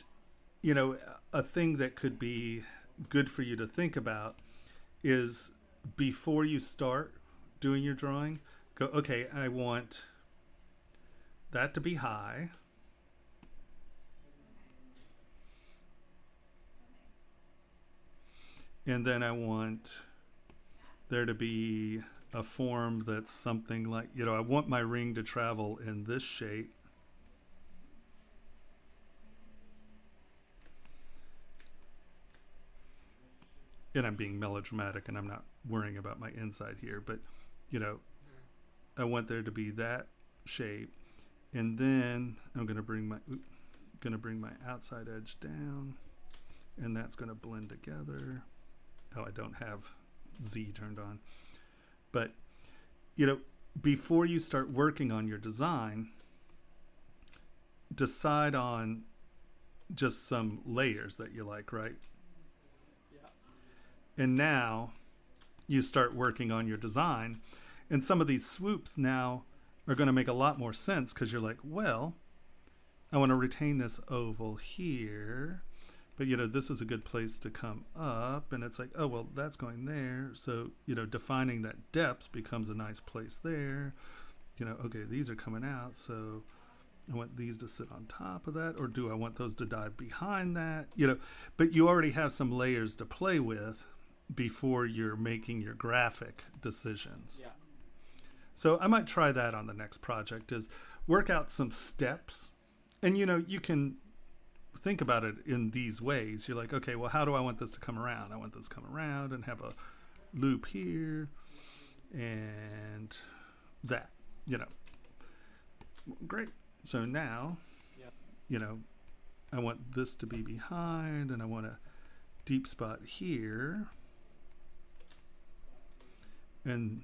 you know, a thing that could be good for you to think about is before you start doing your drawing, go, okay, I want that to be high. And then I want there to be a form that's something like, you know, I want my ring to travel in this shape. And I'm being melodramatic and I'm not worrying about my inside here, but, you know, I want there to be that shape. And then I'm going to bring my outside edge down, and that's going to blend together. Oh, I don't have Z turned on. But, you know, before you start working on your design, decide on just some layers that you like, right? Yeah. And now you start working on your design, and some of these swoops now are going to make a lot more sense because you're like, well, I want to retain this oval here. But, you know, this is a good place to come up. And it's like, oh, well, that's going there. So, you know, defining that depth becomes a nice place there. You know, okay, these are coming out. So I want these to sit on top of that. Or do I want those to dive behind that? You know, but you already have some layers to play with before you're making your graphic decisions. Yeah. So I might try that on the next project, is work out some steps. And, you know, you can think about it in these ways. You're like, okay, well, how do I want this to come around? I want this to come around and have a loop here and that, you know. Great. So now, you know, I want this to be behind, and I want a deep spot here and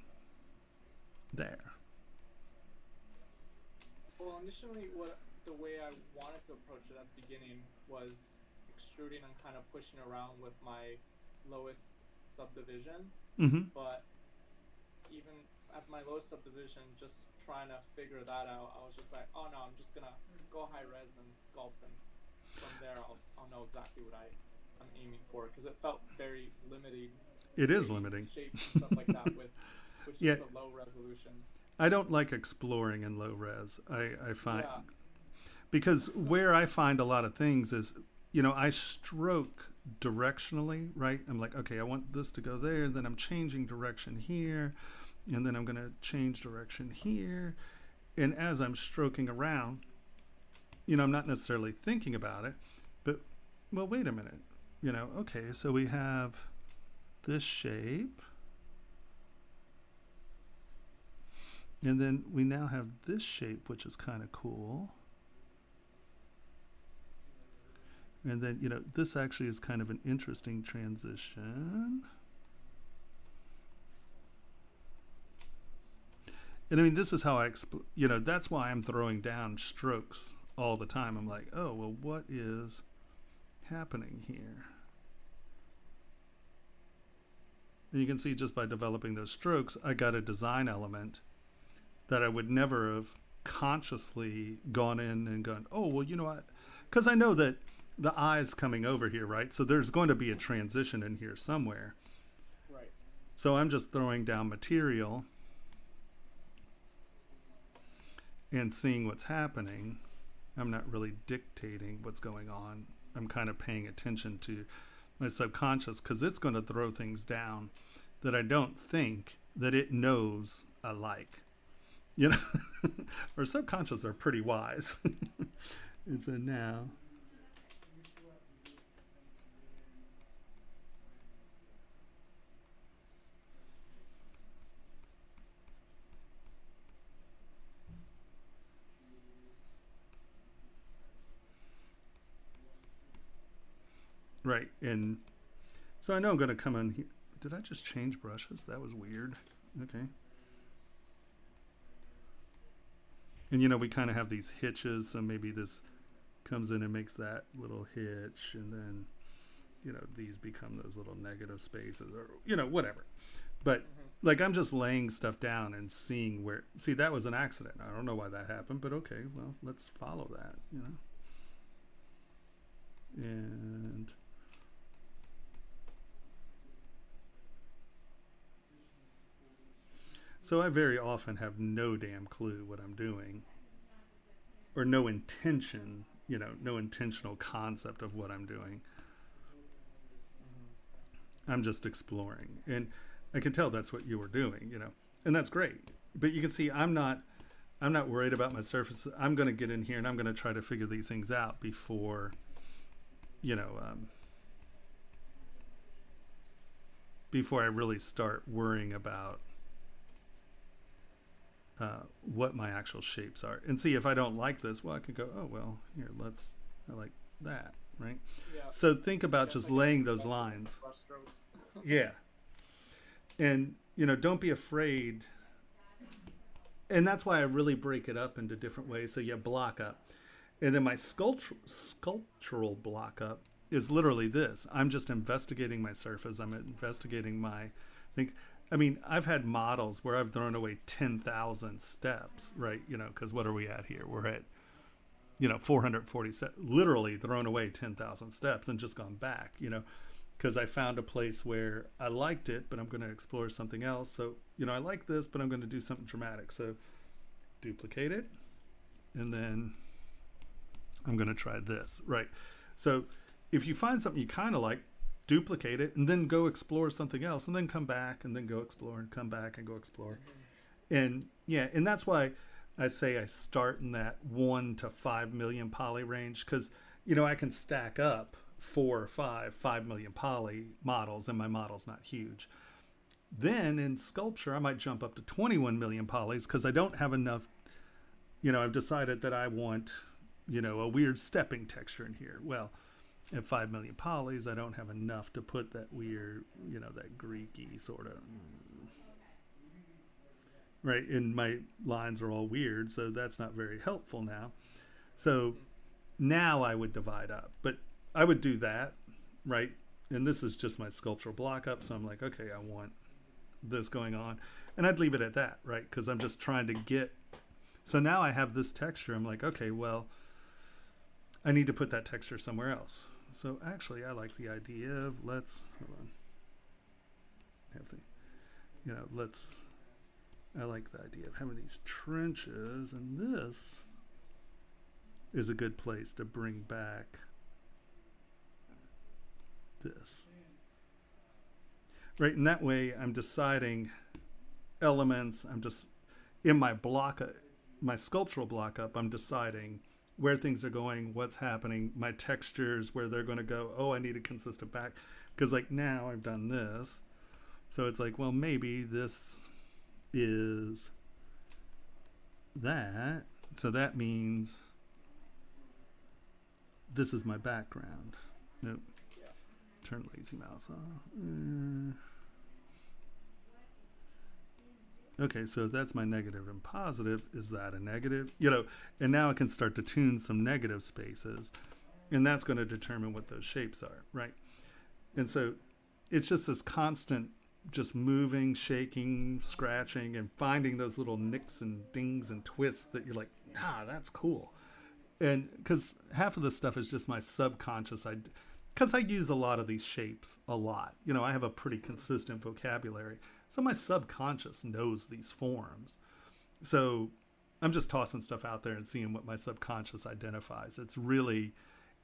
there. Well, initially, the way I wanted to approach it at the beginning was extruding and kind of pushing around with my lowest subdivision. But even at my lowest subdivision, just trying to figure that out, I was just like, oh no, I'm just gonna go high res and sculpt, and from there I'll know exactly what I'm aiming for, because it felt very limiting. It is limiting. Shapes and stuff like that with just the low resolution. I don't like exploring in low res. I find because where I find a lot of things is, you know, I stroke directionally, right? I'm like, okay, I want this to go there, then I'm changing direction here, and then I'm going to change direction here. And as I'm stroking around, you know, I'm not necessarily thinking about it, but, well, wait a minute. You know, okay, so we have this shape. And then we now have this shape, which is kind of cool. And then, you know, this actually is kind of an interesting transition. And I mean, this is how I, you know, that's why I'm throwing down strokes all the time. I'm like, oh, well, what is happening here? And you can see just by developing those strokes, I got a design element that I would never have consciously gone in and gone, oh, well, you know what? Because I know that the eye's coming over here, right? So there's going to be a transition in here somewhere. Right. So I'm just throwing down material and seeing what's happening. I'm not really dictating what's going on. I'm kind of paying attention to my subconscious, because it's going to throw things down that I don't think that it knows I like. You know, our subconscious are pretty wise. And so now, right, and so I know I'm going to come in here. Did I just change brushes? That was weird. Okay. And you know, we kind of have these hitches, so maybe this comes in and makes that little hitch, and then, you know, these become those little negative spaces, or, you know, whatever. But like, I'm just laying stuff down and seeing where, see, that was an accident. I don't know why that happened, but okay, well, let's follow that, you know. And so I very often have no damn clue what I'm doing, or no intention, you know, no intentional concept of what I'm doing. I'm just exploring. And I can tell that's what you were doing, you know, and that's great. But you can see I'm not worried about my surface. I'm going to get in here and I'm going to try to figure these things out before, you know, before I really start worrying about what my actual shapes are, and see if I don't like this. Well, I could go, oh well, here, I like that, right? Yeah. So think about just laying those lines. Yeah, and you know, don't be afraid. And that's why I really break it up into different ways. So you block up, and then my sculptural block up is literally this. I'm just investigating my surface. I'm investigating my things. I mean, I've had models where I've thrown away 10,000 steps, right? You know, because what are we at here? We're at, you know, 440 steps, literally thrown away 10,000 steps and just gone back, you know, because I found a place where I liked it, but I'm going to explore something else. So, you know, I like this, but I'm going to do something dramatic. So duplicate it, and then I'm going to try this, right? So if you find something you kind of like, duplicate it and then go explore something else, and then come back and then go explore and come back and go explore. And yeah, and that's why I say I start in that 1 to 5 million poly range, because you know, I can stack up 4 or 5 million poly models, and my model's not huge. Then in sculpture I might jump up to 21 million polys, because I don't have enough, you know, I've decided that I want, you know, a weird stepping texture in here. Well, at 5 million polys, I don't have enough to put that weird, you know, that Greeky sort of, right? And my lines are all weird, so that's not very helpful now. So now I would divide up, but I would do that, right? And this is just my sculptural block up, so I'm like, okay, I want this going on, and I'd leave it at that, right? Because I'm just trying to get, so now I have this texture. I'm like, okay, well, I need to put that texture somewhere else. So actually, I like the idea of hold on. I like the idea of having these trenches, and this is a good place to bring back this. Right, and that way I'm deciding elements. I'm just, in my block, my sculptural block up, I'm deciding where things are going, what's happening, my textures, where they're going to go. Oh, I need a consistent back, because like now I've done this, so it's like, well, maybe this is that, so that means this is my background. Nope. Yeah. Turn lazy mouse off. Okay, so that's my negative and positive. Is that a negative? You know, and now I can start to tune some negative spaces, and that's going to determine what those shapes are, right? And so it's just this constant just moving, shaking, scratching, and finding those little nicks and dings and twists that you're like, that's cool. And because half of this stuff is just my subconscious, because I use a lot of these shapes a lot. You know, I have a pretty consistent vocabulary. So my subconscious knows these forms. So I'm just tossing stuff out there and seeing what my subconscious identifies. It's really,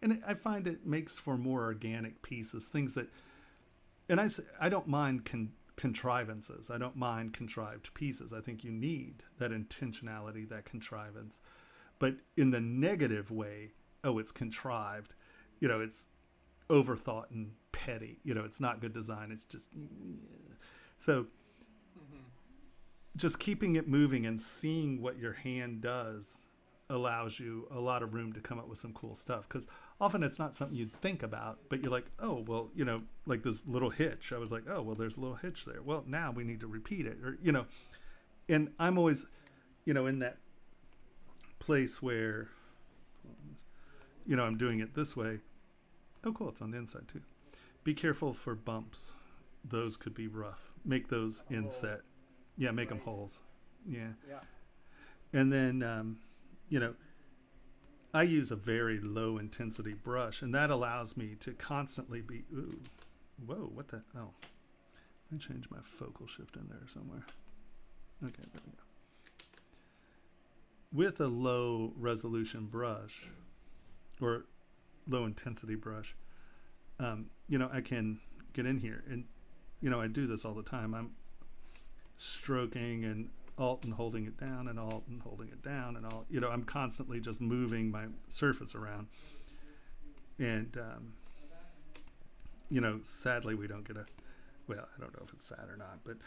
and I find it makes for more organic pieces, things that, and I don't mind contrivances. I don't mind contrived pieces. I think you need that intentionality, that contrivance. But in the negative way, oh, it's contrived. It's overthought and petty. It's not good design. It's just so. Just keeping it moving and seeing what your hand does allows you a lot of room to come up with some cool stuff, because often it's not something you'd think about, but you're like, oh, well, like this little hitch. I was like, oh, well, there's a little hitch there. Well, now we need to repeat it, or and I'm always in that place where I'm doing it this way. Oh, cool, it's on the inside too. Be careful for bumps. Those could be rough. Make those inset. Yeah, make them holes. Yeah. And then, I use a very low intensity brush, and that allows me to constantly be, ooh, whoa, what the, oh, I changed my focal shift in there somewhere. Okay, there we go. With a low resolution brush, or low intensity brush, I can get in here, and, I do this all the time. I'm stroking and alt and holding it down and alt and holding it down and alt. I'm constantly just moving my surface around. And, sadly we don't get well, I don't know if it's sad or not, but,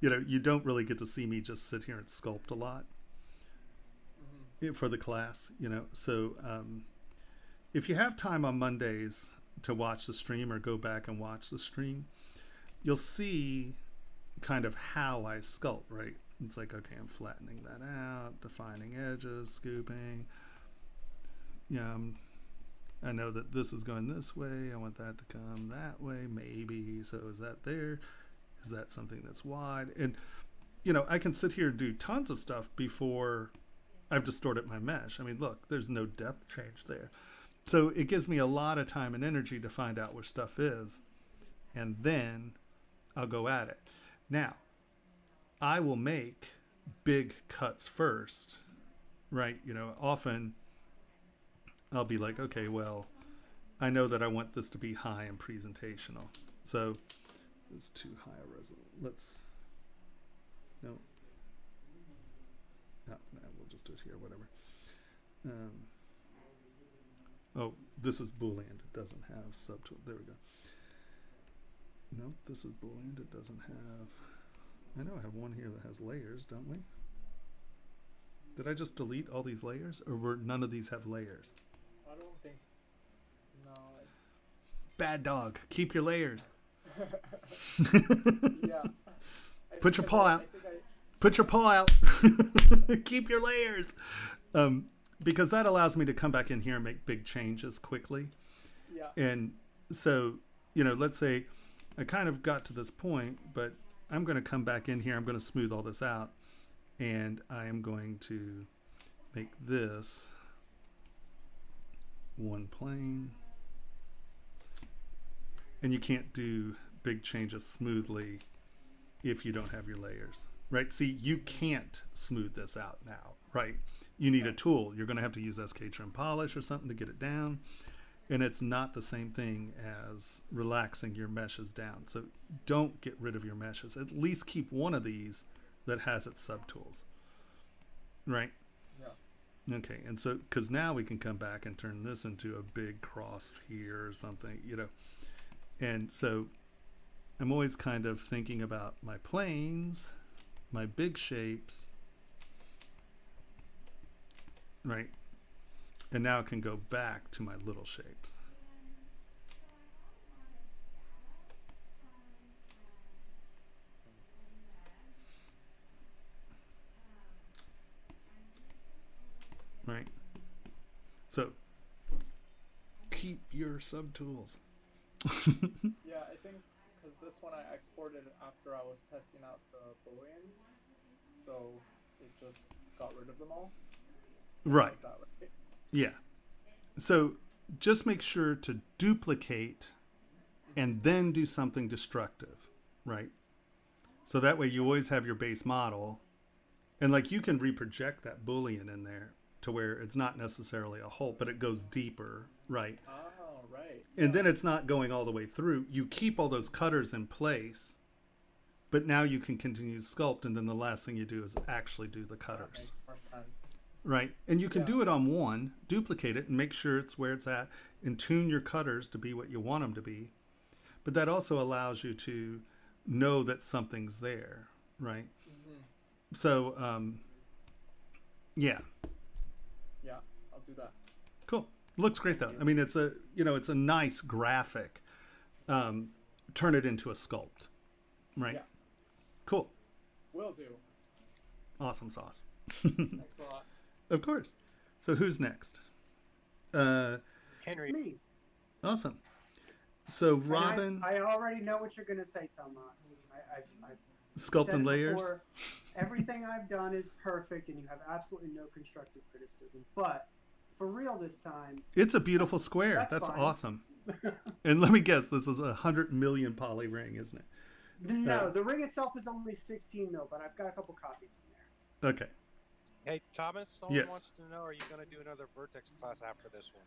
you don't really get to see me just sit here and sculpt a lot for the class, So if you have time on Mondays to watch the stream or go back and watch the stream, you'll see kind of how I sculpt, right? It's like, okay, I'm flattening that out, defining edges, scooping. I know that this is going this way. I want that to come that way, maybe. So is that there? Is that something that's wide? And, I can sit here and do tons of stuff before I've distorted my mesh. I mean, look, there's no depth change there. So it gives me a lot of time and energy to find out where stuff is. And then I'll go at it. Now, I will make big cuts first, right? Often I'll be like, okay, well, I know that I want this to be high and presentational. So it's too high a resolution. No, we'll just do it here, whatever. Oh, this is Boolean. It doesn't have subtool. There we go. Nope, this is Boolean. It doesn't have... I know I have one here that has layers, don't we? Did I just delete all these layers? Or were none of these have layers? I don't think... No. Bad dog. Keep your layers. Yeah. Put your paw out. Put your paw out. Keep your layers. Because that allows me to come back in here and make big changes quickly. Yeah. And so, let's say I kind of got to this point, but I'm going to come back in here. I'm going to smooth all this out. And I am going to make this one plane. And you can't do big changes smoothly if you don't have your layers, right? See, you can't smooth this out now, right? You need a tool. You're going to have to use SK Trim Polish or something to get it down. And it's not the same thing as relaxing your meshes down. So don't get rid of your meshes. At least keep one of these that has its subtools, right? Yeah. Okay, and so, because now we can come back and turn this into a big cross here or something, And so I'm always kind of thinking about my planes, my big shapes, right? And now I can go back to my little shapes. Right? So, keep your subtools. Yeah, I think because this one I exported after I was testing out the Booleans, so it just got rid of them all. Right. That, right? Yeah. So just make sure to duplicate and then do something destructive, right? So that way you always have your base model, and like you can reproject that Boolean in there to where it's not necessarily a hole, but it goes deeper, right? Oh, right. And then it's not going all the way through. You keep all those cutters in place, but now you can continue to sculpt, and then the last thing you do is actually do the That cutters. makes more sense. Right. And you can Yeah. do it on one, duplicate it, and make sure it's where it's at, and tune your cutters to be what you want them to be. But that also allows you to know that something's there, right? Mm-hmm. So, yeah. Yeah, I'll do that. Cool. Looks great though. I mean, it's a nice graphic. Turn it into a sculpt, right? Yeah. Cool. Will do. Awesome sauce. Thanks a lot. Of course. So who's next? Henry. Me. Awesome. So And Robin, I already know what you're gonna say, Tomas. I've sculpt said and it layers. before. Everything I've done is perfect, and you have absolutely no constructive criticism. But for real this time, It's a beautiful square. That's That's fine. awesome. And let me guess, this is 100 million poly ring, isn't it? no, the ring itself is only 16 mil, but I've got a couple copies in there. Okay. Hey, Thomas, someone Yes. wants to know, are you going to do another Vertex class after this one?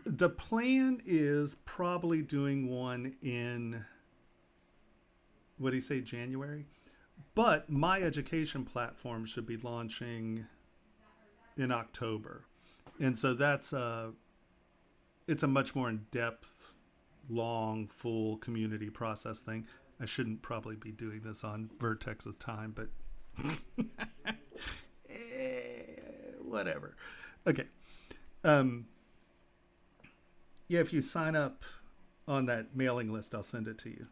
The plan is probably doing one in, what do you say, January? But my education platform should be launching in October. And so it's a much more in-depth, long, full community process thing. I shouldn't probably be doing this on Vertex's time, but whatever. Okay. Yeah, if you sign up on that mailing list, I'll send it to you.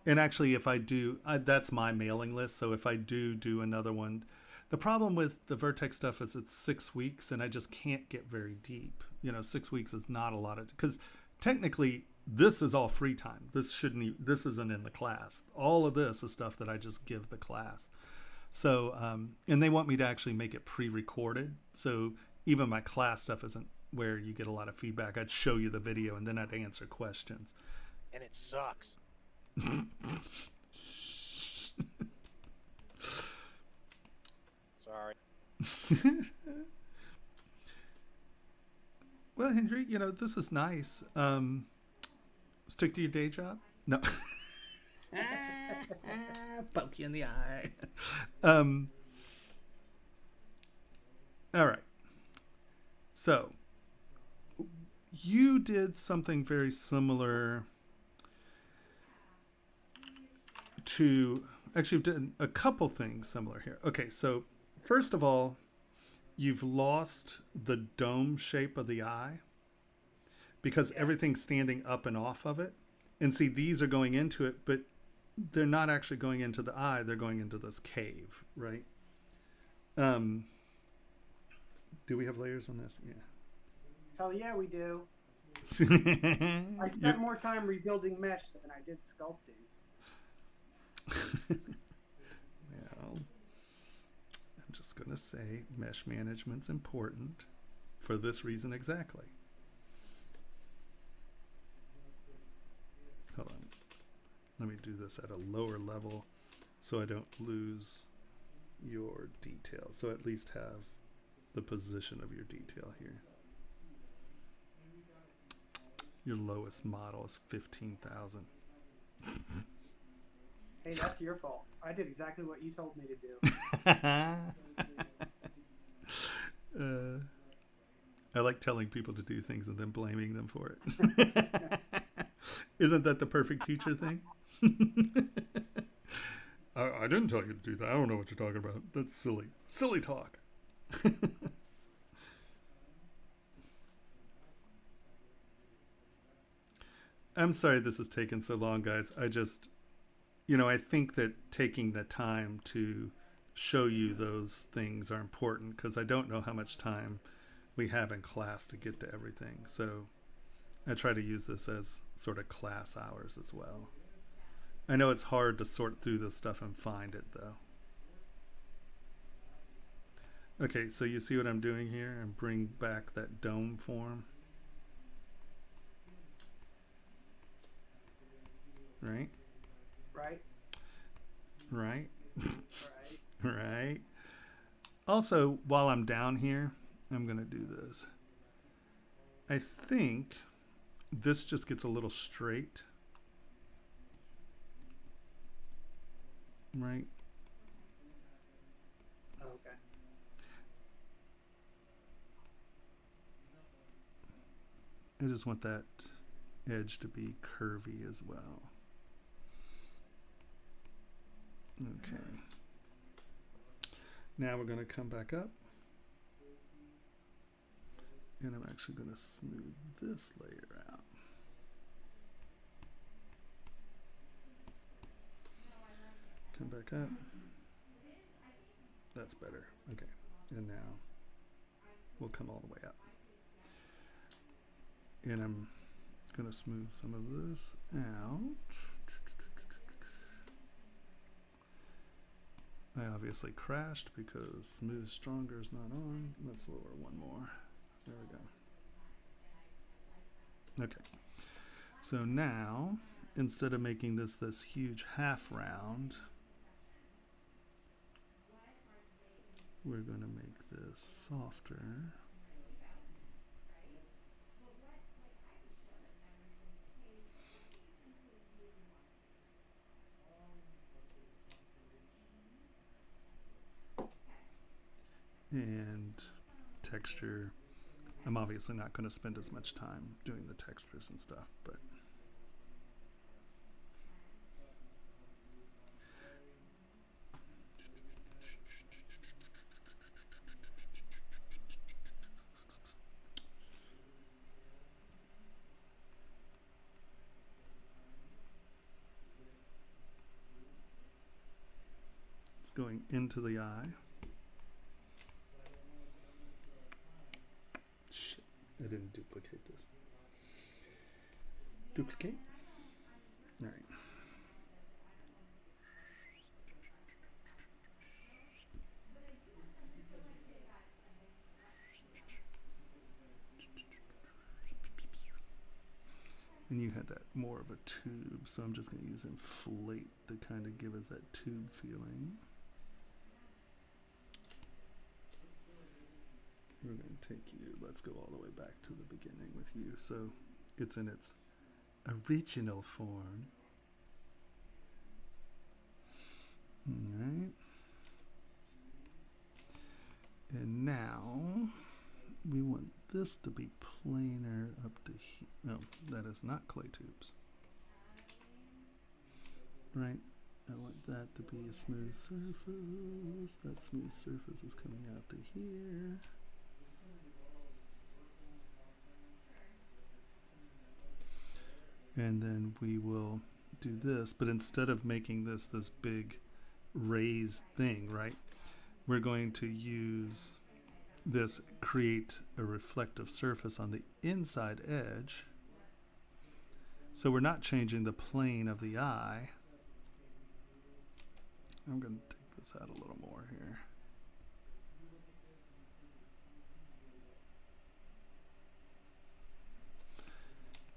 And actually, if I do, that's my mailing list. So if I do another one, the problem with the Vertex stuff is it's 6 weeks, and I just can't get very deep. 6 weeks is not a lot of, because technically this is all free time. This isn't in the class. All of this is stuff that I just give the class. So, and they want me to actually make it pre-recorded. So even my class stuff isn't where you get a lot of feedback. I'd show you the video and then I'd answer questions. And it sucks. Sorry. Well, Hendry, this is nice. Stick to your day job? No. Poke you in the eye. All right. So, you did something very similar to, actually, you've done a couple things similar here. Okay, so first of all, you've lost the dome shape of the eye because everything's standing up and off of it. And see, these are going into it, but they're not actually going into the eye. They're going into this cave, right? Do we have layers on this? Yeah. Hell yeah, we do. I spent more time rebuilding mesh than I did sculpting. Well, I'm just going to say mesh management's important for this reason exactly. Hold on. Let me do this at a lower level so I don't lose your detail. So at least have the position of your detail here. Your lowest model is 15,000. Hey, that's your fault. I did exactly what you told me to do. I like telling people to do things and then blaming them for it. Isn't that the perfect teacher thing? I didn't tell you to do that. I don't know what you're talking about. That's silly. Silly talk. I'm sorry this has taken so long, guys. I just, I think that taking the time to show you those things are important because I don't know how much time we have in class to get to everything. So I try to use this as sort of class hours as well. I know it's hard to sort through this stuff and find it though. Okay, so you see what I'm doing here and bring back that dome form. Right? Right? Right? Right. Right. Also, while I'm down here, I'm going to do this. I think this just gets a little straight. Right? Okay. I just want that edge to be curvy as well. Okay. Now we're going to come back up. And I'm actually going to smooth this layer out. Come back up. That's better. Okay. And now we'll come all the way up. And I'm going to smooth some of this out. I obviously crashed because smooth stronger is not on. Let's lower one more. There we go. Okay. So now, instead of making this huge half round, we're going to make this softer. And texture, I'm obviously not going to spend as much time doing the textures and stuff, but it's going into the eye. Shit, I didn't duplicate this. Duplicate. All right. And you had that more of a tube, so I'm just going to use inflate to kind of give us that tube feeling. We're going to take you, let's go all the way back to the beginning with you, so it's in its original form. All right. And now we want this to be planar up to here. No, that is not clay tubes. Right? I want that to be a smooth surface. That smooth surface is coming out to here. And then we will do this, but instead of making this big raised thing, right? We're going to use this, create a reflective surface on the inside edge. So we're not changing the plane of the eye. I'm going to take this out a little more here.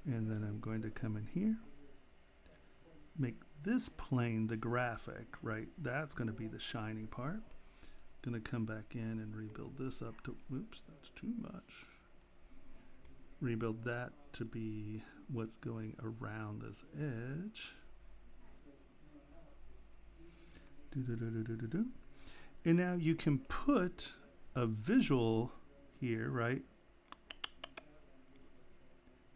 And then I'm going to come in here, make this plane the graphic, right? That's going to be the shiny part. Going to come back in and rebuild this up to, oops, that's too much. Rebuild that to be what's going around this edge. And now you can put a visual here, right?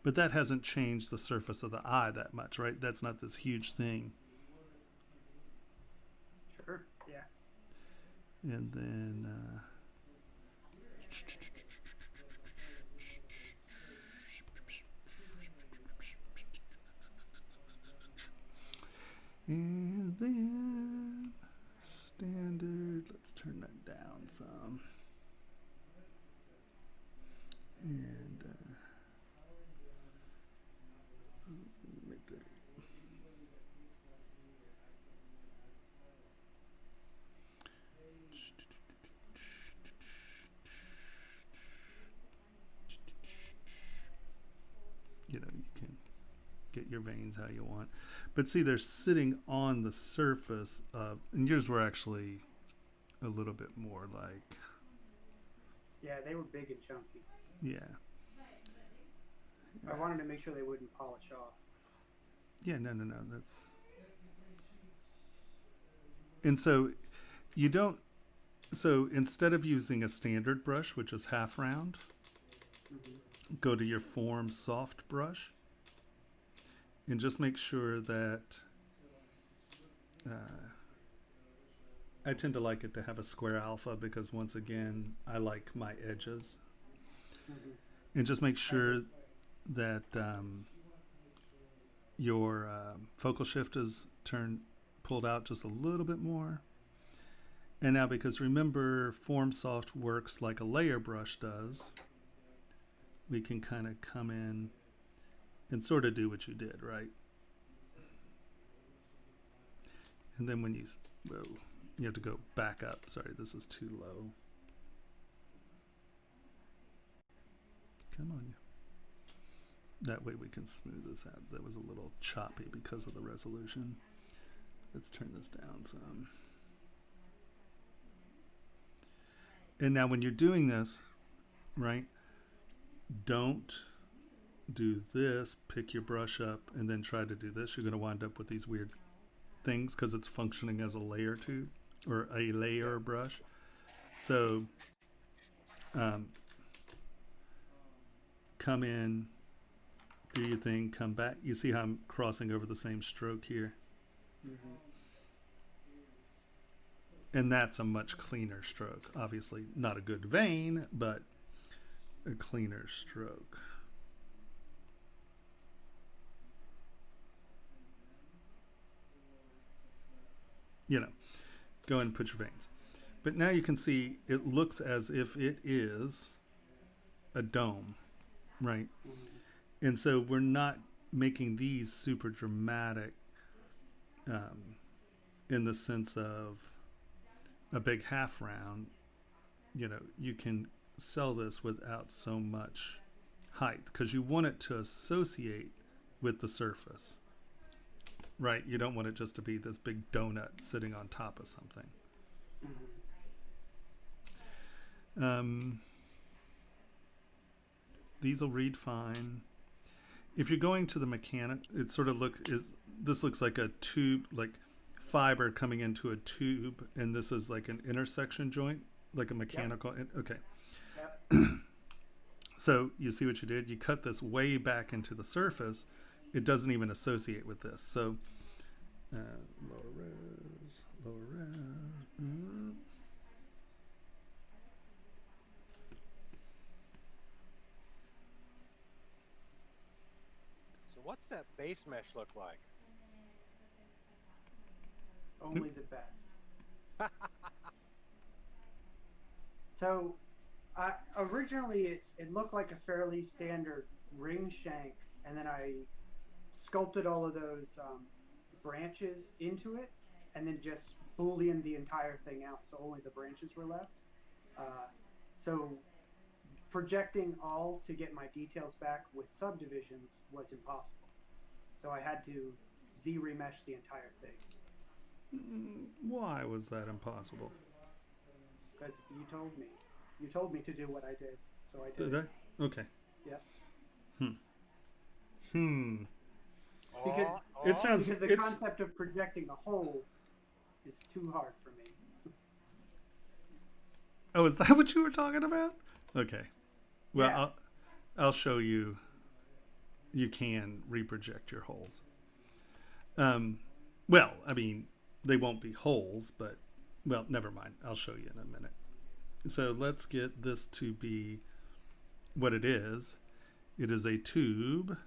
But that hasn't changed the surface of the eye that much, right? That's not this huge thing. Sure, yeah. And then and then standard, let's turn that down some. And make that. You know, you can get your veins how you want. But see, they're sitting on the surface of, and yours were actually a little bit more like. Yeah, they were big and chunky. Yeah. I wanted to make sure they wouldn't polish off. Yeah, no, that's... And so you don't... So instead of using a standard brush, which is half round, go to your Form Soft brush and just make sure that I tend to like it to have a square alpha because, once again, I like my edges. And just make sure that your focal shift is pulled out just a little bit more. And now, because remember, Form Soft works like a layer brush does, we can kind of come in and sort of do what you did, right? And then when you have to go back up. Sorry, this is too low. Come on, you. That way we can smooth this out. That was a little choppy because of the resolution. Let's turn this down some. And now when you're doing this, right, don't do this, pick your brush up, and then try to do this. You're going to wind up with these weird things because it's functioning as a layer tube or a layer brush. So come in, do your thing, come back. You see how I'm crossing over the same stroke here? And that's a much cleaner stroke. Obviously not a good vein, but a cleaner stroke. You know, go ahead and put your veins. But now you can see it looks as if it is a dome, right? And so we're not making these super dramatic in the sense of a big half round. You know, you can sell this without so much height because you want it to associate with the surface, right? You don't want it just to be this big donut sitting on top of something. These will read fine. If you're going to the mechanic, it sort of this looks like a tube, like fiber coming into a tube, and this is like an intersection joint, like a mechanical. Yep. Okay. Yep. So you see what you did? You cut this way back into the surface. It doesn't even associate with this. So lower res. So what's that base mesh look like? Only the best. So originally it looked like a fairly standard ring shank, and then I sculpted all of those branches into it, and then just booleaned the entire thing out, so only the branches were left. So projecting all to get my details back with subdivisions was impossible. So I had to Z-remesh the entire thing. Why was that impossible? Because you told me. You told me to do what I did, so I did. Did I? Okay. Yep. Because because the concept of projecting a hole is too hard for me. Oh, is that what you were talking about? Okay. Well, yeah. I'll show you. You can reproject your holes. Well, I mean, they won't be holes, but, well, never mind. I'll show you in a minute. So let's get this to be what it is. It is a tube,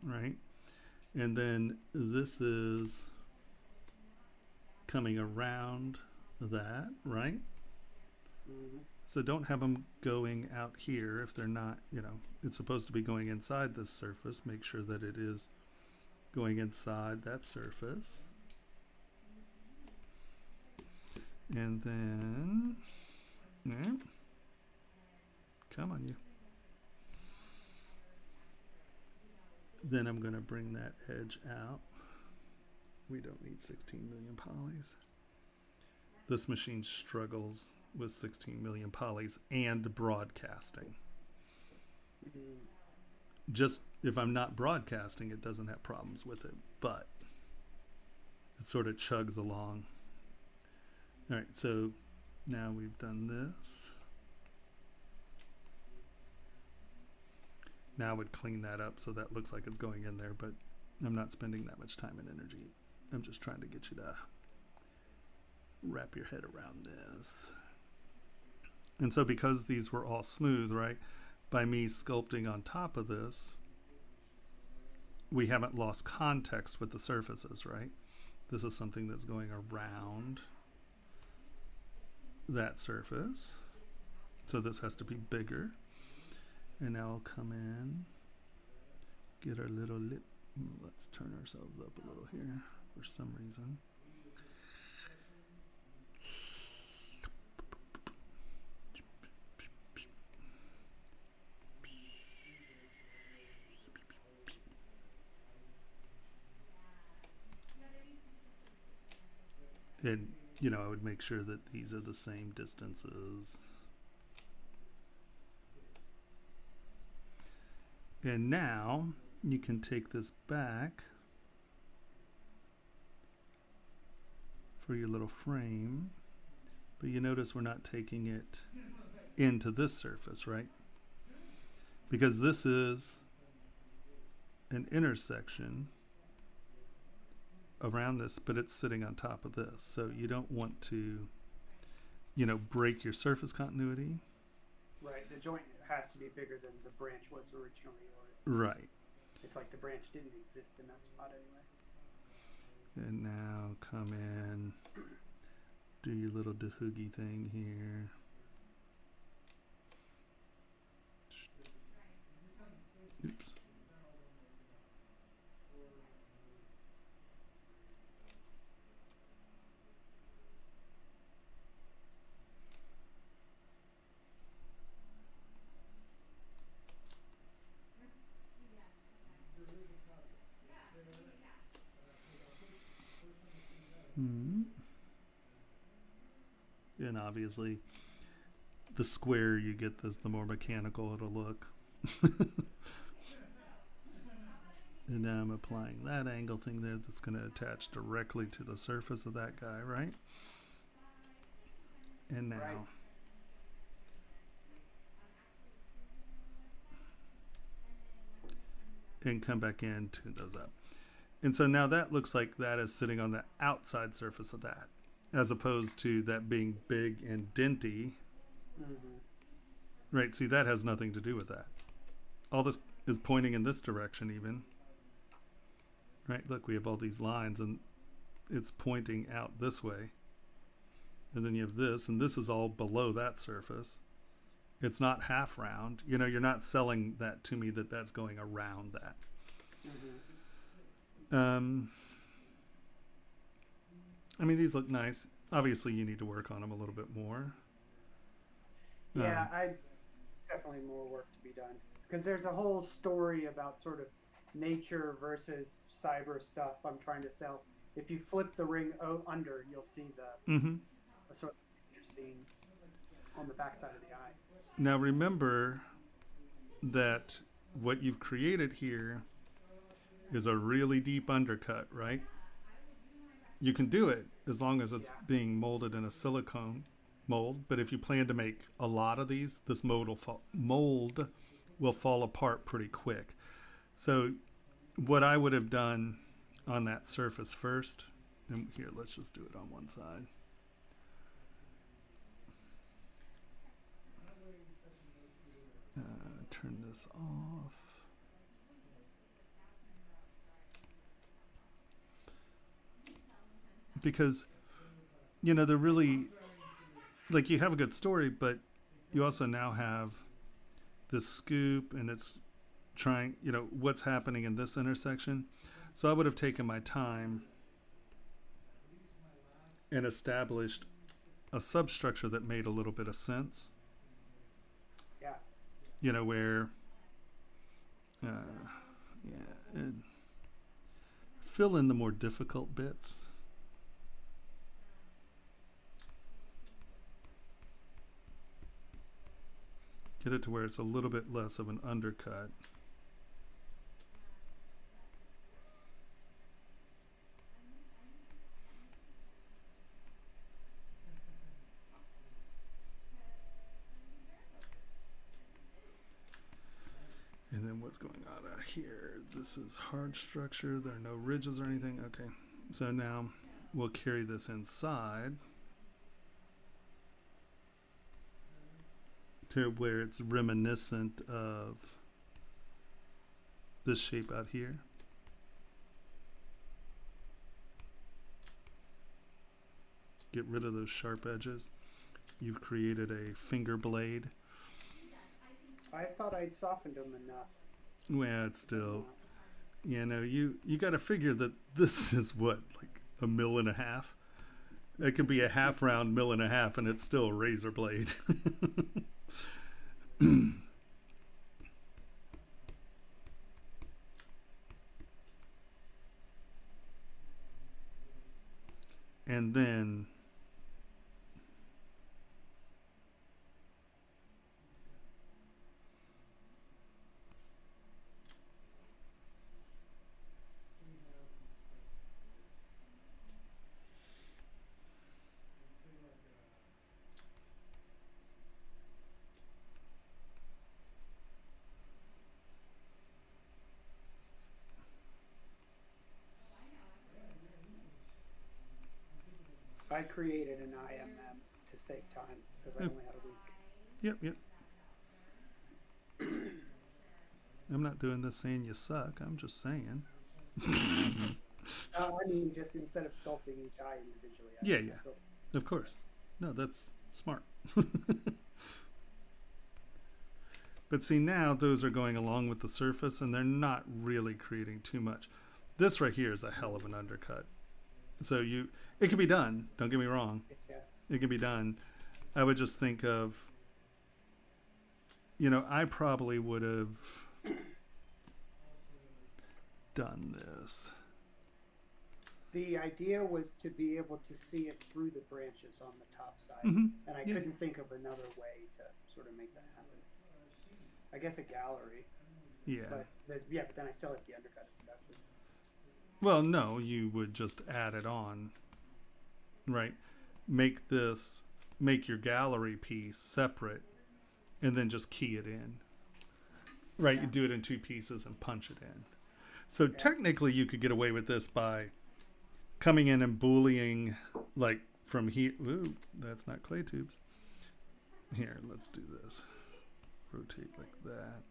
right? And then this is coming around that, right? Mm-hmm. So don't have them going out here if they're not, you know, it's supposed to be going inside this surface. Make sure that it is going inside that surface. And then, yeah, come on, you. Then I'm going to bring that edge out. We don't need 16 million polys. This machine struggles with 16 million polys and broadcasting. just if I'm not broadcasting, it doesn't have problems with it, but it sort of chugs along. All right, so now we've done this. Now I would clean that up so that looks like it's going in there, but I'm not spending that much time and energy. I'm just trying to get you to wrap your head around this. And so because these were all smooth, right, by me sculpting on top of this, we haven't lost context with the surfaces, right? This is something that's going around that surface. So this has to be bigger. And now I'll come in, get our little lip. Let's turn ourselves up a little here for some reason. And, you know, I would make sure that these are the same distances. And now you can take this back for your little frame, but you notice we're not taking it into this surface, right? Because this is an intersection around this, but it's sitting on top of this. So you don't want to, you know, break your surface continuity. Right, the joint has to be bigger than the branch was originally. Right. It's like the branch didn't exist in that spot anyway. And now come in, do your little dahoogie thing here. Oops. And obviously, the square you get this, the more mechanical it'll look. And now I'm applying that angle thing there that's going to attach directly to the surface of that guy, right? And now... Right. And come back in, tune those up. And so now that looks like that is sitting on the outside surface of that, as opposed to that being big and denty. Right, see, that has nothing to do with that. All this is pointing in this direction even. Right, look, we have all these lines and it's pointing out this way. And then you have this, and this is all below that surface. It's not half round. You know, you're not selling that to me that that's going around that. I mean, these look nice. Obviously, you need to work on them a little bit more. Yeah, definitely more work to be done. Because there's a whole story about sort of nature versus cyber stuff I'm trying to sell. If you flip the ring under, you'll see the sort of nature scene on the backside of the eye. Now remember that what you've created here is a really deep undercut, right? You can do it as long as it's being molded in a silicone mold, but if you plan to make a lot of these, this mold will fall apart pretty quick. So what I would have done on that surface first, and here, let's just do it on one side. Turn this off. Because, you know, they're really, like, you have a good story, but you also now have this scoop and it's trying, you know, what's happening in this intersection. So I would have taken my time and established a substructure that made a little bit of sense. Yeah. You know, where, fill in the more difficult bits. Get it to where it's a little bit less of an undercut. what's going on out here. This is hard structure. There are no ridges or anything. Okay. So now we'll carry this inside to where it's reminiscent of this shape out here. Get rid of those sharp edges. You've created a finger blade. I thought I'd softened them enough. Well, it's still, you know, you got to figure that this is what, like 1.5 mil. It can be a half round 1.5 mil, and it's still a razor blade. And then I created an IMM to save time because I only had a week. Yep. I'm not doing this saying you suck. I'm just saying. I mean, just instead of sculpting each eye individually. Yeah. Of course. No, that's smart. But see, now those are going along with the surface, and they're not really creating too much. This right here is a hell of an undercut. So it can be done. Don't get me wrong. Yeah. It can be done. I would just think of, you know, I probably would have done this. The idea was to be able to see it through the branches on the top side. Mm-hmm. And I couldn't think of another way to sort of make that happen. I guess a gallery. Yeah. But then I still have the undercut of production. Well, no, you would just add it on, right? Make your gallery piece separate, and then just key it in. Right, Yeah. you do it in 2 pieces and punch it in. So technically you could get away with this by coming in and booleaning, like from here. Ooh, that's not clay tubes. Here, let's do this. Rotate like that.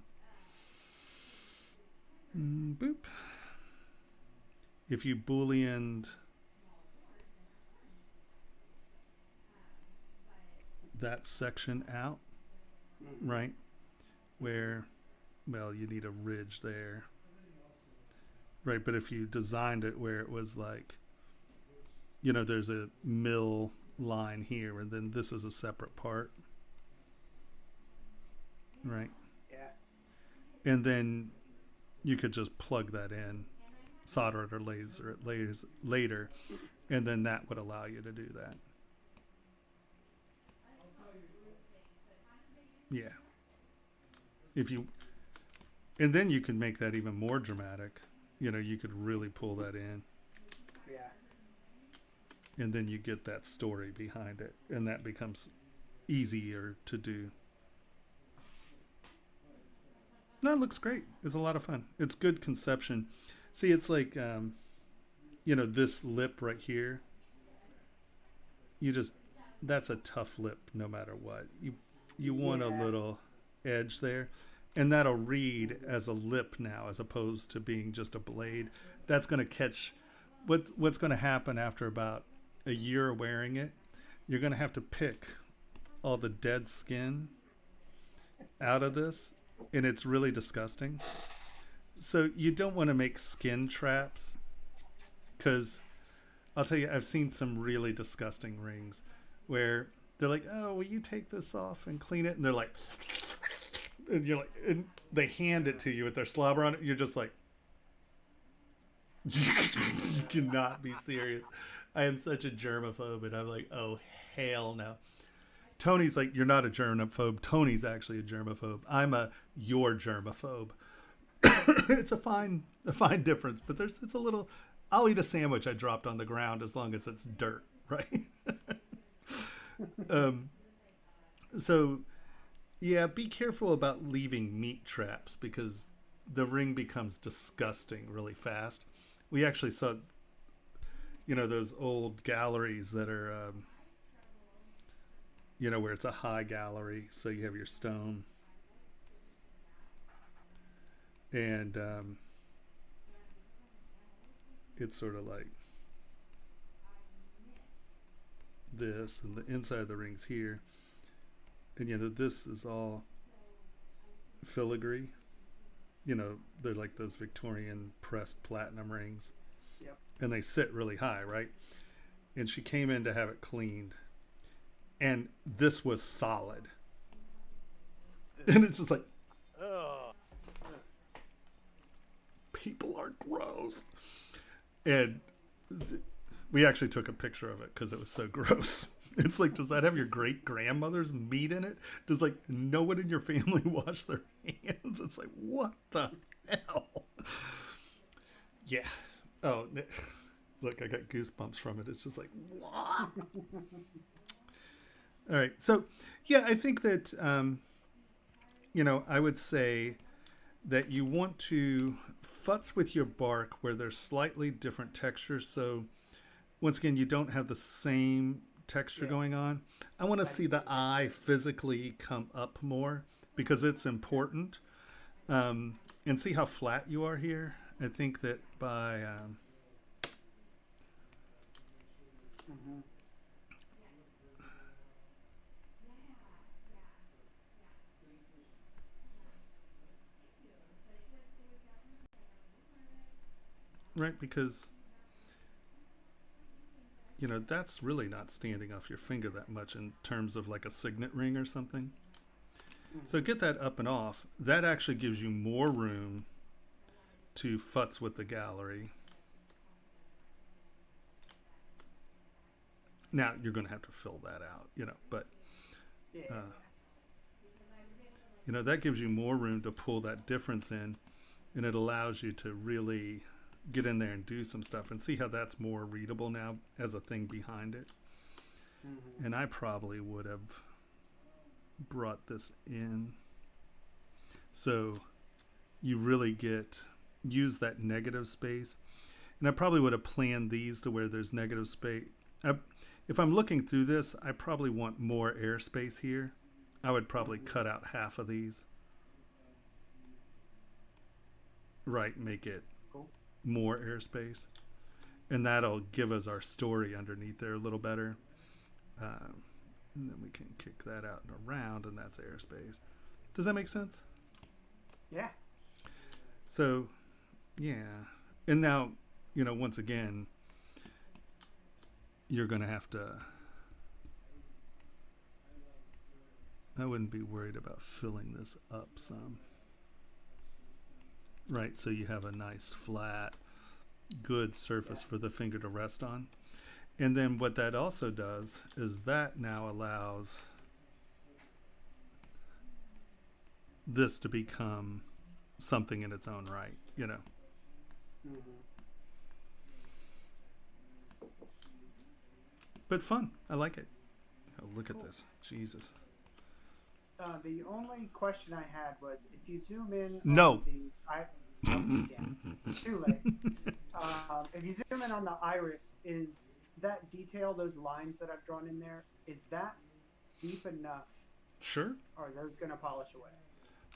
Boop. If you booleaned that section out, right, where, well, you need a ridge there, right? But if you designed it where it was like, you know, there's a mill line here, and then this is a separate part, right? Yeah. And then you could just plug that in, solder it or laser it later, and then that would allow you to do that. Yeah. And then you could make that even more dramatic. You know, you could really pull that in. Yeah. And then you get that story behind it, and that becomes easier to do. No, it looks great. It's a lot of fun. It's good conception. See, it's like, you know, this lip right here. That's a tough lip no matter what. You want a little edge there. And that'll read as a lip now as opposed to being just a blade. That's going to catch what's going to happen after about a year of wearing it. You're going to have to pick all the dead skin out of this, and it's really disgusting. So you don't want to make skin traps, because I'll tell you, I've seen some really disgusting rings where they're like, oh, will you take this off and clean it? And they're like, and you're like, and they hand it to you with their slobber on it. You're just like, you cannot be serious. I am such a germaphobe, and I'm like, oh, hell no. Tony's like, you're not a germaphobe. Tony's actually a germaphobe. I'm you're germaphobe. It's a fine difference, but it's a little. I'll eat a sandwich I dropped on the ground as long as it's dirt, right? So, yeah, be careful about leaving meat traps, because the ring becomes disgusting really fast. We actually saw, those old galleries that are, where it's a high gallery, so you have your stone. And it's sort of like this, and the inside of the ring's here. And, this is all filigree. They're like those Victorian pressed platinum rings. Yep. And they sit really high, right? And she came in to have it cleaned. And this was solid. And it's just like, Ugh. people are gross. And we actually took a picture of it because it was so gross. It's like, does that have your great grandmother's meat in it? Does like no one in your family wash their hands? It's like, what the hell? Yeah. Oh, look, I got goosebumps from it. It's just like, what? All right. So, yeah, I think that, I would say that you want to futz with your bark where there's slightly different textures. So, once again, you don't have the same texture going on. I want to see the eye physically come up more because it's important. And see how flat you are here. I think that by right, because that's really not standing off your finger that much in terms of like a signet ring or something. So get that up and off. That actually gives you more room to futz with the gallery. Now you're going to have to fill that out, but that gives you more room to pull that difference in, and it allows you to really get in there and do some stuff and see how that's more readable now as a thing behind it. And I probably would have brought this in so you really use that negative space. And I probably would have planned these to where there's negative space. If I'm looking through this, I probably want more airspace here. I would probably cut out half of these. Right, make it more airspace. And that'll give us our story underneath there a little better. And then we can kick that out and around, and that's airspace. Does that make sense? Yeah. So, yeah. And now, once again, you're going to have to... I wouldn't be worried about filling this up some. Right, so you have a nice, flat, good surface for the finger to rest on. And then what that also does is that now allows this to become something in its own right, But fun. I like it. Look at this. Jesus. The only question I had was if you zoom in. No. Too late. If you zoom in on the iris, is that detail, those lines that I've drawn in there, is that deep enough? Sure. Or are those going to polish away?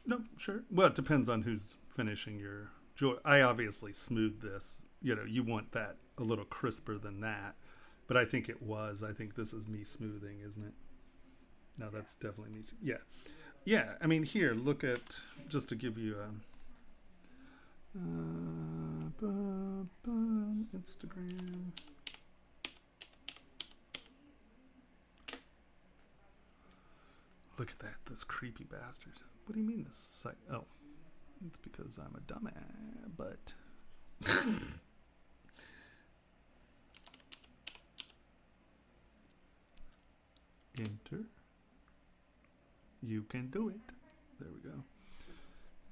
No, sure. Well, it depends on who's finishing your joy. I obviously smoothed this. You want that a little crisper than that. But I think it was. I think this is me smoothing, isn't it? No, that's definitely me. Yeah. Yeah, I mean, here, look at, just to give you a... Instagram. Look at that, those creepy bastards. What do you mean this site? Oh, it's because I'm a dumbass, but... Enter. You can do it. There we go.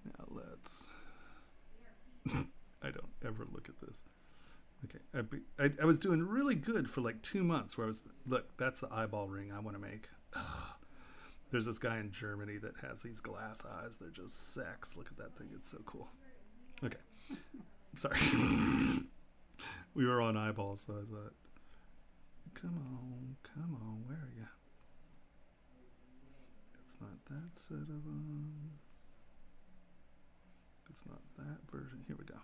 Now let's... I don't ever look at this. Okay, I was doing really good for like 2 months where I was, look, that's the eyeball ring I want to make. There's this guy in Germany that has these glass eyes. They're just sex. Look at that thing. It's so cool. Okay. Sorry. We were on eyeballs, so I thought, come on, where are you? It's not that set of it's not that version. Here we go.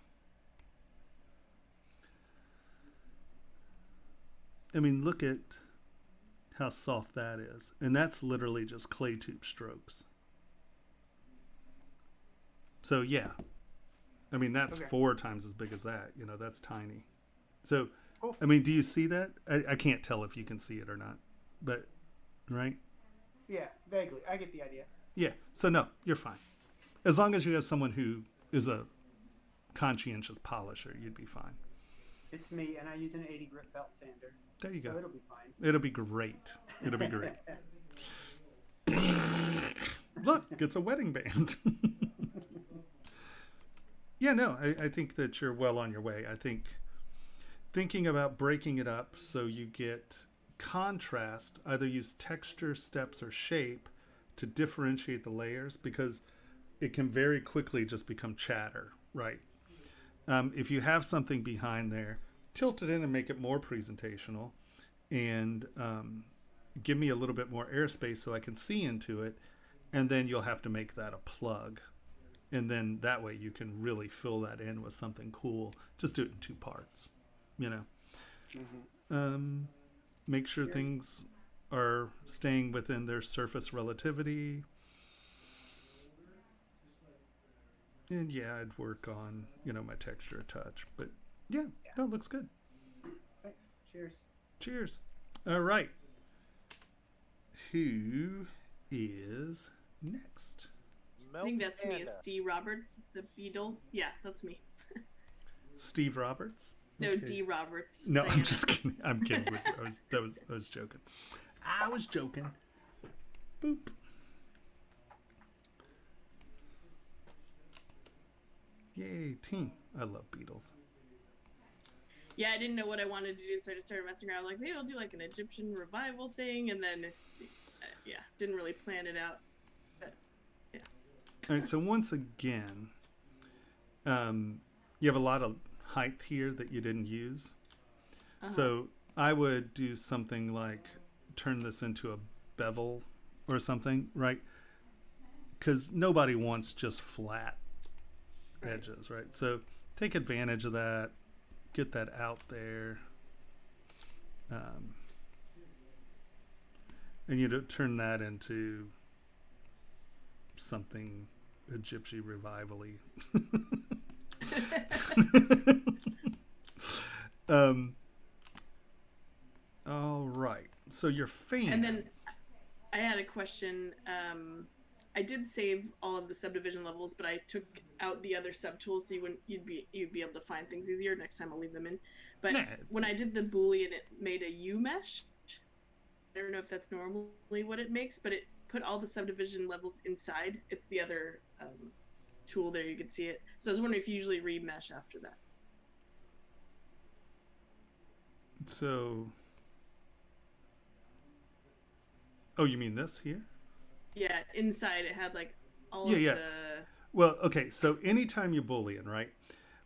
I mean, look at how soft that is. And that's literally just clay tube strokes. So yeah. I mean, that's 4 times as big as that. You know, that's tiny. So, Cool. I mean, do you see that? I can't tell if you can see it or not. But, right? Yeah, vaguely. I get the idea. Yeah. So no, you're fine. As long as you have someone who is a conscientious polisher, you'd be fine. It's me, and I use an 80 grit belt sander. There you So go. it'll be fine. It'll be great. It'll be great. Look, it's a wedding band. Yeah, no, I think that you're well on your way. I think thinking about breaking it up so you get contrast, either use texture, steps, or shape to differentiate the layers, because it can very quickly just become chatter, right? If you have something behind there, tilt it in and make it more presentational, and give me a little bit more airspace so I can see into it, and then you'll have to make that a plug. And then that way you can really fill that in with something cool. Just do it in 2 parts, you know. Mm-hmm. Make sure things are staying within their surface relativity. And yeah, I'd work on, you know, my texture a touch. But yeah, no, it looks good. Thanks. Cheers. Cheers. All right. Who is next? I think that's me. It's D. Roberts, the Beetle. Yeah, that's me. Steve Roberts? No, Okay. D. Roberts. No, Diana. I'm just kidding. I'm kidding with you. I was joking. I was joking. Boop. Yay, team. I love Beatles. Yeah, I didn't know what I wanted to do, so I just started messing around. Like, maybe I'll do like an Egyptian revival thing, and then, yeah, didn't really plan it out. But, yeah. All right, so once again, you have a lot of height here that you didn't use. So I would do something like turn this into a bevel or something, right? Because nobody wants just flat edges, right? So take advantage of that, get that out there, and you turn that into something Egyptian revival-y. All right. So your fans. And then I had a question. I did save all of the subdivision levels, but I took out the other subtools so you'd be able to find things easier. Next time I'll leave them in. But when I did the Boolean, it made a U mesh. I don't know if that's normally what it makes, but it put all the subdivision levels inside. It's the other tool there. You can see it. So I was wondering if you usually remesh after that. So. Oh, you mean this here? Yeah, inside it had like all of the... Well, okay, so anytime you Boolean, right,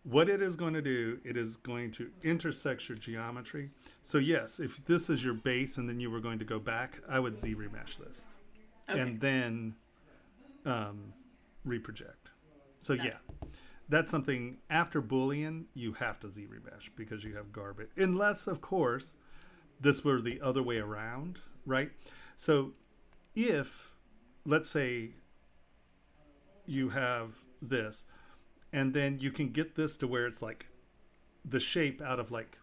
what it is going to do, it is going to intersect your geometry. So yes, if this is your base and then you were going to go back, I would Z remesh this. Okay. And then reproject. So yeah, that's something after Boolean, you have to Z remesh because you have garbage. Unless, of course, this were the other way around, right? So if, let's say, you have this, and then you can get this to where it's like the shape out of like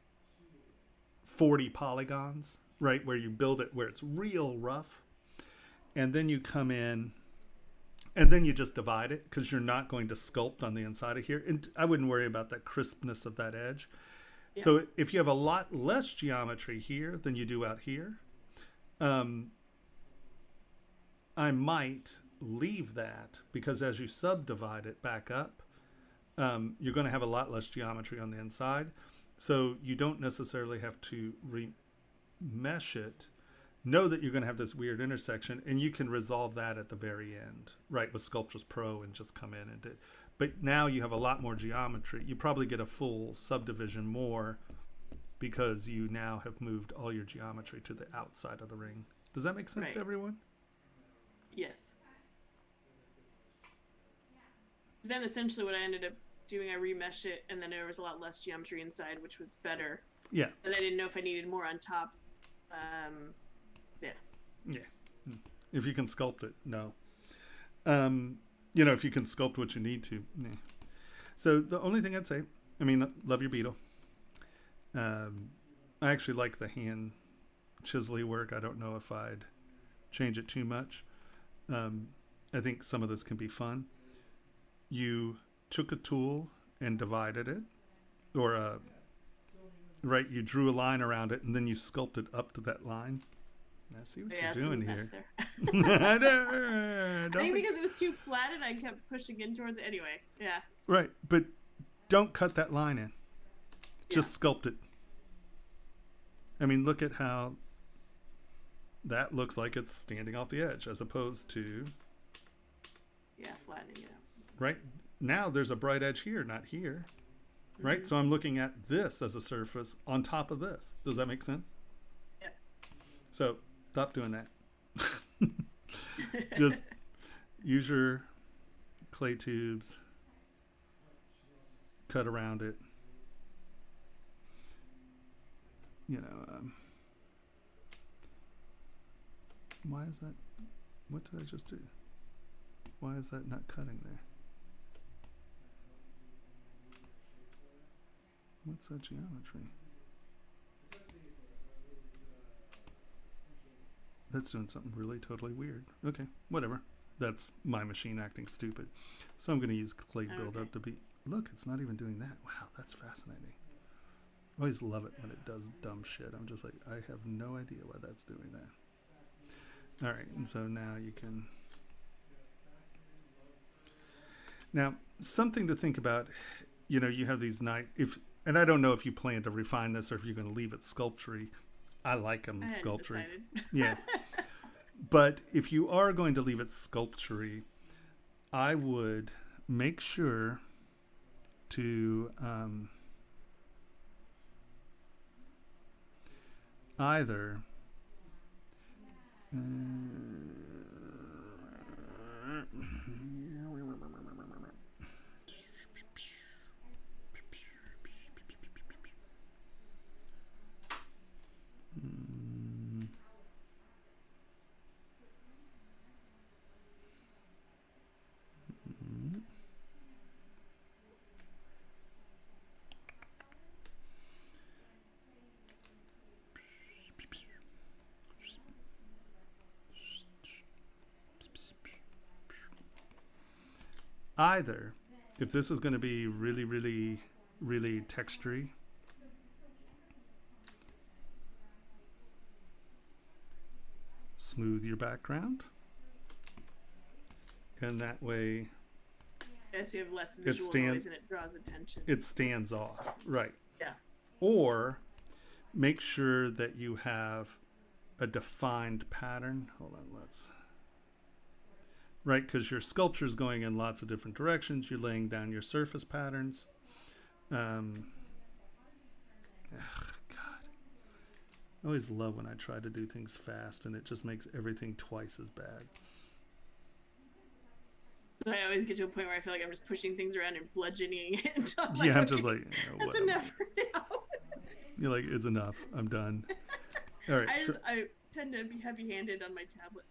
40 polygons, right? Where you build it where it's real rough. And then you come in and then you just divide it because you're not going to sculpt on the inside of here. And I wouldn't worry about that crispness of that edge. Yeah. So if you have a lot less geometry here than you do out here, I might leave that because as you subdivide it back up, you're going to have a lot less geometry on the inside. So you don't necessarily have to remesh it. Know that you're going to have this weird intersection, and you can resolve that at the very end, right, with Sculptris Pro and just come in and do. But now you have a lot more geometry. You probably get a full subdivision more because you now have moved all your geometry to the outside of the ring. Does that make sense to everyone? Yes. Then essentially what I ended up doing, I remeshed it, and then there was a lot less geometry inside, which was better. Yeah. And I didn't know if I needed more on top. Yeah. Yeah. If you can sculpt it, no. If you can sculpt what you need to. Yeah. So the only thing I'd say, love your beetle. I actually like the hand chiselly work. I don't know if I'd change it too much. I think some of this can be fun. You took a tool and divided it, or you drew a line around it and then you sculpted up to that line. I see what you're doing here. I think because it was too flat and I kept pushing in towards it anyway. Yeah. Right, but don't cut that line in. Just sculpt it. Look at how that looks like it's standing off the edge as opposed to... Yeah, flattening it out. Right? Now there's a bright edge here, not here. Mm-hmm. Right? So I'm looking at this as a surface on top of this. Does that make sense? Yeah. So stop doing that. Just use your clay tubes, cut around it. Why is that? What did I just do? Why is that not cutting there? What's that geometry? That's doing something really totally weird. Okay, whatever. That's my machine acting stupid. So I'm going to use clay buildup to be... Look, it's not even doing that. Wow, that's fascinating. I always love it when it does dumb shit. I'm just like, I have no idea why that's doing that. All right, and so now you can... Now, something to think about, you have these nice... And I don't know if you plan to refine this or if you're going to leave it sculptury. I like them sculptury. Yeah. But if you are going to leave it sculptury, I would make sure to either either, if this is going to be really, really, really textury, smooth your background, and that way yes, you have less visual noise and it draws attention. It stands off, right? Yeah. Or make sure that you have a defined pattern. Hold on, let's... Right, because your sculpture is going in lots of different directions. You're laying down your surface patterns. God. I always love when I try to do things fast and it just makes everything twice as bad. I always get to a point where I feel like I'm just pushing things around and bludgeoning it. Yeah, I'm just like, that's enough for now. You're like, it's enough. I'm done. All right. I tend to be heavy-handed on my tablet.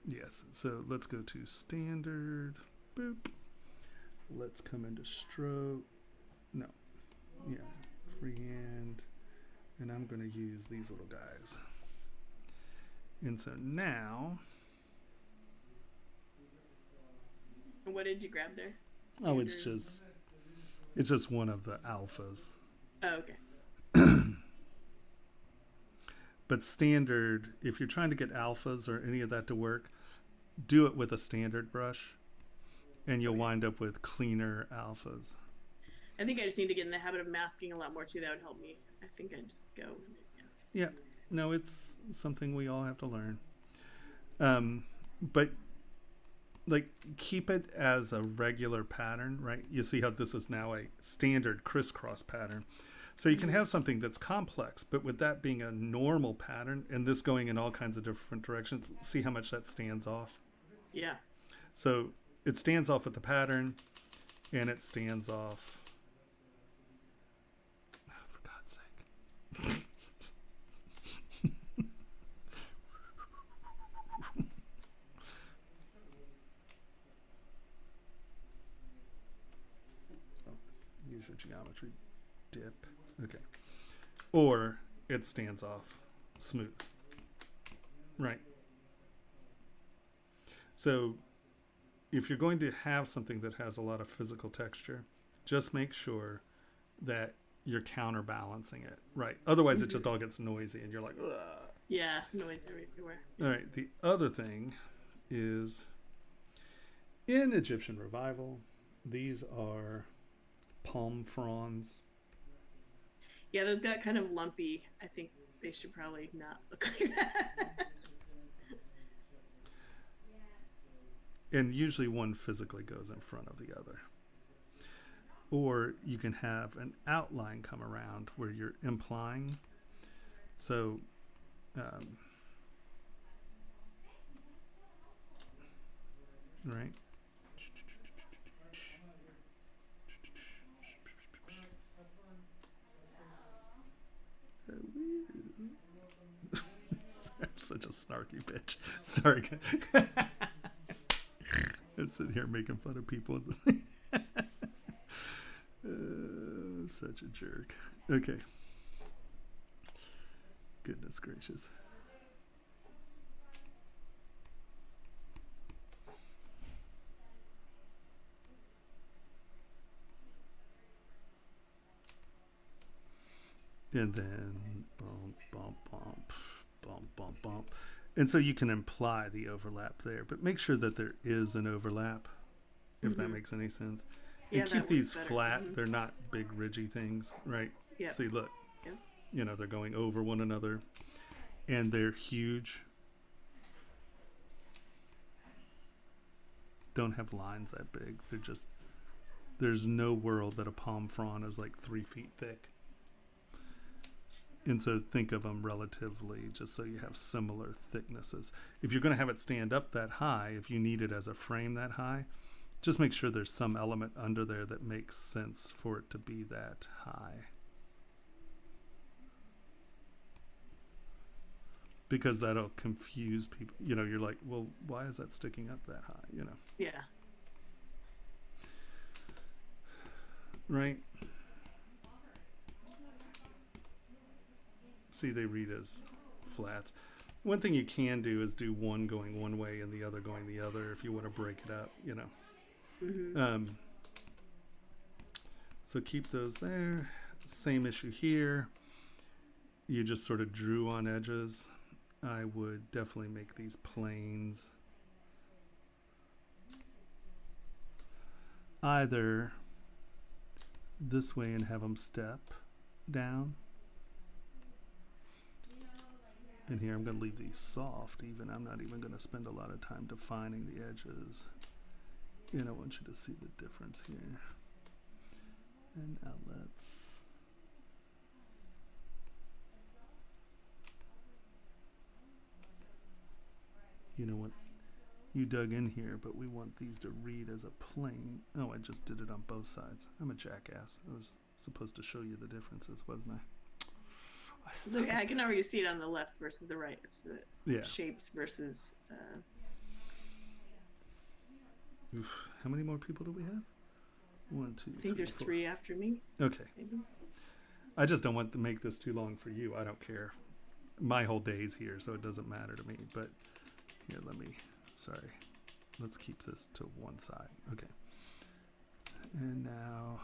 Yes, so let's go to standard. Boop. Let's come into stroke. No. Yeah, freehand. And I'm going to use these little guys. And so now... And what did you grab there? Oh, it's just one of the alphas. Oh, okay. But standard, if you're trying to get alphas or any of that to work, do it with a standard brush, and you'll wind up with cleaner alphas. I think I just need to get in the habit of masking a lot more too. That would help me. I think I'd just go. Yeah. No, it's something we all have to learn. But like keep it as a regular pattern, right? You see how this is now a standard crisscross pattern. So you can have something that's complex, but with that being a normal pattern and this going in all kinds of different directions, see how much that stands off? Yeah. So it stands off with the pattern and it stands off. Oh, for God's sake. Use your geometry dip. Okay. Or it stands off smooth. Right. So if you're going to have something that has a lot of physical texture, just make sure that you're counterbalancing it. Right. Otherwise, it just all gets noisy and you're like, ugh. Yeah, noise everywhere. All right. The other thing is in Egyptian revival, these are palm fronds. Yeah, those got kind of lumpy. I think they should probably not look like that. And usually one physically goes in front of the other. Or you can have an outline come around where you're implying. So, right? I'm such a snarky bitch. Sorry. I'm sitting here making fun of people. I'm such a jerk. Okay. Goodness gracious. And then bump, bump, bump, bump, bump, bump. And so you can imply the overlap there, but make sure that there is an overlap, if that makes any sense. Yeah, and keep these better. flat. They're not big, ridgy things, right? Yeah. See, look. Yep. You know, they're going over one another. And they're huge. Don't have lines that big. They're just... There's no world that a palm frond is like 3 feet thick. And so think of them relatively just so you have similar thicknesses. If you're going to have it stand up that high, if you need it as a frame that high, just make sure there's some element under there that makes sense for it to be that high. Because that'll confuse people. You know, you're like, well, why is that sticking up that high? You know? Yeah. Right? See, they read as flats. One thing you can do is do one going one way and the other going the other if you want to break it up, you know. So keep those there. Same issue here. You just sort of drew on edges. I would definitely make these planes. Either this way and have them step down. And here I'm going to leave these soft even. I'm not even going to spend a lot of time defining the edges. And I want you to see the difference here. And outlets. You know what? You dug in here, but we want these to read as a plane. Oh, I just did it on both sides. I'm a jackass. I was supposed to show you the differences, wasn't I? So yeah, I can already see it on the left versus the right. It's the shapes versus. Oof. How many more people do we have? 1, 2, I think there's 4. 3 after me. Okay. Maybe. I just don't want to make this too long for you. I don't care. My whole day's here, so it doesn't matter to me. But here, sorry. Let's keep this to one side. Okay. And now.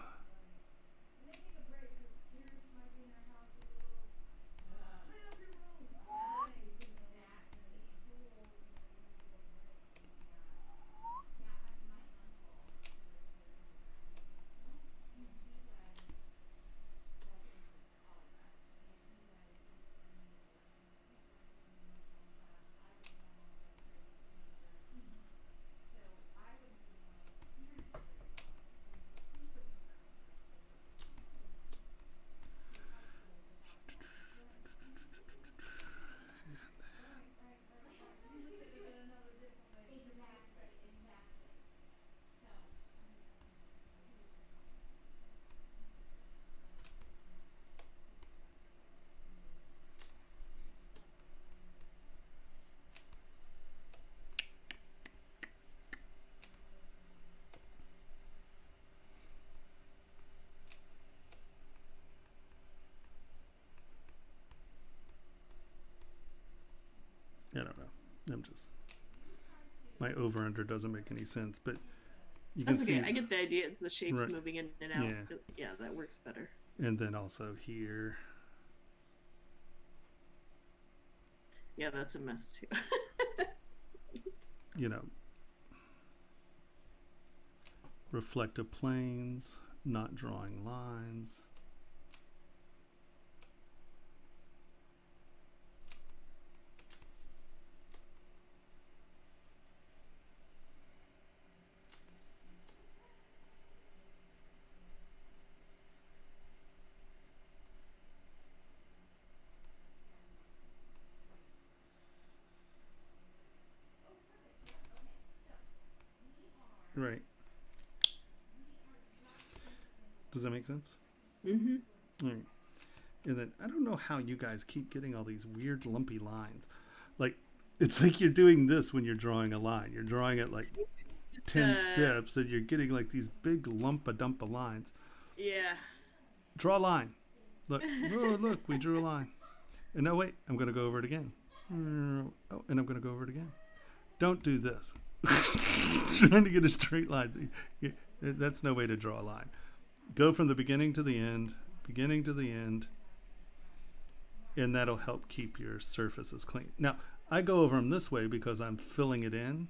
my over under doesn't make any sense, but you can That's okay. see. I get the idea. It's the shapes Right. moving in and out. Yeah. Yeah, that works better. And then also here. Yeah, that's a mess too. You know, reflective planes, not drawing lines. Right. Does that make sense? Mm-hmm. Right. And then I don't know how you guys keep getting all these weird lumpy lines. Like, it's like you're doing this when you're drawing a line. You're drawing it like 10 steps and you're getting like these big lumpa-dumpa lines. Yeah. Draw a line. Look, oh, look, we drew a line. And no, wait, I'm going to go over it again. Oh, and I'm going to go over it again. Don't do this. Trying to get a straight line. That's no way to draw a line. Go from the beginning to the end, and that'll help keep your surfaces clean. Now, I go over them this way because I'm filling it in,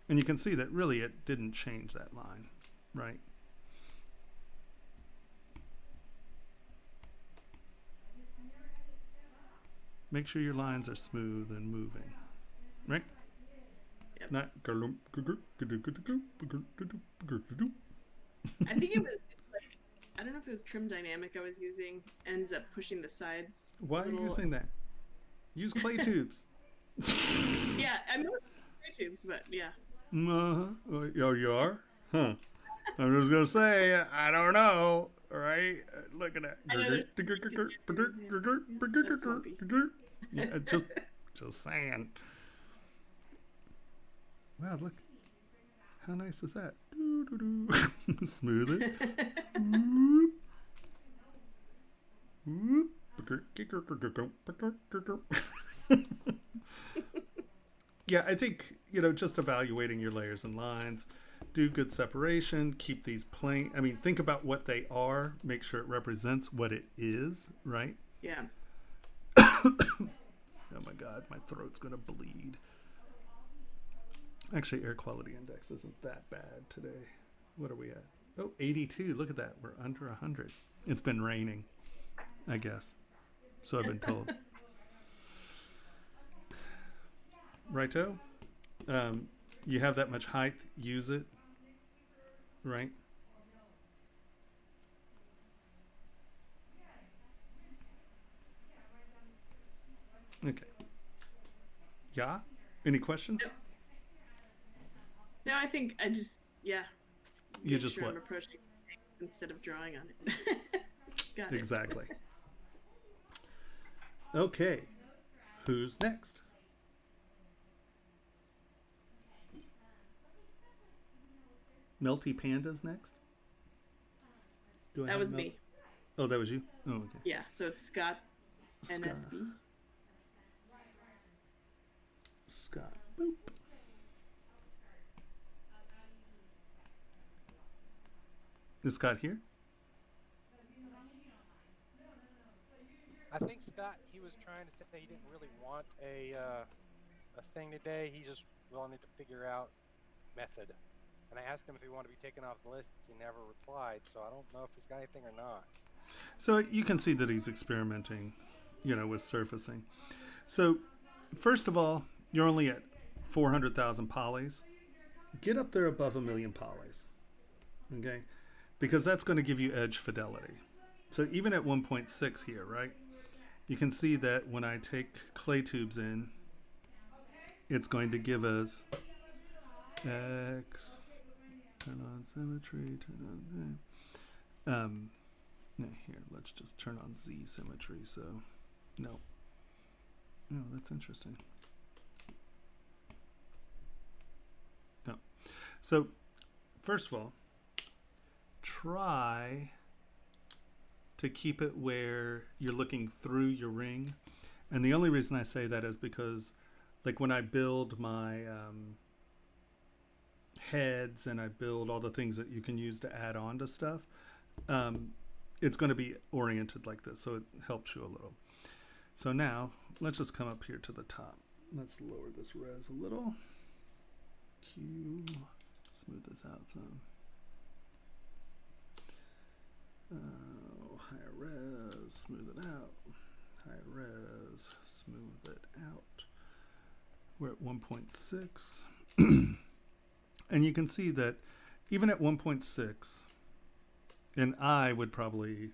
and you can see that really it didn't change that line, right? Make sure your lines are smooth and moving, right? Yep. Not I think it was like, I don't know if it was trim dynamic I was using, ends up pushing the sides. Why are you using that? Use clay tubes. Yeah, I'm not clay tubes, but yeah. Oh, you are? Huh. I'm just gonna say, I don't know, right? Look at that. Yeah, just saying. Wow, look. How nice is that? Smooth it. Yeah, I think, just evaluating your layers and lines, do good separation, keep these plain. I mean, think about what they are, make sure it represents what it is, right? Yeah. Oh my God, my throat's gonna bleed. Actually, air quality index isn't that bad today. What are we at? Oh, 82. Look at that. We're under 100. It's been raining, I guess. So I've been told. Righto? You have that much height, use it. Right? Okay. Yeah? Any questions? No, I think I just, yeah. You just sure what? I'm approaching things instead of drawing on it. Got it. Exactly. Okay. Who's next? Melty Panda's next? That was me. Oh, that was you? Oh, okay. Yeah, so it's Scott, NSB. Scott. Boop. Is Scott here? I think Scott, he was trying to say he didn't really want a thing today. He just wanted to figure out method. And I asked him if he wanted to be taken off the list. He never replied, so I don't know if he's got anything or not. So you can see that he's experimenting, with surfacing. So first of all, you're only at 400,000 polys. Get up there above 1 million polys, okay? Because that's going to give you edge fidelity. So even at 1.6 here, right? You can see that when I take clay tubes in, it's going to give us X, turn on symmetry, turn on, here, let's just turn on Z symmetry, so, no. Oh, that's interesting. No. So, first of all, try to keep it where you're looking through your ring. And the only reason I say that is because like when I build my heads and I build all the things that you can use to add on to stuff, it's going to be oriented like this, so it helps you a little. So now let's just come up here to the top. Let's lower this res a little. Q, smooth this out some. Higher res, smooth it out. Higher res, smooth it out. We're at 1.6. And you can see that even at 1.6, and I would probably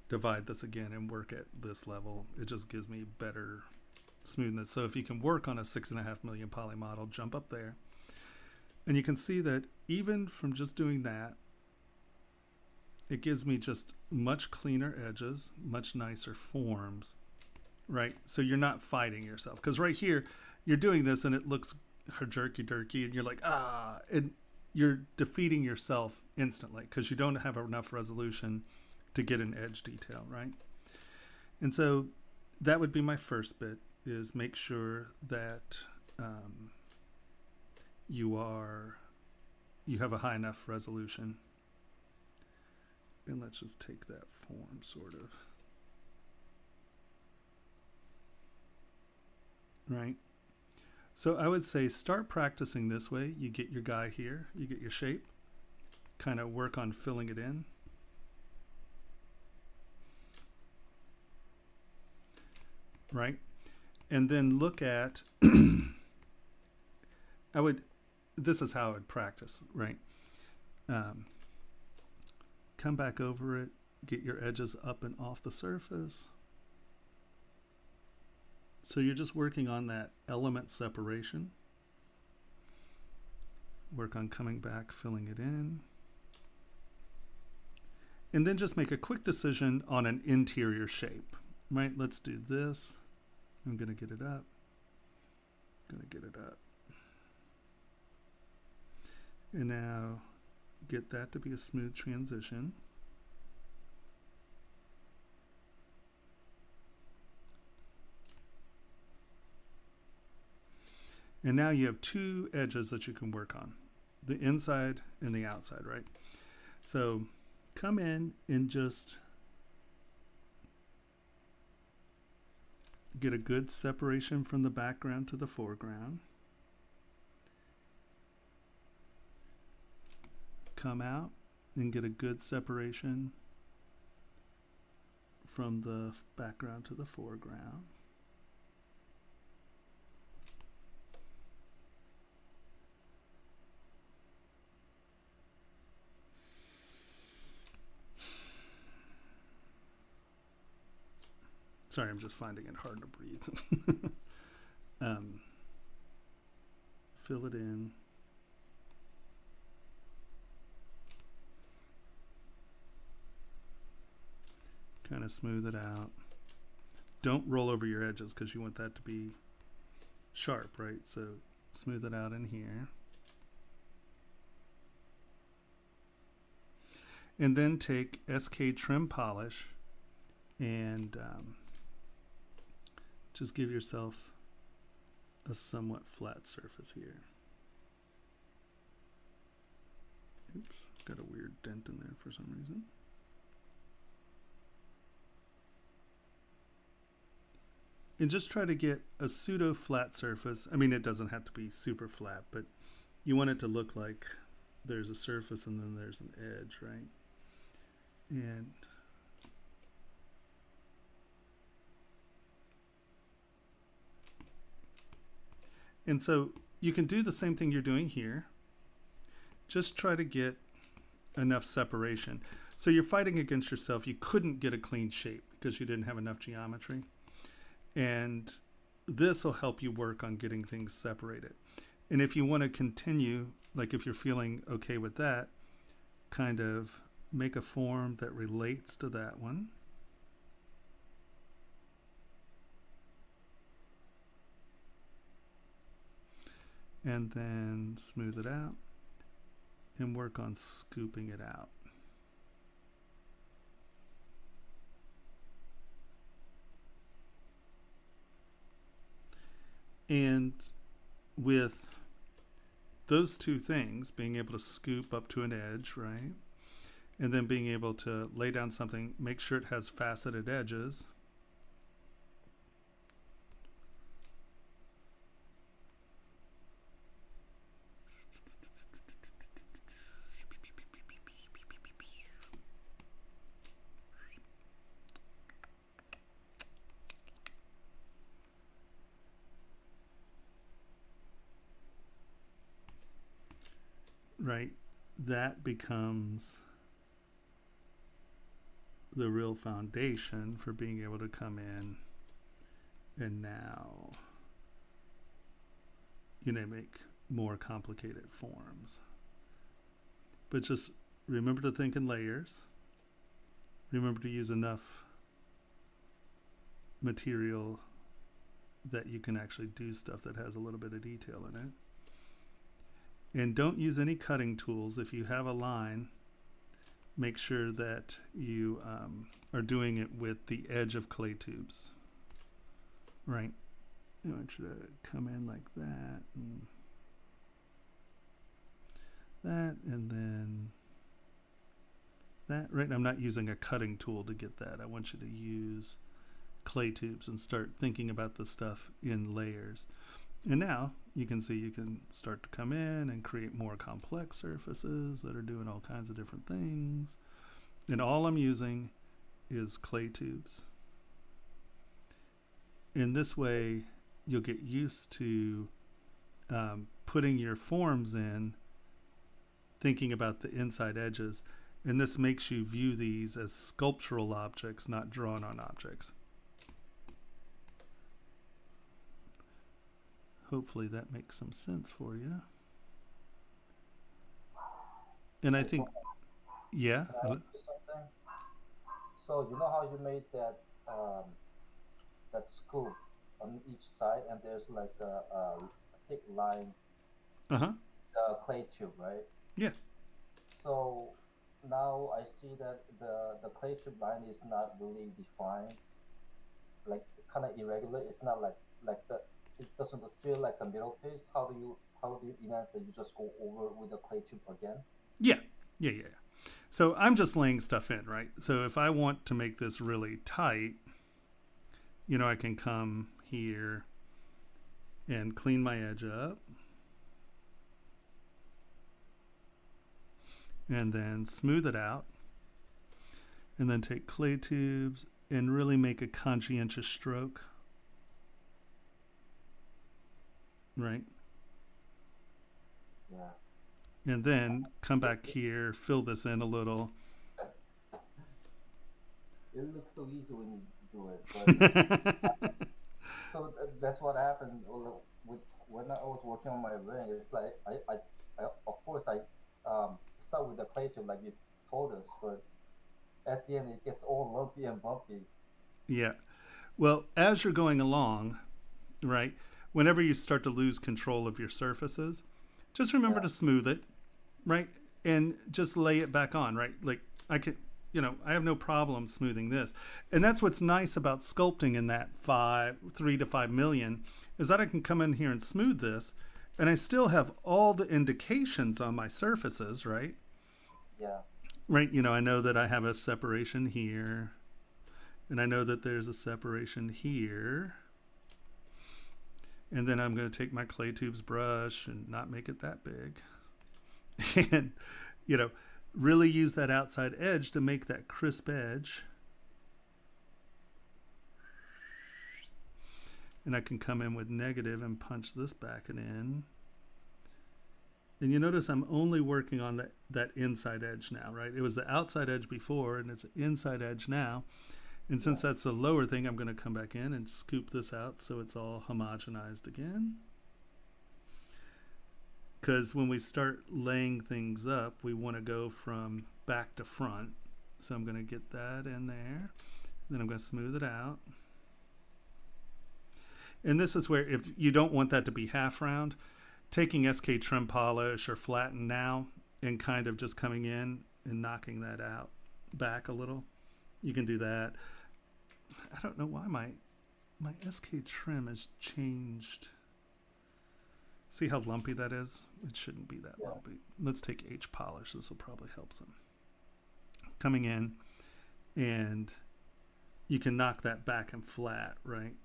divide this again and work at this level. It just gives me better smoothness. So if you can work on a 6.5 million poly model, jump up there. And you can see that even from just doing that, it gives me just much cleaner edges, much nicer forms, right? So you're not fighting yourself. Because right here, you're doing this and it looks jerky-durky and you're like, and you're defeating yourself instantly because you don't have enough resolution to get an edge detail, right? And so that would be my first bit, is make sure that you have a high enough resolution. And let's just take that form sort of. Right? So I would say start practicing this way. You get your guy here, you get your shape, kind of work on filling it in. Right? And then look at, this is how I would practice, right? Come back over it, get your edges up and off the surface. So you're just working on that element separation. Work on coming back, filling it in. And then just make a quick decision on an interior shape, right? Let's do this. I'm going to get it up. And now get that to be a smooth transition. And now you have two edges that you can work on, the inside and the outside, right? So come in and just get a good separation from the background to the foreground. Come out and get a good separation from the background to the foreground. Sorry, I'm just finding it hard to breathe. Fill it in. Kind of smooth it out. Don't roll over your edges because you want that to be sharp, right? So smooth it out in here. And then take SK Trim Polish and just give yourself a somewhat flat surface here. Oops, got a weird dent in there for some reason. And just try to get a pseudo flat surface. I mean, it doesn't have to be super flat, but you want it to look like there's a surface and then there's an edge, right? And so you can do the same thing you're doing here. Just try to get enough separation. So you're fighting against yourself. You couldn't get a clean shape because you didn't have enough geometry. And this will help you work on getting things separated. And if you want to continue, like if you're feeling okay with that, kind of make a form that relates to that one. And then smooth it out and work on scooping it out. And with those two things, being able to scoop up to an edge, right? And then being able to lay down something, make sure it has faceted edges. Right? That becomes the real foundation for being able to come in and now, make more complicated forms. But just remember to think in layers. Remember to use enough material that you can actually do stuff that has a little bit of detail in it. And don't use any cutting tools. If you have a line, make sure that you are doing it with the edge of clay tubes. Right? I want you to come in like that, and that, and then that. Right? I'm not using a cutting tool to get that. I want you to use clay tubes and start thinking about the stuff in layers. And now you can see you can start to come in and create more complex surfaces that are doing all kinds of different things. And all I'm using is clay tubes. In this way, you'll get used to putting your forms in, thinking about the inside edges. And this makes you view these as sculptural objects, not drawn on objects. Hopefully that makes some sense for you. And I think, yeah. Can I ask you something? So you know how you made that scoop on each side, and there's like a thick line, clay tube, right? Yeah. So now I see that the clay tube line is not really defined, like kind of irregular. It's not like the. It doesn't feel like a middle piece. How do you enhance that? You just go over with the clay tube again? Yeah. So I'm just laying stuff in, right? So if I want to make this really tight, I can come here and clean my edge up. And then smooth it out. And then take clay tubes and really make a conscientious stroke. Right? Yeah. And then come back here, fill this in a little. It looks so easy when you do it. But so that's what happened with when I was working on my ring. It's like I of course I start with the clay tube like you told us, but at the end it gets all lumpy and bumpy. Yeah. Well, as you're going along, right? Whenever you start to lose control of your surfaces, just remember to smooth it, right? And just lay it back on, right? Like I have no problem smoothing this. And that's what's nice about sculpting in that 3 to 5 million is that I can come in here and smooth this and I still have all the indications on my surfaces, right? Yeah. Right, I know that I have a separation here and I know that there's a separation here. And then I'm going to take my clay tubes brush and not make it that big. And, really use that outside edge to make that crisp edge. And I can come in with negative and punch this back and in. And you notice I'm only working on that inside edge now, right? It was the outside edge before and it's the inside edge now. And since that's the lower thing, I'm going to come back in and scoop this out so it's all homogenized again. Because when we start laying things up, we want to go from back to front. So I'm going to get that in there. Then I'm going to smooth it out. And this is where if you don't want that to be half round, taking SK trim polish or flatten now and kind of just coming in and knocking that out back a little. You can do that. I don't know why my SK trim has changed. See how lumpy that is? It shouldn't be that lumpy. Let's take H polish. This will probably help some. Coming in, and you can knock that back and flat, right?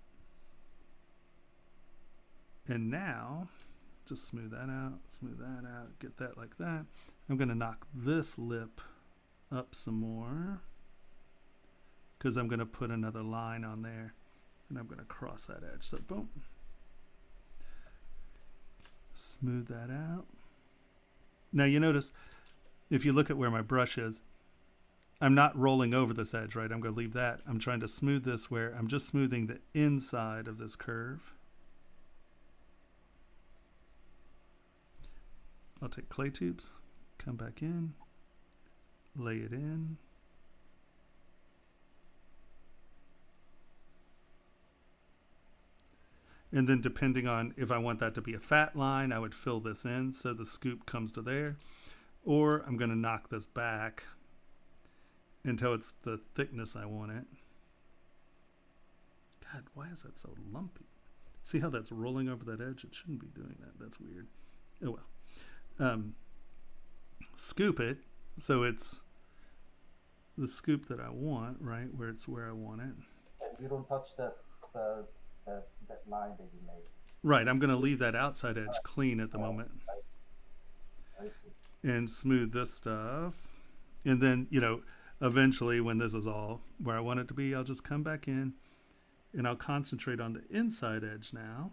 And now, just smooth that out, get that like that. I'm going to knock this lip up some more because I'm going to put another line on there, and I'm going to cross that edge. So boom. Smooth that out. Now you notice, if you look at where my brush is, I'm not rolling over this edge, right? I'm going to leave that. I'm trying to smooth this where I'm just smoothing the inside of this curve. I'll take clay tubes, come back in, lay it in. And then depending on if I want that to be a fat line, I would fill this in so the scoop comes to there. Or I'm going to knock this back until it's the thickness I want it. God, why is that so lumpy? See how that's rolling over that edge? It shouldn't be doing that. That's weird. Oh well. Scoop it so it's the scoop that I want, right? Where it's where I want it. And you don't touch that line that you made. Right, I'm going to leave that outside edge clean at the moment. I see. And smooth this stuff. And then, you know, eventually when this is all where I want it to be, I'll just come back in and I'll concentrate on the inside edge now.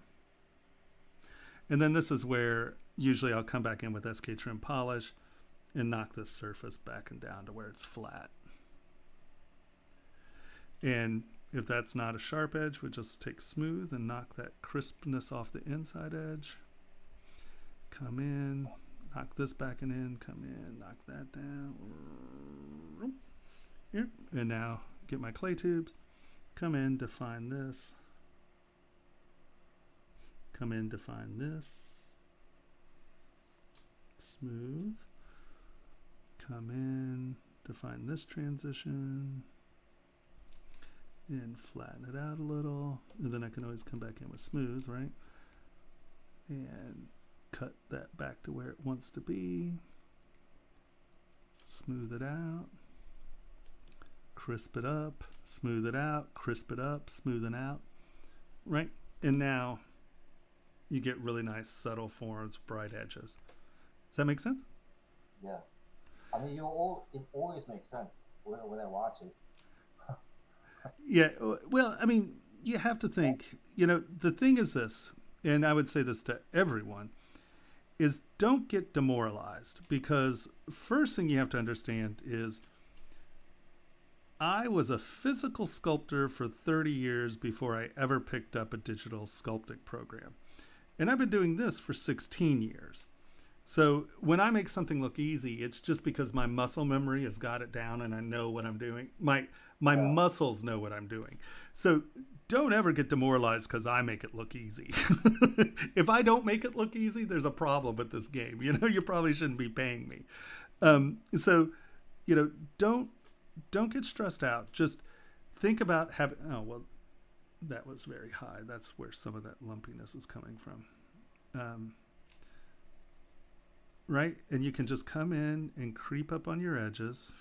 And then this is where usually I'll come back in with SK Trim Polish and knock this surface back and down to where it's flat. And if that's not a sharp edge, we just take smooth and knock that crispness off the inside edge. Come in, knock this back and in, come in, knock that down. Here. And now get my clay tubes, come in, define this. Come in, define this. Smooth. Come in, define this transition. And flatten it out a little. And then I can always come back in with smooth, right? And cut that back to where it wants to be. Smooth it out. Crisp it up. Smooth it out. Crisp it up. Smooth it out. Right? And now you get really nice subtle forms, bright edges. Does that make sense? Yeah. I mean, it always makes sense when I watch it. Yeah, well, I mean, you have to think, you know, the thing is this, and I would say this to everyone, is don't get demoralized, because first thing you have to understand is I was a physical sculptor for 30 years before I ever picked up a digital sculpting program. And I've been doing this for 16 years. So when I make something look easy, it's just because my muscle memory has got it down and I know what I'm doing. My muscles know what I'm doing. So don't ever get demoralized because I make it look easy. If I don't make it look easy, there's a problem with this game. You know, you probably shouldn't be paying me. So, you know, don't get stressed out. Just think about having, oh, well, that was very high. That's where some of that lumpiness is coming from. Right? And you can just come in and creep up on your edges.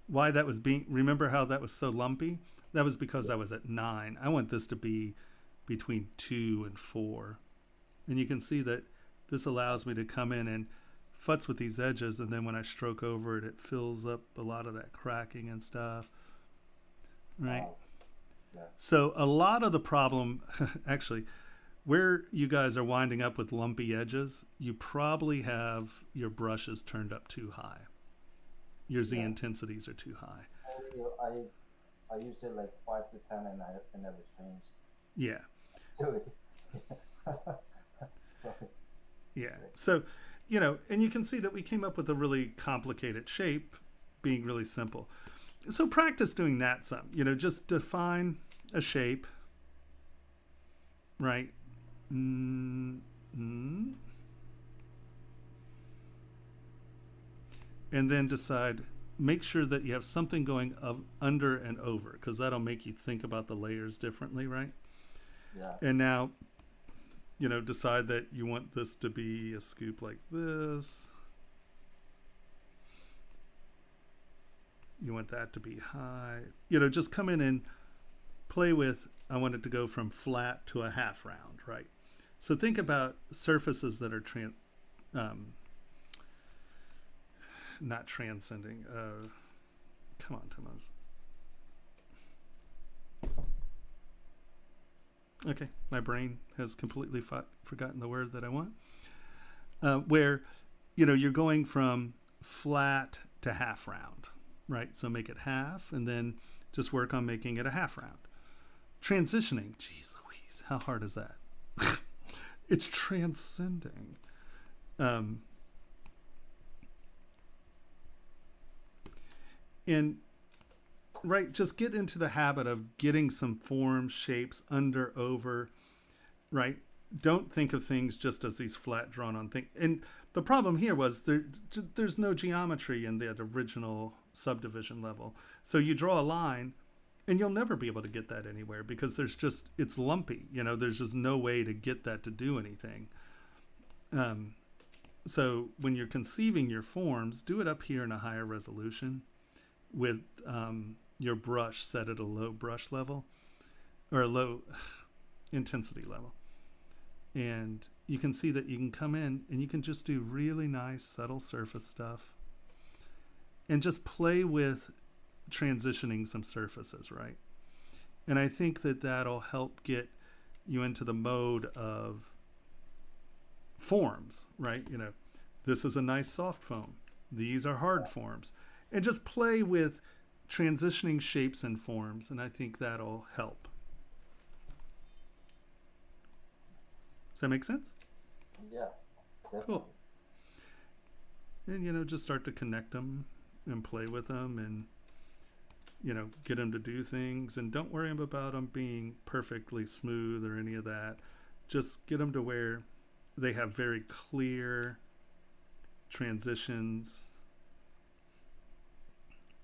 Why that was remember how that was so lumpy? That was because I was at 9. I want this to be between 2 and 4. And you can see that this allows me to come in and futz with these edges, and then when I stroke over it, it fills up a lot of that cracking and stuff. Right? Yeah. So a lot of the problem, actually, where you guys are winding up with lumpy edges, you probably have your brushes turned up too high. Your Z intensities are too high. I use it like 5 to 10 and I never changed. Yeah. Sorry. Yeah. So, you know, and you can see that we came up with a really complicated shape being really simple. So practice doing that some. You know, just define a shape, right? And then decide, make sure that you have something going under and over, because that'll make you think about the layers differently, right? Yeah. And now decide that you want this to be a scoop like this. You want that to be high. Just come in and play with, I want it to go from flat to a half round, right? So think about surfaces that are not transcending. Come on, Tomas. Okay, my brain has completely forgotten the word that I want. Where, you're going from flat to half round, right? So make it half, and then just work on making it a half round. Transitioning, geez Louise, how hard is that? It's transcending. And right, just get into the habit of getting some forms, shapes, under, over, right? Don't think of things just as these flat drawn on things. And the problem here was there's no geometry in that original subdivision level. So you draw a line and you'll never be able to get that anywhere because it's lumpy. There's just no way to get that to do anything. So when you're conceiving your forms, do it up here in a higher resolution with your brush set at a low brush level or a low intensity level. And you can see that you can come in and you can just do really nice subtle surface stuff and just play with transitioning some surfaces, right? And I think that that'll help get you into the mode of forms, right? This is a nice soft foam. These are hard forms. And just play with transitioning shapes and forms, and I think that'll help. Does that make sense? Yeah, definitely. Cool. And, just start to connect them and play with them and, get them to do things. And don't worry about them being perfectly smooth or any of that. Just get them to where they have very clear transitions,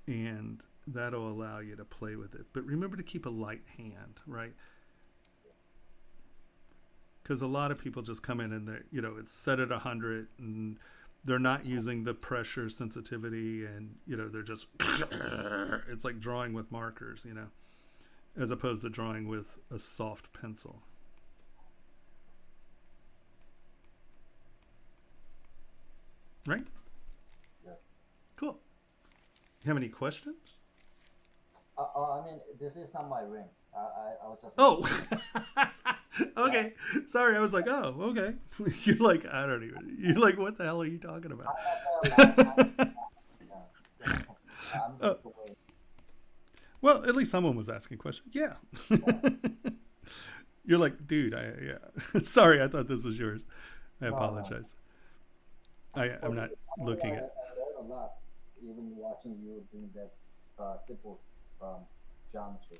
and that'll allow you to play with it. But remember to keep a light hand, right? Because a lot of people just come in and they're, it's set at 100 and they're not using the pressure sensitivity, and, they're just, it's like drawing with markers, as opposed to drawing with a soft pencil. Right? Yes. Cool. You have any questions? I mean, this is not my ring. I was just. Oh. Okay. Sorry, I was like, oh, okay. You're like, I don't even. You're like, what the hell are you talking about? Well, at least someone was asking questions. Yeah. You're like, dude, yeah. Sorry, I thought this was yours. I apologize. I'm not looking at. I learned a lot, even watching you doing that simple geometry.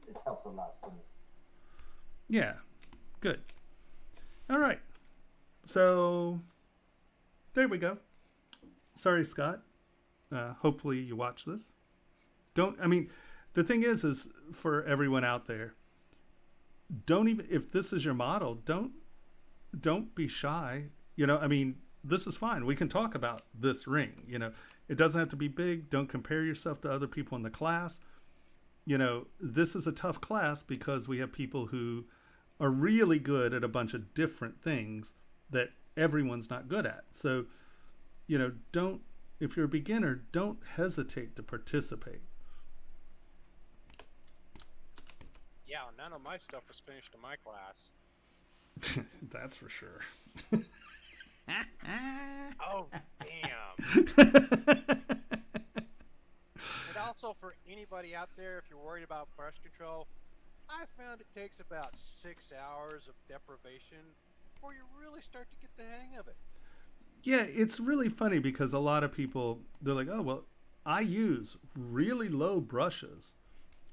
It helps a lot to me. Yeah, good. All right. So there we go. Sorry, Scott. Hopefully you watch this. The thing is for everyone out there, don't even, if this is your model, don't be shy. This is fine. We can talk about this ring. It doesn't have to be big. Don't compare yourself to other people in the class. This is a tough class because we have people who are really good at a bunch of different things that everyone's not good at. So, if you're a beginner, don't hesitate to participate. Yeah, none of my stuff was finished in my class. That's for sure. Oh, damn. And also for anybody out there, if you're worried about brush control, I found it takes about 6 hours of deprivation before you really start to get the hang of it. Yeah, it's really funny because a lot of people, they're like, oh, well, I use really low brushes.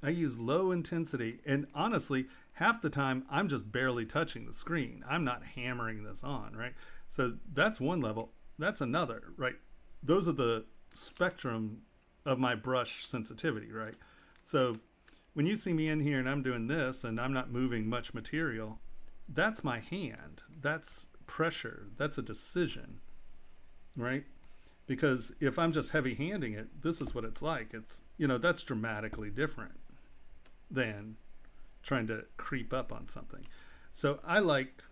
I use low intensity. And honestly, half the time, I'm just barely touching the screen. I'm not hammering this on, right? So that's one level. That's another, right? Those are the spectrum of my brush sensitivity, right? So when you see me in here and I'm doing this and I'm not moving much material, that's my hand. That's pressure. That's a decision, right? Because if I'm just heavy handing it, this is what it's like. It's, that's dramatically different than trying to creep up on something. So I like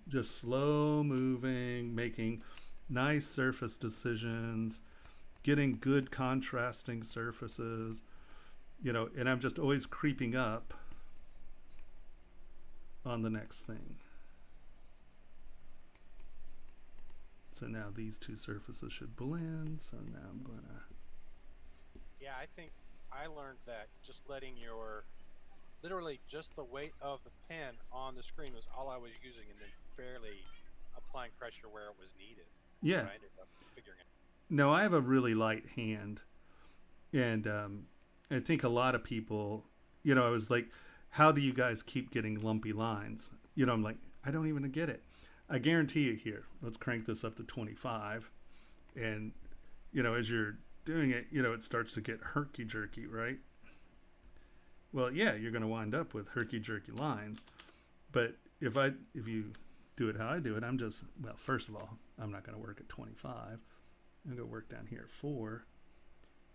just slow moving, making nice surface decisions, getting good contrasting surfaces, and I'm just always creeping up on the next thing. So now these two surfaces should blend. So now I'm going to... Yeah, I think I learned that just letting literally just the weight of the pen on the screen was all I was using, and then fairly applying pressure where it was needed. Yeah. I ended up figuring it. No, I have a really light hand. And I think a lot of people, I was like, how do you guys keep getting lumpy lines? I'm like, I don't even get it. I guarantee you here, let's crank this up to 25. And, as you're doing it, it starts to get herky-jerky, right? Well, yeah, you're going to wind up with herky-jerky lines. But if you do it how I do it, first of all, I'm not going to work at 25. I'm going to work down here at 4.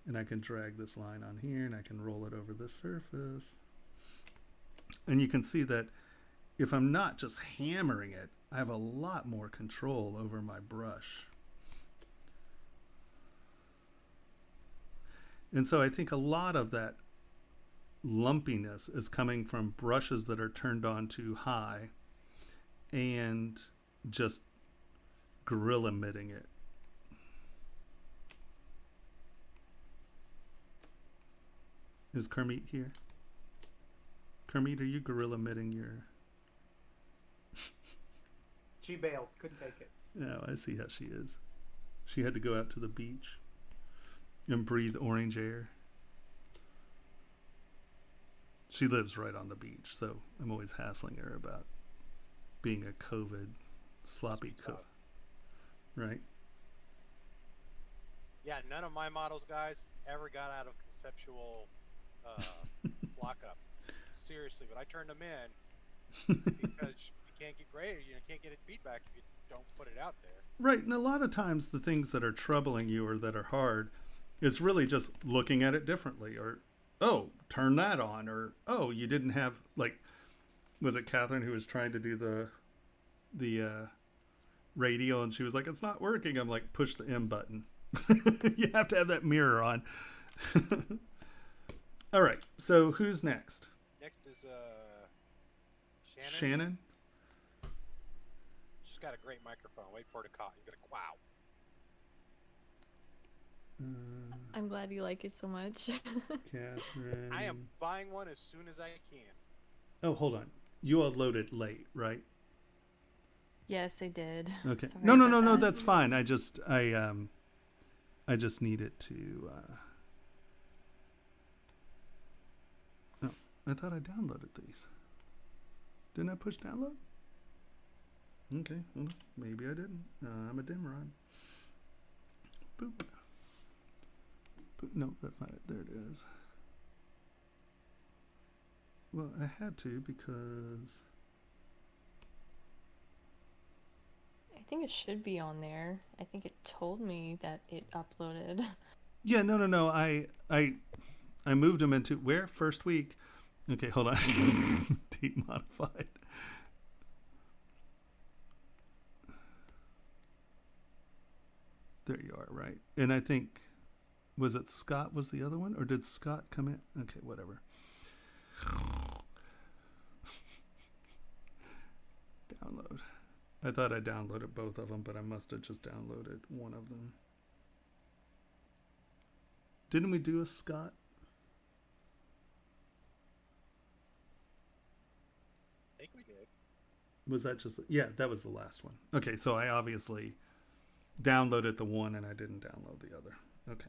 And I can drag this line on here, and I can roll it over this surface. And you can see that if I'm not just hammering it, I have a lot more control over my brush. And so I think a lot of that lumpiness is coming from brushes that are turned on too high and just gorilla emitting it. Is Kermit here? Kermit, are you gorilla emitting your... She bailed. Couldn't take it. No, I see how she is. She had to go out to the beach and breathe orange air. She lives right on the beach, so I'm always hassling her about being a COVID sloppy cook. Right? Yeah, none of my models, guys, ever got out of conceptual lockup. Seriously, but I turned them in because you can't get grade, can't get feedback if you don't put it out there. Right, and a lot of times the things that are troubling you or that are hard is really just looking at it differently, or, oh, turn that on, or, oh, you didn't have, like, was it Catherine who was trying to do the radio, and she was like, it's not working. I'm like, push the M button. You have to have that mirror on. All right, so who's next? Next is Shannon. Shannon? She's got a great microphone. Wait for it to call. You're gonna wow. I'm glad you like it so much. Catherine. I am buying one as soon as I can. Oh, hold on. You all loaded late, right? Yes, I did. Okay. Sorry No, about that. that's fine. I just needed to. No, I thought I downloaded these. Didn't I push download? Okay, well, maybe I didn't. I'm a dimrod. Boop. Boop. No, that's not it. There it is. Well, I had to because... I think it should be on there. I think it told me that it uploaded. Yeah, no. I moved them into where? First week. Okay, hold on. Date modified. There you are, right? And I think, was it Scott was the other one? Or did Scott come in? Okay, whatever. Download. I thought I downloaded both of them, but I must have just downloaded one of them. Didn't we do a Scott? I think we did. Was that just... Yeah, that was the last one. Okay, so I obviously downloaded the one and I didn't download the other. Okay.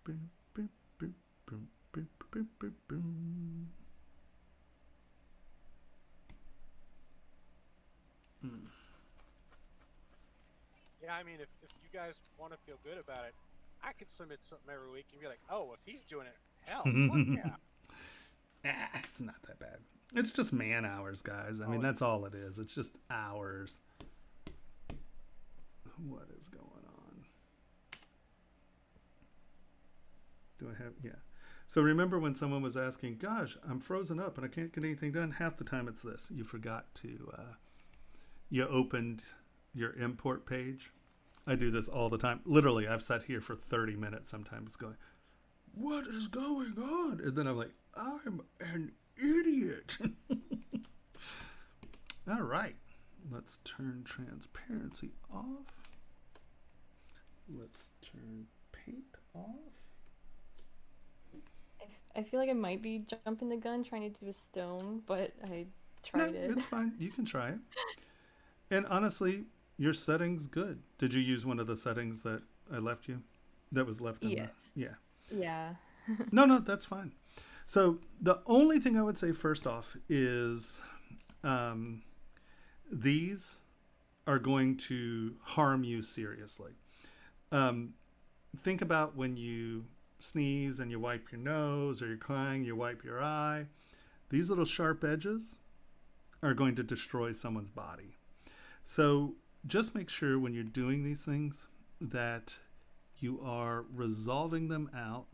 Boom, boom, boom, boom, boom, boom, boom, boom. Yeah, I mean, if you guys want to feel good about it, I could submit something every week and be like, oh, if he's doing it, hell, fuck yeah. It's not that bad. It's just man hours, guys. I mean, that's all it is. It's just hours. What is going on? Do I have, yeah. So remember when someone was asking, gosh, I'm frozen up and I can't get anything done? Half the time it's this. You forgot to, you opened your import page. I do this all the time. Literally, I've sat here for 30 minutes sometimes going, what is going on? And then I'm like, I'm an idiot. All right. Let's turn transparency off. Let's turn paint off. I feel like I might be jumping the gun trying to do a stone, but I tried it. It's fine. You can try it. And honestly, your setting's good. Did you use one of the settings that I left you? That was left in Yes. Yeah. Yeah. No, that's fine. So the only thing I would say first off is these are going to harm you seriously. Think about when you sneeze and you wipe your nose, or you're crying, you wipe your eye. These little sharp edges are going to destroy someone's body. So just make sure when you're doing these things that you are resolving them out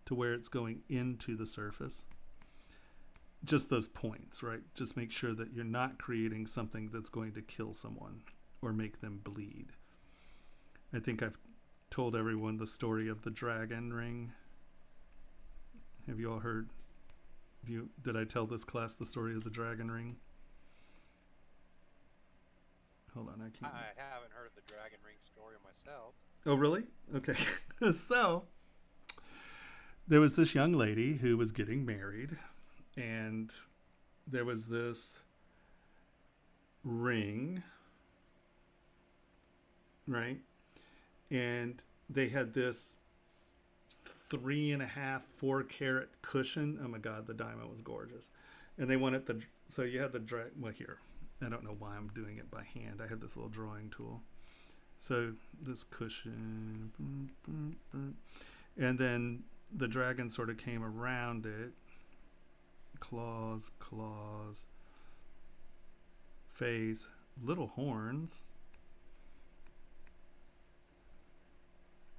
to where it's going into the surface. Just those points, right? Just make sure that you're not creating something that's going to kill someone or make them bleed. I think I've told everyone the story of the dragon ring. Have you all heard? Did I tell this class the story of the dragon ring? Hold on, I can't. I haven't heard of the dragon ring story myself. Oh, really? Okay. So, there was this young lady who was getting married, and there was this ring, right? And they had this 3.5, 4 carat cushion. Oh my God, the diamond was gorgeous. And they wanted so you had well, here, I don't know why I'm doing it by hand. I have this little drawing tool. So this cushion, and then the dragon sort of came around it. Claws, face, little horns,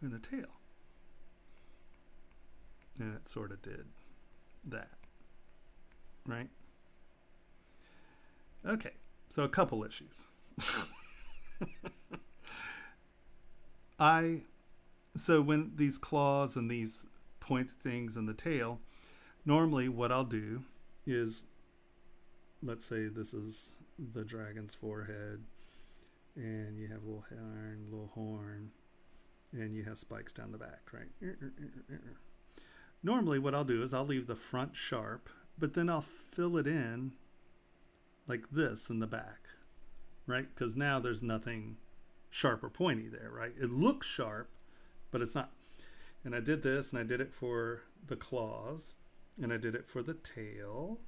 and a tail. And it sort of did that, right? Okay, so a couple issues. So when these claws and these point things in the tail, normally what I'll do is, let's say this is the dragon's forehead, and you have a little horn, and you have spikes down the back, right? Normally what I'll do is I'll leave the front sharp, but then I'll fill it in like this in the back, right? Because now there's nothing sharp or pointy there, right? It looks sharp, but it's not. And I did this, and I did it for the claws, and I did it for the tail.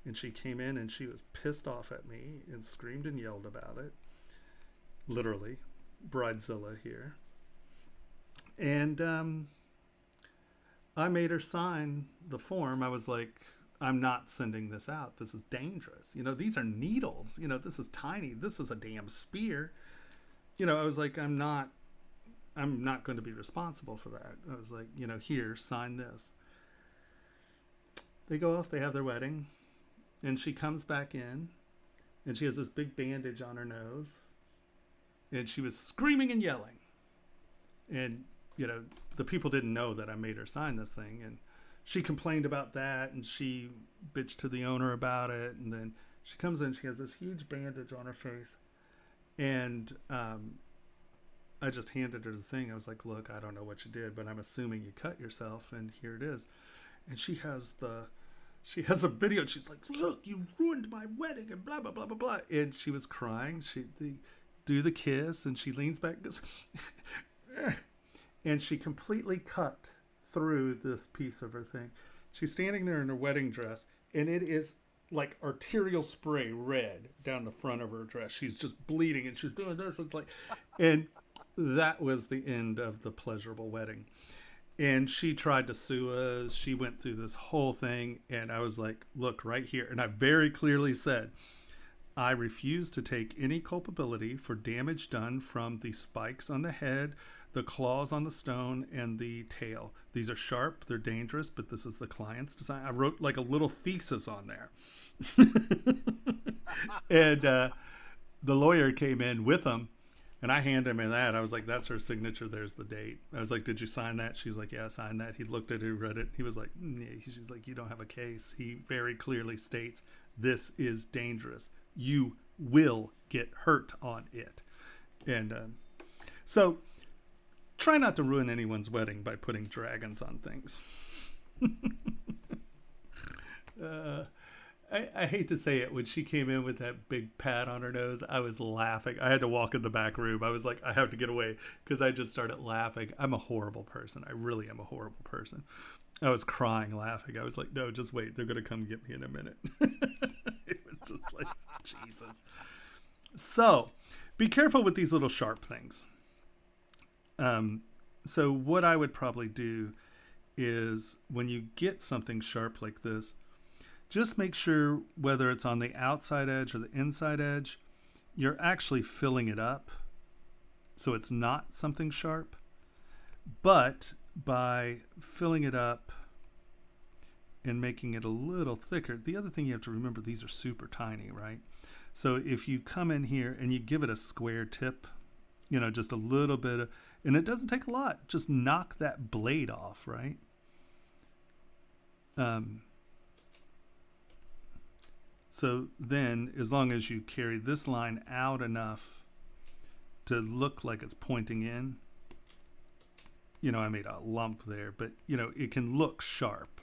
And she came in and she was pissed off at me and screamed and yelled about it. Literally, Bridezilla here. And I made her sign the form. I was like, I'm not sending this out. This is dangerous. These are needles. This is tiny. This is a damn spear. I was like, I'm not going to be responsible for that. I was like, here, sign this. They go off, they have their wedding, and she comes back in, and she has this big bandage on her nose, and she was screaming and yelling. And, the people didn't know that I made her sign this thing, and she complained about that, and she bitched to the owner about it, and then she comes in, she has this huge bandage on her face, and I just handed her the thing. I was like, look, I don't know what you did, but I'm assuming you cut yourself, and here it is. And she has a video, and she's like, look, you ruined my wedding, and blah, blah, blah, blah, blah. And she was crying. They do the kiss, and she leans back and goes, and she completely cut through this piece of her thing. She's standing there in her wedding dress, and it is like arterial spray red down the front of her dress. She's just bleeding, and she's doing this. It's like, and that was the end of the pleasurable wedding. And she tried to sue us. She went through this whole thing. And I was like, look, right here. And I very clearly said, I refuse to take any culpability for damage done from the spikes on the head, the claws on the stone, and the tail. These are sharp, they're dangerous, but this is the client's design. I wrote like a little thesis on there. And the lawyer came in with them, and I handed him that. I was like, that's her signature, there's the date. I was like, did you sign that? She's like, yeah, I signed that. He looked at it, read it. He was like, yeah. She's like, you don't have a case. He very clearly states, this is dangerous. You will get hurt on it. And so try not to ruin anyone's wedding by putting dragons on things. I hate to say it, when she came in with that big pat on her nose, I was laughing. I had to walk in the back room. I was like, I have to get away, because I just started laughing. I'm a horrible person. I really am a horrible person. I was crying, laughing. I was like, no, just wait. They're going to come get me in a minute. It was just like, Jesus. So be careful with these little sharp things. So what I would probably do is, when you get something sharp like this, just make sure, whether it's on the outside edge or the inside edge, you're actually filling it up so it's not something sharp. But by filling it up and making it a little thicker, the other thing you have to remember, these are super tiny, right? So if you come in here and you give it a square tip, just a little bit of, and it doesn't take a lot, just knock that blade off, right? So then, as long as you carry this line out enough to look like it's pointing in, I made a lump there, but it can look sharp.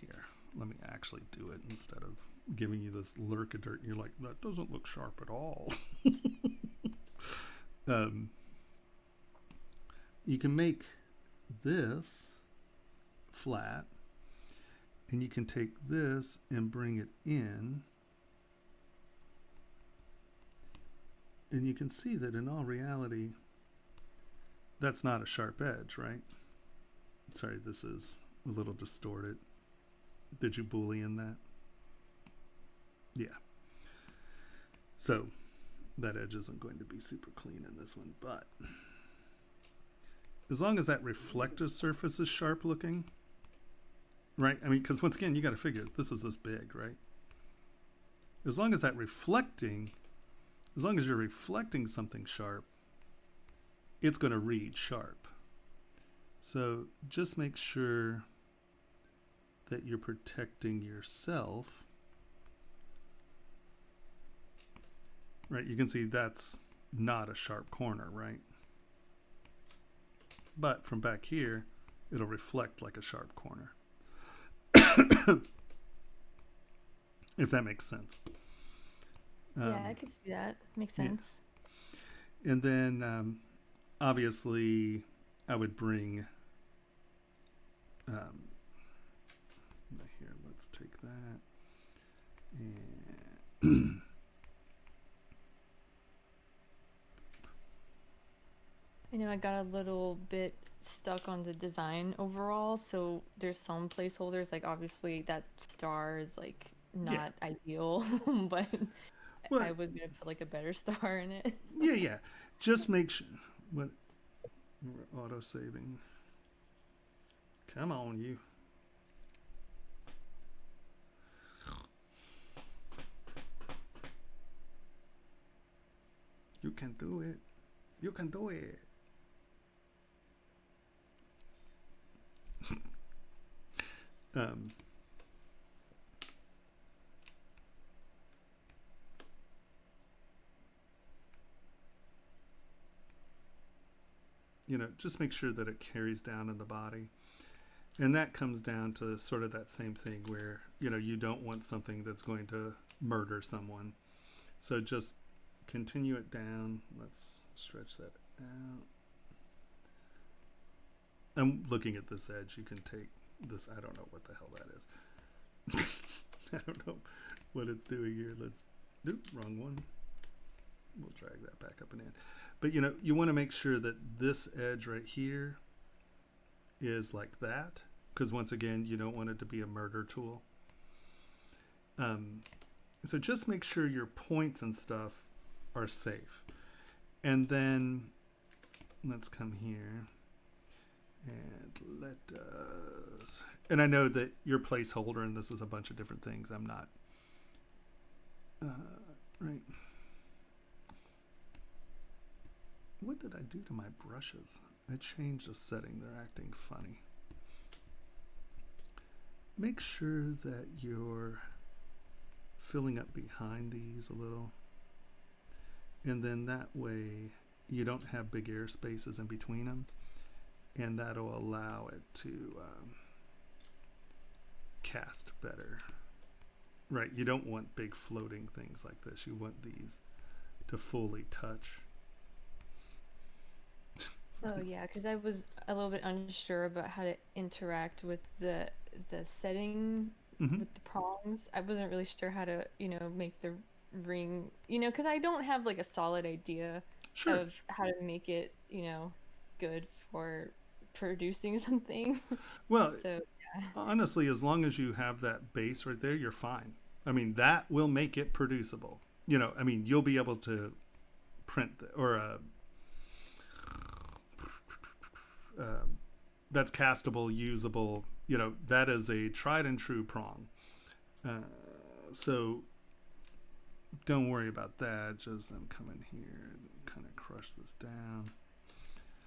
Here, let me actually do it instead of giving you this lurk of dirt. And you're like, that doesn't look sharp at all. You can make this flat, and you can take this and bring it in, and you can see that in all reality, that's not a sharp edge, right? Sorry, this is a little distorted. Did you Boolean that? Yeah. So that edge isn't going to be super clean in this one, but as long as that reflective surface is sharp looking, right? I mean, because once again, you got to figure this is this big, right? As long as you're reflecting something sharp, it's going to read sharp. So just make sure that you're protecting yourself. Right, you can see that's not a sharp corner, right? But from back here, it'll reflect like a sharp corner. If that makes sense. Yeah, I could see that. Makes sense. Yeah. And then, obviously, I would bring... here, let's take that. And... I know I got a little bit stuck on the design overall, so there's some placeholders, like obviously that star is like not ideal, but well, I was gonna put like a better star in it. Yeah. Just make sure we're auto saving. Come on, you. You can do it. You can do it. Just make sure that it carries down in the body. And that comes down to sort of that same thing where, you don't want something that's going to murder someone. So just continue it down. Let's stretch that out. I'm looking at this edge. You can take this. I don't know what the hell that is. I don't know what it's doing here. Wrong one. We'll drag that back up and in. But you want to make sure that this edge right here is like that, because once again, you don't want it to be a murder tool. So just make sure your points and stuff are safe. And then let's come here and let us, and I know that your placeholder and this is a bunch of different things. I'm not, right. What did I do to my brushes? I changed a setting. They're acting funny. Make sure that you're filling up behind these a little. And then that way you don't have big air spaces in between them. And that'll allow it to cast better. Right, you don't want big floating things like this. You want these to fully touch. Oh yeah, because I was a little bit unsure about how to interact with the setting with the prongs. I wasn't really sure how to, make the ring, because I don't have like a solid idea of how to make it, good for producing something. Well, so yeah. Honestly, as long as you have that base right there, you're fine. I mean, that will make it producible. I mean, you'll be able to print that's castable, usable. That is a tried and true prong. So don't worry about that. Just I'm coming here and kind of crush this down.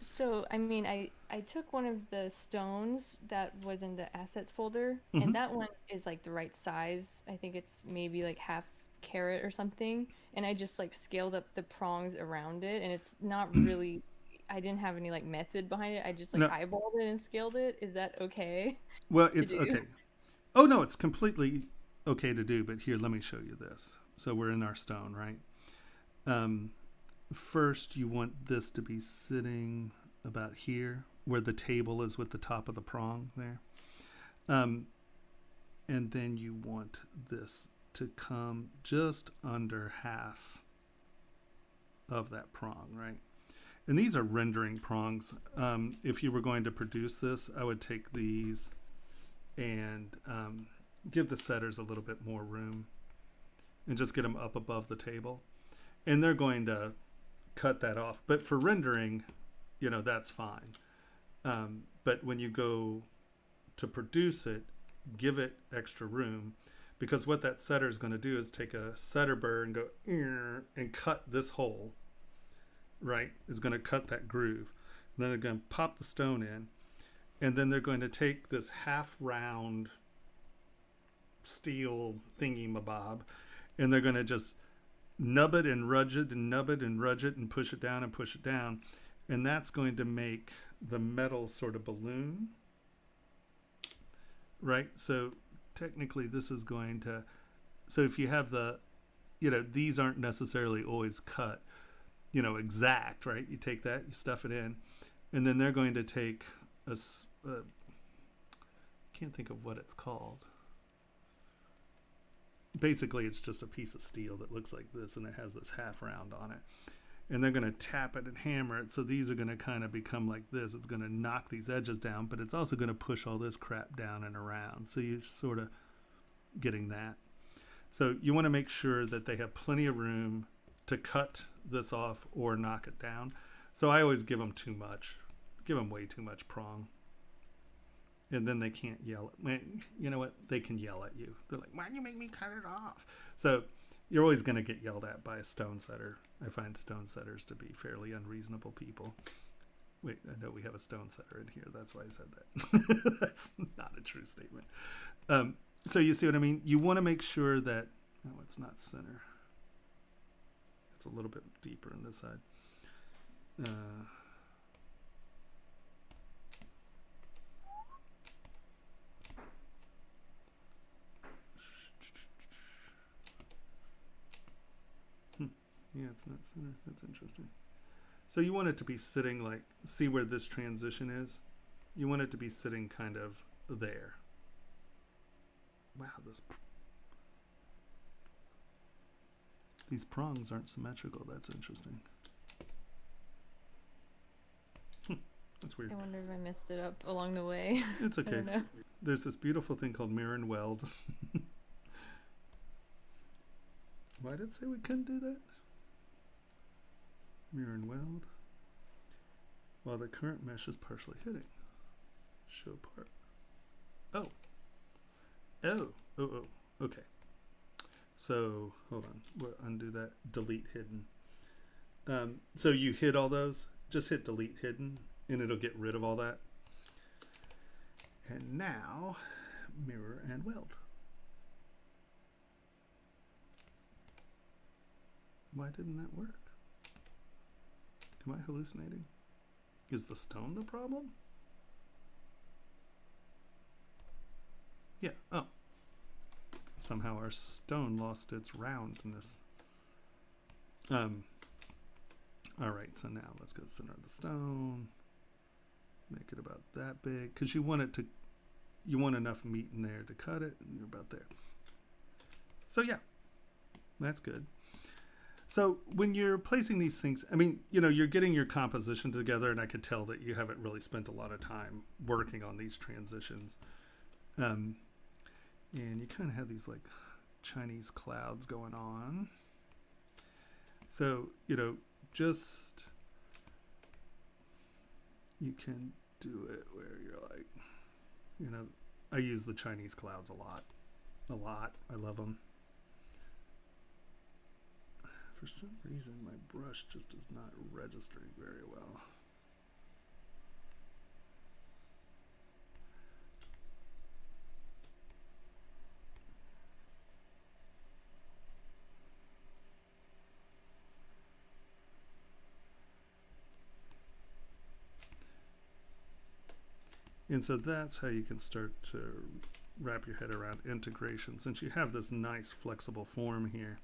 So, I mean, I took one of the stones that was in the assets folder, and that one is like the right size. I think it's maybe like half carat or something. And I just like scaled up the prongs around it, and it's not really, I didn't have any like method behind it. I just like eyeballed it and scaled it. Is that okay? Well, it's okay. Oh, no, it's completely okay to do, but here, let me show you this. So we're in our stone, right? First, you want this to be sitting about here, where the table is with the top of the prong there. And then you want this to come just under half of that prong, right? And these are rendering prongs. If you were going to produce this, I would take these and give the setters a little bit more room and just get them up above the table. And they're going to cut that off. But for rendering, that's fine. But when you go to produce it, give it extra room, because what that setter is going to do is take a setter burr and go and cut this hole, right? It's going to cut that groove. And then they're going to pop the stone in, and then they're going to take this half round steel thingy mabob, and they're going to just nub it and rudge it and nub it and rudge it and push it down and push it down. And that's going to make the metal sort of balloon, right? So technically this is going to, so if you have these aren't necessarily always cut, exact, right? You take that, you stuff it in, and then they're going to take can't think of what it's called. Basically, it's just a piece of steel that looks like this, and it has this half round on it. And they're going to tap it and hammer it, so these are going to kind of become like this. It's going to knock these edges down, but it's also going to push all this crap down and around. So you're sort of getting that. So you want to make sure that they have plenty of room to cut this off or knock it down. So I always give them too much. Give them way too much prong. And then they can't yell at, you know what? They can yell at you. They're like, why'd you make me cut it off? So you're always going to get yelled at by a stone setter. I find stone setters to be fairly unreasonable people. Wait, I know we have a stone setter in here. That's why I said that. That's not a true statement. So you see what I mean? You want to make sure that, oh, it's not center. It's a little bit deeper on this side. Yeah, it's not center. That's interesting. So you want it to be sitting like, see where this transition is? You want it to be sitting kind of there. Wow, these prongs aren't symmetrical. That's interesting. That's weird. I wonder if I messed it up along the way. It's I okay. don't know. There's this beautiful thing called mirror and weld. Why did it say we couldn't do that? Mirror and weld. While the current mesh is partially hitting. Show part. Oh. Oh. Oh. Okay. So, hold on. We'll undo that. Delete hidden. So you hid all those. Just hit delete hidden, and it'll get rid of all that. And now, mirror and weld. Why didn't that work? Am I hallucinating? Is the stone the problem? Yeah. Oh. Somehow our stone lost its roundness. Alright, so now let's go center of the stone. Make it about that big. Because you want enough meat in there to cut it, and you're about there. So yeah, that's good. So when you're placing these things, I mean, you're getting your composition together, and I could tell that you haven't really spent a lot of time working on these transitions. And you kind of have these like Chinese clouds going on. So, just, you can do it where you're like, I use the Chinese clouds a lot. I love them. For some reason, my brush just is not registering very well. And so that's how you can start to wrap your head around integration. Since you have this nice flexible form here,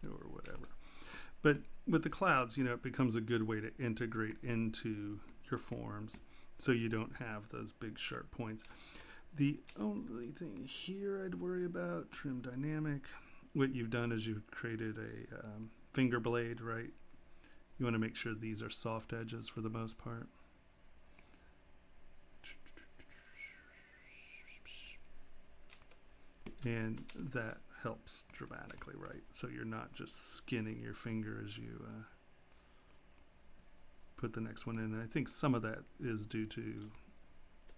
or whatever. But with the clouds, it becomes a good way to integrate into your forms so you don't have those big sharp points. The only thing here I'd worry about, trim dynamic, what you've done is you've created a finger blade, right? You want to make sure these are soft edges for the most part. And that helps dramatically, right? So you're not just skinning your finger as you put the next one in. And I think some of that is due to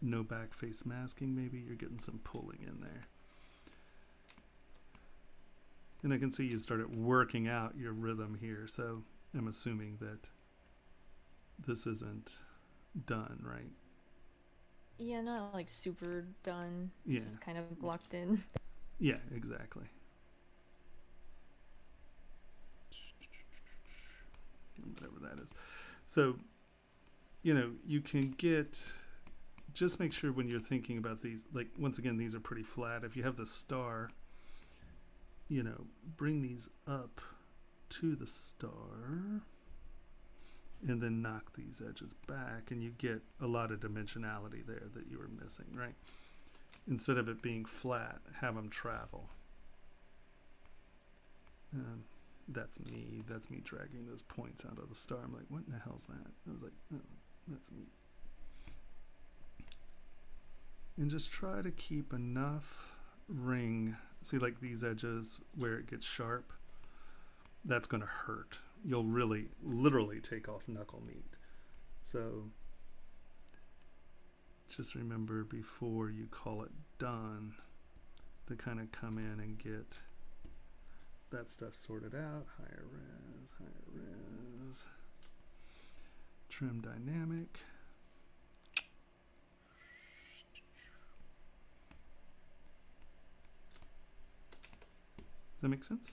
no back face masking, maybe. You're getting some pulling in there. And I can see you started working out your rhythm here, so I'm assuming that this isn't done, right? Yeah, not like super done. Yeah. Just kind of locked in. Yeah, exactly. Whatever that is. So, you can get, just make sure when you're thinking about these, like, once again, these are pretty flat. If you have the star, bring these up to the star. and then knock these edges back, and you get a lot of dimensionality there that you were missing, right? Instead of it being flat, have them travel. That's me dragging those points out of the star. I'm like, what in the hell's that? I was like, oh, that's me. And just try to keep enough ring. See, like these edges where it gets sharp, that's going to hurt. You'll really, literally take off knuckle meat. So just remember before you call it done to kind of come in and get that stuff sorted out. Higher res, trim dynamic. Does that make sense?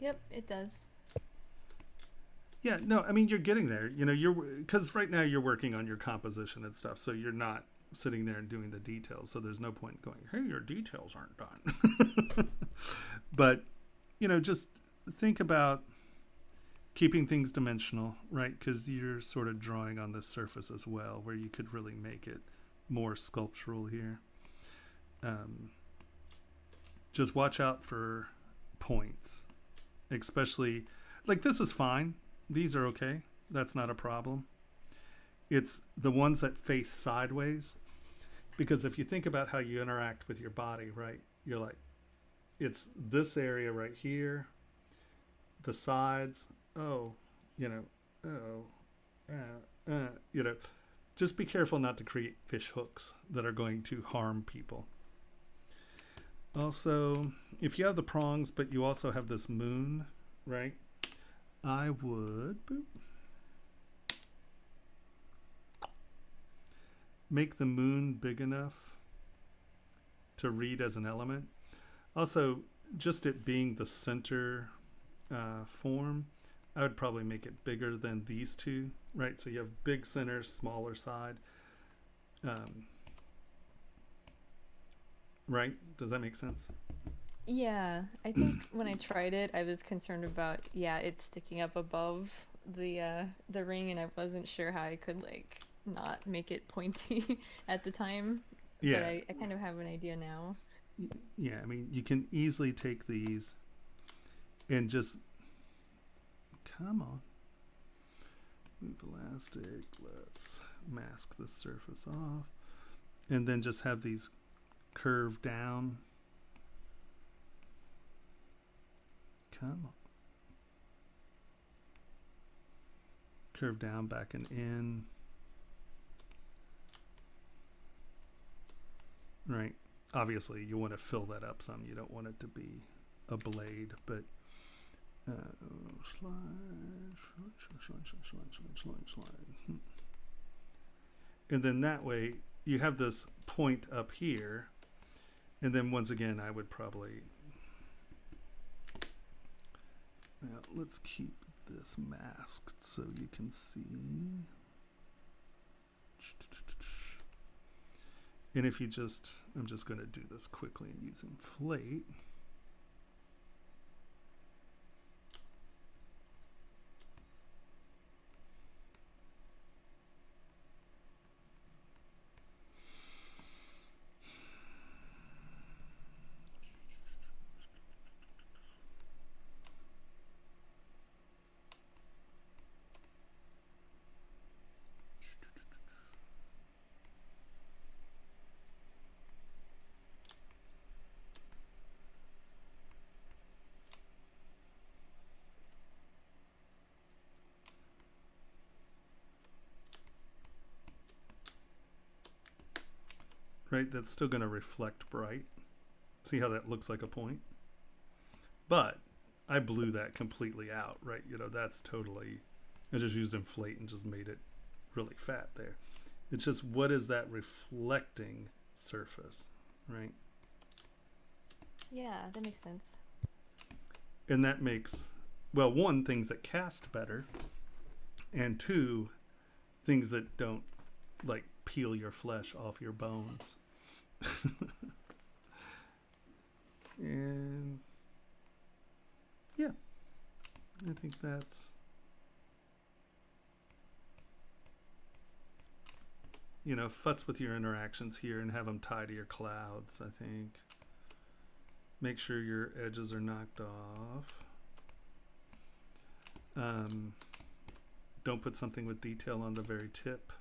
Yep, it does. Yeah, no, I mean, you're getting there. You know, because right now you're working on your composition and stuff, so you're not sitting there and doing the details. So there's no point going, hey, your details aren't done. But, you know, just think about keeping things dimensional, right? Because you're sort of drawing on this surface as well, where you could really make it more sculptural here. Just watch out for points, especially, like, this is fine. These are okay. That's not a problem. It's the ones that face sideways, because if you think about how you interact with your body, right? You're like, it's this area right here, the sides. Oh, you know, you know, just be careful not to create fish hooks that are going to harm people. Also, if you have the prongs, but you also have this moon, right? I would make the moon big enough to read as an element. Also, just it being the center form, I would probably make it bigger than these two, right? So you have big center, smaller side. Right? Does that make sense? Yeah, I think when I tried it, I was concerned about, it sticking up above the ring, and I wasn't sure how I could, like, not make it pointy at the time. Yeah. But I kind of have an idea now. Yeah, I mean, you can easily take these and just, come on, move elastic, let's mask the surface off, and then just have these curve down. Come on. Curve down, back and in. Right. Obviously, you want to fill that up some. You don't want it to be a blade, but slide. And then that way, you have this point up here. And then once again, I would probably... Now, let's keep this masked so you can see. And if you just, I'm just going to do this quickly and use inflate. Right, that's still going to reflect bright. See how that looks like a point? But I blew that completely out, right? You know, that's totally, I just used inflate and just made it really fat there. It's just, what is that reflecting surface, right? Yeah, that makes sense. And that makes, well, one, things that cast better, and two, things that don't, like, peel your flesh off your bones. And, yeah, I think that's futz with your interactions here and have them tie to your clouds, I think. Make sure your edges are knocked off. Don't put something with detail on the very tip.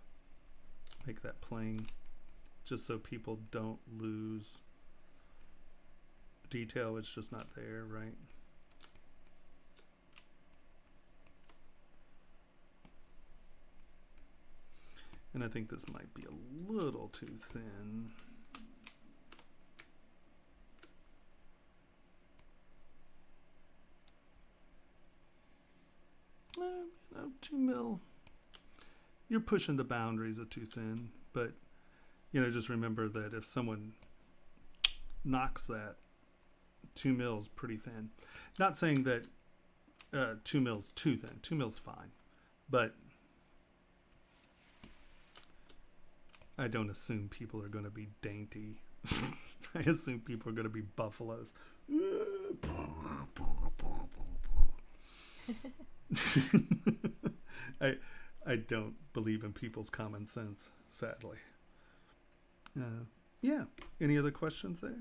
Make that plain, just so people don't lose detail. It's just not there, right? And I think this might be a little too thin. You know, 2 mil. You're pushing the boundaries of too thin, but just remember that if someone knocks that, 2 mils pretty thin. Not saying that 2 mils too thin. 2 mils fine, but I don't assume people are going to be dainty. I assume people are going to be buffaloes. I don't believe in people's common sense, sadly. Yeah. Any other questions there?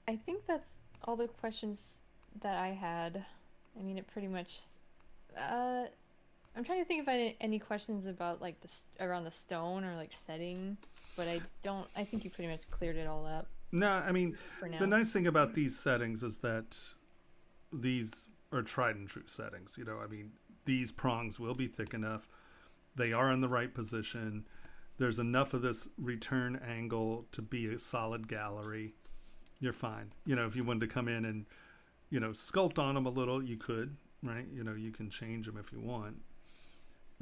I think that's all the questions that I had. I mean, it pretty much. I'm trying to think if I had any questions about like around the stone or like setting, but I don't. I think you pretty much cleared it all up. No, I mean, the nice thing about these settings is that these are tried and true settings. I mean, these prongs will be thick enough. They are in the right position. There's enough of this return angle to be a solid gallery. You're fine. If you wanted to come in and, sculpt on them a little, you could, right? You can change them if you want.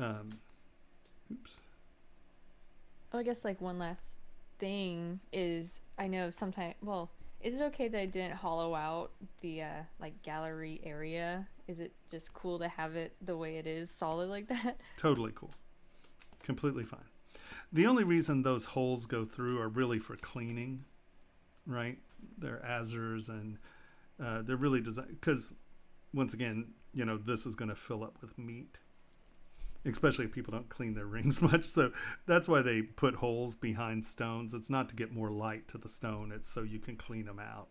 Oops. Oh, I guess like one last thing is I know sometimes. Well, is it okay that I didn't hollow out the like gallery area? Is it just cool to have it the way it is, solid like that? Totally cool. Completely fine. The only reason those holes go through are really for cleaning, right? They're azers and they're really designed because, once again, this is going to fill up with meat, especially if people don't clean their rings much. So that's why they put holes behind stones. It's not to get more light to the stone. It's so you can clean them out.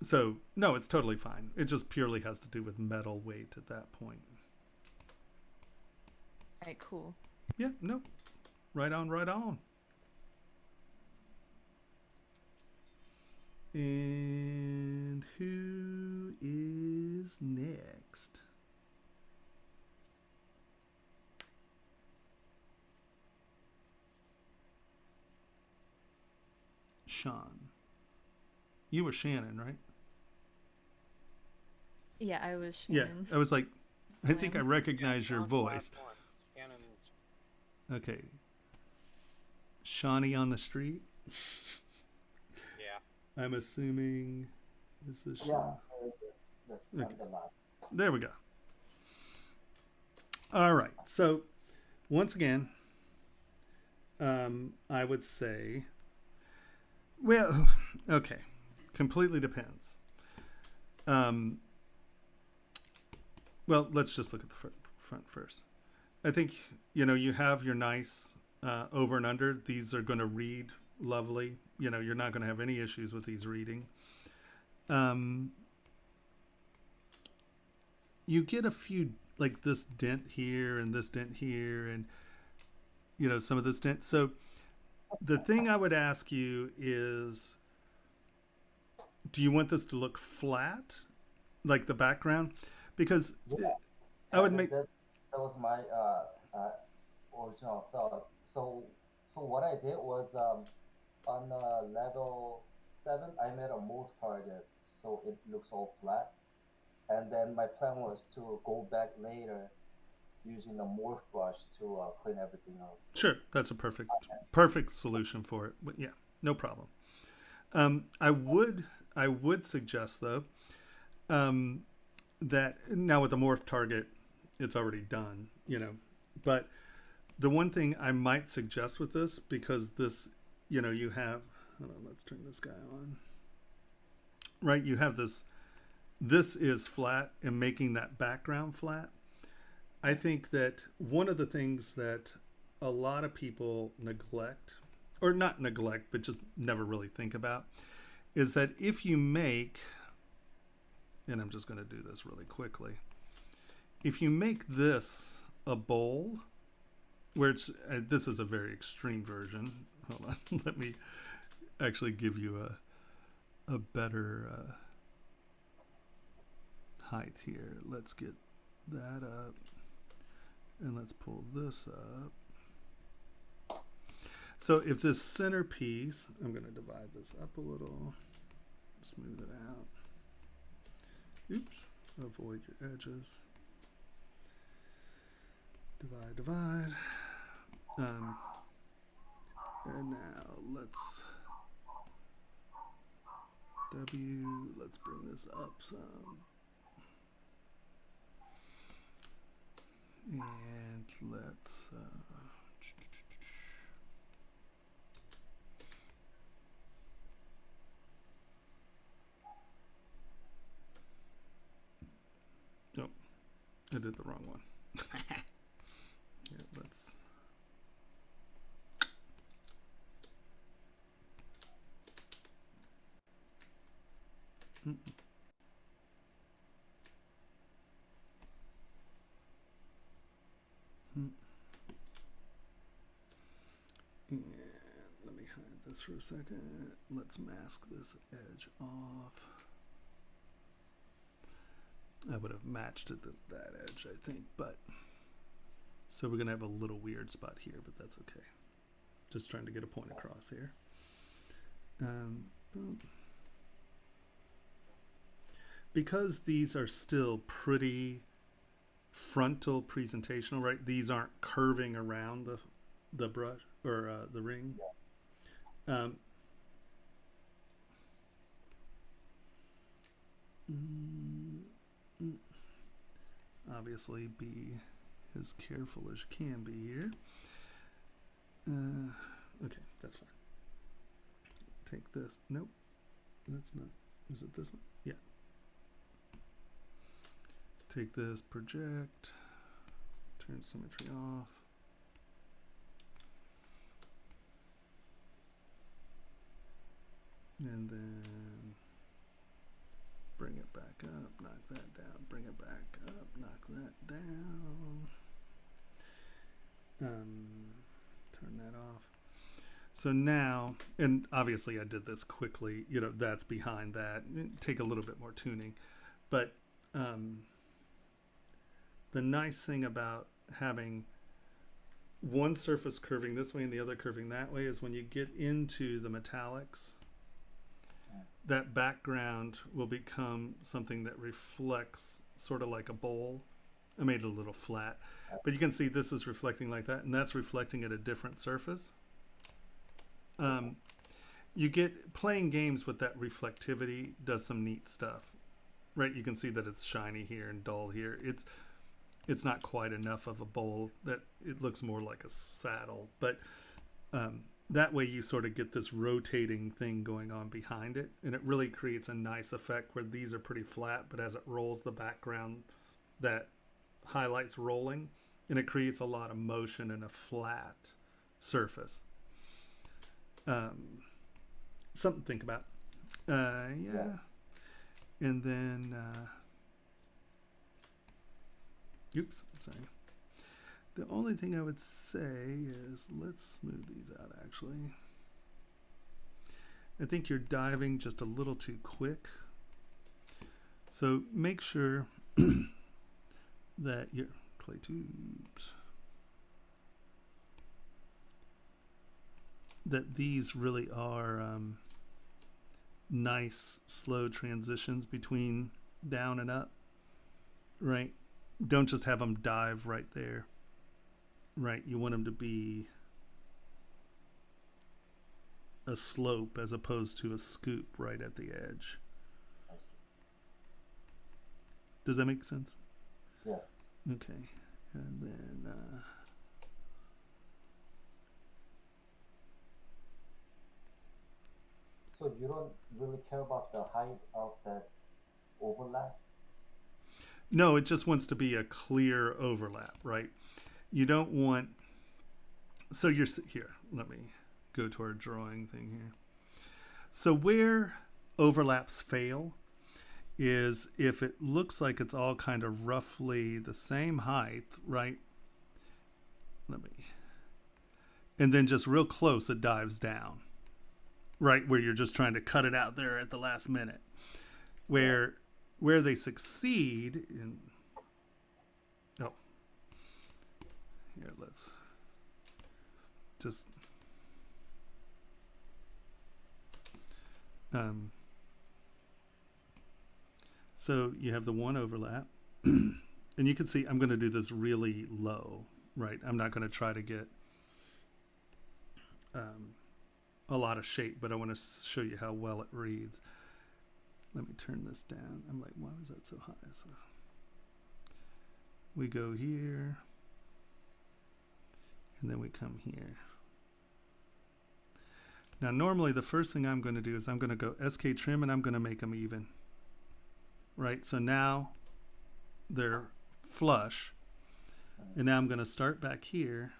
So no, it's totally fine. It just purely has to do with metal weight at that point. All right, cool. Yeah, no. Right on, right on. And who is next? Sean. You were Shannon, right? Yeah, I was Shannon. Yeah, I was like, I think I recognize your voice. Okay. Shawnee on the street? Yeah. I'm assuming this is Yeah. Okay. There we go. All right. So, once again, I would say, well, okay. Completely depends. Well, let's just look at the front first. I think, you have your nice over and under. These are going to read lovely. You're not going to have any issues with these reading. You get a few, like this dent here and this dent here and, some of this dent. So the thing I would ask you is, do you want this to look flat, like the background? Because I would make... That was my original thought. So what I did was on level 7, I made a move target so it looks all flat. And then my plan was to go back later using the morph brush to clean everything up. Sure, that's a perfect solution for it. But yeah, no problem. I would suggest though that now with the morph target, it's already done, But the one thing I might suggest with this, because this, you have, hold on, let's turn this guy on. Right, you have this is flat and making that background flat. I think that one of the things that a lot of people neglect, or not neglect, but just never really think about, is that if you make, and I'm just going to do this really quickly, if you make this a bowl, where it's, this is a very extreme version. Hold on, let me actually give you a better height here. Let's get that up, and let's pull this up. So if this centerpiece, I'm going to divide this up a little, smooth it out. Oops, avoid your edges. Divide. And now let's let's bring this up some. And let's oh, I did the wrong one. Yeah, let's and let me hide this for a second. Let's mask this edge off. I would have matched it to that edge, I think, but so we're gonna have a little weird spot here, but that's okay. Just trying to get a point across here. Because these are still pretty frontal presentational, right? These aren't curving around the brush or the ring. Obviously, be as careful as you can be here. Okay, that's fine. Take this. Nope, that's not. Is it this one? Yeah. Take this, project, turn symmetry off. And then bring it back up, knock that down, bring it back up, knock that down. Turn that off. So now, and obviously I did this quickly, you know, that's behind that. Take a little bit more tuning. But the nice thing about having one surface curving this way and the other curving that way is when you get into the metallics, that background will become something that reflects sort of like a bowl. I made it a little flat, but you can see this is reflecting like that, and that's reflecting at a different surface. You get playing games with that reflectivity does some neat stuff, right? You can see that it's shiny here and dull here. It's not quite enough of a bowl, that it looks more like a saddle, but that way you sort of get this rotating thing going on behind it, and it really creates a nice effect where these are pretty flat, but as it rolls the background, that highlights rolling, and it creates a lot of motion in a flat surface. Something to think about. Yeah. And then oops, sorry. The only thing I would say is let's smooth these out actually. I think you're diving just a little too quick. So make sure that your clay tubes, that these really are nice slow transitions between down and up, right? Don't just have them dive right there, right? You want them to be a slope as opposed to a scoop right at the edge. Does that make sense? Yes. Okay, and then so you don't really care about the height of that overlap? No, it just wants to be a clear overlap, right? You don't want, so you're here, let me go to our drawing thing here. So where overlaps fail is if it looks like it's all kind of roughly the same height, right? And then just real close, it dives down, right? Where you're just trying to cut it out there at the last minute. Where they succeed in, here, let's just, so you have the one overlap, and you can see I'm going to do this really low, right? I'm not going to try to get a lot of shape, but I want to show you how well it reads. Let me turn this down. I'm like, why was that so high? So we go here, and then we come here. Now, normally the first thing I'm going to do is I'm going to go SK trim, and I'm going to make them even. Right? So now they're flush. And now I'm going to start back here.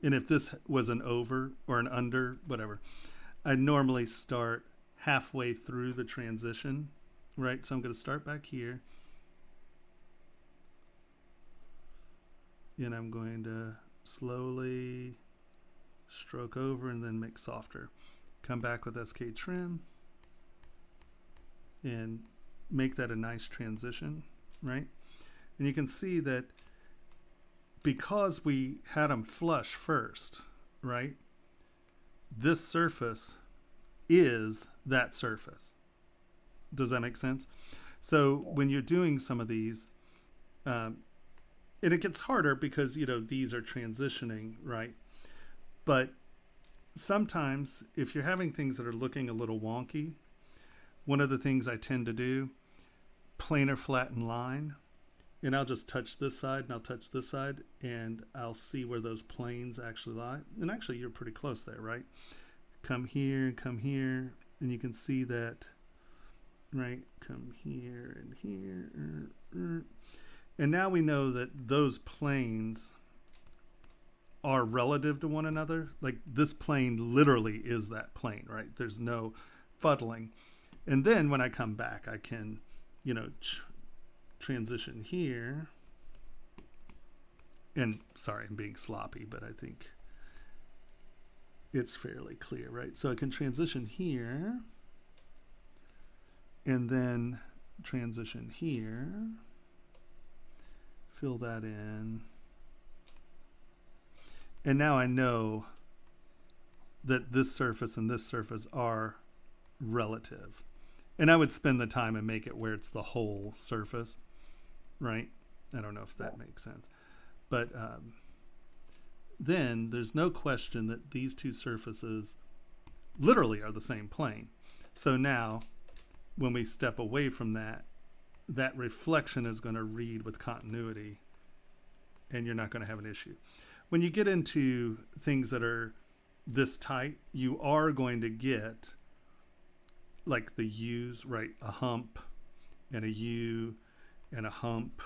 And if this was an over or an under, whatever, I'd normally start halfway through the transition, right? So I'm going to start back here. And I'm going to slowly stroke over and then make softer. Come back with SK trim and make that a nice transition, right? And you can see that because we had them flush first, right? This surface is that surface. Does that make sense? So when you're doing some of these, and it gets harder because, you know, these are transitioning, right? But sometimes if you're having things that are looking a little wonky, one of the things I tend to do, planar flatten line, and I'll just touch this side and I'll touch this side and I'll see where those planes actually lie. And actually you're pretty close there, right? Come here, and you can see that, right? Come here and here. And now we know that those planes are relative to one another. Like this plane literally is that plane, right? There's no fuddling. And then when I come back, I can, you know, transition here. And sorry, I'm being sloppy, but I think it's fairly clear, right? So I can transition here and then transition here, fill that in. And now I know that this surface and this surface are relative. And I would spend the time and make it where it's the whole surface, right? I don't know if that makes sense. But then there's no question that these two surfaces literally are the same plane. So now when we step away from that, that reflection is going to read with continuity and you're not going to have an issue. When you get into things that are this tight, you are going to get like the U's, right? A hump and a U and a hump.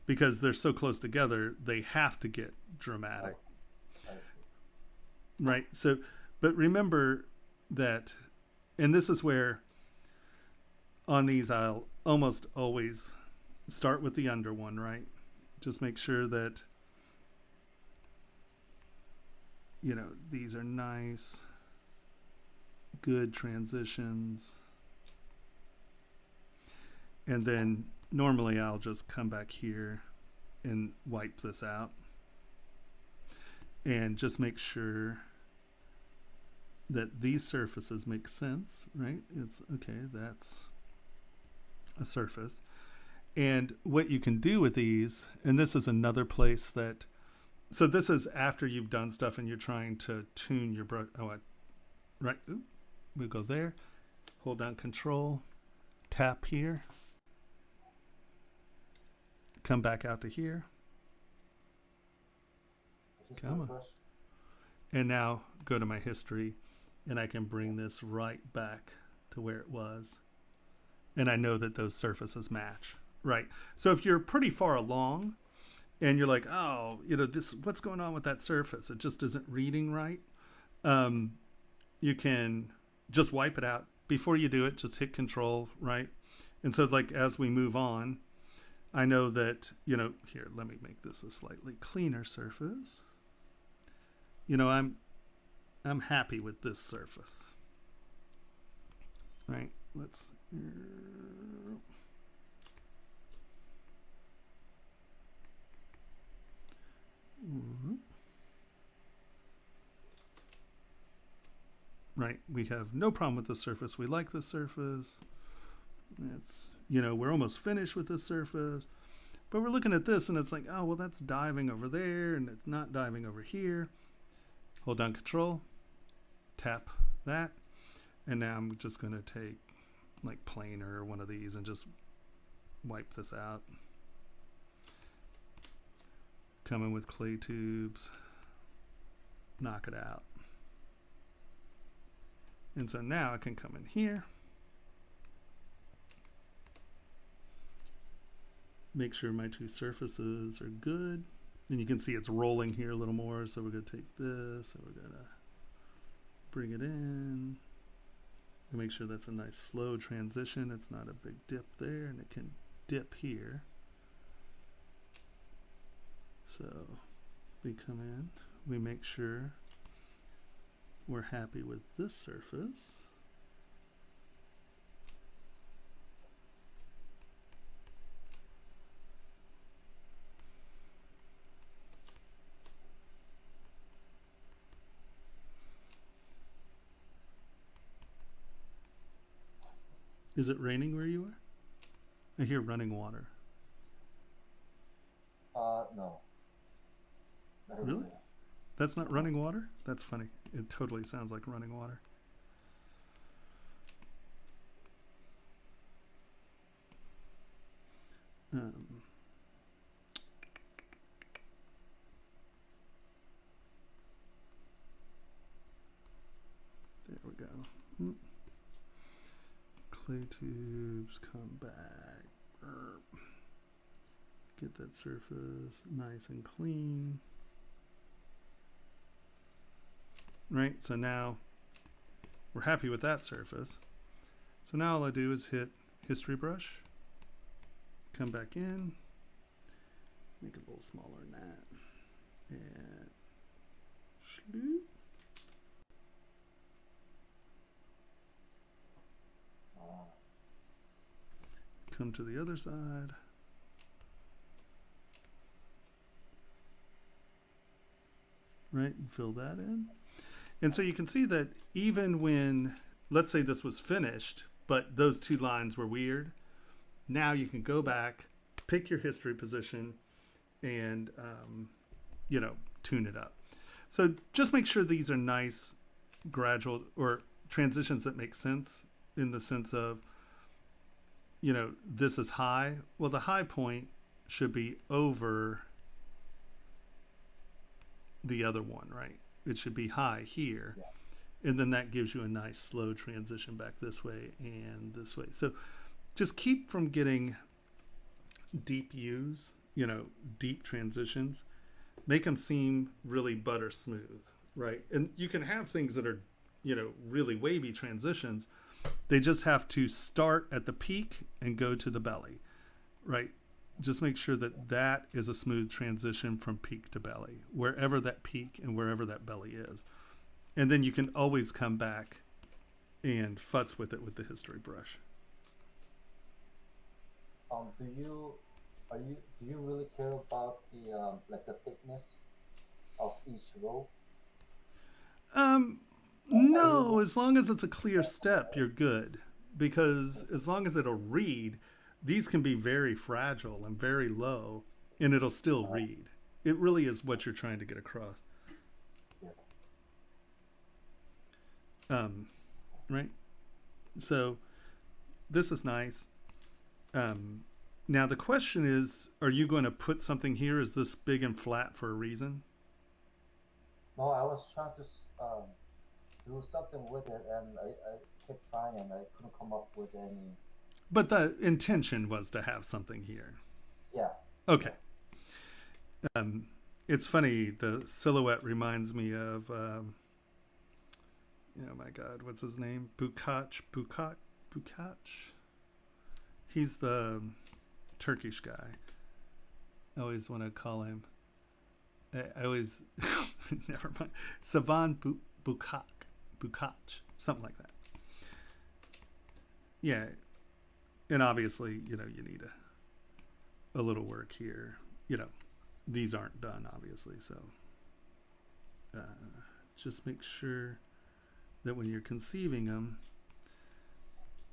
Because they're so close together, they have to get dramatic. Right? So, but remember that, and this is where on these I'll almost always start with the under one, right? Just make sure that, you know, these are nice, good transitions. And then normally I'll just come back here and wipe this out and just make sure that these surfaces make sense, right? It's okay, that's a surface. And what you can do with these, and this is another place that, so this is after you've done stuff and you're trying to tune your brush. Oh, right. Ooh, we go there, hold down Control, tap here, come back out to here. Come on. And now go to my history and I can bring this right back to where it was. and I know that those surfaces match, right? So if you're pretty far along and you're like, oh, what's going on with that surface? It just isn't reading right. You can just wipe it out. Before you do it, just hit Control, right? And so like as we move on, I know that, here, let me make this a slightly cleaner surface. I'm happy with this surface. Right? Let's right, we have no problem with the surface. We like the surface. It's, we're almost finished with this surface. But we're looking at this and it's like, oh, well, that's diving over there and it's not diving over here. Hold down Control, tap that. And now I'm just going to take like planer or one of these and just wipe this out. Come in with clay tubes, knock it out. And so now I can come in here, make sure my two surfaces are good. And you can see it's rolling here a little more. So we're going to take this and we're going to bring it in and make sure that's a nice slow transition. It's not a big dip there, and it can dip here. So we come in, we make sure we're happy with this surface. Is it raining where you are? I hear running water. No. Really? That's not running water? That's funny. It totally sounds like running water. There we go. Clay tubes, come back. Get that surface nice and clean. Right, so now we're happy with that surface. So now all I do is hit History Brush, come back in, make it a little smaller than that, and shoot. Come to the other side. Right, and fill that in. And so you can see that even when, let's say this was finished, but those two lines were weird, now you can go back, pick your history position, and, tune it up. So just make sure these are nice, gradual, or transitions that make sense in the sense of, this is high. Well, the high point should be over the other one, right? It should be high here. Yeah. And then that gives you a nice slow transition back this way and this way. So just keep from getting deep U's, deep transitions. Make them seem really butter smooth, right? And you can have things that are, really wavy transitions. They just have to start at the peak and go to the belly, right? Just make sure that that is a smooth transition from peak to belly, wherever that peak and wherever that belly is. And then you can always come back and futz with it with the history brush. Do you really care about the the thickness of each row? No, as long as it's a clear step, you're good. Because as long as it'll read, these can be very fragile and very low, and it'll still read. It really is what you're trying to get across. Right? So this is nice. Now the question is, are you going to put something here? Is this big and flat for a reason? No, I was trying to do something with it, and I kept trying, and I couldn't come up with any. But the intention was to have something here. Yeah. Okay. It's funny. The silhouette reminds me of, oh my God, what's his name? Bukach. He's the Turkish guy. I always want to call him. I always, never mind. Savan Bukach, something like that. Yeah. And obviously, you need a little work here. These aren't done, obviously. So just make sure that when you're conceiving them,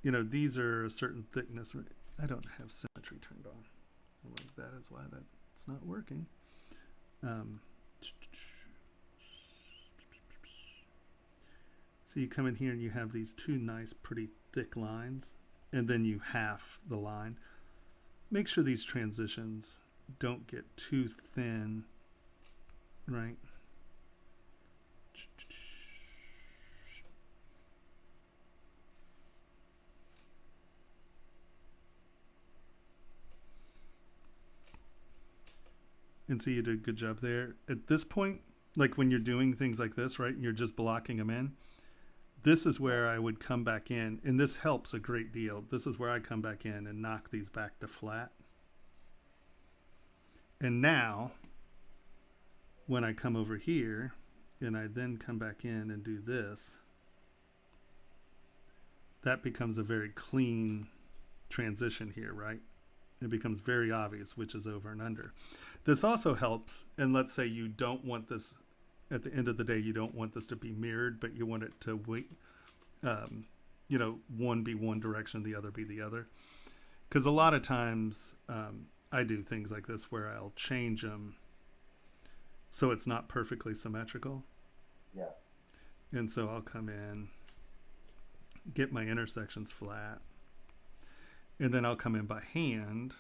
these are a certain thickness. I don't have symmetry turned on. Like that is why that's not working. So you come in here and you have these two nice, pretty thick lines, and then you half the line. Make sure these transitions don't get too thin, right? And so you did a good job there. At this point, like when you're doing things like this, right, you're just blocking them in. This is where I would come back in, and this helps a great deal. This is where I come back in and knock these back to flat. And now, when I come over here, and I then come back in and do this, that becomes a very clean transition here, right? It becomes very obvious which is over and under. This also helps, and let's say you don't want this, at the end of the day, you don't want this to be mirrored, but you want it to wait, one be one direction, the other be the other. Because a lot of times I do things like this where I'll change them so it's not perfectly symmetrical. Yeah. And so I'll come in, get my intersections flat, and then I'll come in by hand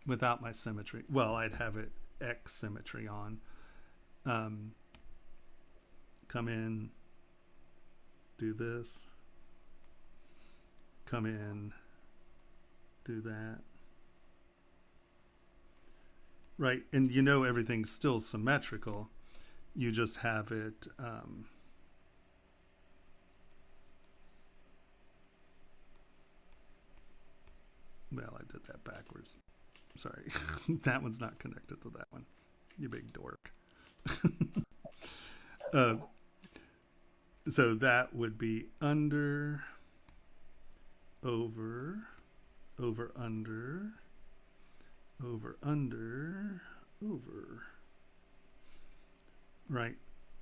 without my symmetry. Well, I'd have it X symmetry on. Come in, do this, come in, do that. Right, and everything's still symmetrical. You just have it, well, I did that backwards. Sorry, that one's not connected to that one. You big dork. So that would be under, over, under, under, over. Right.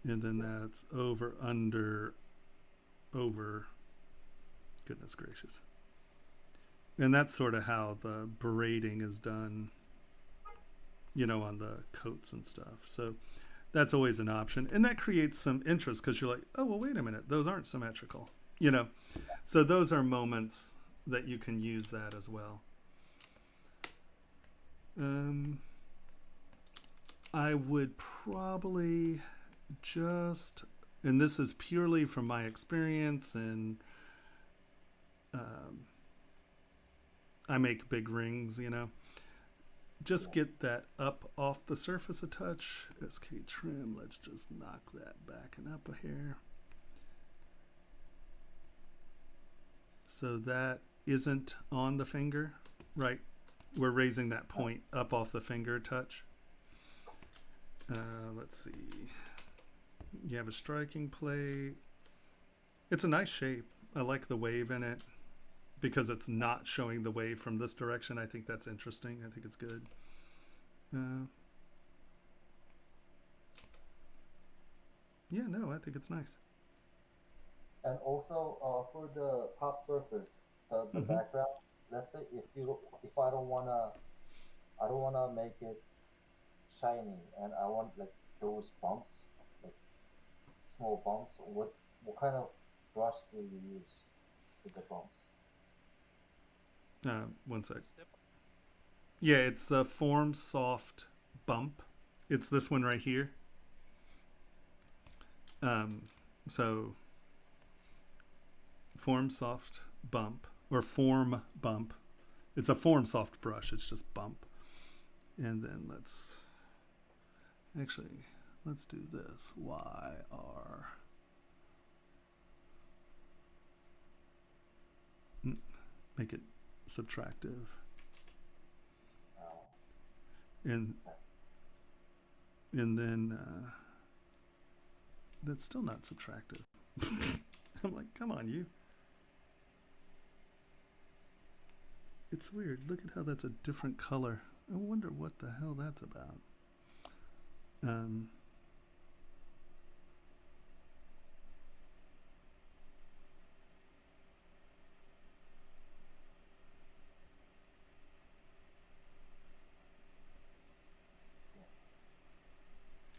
And then that's over, under, over. Goodness gracious. And that's sort of how the braiding is done, on the coats and stuff. So that's always an option. And that creates some interest because you're like, oh, well, wait a minute. Those aren't symmetrical, So those are moments that you can use that as well. I would probably just, and this is purely from my experience, and I make big rings, just get that up off the surface a touch. SK trim, let's just knock that back and up a hair. So that isn't on the finger, right? We're raising that point up off the finger touch. Let's see. You have a striking plate. It's a nice shape. I like the wave in it because it's not showing the wave from this direction. I think that's interesting. I think it's good. Yeah, no, I think it's nice. And also for the top surface, the background. Let's say if I don't wanna make it shiny, and I want like those bumps, like small bumps. What kind of brush do you use with the bumps? One sec. Yeah, it's the Form Soft Bump. It's this one right here. So Form Soft Bump, or form bump. It's a form soft brush. It's just bump. And then let's do this. YR. Make it subtractive. And then that's still not subtractive. I'm like, come on, you. It's weird. Look at how that's a different color. I wonder what the hell that's about.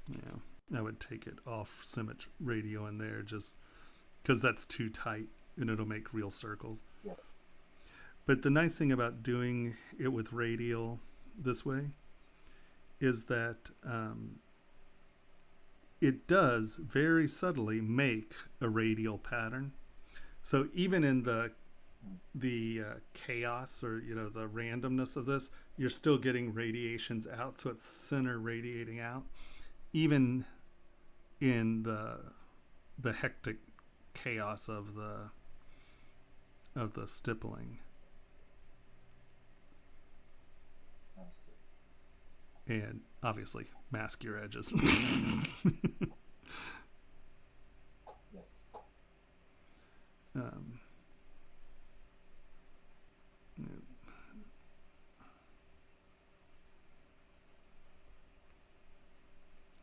Yeah, I would take it off symmetry radio in there just because that's too tight and it'll make real circles. Yeah. But the nice thing about doing it with radial this way is that it does very subtly make a radial pattern. So even in the chaos or the randomness of this, you're still getting radiations out, so it's center radiating out, even in the hectic chaos of the stippling. And obviously mask your edges. Yes.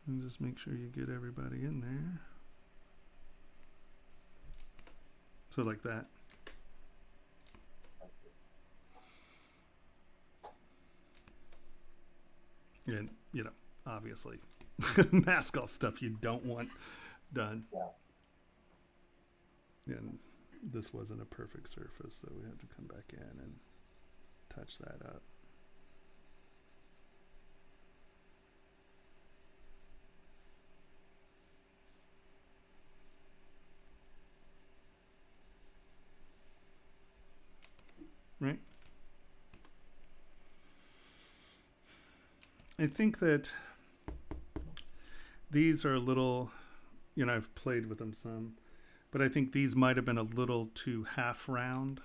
And just make sure you get everybody in there. So like that. And, obviously, mask off stuff you don't want done. Yeah. And this wasn't a perfect surface, so we had to come back in and touch that up. Right? I think that these are a little, I've played with them some, but I think these might have been a little too half round.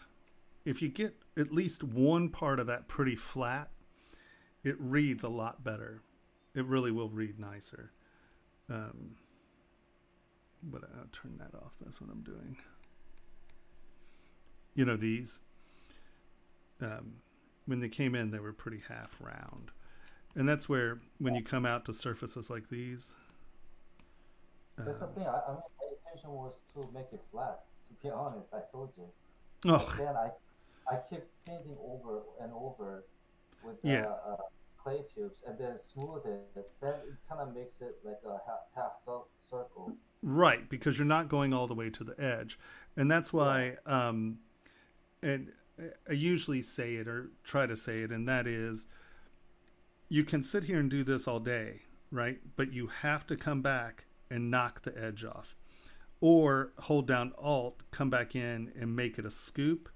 If you get at least one part of that pretty flat, it reads a lot better. It really will read nicer. But I'll turn that off. That's what I'm doing. These, when they came in, they were pretty half round. And that's where, when you come out to surfaces like these. That's the thing. My intention was to make it flat. To be honest, I told you. Oh. But then I kept painting over and over with clay tubes, and then smooth it. Then it kind of makes it like a half circle. Right, because you're not going all the way to the edge, and that's why. And I usually say it or try to say it, and that is, you can sit here and do this all day, right? But you have to come back and knock the edge off, or hold down Alt, come back in and make it a scoop,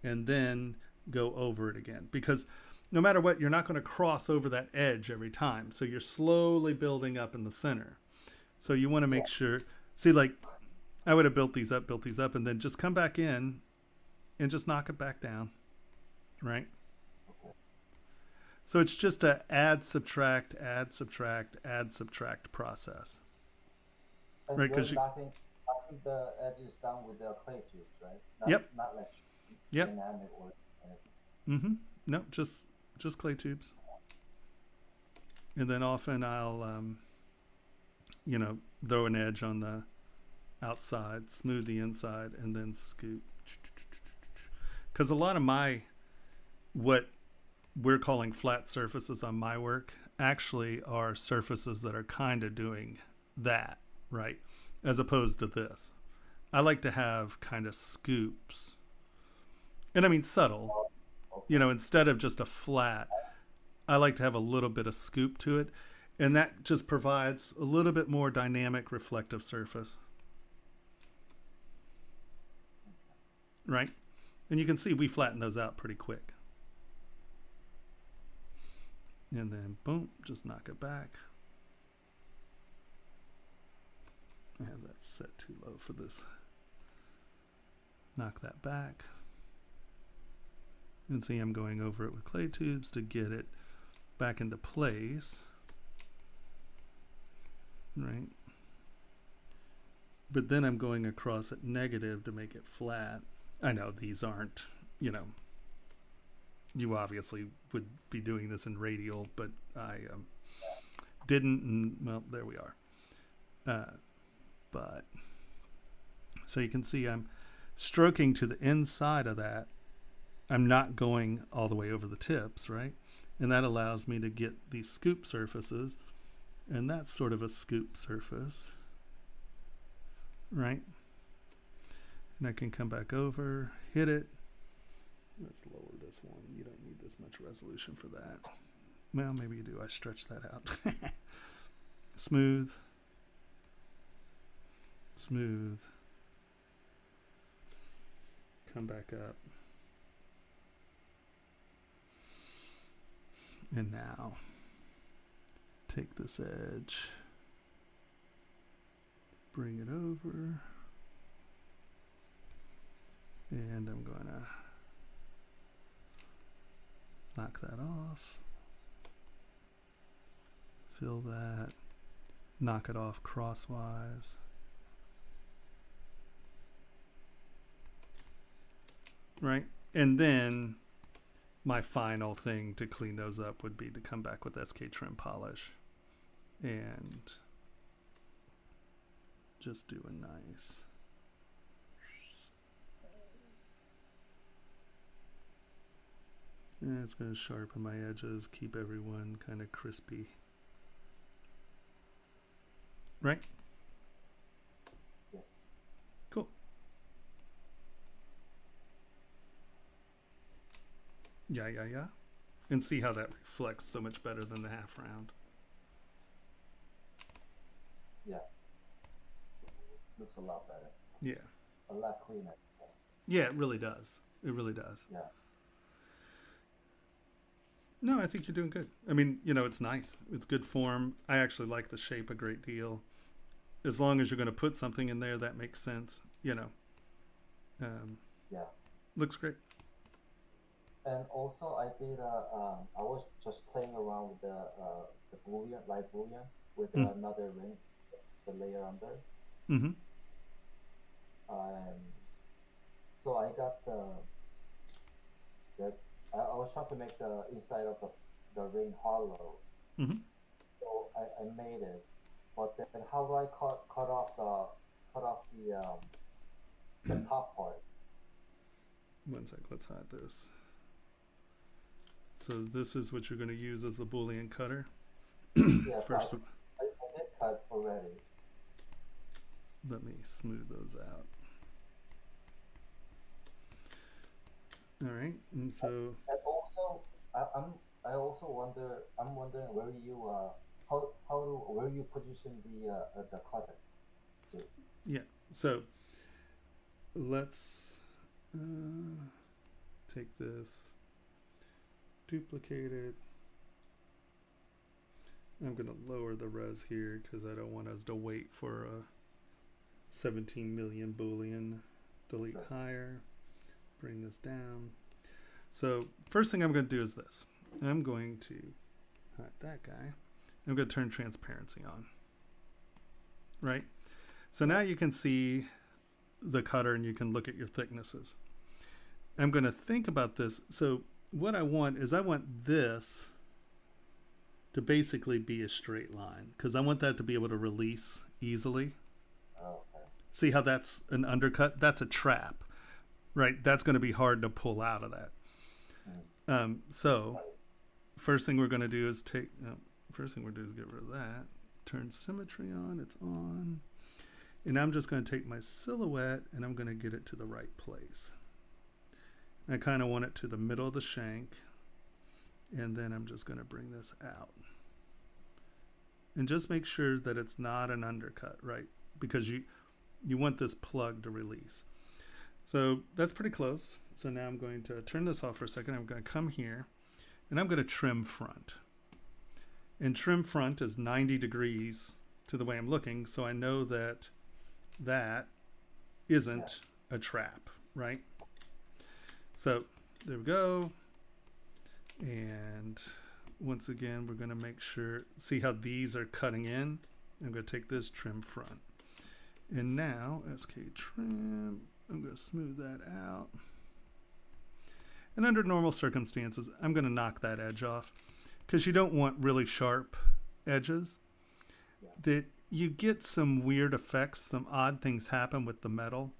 and then go over it again. Because no matter what, you're not going to cross over that edge every time. So you're slowly building up in the center. So you want to make sure, see, like I would have built these up, and then just come back in and just knock it back down, right? So it's just a add, subtract process. And right, because knocking the edges down with the clay tubes, right? Not like dynamic or anything. No, just clay tubes. And then often I'll, throw an edge on the outside, smooth the inside, and then scoop. Because a lot of what we're calling flat surfaces on my work actually are surfaces that are kind of doing that, right? As opposed to this. I like to have kind of scoops. And I mean subtle. Instead of just a flat, I like to have a little bit of scoop to it. And that just provides a little bit more dynamic reflective surface. Right? And you can see we flatten those out pretty quick. And then, boom, just knock it back. I have that set too low for this. Knock that back. And see, I'm going over it with clay tubes to get it back into place. Right? But then I'm going across at negative to make it flat. I know these aren't, you know, you obviously would be doing this in radial, but I didn't, and well, there we are. But so you can see I'm stroking to the inside of that. I'm not going all the way over the tips, right? And that allows me to get these scoop surfaces, and that's sort of a scoop surface, right? And I can come back over, hit it. Let's lower this one. You don't need this much resolution for that. Well, maybe you do. I stretch that out. Smooth. Smooth. Come back up. And now, take this edge, bring it over, and I'm going to knock that off, fill that, knock it off crosswise. Right? And then my final thing to clean those up would be to come back with SK trim polish and just do a nice and it's going to sharpen my edges, keep everyone kind of crispy. Right? Yes. Cool. Yeah. And see how that reflects so much better than the half round. Yeah. Looks a lot better. Yeah. A lot cleaner. Yeah, it really does. It really does. Yeah. No, I think you're doing good. I mean, you know, it's nice. It's good form. I actually like the shape a great deal. As long as you're going to put something in there that makes sense, you know. Yeah. Looks great. And also, I did. I was just playing around with the boolean, light boolean, with another ring, the layer under. Mm-hmm. And so I got I was trying to make the inside of the ring hollow. Mm-hmm. So I made it, but then how do I cut off the top part? One sec. Let's hide this. So this is what you're going to use as the Boolean cutter. Yeah, First, so I did cut already. Let me smooth those out. All right, and so. And also, I also wonder. I'm wondering where you where you position the cutter. Too. Yeah. So let's take this. Duplicate it. I'm going to lower the res here because I don't want us to wait for a 17 million Boolean. Delete higher. Bring this down. So first thing I'm going to do is this. I'm going to hide that guy. I'm going to turn transparency on. Right? So now you can see the cutter and you can look at your thicknesses. I'm going to think about this. So what I want is I want this to basically be a straight line because I want that to be able to release easily. Okay. See how that's an undercut? That's a trap, right? That's going to be hard to pull out of that. So first thing we're going to do is get rid of that. Turn symmetry on. It's on. And I'm just going to take my silhouette and I'm going to get it to the right place. I kind of want it to the middle of the shank, and then I'm just going to bring this out. And just make sure that it's not an undercut, right? Because you want this plug to release. So that's pretty close. So now I'm going to turn this off for a second. I'm going to come here and I'm going to trim front. And trim front is 90 degrees to the way I'm looking. So I know that that isn't a trap, right? So there we go. And once again, we're going to make sure, see how these are cutting in. I'm going to take this trim front. And now, SK trim, I'm going to smooth that out. And under normal circumstances, I'm going to knock that edge off because you don't want really sharp edges. That you get some weird effects, some odd things happen with the metal.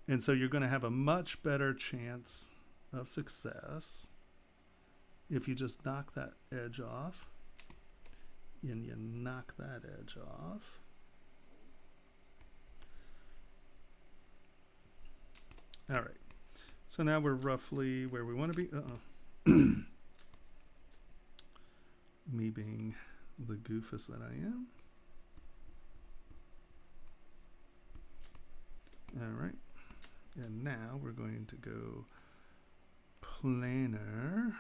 And so you're going to have a much better chance of success if you just knock that edge off. And you knock that edge off. All right. So now we're roughly where we want to be. Me being the goofus that I am. All right. And now we're going to go planar.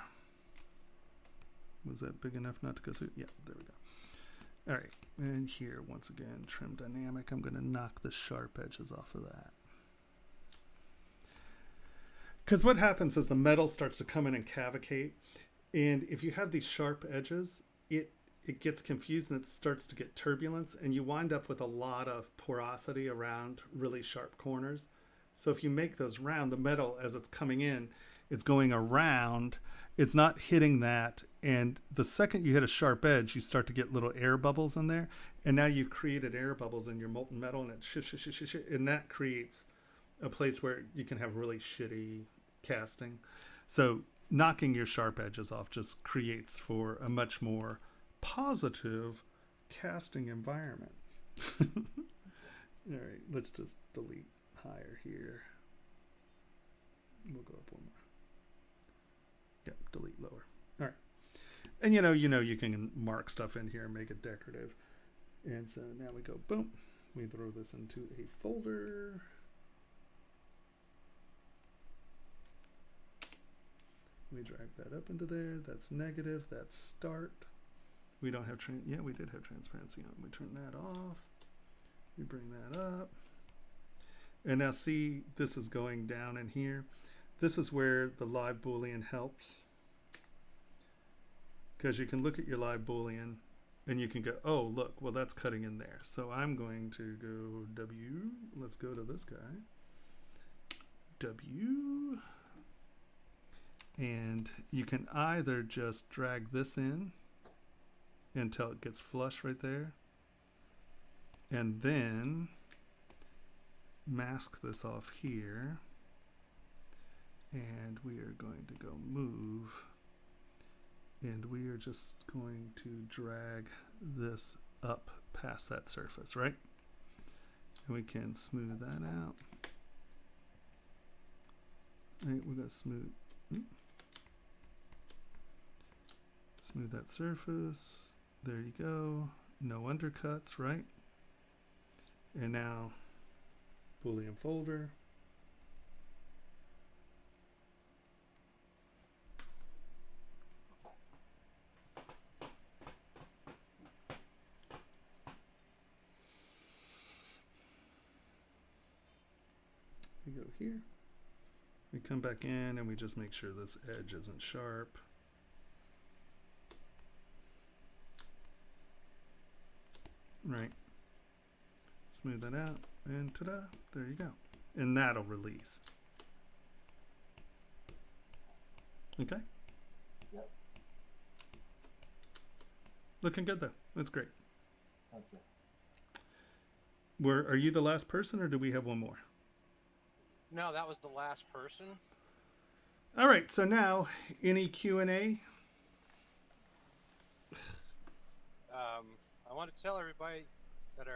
Was that big enough not to go through? Yeah, there we go. All right. And here, once again, trim dynamic. I'm going to knock the sharp edges off of that. Because what happens is the metal starts to come in and cavalcate. And if you have these sharp edges, it gets confused and it starts to get turbulence. And you wind up with a lot of porosity around really sharp corners. So if you make those round, the metal, as it's coming in, it's going around. It's not hitting that. And the second you hit a sharp edge, you start to get little air bubbles in there. And now you've created air bubbles in your molten metal. And it and that creates a place where you can have really shitty casting. So knocking your sharp edges off just creates for a much more positive casting environment. All right, let's just delete higher here. We'll go up one more. Yep, delete lower. All right. And you can mark stuff in here and make it decorative. And so now we go boom. We throw this into a folder. We drag that up into there. That's negative. That's start. We don't have, we did have transparency on. We turn that off. We bring that up. And now see, this is going down in here. This is where the live Boolean helps. Because you can look at your live Boolean and you can go, oh, look, well, that's cutting in there. So I'm going to go W. Let's go to this guy. W. And you can either just drag this in until it gets flush right there. And then mask this off here. And we are going to go move. And we are just going to drag this up past that surface, right? And we can smooth that out. All right, we're going to smooth that surface. There you go. No undercuts, right? And now, Boolean folder. We go here. We come back in and we just make sure this edge isn't sharp. Right. Smooth that out and ta-da, there you go. And that'll release. Okay? Yep. Looking good though. That's great. Thank you. Are you the last person or do we have one more? No, that was the last person. All right, so now any Q&A? I want to tell everybody that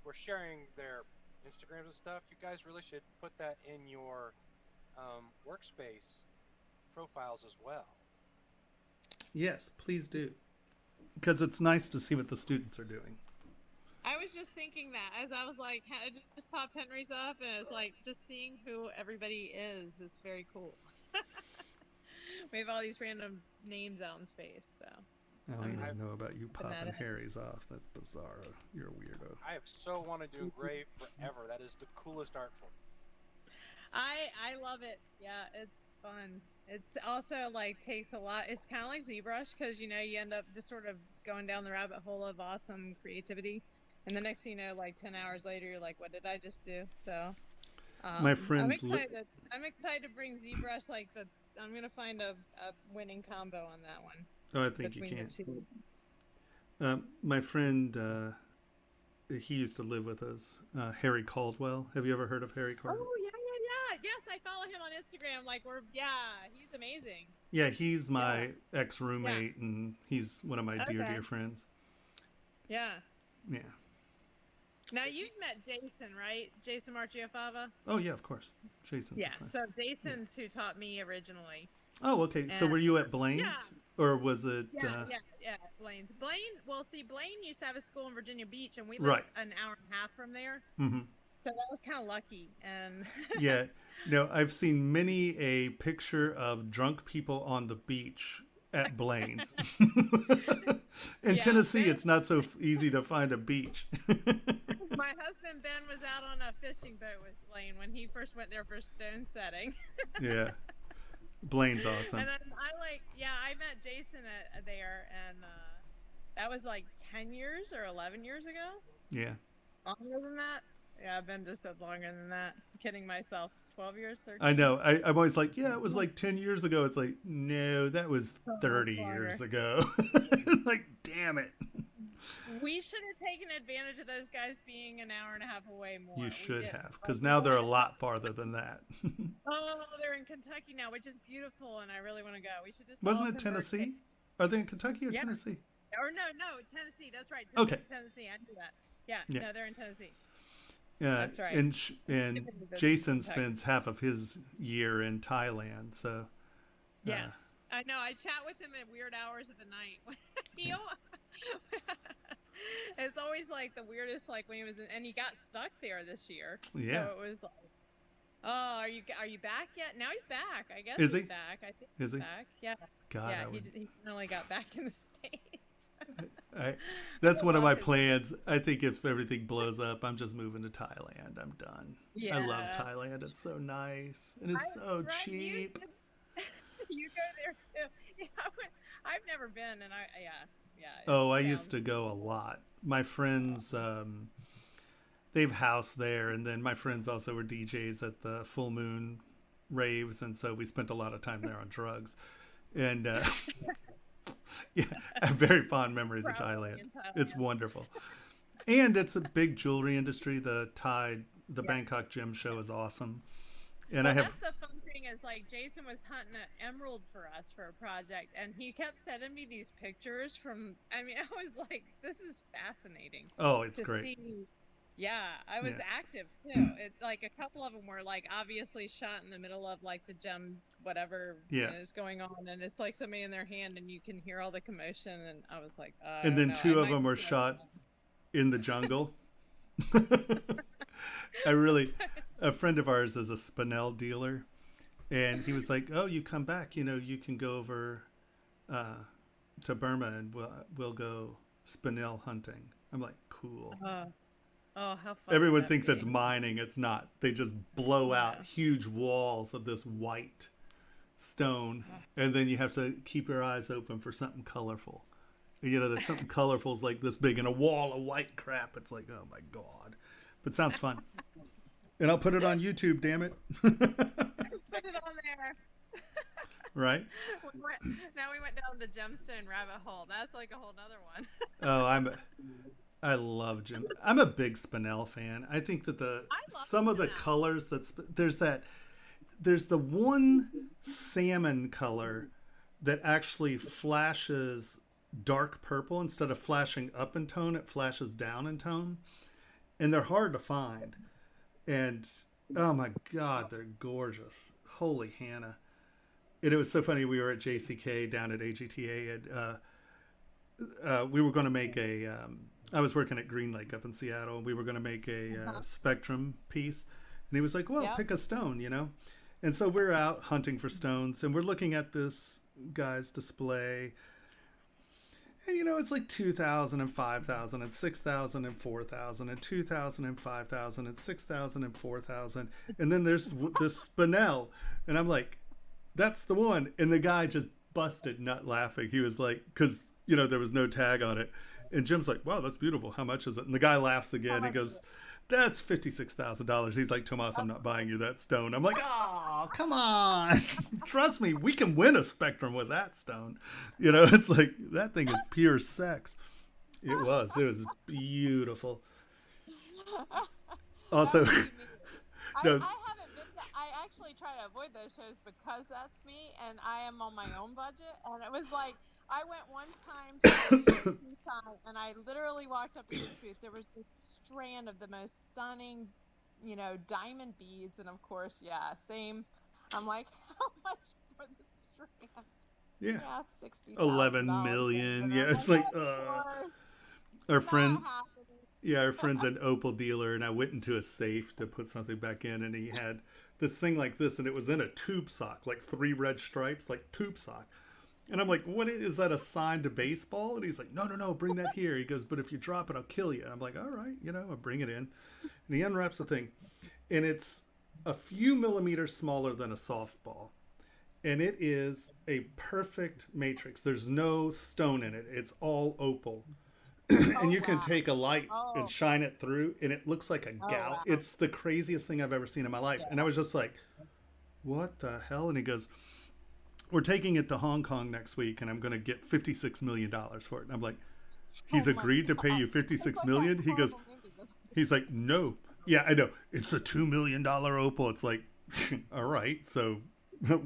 we're sharing their Instagrams and stuff. You guys really should put that in your workspace profiles as well. Yes, please do. Because it's nice to see what the students are doing. I was just thinking that as I was like, I just popped Henry's up, and it's like just seeing who everybody is. It's very cool. We have all these random names out in space, so. I don't even know about you popping Harry's off. That's bizarre. You're a weirdo. I have so wanted to do engrave forever. That is the coolest art form. I love it. Yeah, it's fun. It's also like takes a lot. It's kind of like ZBrush because you end up just sort of going down the rabbit hole of awesome creativity, and the next thing you know, like 10 hours later, you're like, what did I just do? So, my friend, I'm excited. I'm excited to bring ZBrush. I'm gonna find a winning combo on that one. Oh, I think you can. My friend, he used to live with us, Harry Caldwell. Have you ever heard of Harry Caldwell? Oh, yeah. Yes, I follow him on Instagram. He's amazing. Yeah, he's my ex-roommate, and he's one of my dear friends. Yeah. Yeah. Now, you've met Jason, right? Jason Marchiafava? Oh, yeah, of course. Jason's so Jason's who taught me originally. Oh, okay. And so were you at Blaine's? Yeah. Or was it... Yeah, Blaine's. Blaine used to have a school in Virginia Beach, and we lived an hour and a half from there. Mm-hmm. So that was kind of lucky. And yeah. No, I've seen many a picture of drunk people on the beach at Blaine's. In Tennessee, it's not so easy to find a beach. My husband, Ben, was out on a fishing boat with Blaine when he first went there for stone setting. Yeah. Blaine's awesome. And then I met Jason there, and that was like 10 years or 11 years ago. Yeah. Longer than that? Yeah, I've been just said longer than that. I'm kidding myself. 12 years, 13 I know. I'm always like, yeah, it was like 10 years ago. It's like, no, that was 30 years ago. Like, damn it. We should have taken advantage of those guys being an hour and a half away more. You should have, because now they're a lot farther than that. Oh, they're in Kentucky now, which is beautiful, and I really want to go. We should just. Wasn't it Tennessee? Are they in Kentucky or Tennessee? Or no, Tennessee. That's right. Tennessee. I knew that. Yeah, no, they're in Tennessee. Yeah, that's right. And Jason spends half of his year in Thailand, so. Yes, I know. I chat with him at weird hours of the night. It's always like the weirdest, like when he was and he got stuck there this year. Yeah. So it was like, oh, are you back yet? Now he's back. I guess he's back. I think he's back. Yeah. God, yeah, he finally got back in the States. That's one of my plans. I think if everything blows up, I'm just moving to Thailand. I'm done. Yeah. I love Thailand. It's so nice and it's so cheap. You go there too. Yeah, I've never been, and yeah. Oh, I used to go a lot. My friends, they have house there, and then my friends also were DJs at the Full Moon raves, and so we spent a lot of time there on drugs. And yeah, I have very fond memories of Thailand. It's wonderful, and it's a big jewelry industry. The Bangkok Gem Show is awesome, and that's the fun thing is like Jason was hunting an emerald for us for a project, and he kept sending me these pictures from. I mean, I was like, "This is fascinating." Oh, it's great. Yeah, I was active too. It like a couple of them were like obviously shot in the middle of like the gem whatever is going on, and it's like somebody in their hand, and you can hear all the commotion. And I was like, and then two of them were shot in the jungle. A friend of ours is a spinel dealer, and he was like, "Oh, you come back, you can go over to Burma, and we'll go spinel hunting." I'm like, "Cool." Oh, how fun! Everyone thinks it's mining. It's not. They just blow out huge walls of this white stone, and then you have to keep your eyes open for something colorful. There's something colorful is like this big, and a wall of white crap. It's like, oh my god, but it sounds fun. And I'll put it on YouTube. Damn it! Put it on there. Right. Now we went down the gemstone rabbit hole. That's like a whole nother one. Oh, I love gem. I'm a big spinel fan. I think that some of the colors there's the one salmon color that actually flashes dark purple instead of flashing up in tone. It flashes down in tone, and they're hard to find. And oh my god, they're gorgeous. Holy Hannah. And it was so funny. We were at JCK down at AGTA, and we were going to make a I was working at Green Lake up in Seattle, and we were going to make a spectrum piece. And he was like, well, pick a stone, you know? And so we're out hunting for stones, and we're looking at this guy's display. And, you know, it's like 2,000 and 5,000 and 6,000 and 4,000 and 2,000 and 5,000 and 6,000 and 4,000. And then there's this spinel. And I'm like, that's the one. And the guy just busted nut laughing. He was like, because, you know, there was no tag on it. And Jim's like, wow, that's beautiful. How much is it? And the guy laughs again. He goes, that's $56,000. He's like, Tomas, I'm not buying you that stone. I'm like, oh, come on. Trust me, we can win a spectrum with that stone. You know, it's like, that thing is pure sex. It was beautiful. Also, no. no. I haven't been to, I actually try to avoid those shows because that's me, and I am on my own budget. And it was like, I went one time to Tucson, and I literally walked up to this booth. There was this strand of the most stunning, you know, diamond beads, and of course, same. I'm like, how much for the strand? Yeah, 60. 11 million. Yeah, it's like our friend. Yeah, our friend's an opal dealer, and I went into a safe to put something back in, and he had this thing like this, and it was in a tube sock, like 3 red stripes, like tube sock. And I'm like, what is that, a sign to baseball? And he's like, no, bring that here. He goes, but if you drop it, I'll kill you. And I'm like, all right, you know, I'll bring it in. And he unwraps the thing. And it's a few millimeters smaller than a softball. And it is a perfect matrix. There's no stone in it. It's all opal. And you can take a light and shine it through, and it looks like a gal. It's the craziest thing I've ever seen in my life. And I was just like, what the hell? And he goes, we're taking it to Hong Kong next week, and I'm going to get $56 million for it. And I'm like, he's agreed to pay you $56 million? He goes, he's like, no. Yeah, I know. It's a $2 million opal. It's like, all right. So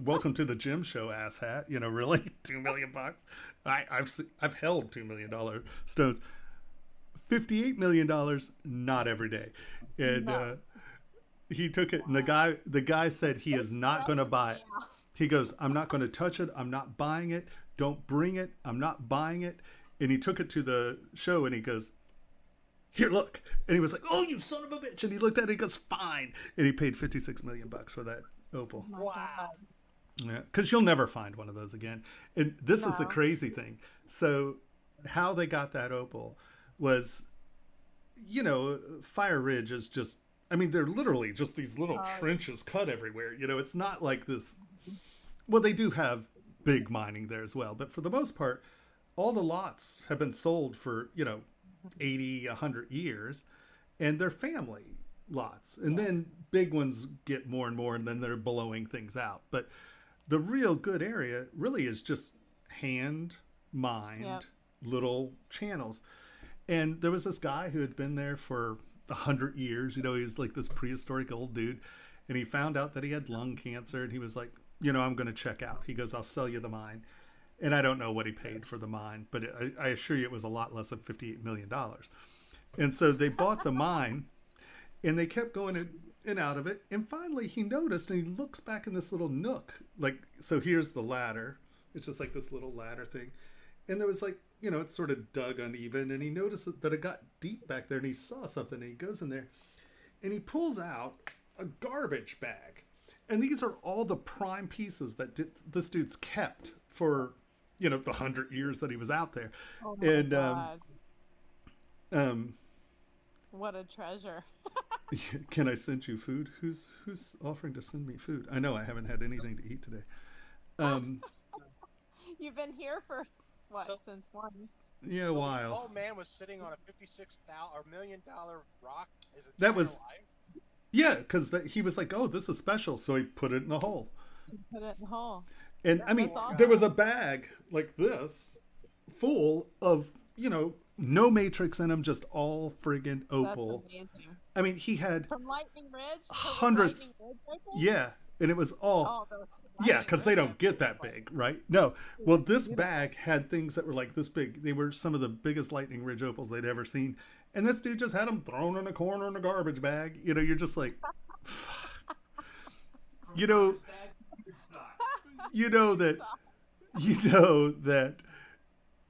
welcome to the Jim show, asshat. You know, really? $2 million bucks? I've held $2 million stones. $58 million, not every day. And he took it, and the guy said he is not going to buy it. He goes, I'm not going to touch it. I'm not buying it. Don't bring it. I'm not buying it. And he took it to the show, and he goes, here, look. And he was like, oh, you son of a bitch. And he looked at it, he goes, fine. And he paid $56 million for that opal. Wow. Yeah, because you'll never find one of those again. And this is the crazy thing. So how they got that opal was, you know, Fire Ridge is just, I mean, they're literally just these little trenches cut everywhere. You know, it's not like this. Well, they do have big mining there as well. But for the most part, all the lots have been sold for, you know, 80, 100 years. And they're family lots. And then big ones get more and more, and then they're blowing things out. But the real good area really is just hand mined little channels. And there was this guy who had been there for 100 years. You know, he was like this prehistoric old dude. And he found out that he had lung cancer, and he was like, you know, I'm going to check out. He goes, I'll sell you the mine. And I don't know what he paid for the mine, but I assure you it was a lot less than $58 million. And so they bought the mine, and they kept going in and out of it. And finally he noticed, and he looks back in this little nook. Like, so here's the ladder. It's just like this little ladder thing. And there was like, you know, it's sort of dug uneven. And he noticed that it got deep back there, and he saw something, and he goes in there, and he pulls out a garbage bag. And these are all the prime pieces that this dude's kept for, you know, the 100 years that he was out there. Oh my and God. What a treasure. Can I send you food? Who's offering to send me food? I know I haven't had anything to eat today. You've been here for what, since 1? Yeah, a while. The old man was sitting on a $56 million rock. That was life? Yeah, because he was like, oh, this is special, so he put it in the hole. Put it in the hole. And I mean, awesome. There was a bag like this full of, you know, no matrix in them, just all friggin' opal. That's amazing. I mean, he had from Lightning Ridge to hundreds. Lightning Ridge opal? Yeah, and it was all yeah, because they don't get that big, right? No, well, this bag had things that were like this big. They were some of the biggest Lightning Ridge opals they'd ever seen, and this dude just had them thrown in a corner in a garbage bag. You know, you're just like, you know that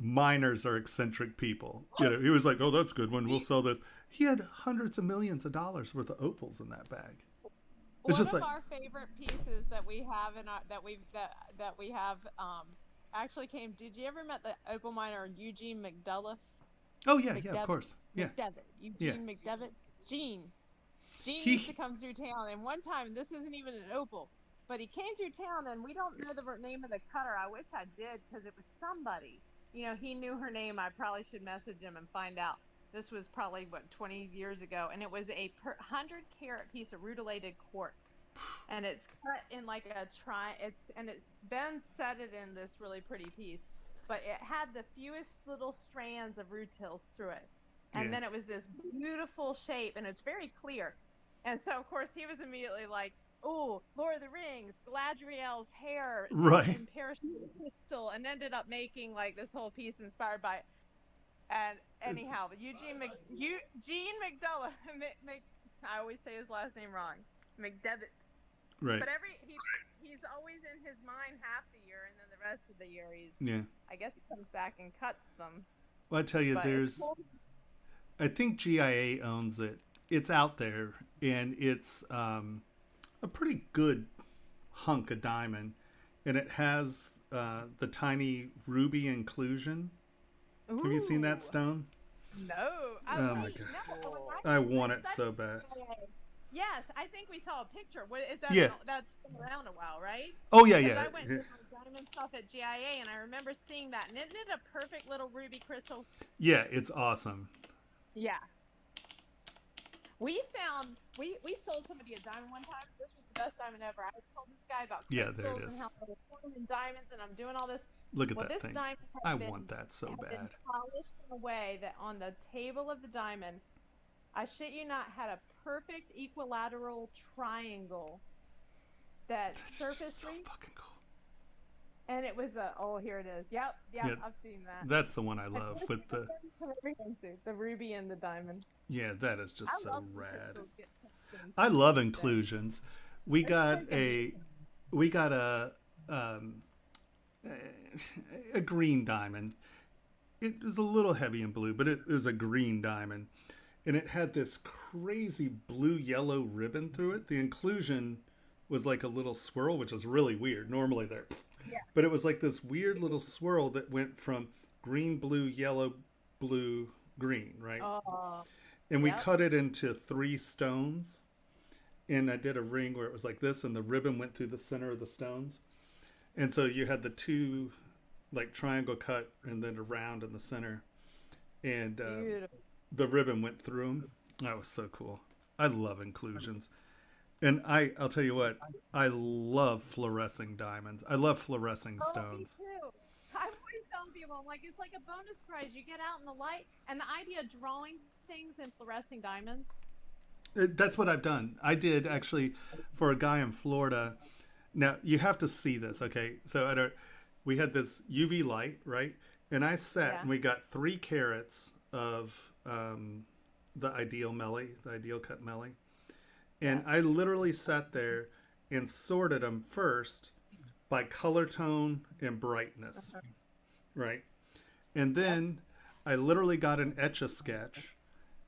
miners are eccentric people. He was like, oh, that's a good one. We'll sell this. He had hundreds of millions of dollars worth of opals in that bag. It's One just of like, our favorite pieces that we have in our that we have actually came. Did you ever met the opal miner Eugene McDullough? oh yeah, of course, yeah, Eugene McDevitt. Gene used to come through town, and one time, this isn't even an opal, but he came through town, and we don't know the name of the cutter. I wish I did, because it was somebody. He knew her name. I probably should message him and find out. This was probably 20 years ago, and it was a 100-carat piece of rutilated quartz, and it's cut in like a Ben set it in this really pretty piece, but it had the fewest little strands of rutils through it. And then it was this beautiful shape, and it's very clear. And so, of course, he was immediately like, oh, Lord of the Rings, Galadriel's hair, right, and parachute crystal, and ended up making like this whole piece inspired by it. And anyhow, but Eugene McDullough, I always say his last name wrong, McDevitt. Right. But he's always in his mind half the year, and then the rest of the year I guess he comes back and cuts them. Well, I tell you, I think GIA owns it. It's out there, and it's a pretty good hunk of diamond, and it has the tiny ruby inclusion. Ooh. Have you seen that stone? No. Oh my god! No. I want it so bad. Yes, I think we saw a picture. What is that? Yeah. That's been around a while, right? Oh yeah. I went to my diamond stuff at GIA, and I remember seeing that. And isn't it a perfect little ruby crystal? Yeah, it's awesome. Yeah. We sold somebody a diamond one time. This was the best diamond ever. I told this guy about crystals and how they're formed in diamonds, and I'm doing all this. Look at that this thing. Diamond I want that so bad. Been polished in a way that on the table of the diamond, I shit you not, had a perfect equilateral triangle that surfaced. So fucking cool. And it was here it is. Yep, I've seen that. That's the one I love with the ruby and the diamond. Yeah, that is just so rad. I love inclusions. We got a green diamond. It was a little heavy in blue, but it was a green diamond, and it had this crazy blue-yellow ribbon through it. The inclusion was like a little swirl, which is really weird. Normally they're but it was like this weird little swirl that went from green, blue, yellow, blue, green, right? And we cut it into 3 stones, and I did a ring where it was like this, and the ribbon went through the center of the stones. And so you had the 2 like triangle cut and then a round in the center, and the ribbon went through them. That was so cool. I love inclusions. And I'll tell you what, I love fluorescing diamonds. I love fluorescing stones. Me too. I always tell people, I'm like, it's like a bonus prize. You get out in the light, and the idea of drawing things in fluorescing diamonds. That's what I've done. I did actually for a guy in Florida. Now you have to see this, okay? So we had this UV light, right? And I sat and we got 3 carats of the ideal cut melly. And I literally sat there and sorted them first by color tone and brightness, right? And then I literally got an Etch-a-Sketch,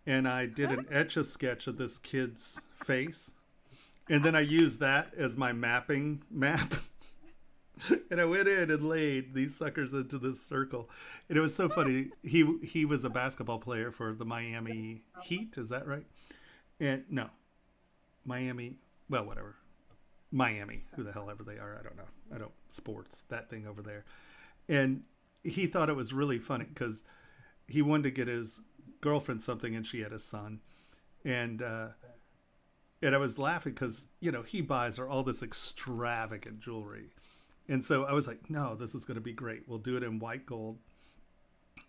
and I did an Etch-a-Sketch of this kid's face. And then I used that as my map. And I went in and laid these suckers into this circle. And it was so funny. He was a basketball player for the Miami Heat, is that right? And no. Miami, well, whatever. Miami, who the hell ever they are, I don't sports, that thing over there. And he thought it was really funny because he wanted to get his girlfriend something, and she had his son. And I was laughing because, he buys her all this extravagant jewelry. And so I was like, no, this is going to be great. We'll do it in white gold.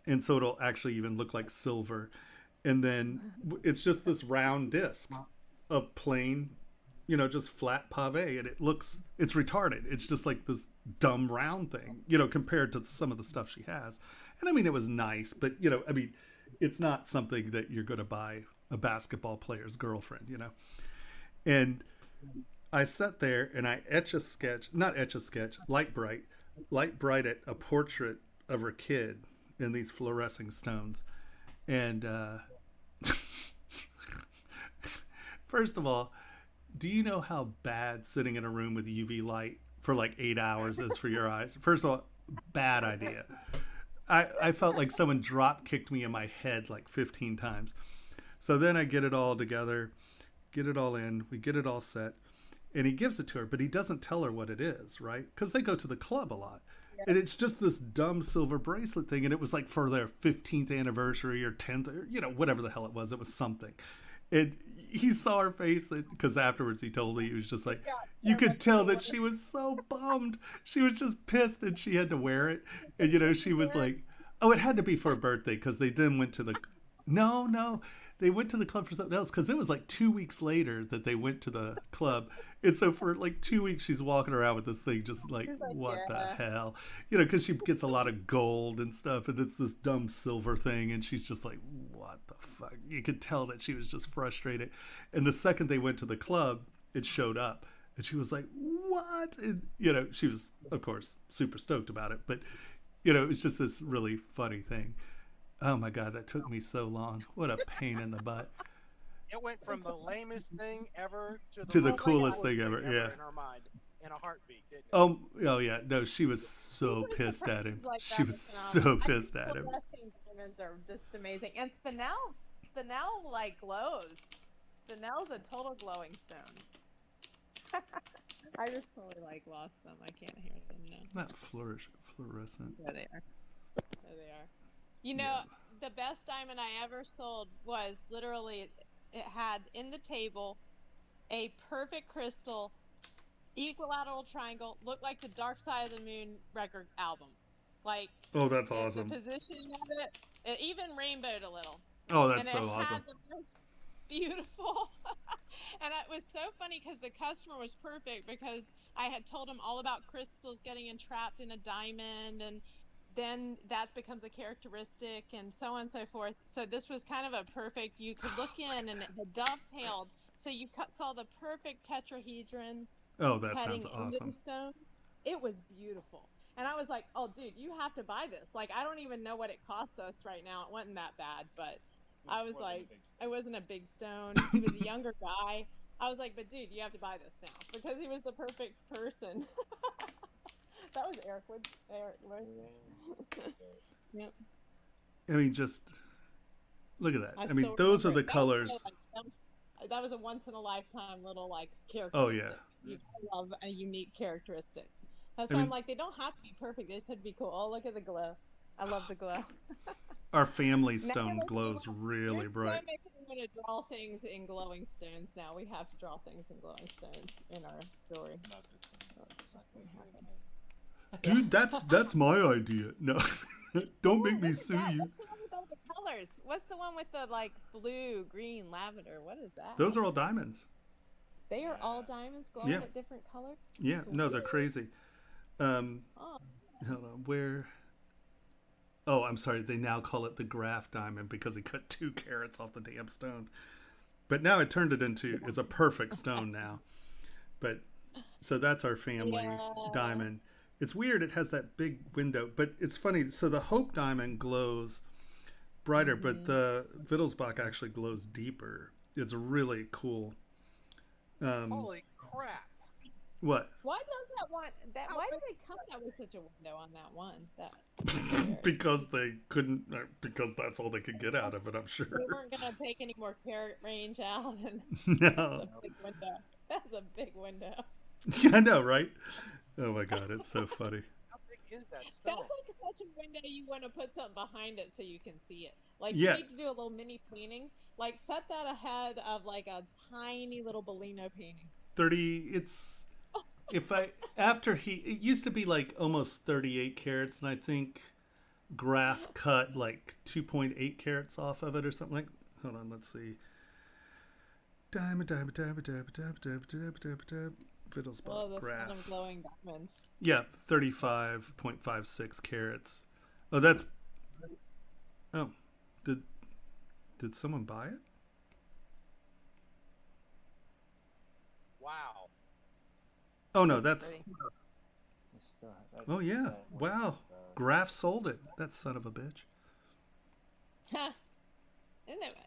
And so it'll actually even look like silver. And then it's just this round disc of plain, just flat pave, and it's retarded. It's just like this dumb round thing, compared to some of the stuff she has. And I mean, it was nice, but it's not something that you're going to buy a basketball player's girlfriend, And I sat there and I light bright a portrait of her kid in these fluorescing stones. And first of all, do you know how bad sitting in a room with UV light for like 8 hours is for your eyes? First of all, bad idea. I felt like someone drop kicked me in my head like 15 times. So then I get it all together, get it all in, we get it all set, and he gives it to her, but he doesn't tell her what it is, right? Because they go to the club a lot. Yeah. And it's just this dumb silver bracelet thing, and it was like for their 15th anniversary or 10th, or, you know, whatever the hell it was something. And he saw her face, because afterwards he told me, he was just like, you could tell that she was so bummed. She was just pissed, and she had to wear it. And, you know, she was like, oh, it had to be for a birthday, because they then went to the, no, they went to the club for something else, because it was like 2 weeks later that they went to the club. And so for like 2 weeks, she's walking around with this thing just like what the hell? You know, because she gets a lot of gold and stuff, and it's this dumb silver thing, and she's just like, what the fuck? You could tell that she was just frustrated. And the second they went to the club, it showed up. And she was like, what? And, you know, she was, of course, super stoked about it. But, you know, it's just this really funny thing. Oh, my God, that took me so long. What a pain in the butt. It went from the lamest thing ever to the coolest thing ever. Yeah. In her mind, in a heartbeat, didn't it? Oh, yeah. No, she was so pissed at him. Like she was so pissed at him. Diamonds are just amazing. And Spinel like glows. Spinel's a total glowing stone. I just totally like lost them. I can't hear them now. Not fluorescent. There they are. There they are. You know, the best diamond I ever sold was literally, it had in the table a perfect crystal, equilateral triangle, looked like the Dark Side of the Moon record album. Like, oh, that's awesome. The positioning of it even rainbowed a little. Oh, that's and so awesome. Had the most beautiful. And it was so funny because the customer was perfect, because I had told him all about crystals getting entrapped in a diamond, and then that becomes a characteristic, and so on and so forth. So this was kind of a perfect, you could look in and it had dovetailed. So you saw the perfect tetrahedron. Oh, that sounds awesome. Into the stone. It was beautiful. And I was like, oh, dude, you have to buy this. Like, I don't even know what it costs us right now. It wasn't that bad, but I was like, it wasn't a big stone. He was a younger guy. I was like, but dude, you have to buy this now, because he was the perfect person. That was Eric. Yep. I mean, just look at that. I mean, those are the colors. That was a once in a lifetime little like characteristic. Oh yeah. You love a unique characteristic. That's why I'm like, they don't have to be perfect. They just have to be cool. Oh, look at the glow. I love the glow. Our family stone glows really bright. So making me want to draw things in glowing stones now. We have to draw things in glowing stones in our jewelry. Dude, that's my idea. No, don't make me sue you. What's the one with all the colors? What's the one with the like blue, green, lavender? What is that? Those are all diamonds. They are all diamonds glowing at different colors? Yeah, no, they're crazy. Hold on, where? Oh, I'm sorry. They now call it the graph diamond because he cut 2 carats off the damn stone. But now it turned it into, it's a perfect stone now. But so that's our family diamond. It's weird. It has that big window, but it's funny. So the Hope diamond glows brighter, but the Wittelsbach actually glows deeper. It's really cool. Holy crap! What? Why does that one? Why did they come out with such a window on that one? Because they couldn't. Because that's all they could get out of it. I'm sure. They weren't gonna take any more carat range out, and no. That's a big window. That's a big window. Yeah, I know, right? Oh my God, it's so funny. How big is that stone? That's like such a window. You want to put something behind it so you can see it. Like yeah. You need to do a little mini painting. Like set that ahead of like a tiny little Bellino painting. 30. It's it used to be like almost 38 carats, and I think Graph cut like 2.8 carats off of it or something like. Hold on, let's see. Diamond. Wittelsbach Graph. Glowing diamonds. Yeah, 35.56 carats. Oh, that's. Oh, did someone buy it? Wow. Oh no, that's. Oh yeah! Wow. Graf sold it. That son of a bitch.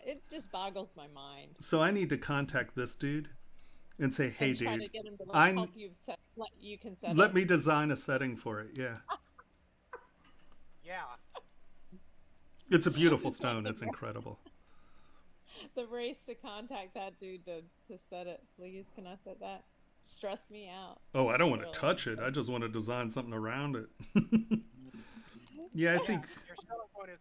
It just boggles my mind. So I need to contact this dude and say, hey, and try dude, to get him to I help you let you can set let it. me design a setting for it. Yeah. Yeah. It's a beautiful stone. It's incredible. The race to contact that dude to set it. Please, can I set that? Stress me out. Oh, I don't want to touch it. I just want to design something around it. Yeah, I think. Your selling point is,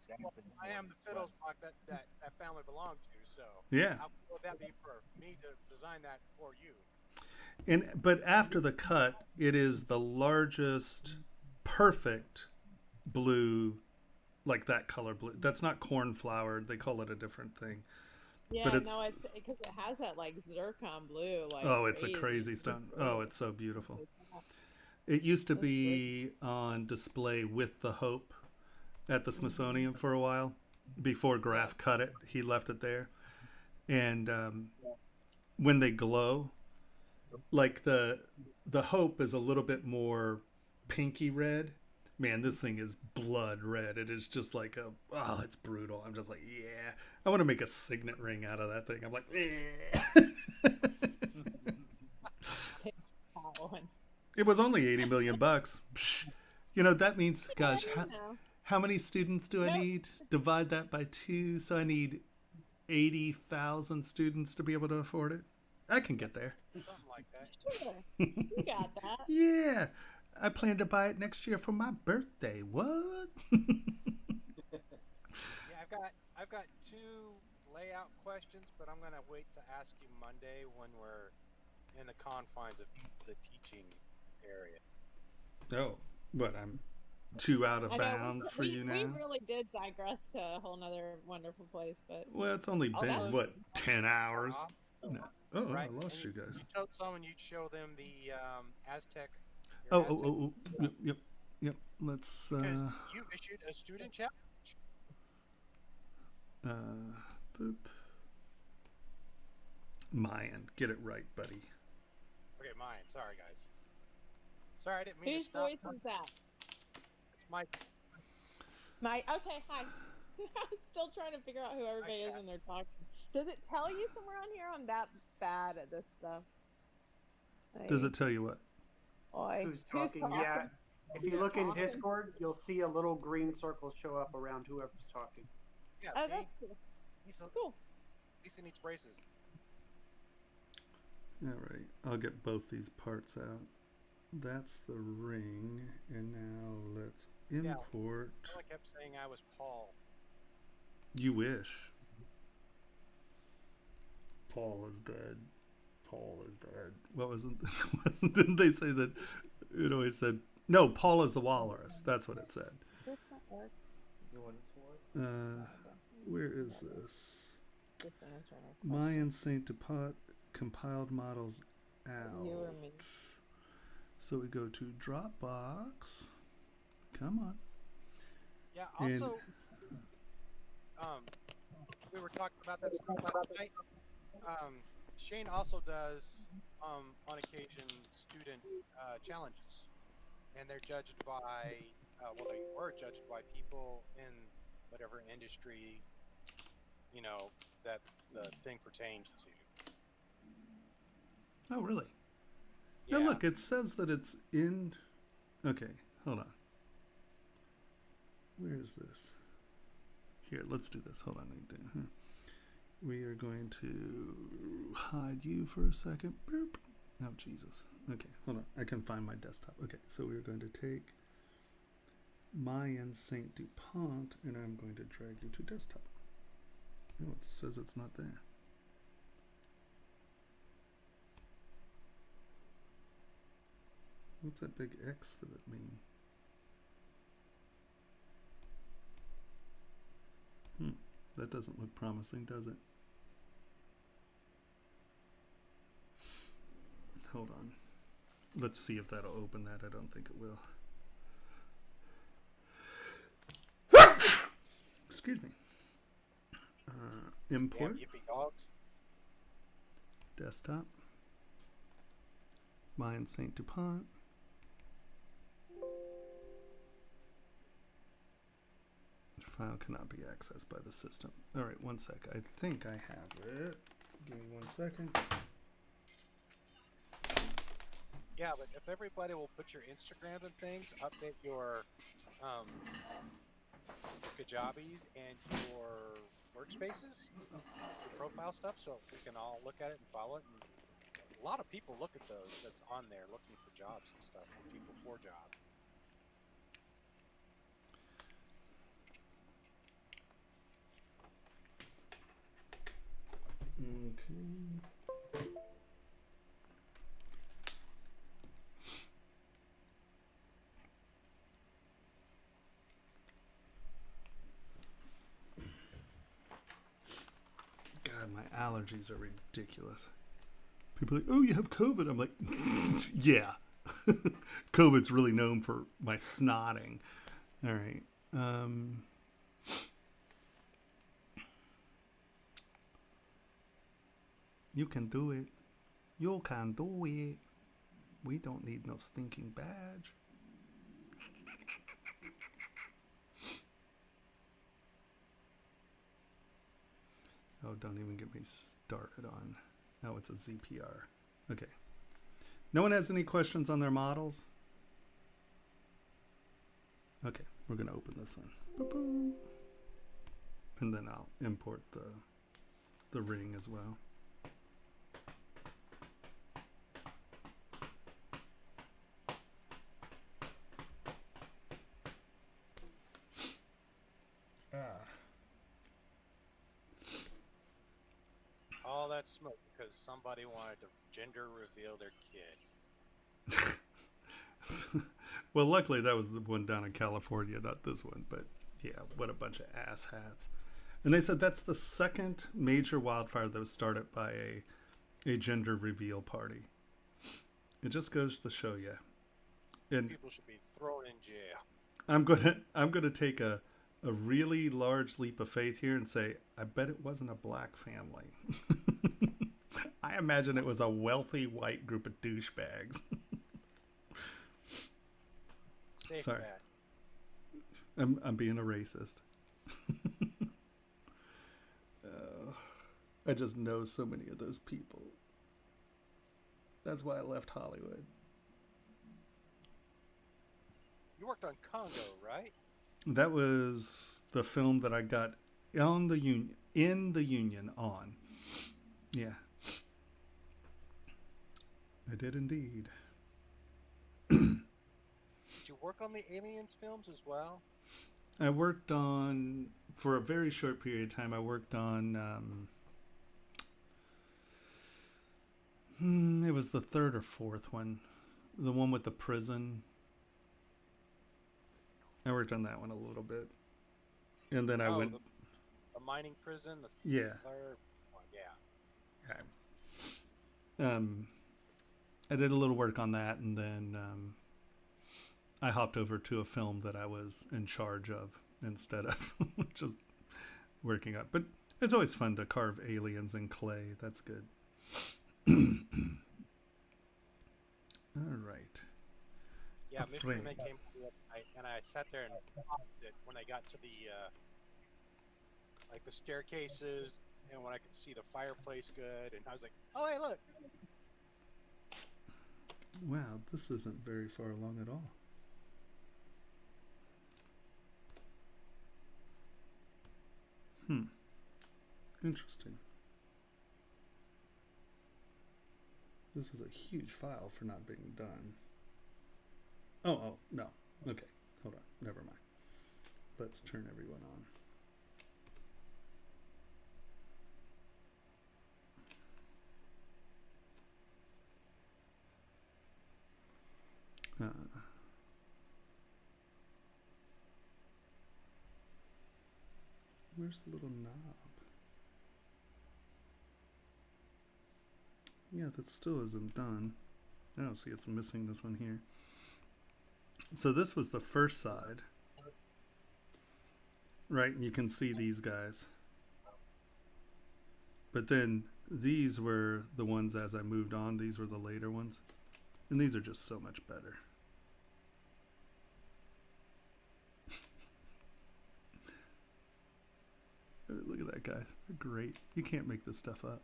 I am the fiddle block that family belonged to. So Yeah. how would that be for me to design that for you? But after the cut, it is the largest, perfect blue, like that color blue. That's not cornflower. They call it a different thing. Yeah, but it's, no, it's because it has that like zircon blue. Like oh, it's a crazy stone. Oh, it's so beautiful. It used to be on display with the Hope at the Smithsonian for a while. Before Graf cut it, he left it there. And when they glow, like the Hope is a little bit more pinky red. Man, this thing is blood red. It is just like it's brutal. I'm just like, yeah. I want to make a signet ring out of that thing. I'm like, It was only $80 million. Psh. You know, that means, gosh, how many students do I need? Divide that by 2. So I need 80,000 students to be able to afford it. I can get there. Something like that. Sure. You got that. Yeah. I plan to buy it next year for my birthday. What? Yeah, I've got 2 layout questions, but I'm gonna wait to ask you Monday when we're in the confines of the teaching area. Oh, but I'm too out of bounds for you now. We really did digress to a whole nother wonderful place, but well, it's only been 10 hours. No. Oh, right? I lost you guys. You told someone you'd show them the Aztec. Yep. Let's. Because you issued a student challenge. Boop. Mayan, get it right, buddy. Okay, Mayan. Sorry, guys. Sorry, I didn't mean whose to stop. voice is that? It's Mike. Okay, hi. I'm still trying to figure out who everybody is when they're talking. Does it tell you somewhere on here? I'm that bad at this stuff. Does it tell you what? Who's talking? Yeah. If you look in Discord, you'll see a little green circle show up around whoever's talking. Yeah, oh, that's cool. Cool. Lisa needs braces. All right, I'll get both these parts out. That's the ring, and now let's import. I kept saying I was Paul. You wish. Paul is dead. Paul is dead. What wasn't? Didn't they say that? It always said no. Paul is the walrus. That's what it said. This not work. Where is this? This one is right. Mayan Saint Depot compiled models out. You or me. So we go to Dropbox. Come on. Yeah. Also, we were talking about that last night. Shane also does, on occasion, student challenges, and they're judged by, they were judged by people in whatever industry, that the thing pertained to. Oh, really? Yeah. Now look, it says that it's in. Okay, hold on. Where is this? Here, let's do this. Hold on. We are going to hide you for a second. Boop. Oh, Jesus. Okay, hold on. I can find my desktop. Okay, so we're going to take Mayan Saint DuPont, and I'm going to drag you to desktop. Oh, it says it's not there. What's that big X that it mean? That doesn't look promising, does it? Hold on. Let's see if that'll open that. I don't think it will. Excuse me. Import. Yeah, yippee dogs. Desktop. Mayan Saint DuPont. File cannot be accessed by the system. All right, one sec. I think I have it. Give me 1 second. Yeah, but if everybody will put your Instagrams and things, update your Kajabi's and your workspaces, your profile stuff, so we can all look at it and follow it. And a lot of people look at those that's on there looking for jobs and stuff, and people for jobs. Okay. God, my allergies are ridiculous. People are like, oh, you have COVID. I'm like, yeah. COVID's really known for my snotting. All right. You can do it. You can do it. We don't need no stinking badge. Oh, don't even get me started on. Oh, it's a ZPR. Okay. No one has any questions on their models? Okay, we're going to open this one. Boop-boop. And then I'll import the ring as well. All that smoke because somebody wanted to gender reveal their kid. Well, luckily that was the one down in California, not this one. But yeah, what a bunch of asshats. And they said that's the second major wildfire that was started by a gender reveal party. It just goes to show you. And People should be thrown in jail. I'm gonna take a really large leap of faith here and say, I bet it wasn't a black family. I imagine it was a wealthy white group of douchebags. Sorry. I'm being a racist. I just know so many of those people. That's why I left Hollywood. You worked on Congo, right? That was the film that I got in the union on. Yeah. I did indeed. Did you work on the Aliens films as well? I worked on, for a very short period of time, I worked on, it was the third or fourth one. The one with the prison. I worked on that one a little bit. And then I went... The mining prison? The yeah. Third one, yeah. Okay. I did a little work on that, and then I hopped over to a film that I was in charge of instead of just working up. But it's always fun to carve aliens in clay. That's good. All right. Yeah, Mr. Man came and I sat there and watched it when I got to the like the staircases and when I could see the fireplace good, and I was like, oh hey, look. Wow, this isn't very far along at all. Interesting. This is a huge file for not being done. Oh, no. Okay, hold on. Never mind. Let's turn everyone on. Where's the little knob? Yeah, that still isn't done. Oh, see, it's missing this one here. So this was the first side. Right, and you can see these guys. But then these were the ones as I moved on. These were the later ones. And these are just so much better. Look at that guy. They're great. You can't make this stuff up.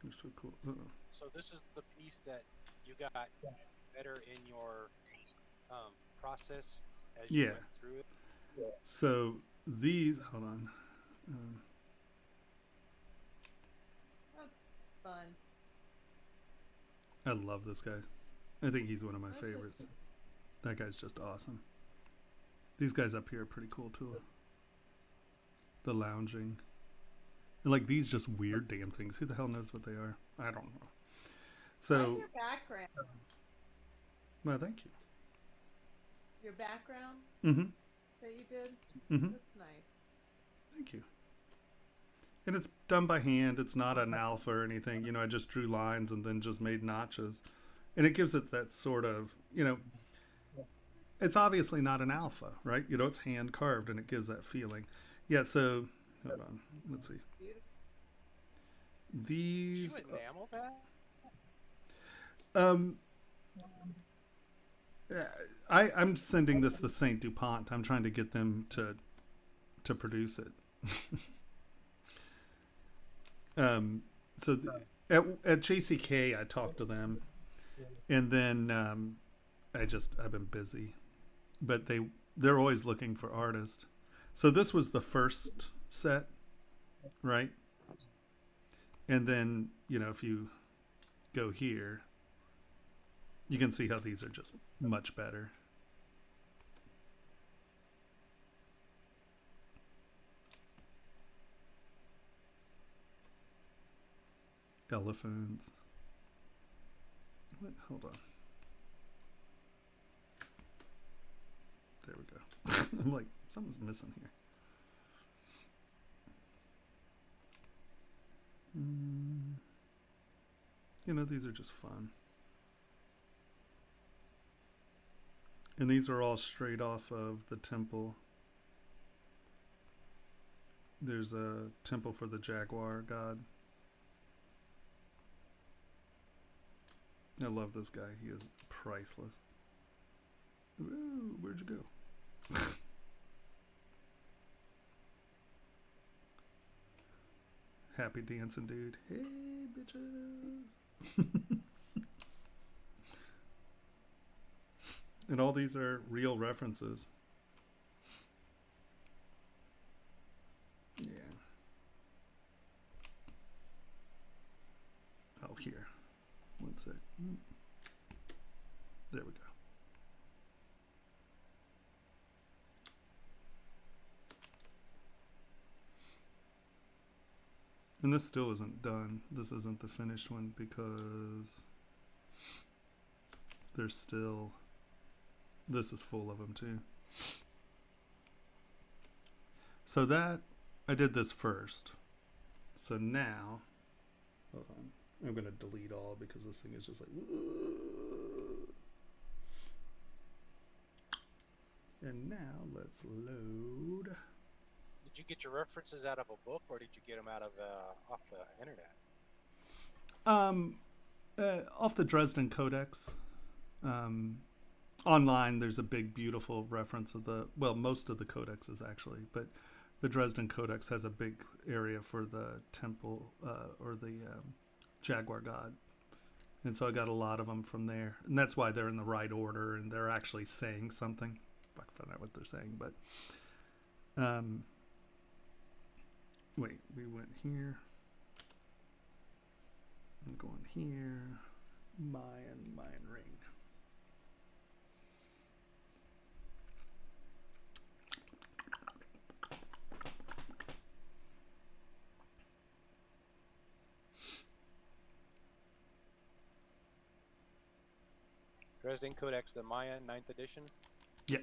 They're so cool. So this is the piece that you got better in your process as you went through it? So these, hold on. That's fun. I love this guy. I think he's one of my favorites. That guy's just awesome. These guys up here are pretty cool too. The lounging. And like these just weird damn things. Who the hell knows what they are? I don't know. So I like your background. Well, thank you. Your background that you did? That's nice. Thank you. And it's done by hand. It's not an alpha or anything. You know, I just drew lines and then just made notches. And it gives it that sort of, you know, it's obviously not an alpha, right? You know, it's hand carved and it gives that feeling. Yeah, so, hold on. Let's see. These... Did you enamel that? I'm sending this to Saint DuPont. I'm trying to get them to produce it. So at JCK, I talked to them, and then I've been busy, but they're always looking for artists. So this was the first set, right? And then, you know, if you go here, you can see how these are just much better. Elephants. What? Hold on. There we go. I'm like, something's missing here. You know, these are just fun. And these are all straight off of the temple. There's a temple for the jaguar god. I love this guy. He is priceless. Ooh, where'd you go? Happy dancing dude. Hey, bitches. And all these are real references. Yeah. Oh, here. One sec. There we go. And this still isn't done. This isn't the finished one because there's still... This is full of them too. So that, I did this first. So now, hold on. I'm going to delete all because this thing is just like, whoa. And now let's load. Did you get your references out of a book or did you get them out of off the internet? Off the Dresden Codex. Online, there's a big, beautiful reference of most of the codexes actually, but the Dresden Codex has a big area for the temple or the jaguar god. And so I got a lot of them from there. And that's why they're in the right order and they're actually saying something. If I can find out what they're saying, but wait, we went here. I'm going here. Mayan ring. Dresden Codex, the Mayan 9th edition? Yeah.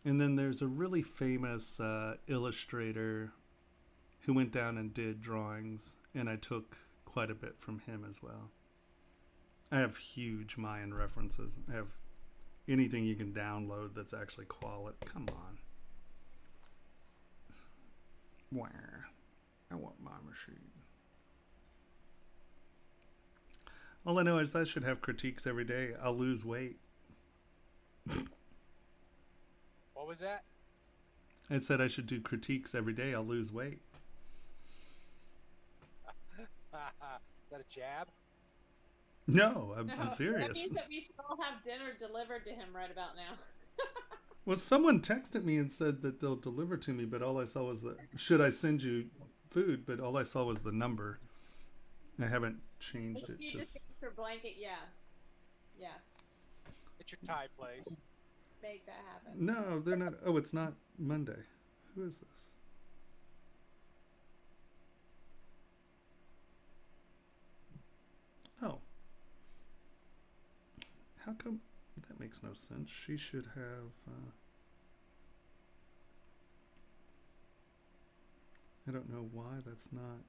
And then there's a really famous illustrator who went down and did drawings, and I took quite a bit from him as well. I have huge Mayan references. I have anything you can download that's actually quality. Come on. Where? I want my machine. All I know is I should have critiques every day. I'll lose weight. What was that? I said I should do critiques every day. I'll lose weight. Is that a jab? No, I'm That serious. means that we should all have dinner delivered to him right about now. Well, someone texted me and said that they'll deliver to me, but all I saw was the, should I send you food? But all I saw was the number. I haven't changed it. You just answer blanket yes. Yes. It's your Thai place. Make that happen. No, they're not. Oh, it's not Monday. Who is this? Oh. How come? That makes no sense. She should have... I don't know why that's not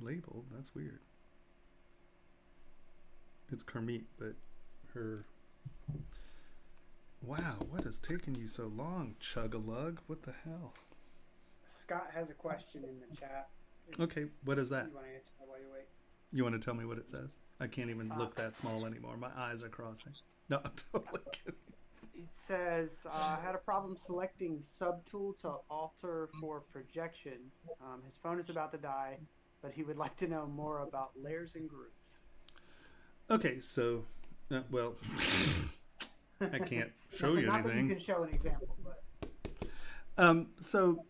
labeled. That's weird. It's Kermit, but her... Wow, what is taking you so long, Chug-a-Lug? What the hell? Scott has a question in the chat. Okay, what is that? You want to answer that while you wait? You want to tell me what it says? I can't even look that small anymore. My eyes are crossing. No, I'm totally kidding. It says, I had a problem selecting subtool to alter for projection. His phone is about to die, but he would like to know more about layers and groups. Okay, so, well, I can't show you Not that anything. you can show an example, but... So,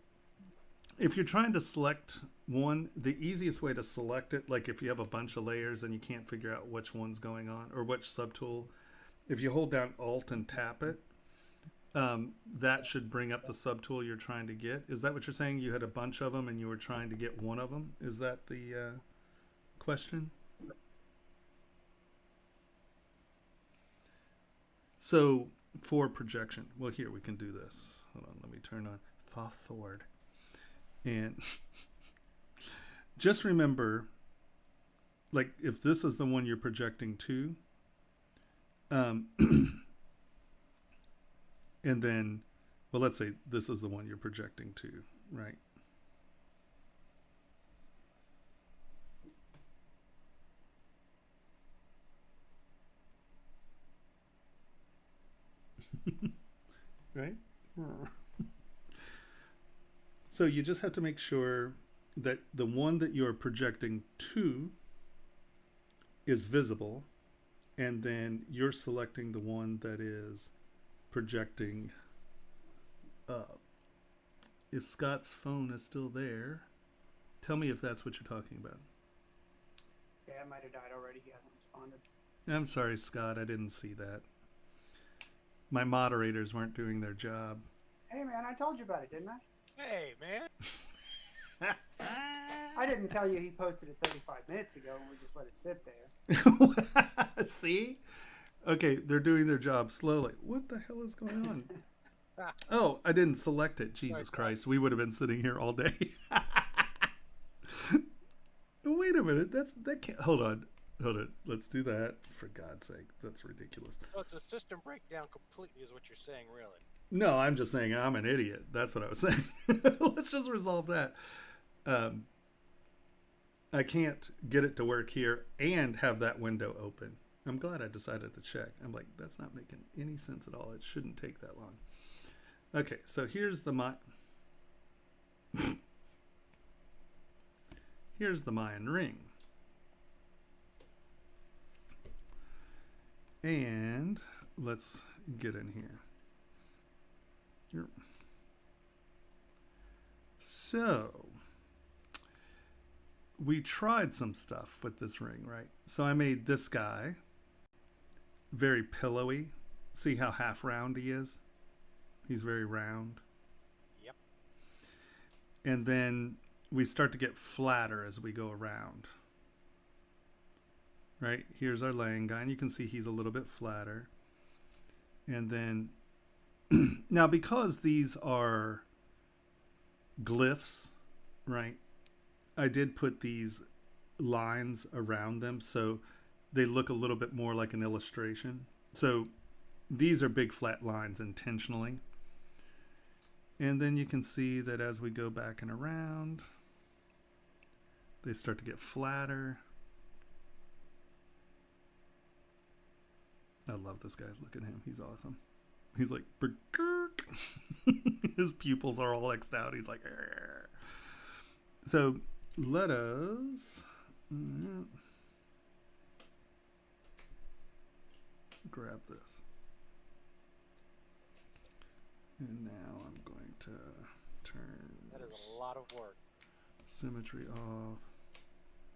if you're trying to select one, the easiest way to select it, like if you have a bunch of layers and you can't figure out which one's going on or which subtool, if you hold down Alt and tap it, that should bring up the subtool you're trying to get. Is that what you're saying? You had a bunch of them and you were trying to get one of them? Is that the question? So, for projection, well, here, we can do this. Hold on, let me turn on Thawthord. And just remember, like, if this is the one you're projecting to, and then, well, let's say this is the one you're projecting to, right? Right? So you just have to make sure that the one that you're projecting to is visible, and then you're selecting the one that is projecting up. If Scott's phone is still there, tell me if that's what you're talking about. Yeah, it might have died already. He hasn't responded. I'm sorry, Scott, I didn't see that. My moderators weren't doing their job. Hey, man, I told you about it, didn't I? Hey, man. I didn't tell you he posted it 35 minutes ago and we just let it sit there. See? Okay, they're doing their job slowly. What the hell is going on? Oh, I didn't select it. Jesus Christ. We would have been sitting here all day. Wait a minute. That can't... Hold on. Let's do that. For God's sake. That's ridiculous. So it's a system breakdown completely is what you're saying, really. No, I'm just saying I'm an idiot. That's what I was saying. Let's just resolve that. I can't get it to work here and have that window open. I'm glad I decided to check. I'm like, that's not making any sense at all. It shouldn't take that long. Okay, so here's the here's the Mayan ring. And let's get in here. So, we tried some stuff with this ring, right? So I made this guy very pillowy. See how half round he is? He's very round. Yep. And then we start to get flatter as we go around. Right? Here's our laying guy, and you can see he's a little bit flatter. And then, now because these are glyphs, right? I did put these lines around them so they look a little bit more like an illustration. So these are big flat lines intentionally. And then you can see that as we go back and around, they start to get flatter. I love this guy. Look at him. He's awesome. He's like, "Burgurk." His pupils are all X'd out. He's like, "Arr." So let us grab this. And now I'm going to turn. That is a lot of work. Symmetry off.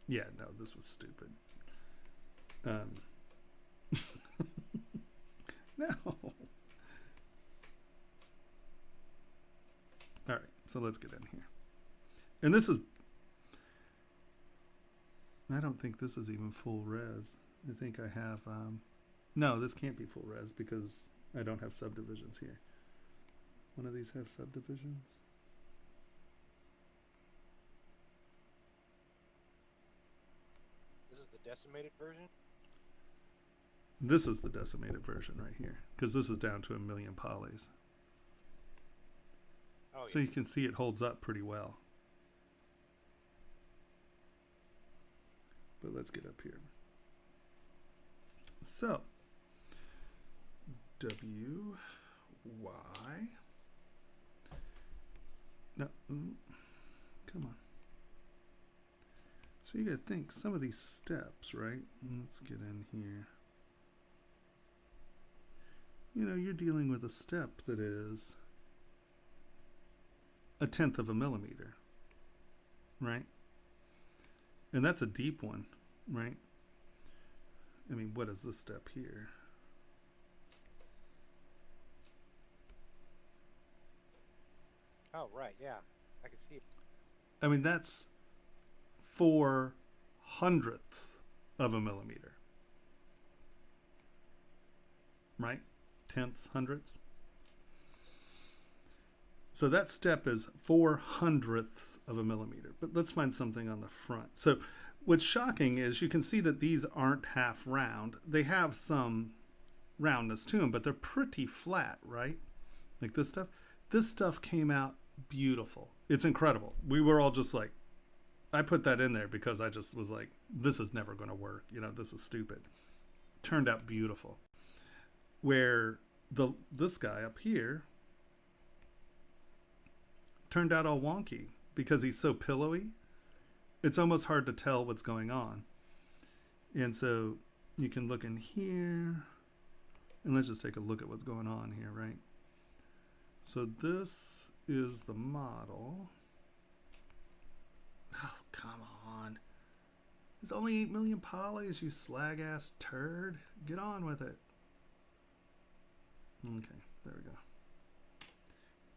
Yeah, no, this was stupid. No. All right, so let's get in here. And this is, I don't think this is even full res. I think I have, no, this can't be full res because I don't have subdivisions here. One of these have subdivisions. This is the decimated version? This is the decimated version right here because this is down to 1 million polys. Oh, So yeah. you can see it holds up pretty well. But let's get up here. So, W, Y. No, come on. So you gotta think some of these steps, right? Let's get in here. You know, you're dealing with a step that is 1/10 of a millimeter, right? And that's a deep one, right? I mean, what is this step here? Oh, right, yeah. I can see it. I mean, that's 4/100ths of a millimeter, right? Tenths, hundredths. So that step is 4/100ths of a millimeter. But let's find something on the front. So what's shocking is you can see that these aren't half round. They have some roundness to them, but they're pretty flat, right? Like this stuff. This stuff came out beautiful. It's incredible. We were all just like, I put that in there because I just was like, this is never going to work. You know, this is stupid. Turned out beautiful. Where this guy up here turned out all wonky because he's so pillowy. It's almost hard to tell what's going on. And so you can look in here and let's just take a look at what's going on here, right? So this is the model. Oh, come on. It's only 8 million polys, you slag ass turd. Get on with it. Okay, there we go.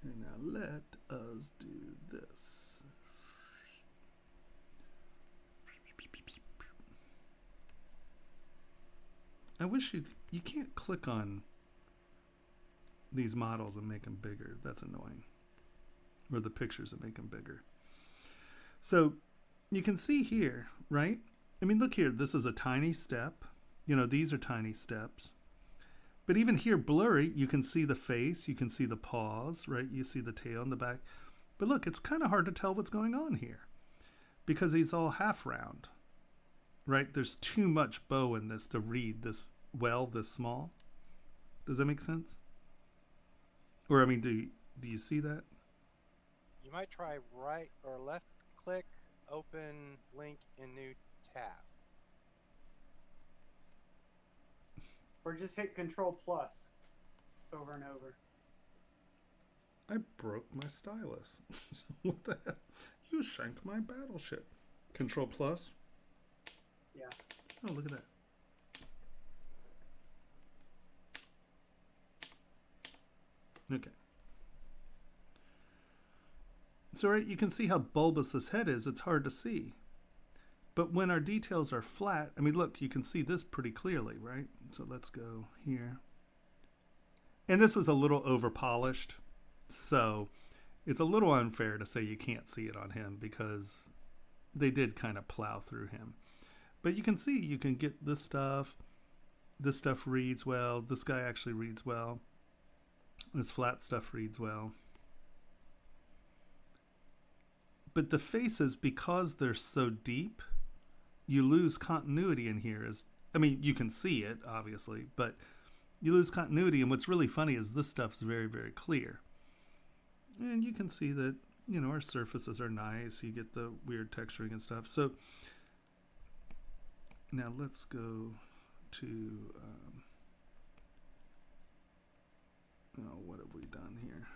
And now let us do this. I wish you can't click on these models and make them bigger. That's annoying. Or the pictures and make them bigger. So you can see here, right? I mean, look here. This is a tiny step. You know, these are tiny steps. But even here, blurry, you can see the face. You can see the paws, right? You see the tail in the back. But look, it's kind of hard to tell what's going on here because he's all half round, right? There's too much bow in this to read this well, this small. Does that make sense? Or, I mean, do you see that? You might try right or left click, open link in new tab. Or just hit Control plus over and over. I broke my stylus. What the hell? You sank my battleship. Control plus? Yeah. Oh, look at that. Okay. So, right, you can see how bulbous this head is. It's hard to see. But when our details are flat, I mean, look, you can see this pretty clearly, right? So let's go here. And this was a little over polished. So it's a little unfair to say you can't see it on him because they did kind of plow through him. But you can see, you can get this stuff. This stuff reads well. This guy actually reads well. This flat stuff reads well. But the faces, because they're so deep, you lose continuity in here. I mean, you can see it, obviously, but you lose continuity. And what's really funny is this stuff's very, very clear. And you can see that, you know, our surfaces are nice. You get the weird texturing and stuff. So now let's go to, what have we done here?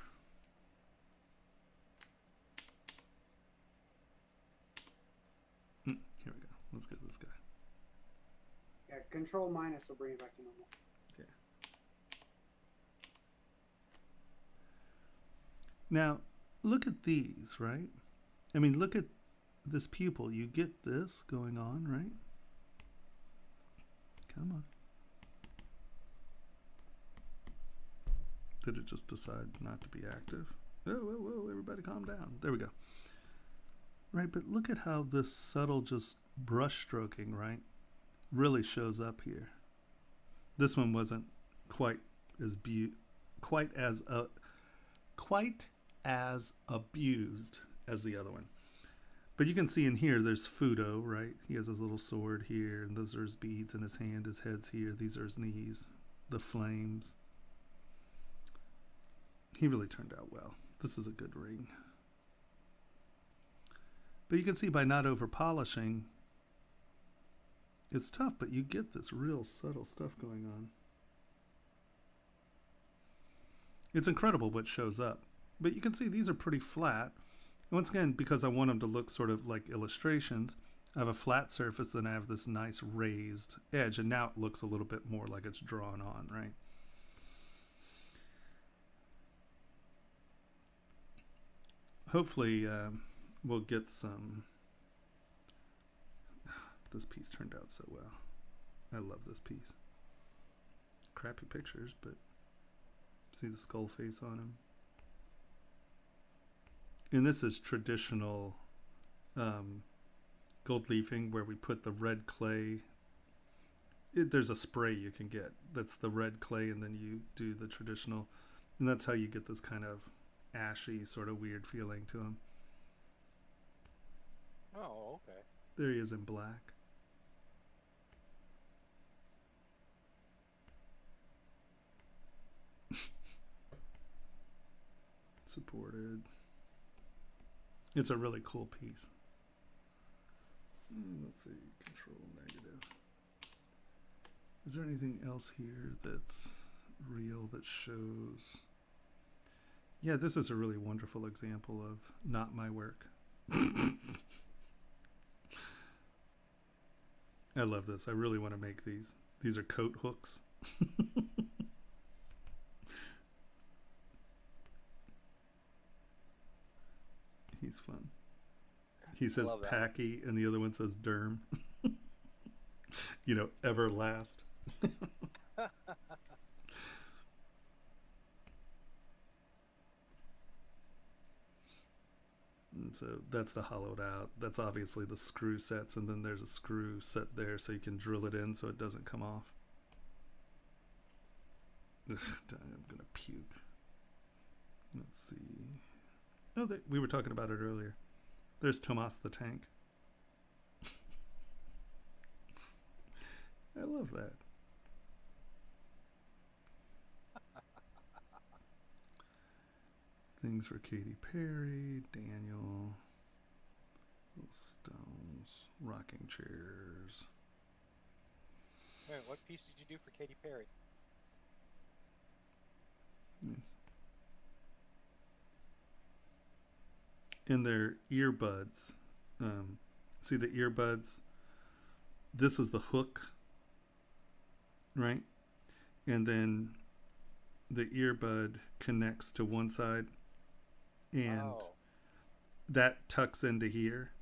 Here we go. Let's get this guy. Yeah, Control minus will bring it back to normal. Okay. Now, look at these, right? I mean, look at this pupil. You get this going on, right? Come on. Did it just decide not to be active? Whoa, whoa, whoa, everybody calm down. There we go. Right, but look at how this subtle just brush stroking, right, really shows up here. This one wasn't quite as abused as the other one. But you can see in here there's Fudo, right? He has his little sword here, and those are his beads in his hand, his head's here, these are his knees, the flames. He really turned out well. This is a good ring. But you can see by not over polishing, it's tough, but you get this real subtle stuff going on. It's incredible what shows up. But you can see these are pretty flat. Once again, because I want them to look sort of like illustrations, I have a flat surface, then I have this nice raised edge, and now it looks a little bit more like it's drawn on, right? Hopefully, we'll get some. This piece turned out so well. I love this piece. Crappy pictures, but see the skull face on him. And this is traditional gold leafing, where we put the red clay. There's a spray you can get that's the red clay, and then you do the traditional, and that's how you get this kind of ashy sort of weird feeling to him. Oh, okay. There he is in black. Supported. It's a really cool piece. Let's see, control negative. Is there anything else here that's real that shows? Yeah, this is a really wonderful example of not my work. I love this. I really want to make these. These are coat hooks. He's fun. He says Packy, and the other one says Derm. You know, Everlast. And so that's the hollowed out. That's obviously the screw sets, and then there's a screw set there so you can drill it in so it doesn't come off. Ugh, I'm gonna puke. Let's see. Oh, we were talking about it earlier. There's Tomas the Tank. I love that. Things for Katy Perry, Daniel, little stones, rocking chairs. Wait, what piece did you do for Katy Perry? Nice. In their earbuds, see the earbuds? This is the hook, right? And then the earbud connects to one side, and that tucks into here.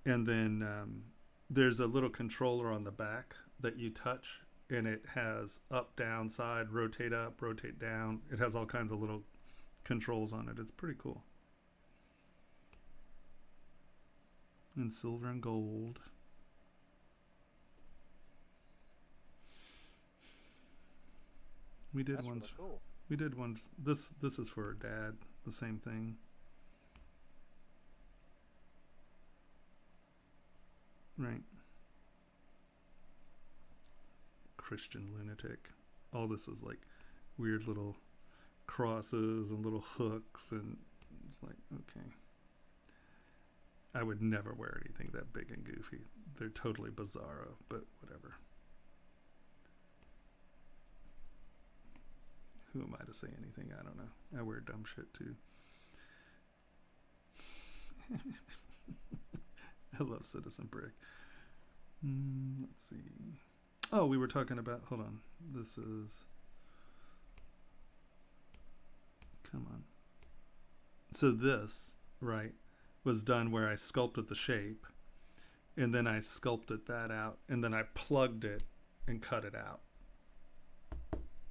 And then there's a little controller on the back that you touch, and it has up, down, side, rotate up, rotate down. It has all kinds of little controls on it. It's pretty cool. And silver and gold. We did That's once. really cool. We did once. This is for her dad. The same thing. Right. Christian lunatic. All this is like weird little crosses and little hooks, and it's like, okay. I would never wear anything that big and goofy. They're totally bizarro, but whatever. Who am I to say anything? I don't know. I wear dumb shit too. I love Citizen Brick. Let's see. Oh, we were talking about, hold on. This is, come on. So this, right, was done where I sculpted the shape, and then I sculpted that out, and then I plugged it and cut it out.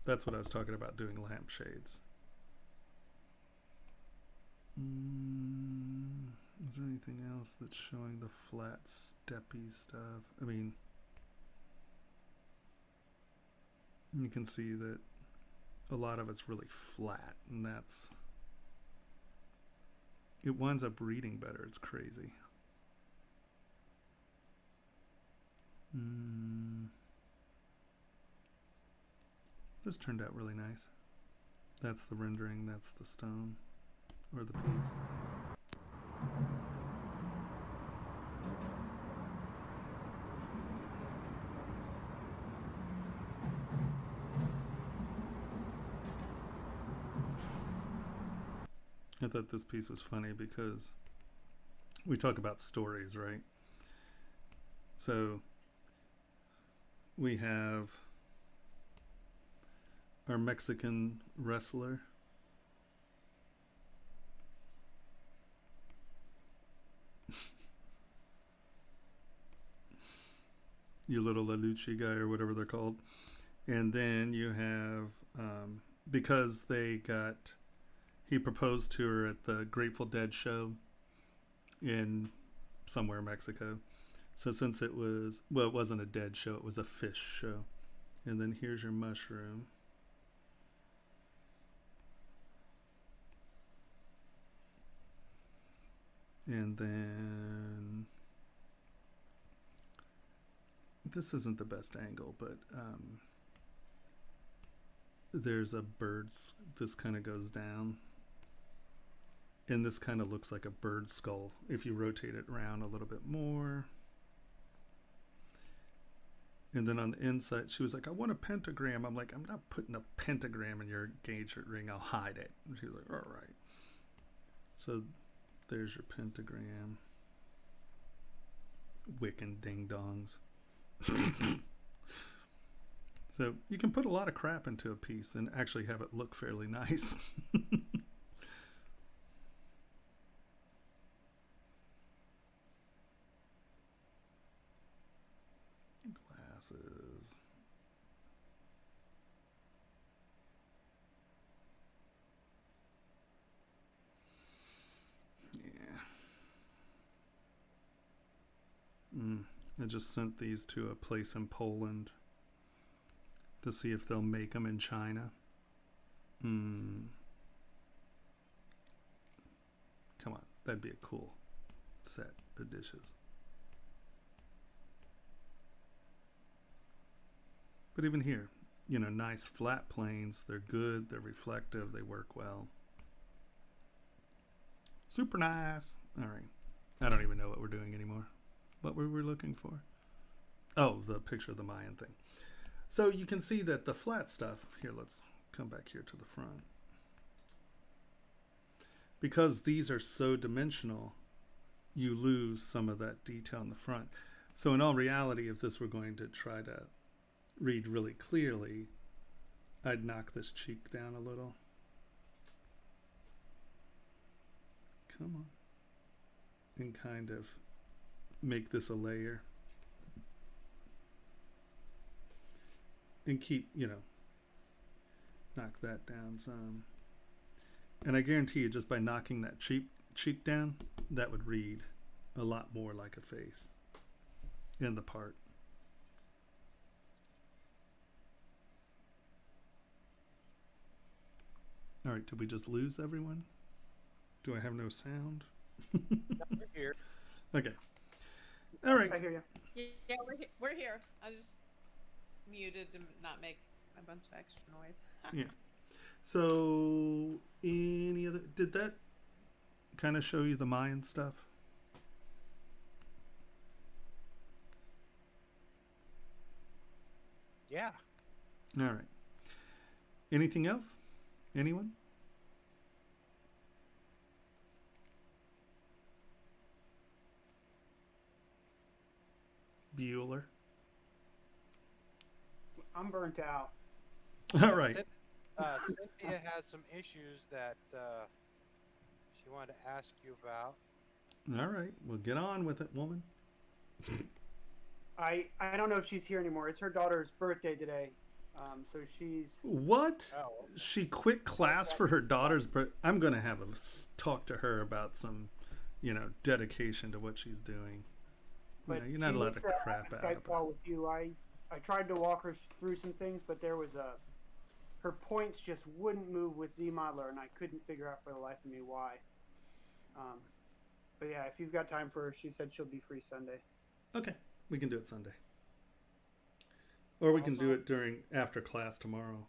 That's what I was talking about, doing lampshades. Is there anything else that's showing the flat steppy stuff? I mean, you can see that a lot of it's really flat, and that's, it winds up reading better. It's crazy. This turned out really nice. That's the rendering, that's the stone, or the piece. I thought this piece was funny because we talk about stories, right? So we have our Mexican wrestler. Your little La Lucha guy or whatever they're called. And then you have, because he proposed to her at the Grateful Dead show in somewhere Mexico. So since it was, well, it wasn't a dead show, it was a fish show. And then here's your mushroom. And then this isn't the best angle, but there's a bird's, this kind of goes down. And this kind of looks like a bird skull if you rotate it around a little bit more. And then on the inside, she was like, I want a pentagram. I'm like, I'm not putting a pentagram in your engagement ring. I'll hide it. And she was like, all right. So there's your pentagram. Wiccan ding-dongs. So you can put a lot of crap into a piece and actually have it look fairly nice. Glasses. Yeah. I just sent these to a place in Poland to see if they'll make them in China. Come on, that'd be a cool set of dishes. But even here, you know, nice flat planes. They're good, they're reflective, they work well. Super nice. All right. I don't even know what we're doing anymore. What were we looking for? Oh, the picture of the Mayan thing. So you can see that the flat stuff, here, let's come back here to the front. Because these are so dimensional, you lose some of that detail in the front. So in all reality, if this were going to try to read really clearly, I'd knock this cheek down a little. Come on. And kind of make this a layer. And keep, you know, knock that down some. And I guarantee you, just by knocking that cheek down, that would read a lot more like a face in the part. All right, did we just lose everyone? Do I have no sound? No, we're here. Okay. All right. I hear you. Yeah, we're here. I just muted to not make a bunch of extra noise. Yeah. So, any other? Did that kind of show you the Mayan stuff? Yeah. All right. Anything else? Anyone? Bueller. I'm burnt out. All right. Cynthia had some issues that she wanted to ask you about. All right. Well, get on with it, woman. I don't know if she's here anymore. It's her daughter's birthday today, so she's. What? Oh. She quit class for her daughter's birthday. I'm gonna have a talk to her about some, dedication to what she's doing. But You're not she allowed needs to crap have a out Skype about. call with you. I tried to walk her through some things, but there was her points just wouldn't move with Z modeler, and I couldn't figure out for the life of me why. But yeah, if you've got time for her, she said she'll be free Sunday. Okay, we can do it Sunday, or we can do it after class tomorrow.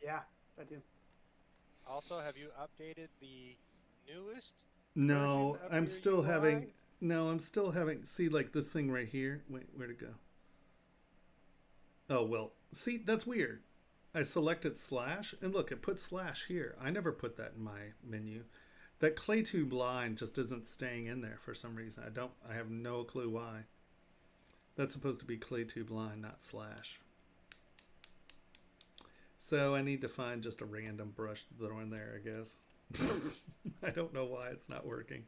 Yeah, I do. Also, have you updated the newest? No, version of I'm your still UI? having. No, I'm still having. See, like this thing right here. Wait, where'd it go? Oh well. See, that's weird. I selected slash, and look, it put slash here. I never put that in my menu. That clay tube line just isn't staying in there for some reason. I have no clue why. That's supposed to be clay tube line, not slash. So I need to find just a random brush to throw in there, I guess. I don't know why it's not working.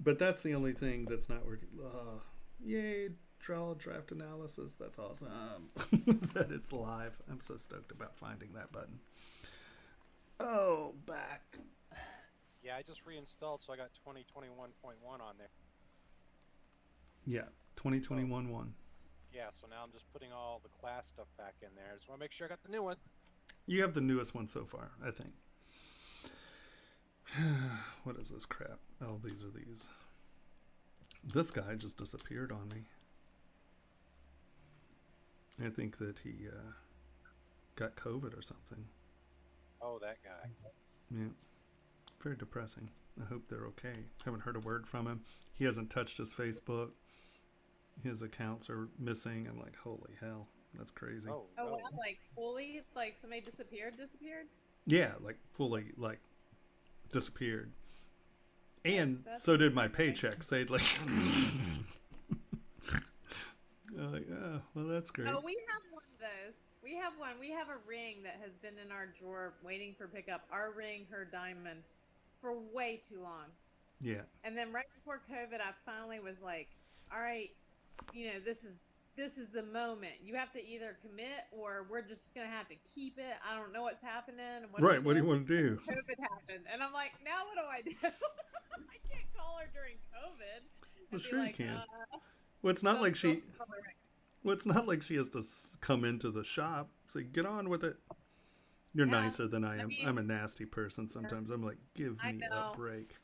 But that's the only thing that's not working. Yay, draft analysis. That's awesome. That it's live. I'm so stoked about finding that button. Oh, back. Yeah, I just reinstalled, so I got 2021.1 on there. Yeah, 2021-1. Yeah, so now I'm just putting all the class stuff back in there. I just want to make sure I got the new one. You have the newest one so far, I think. What is this crap? Oh, these are these. This guy just disappeared on me. I think that he got COVID or something. Oh, that guy. Yeah. Very depressing. I hope they're okay. Haven't heard a word from him. He hasn't touched his Facebook. His accounts are missing. I'm like, holy hell. That's crazy. Oh, Oh no. wow, like fully, like somebody disappeared? Yeah, like fully, like disappeared. And That's so did my paycheck. Say like, oh, well, that's great. Oh, we have one of those. We have one. We have a ring that has been in our drawer waiting for pickup. Our ring, her diamond, for way too long. Yeah. And then right before COVID, I finally was like, all right, this is the moment. You have to either commit or we're just going to have to keep it. I don't know what's happening. Right. What do you want to do? COVID happened. And I'm like, now what do I do? I can't call her during COVID. Well, and be sure like, you can. Well, it's not I'm like still she. still the ring. Well, it's not like she has to come into the shop. Say, get on with it. You're Yeah, nicer than I am. I mean- I'm a nasty person sometimes. I'm like, give I me a know. break.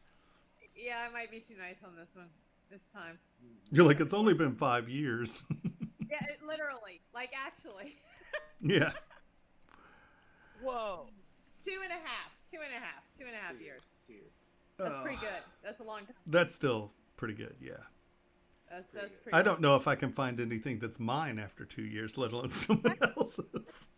Yeah, I might be too nice on this one. This time. You're like, it's only been 5 years. Yeah, literally. Like, actually. Yeah. Whoa. 2.5 years. That's pretty good. That's a long time. That's still pretty good, yeah. That's pretty I good. don't know if I can find anything that's mine after 2 years, let alone someone else's.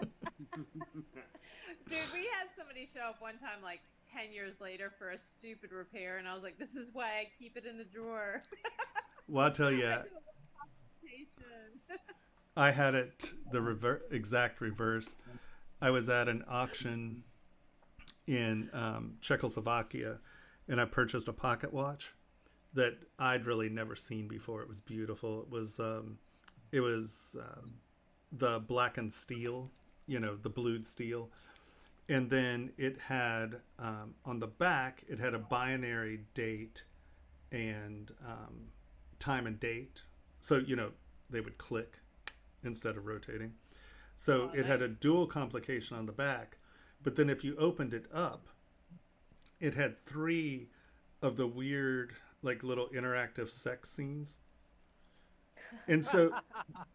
Dude, we had somebody show up one time like 10 years later for a stupid repair, and I was like, this is why I keep it in the drawer. Well, I'll tell you, I did a little consultation. I had it the exact reverse. I was at an auction in Czechoslovakia, and I purchased a pocket watch that I'd really never seen before. It was beautiful. It was the blackened steel, the blued steel. And then it had, on the back, it had a binary date and time and date. So, they would click instead of rotating. So Oh, it had a nice. dual complication on the back, But then if you opened it up, it had 3 of the weird, like, little interactive sex scenes. And so,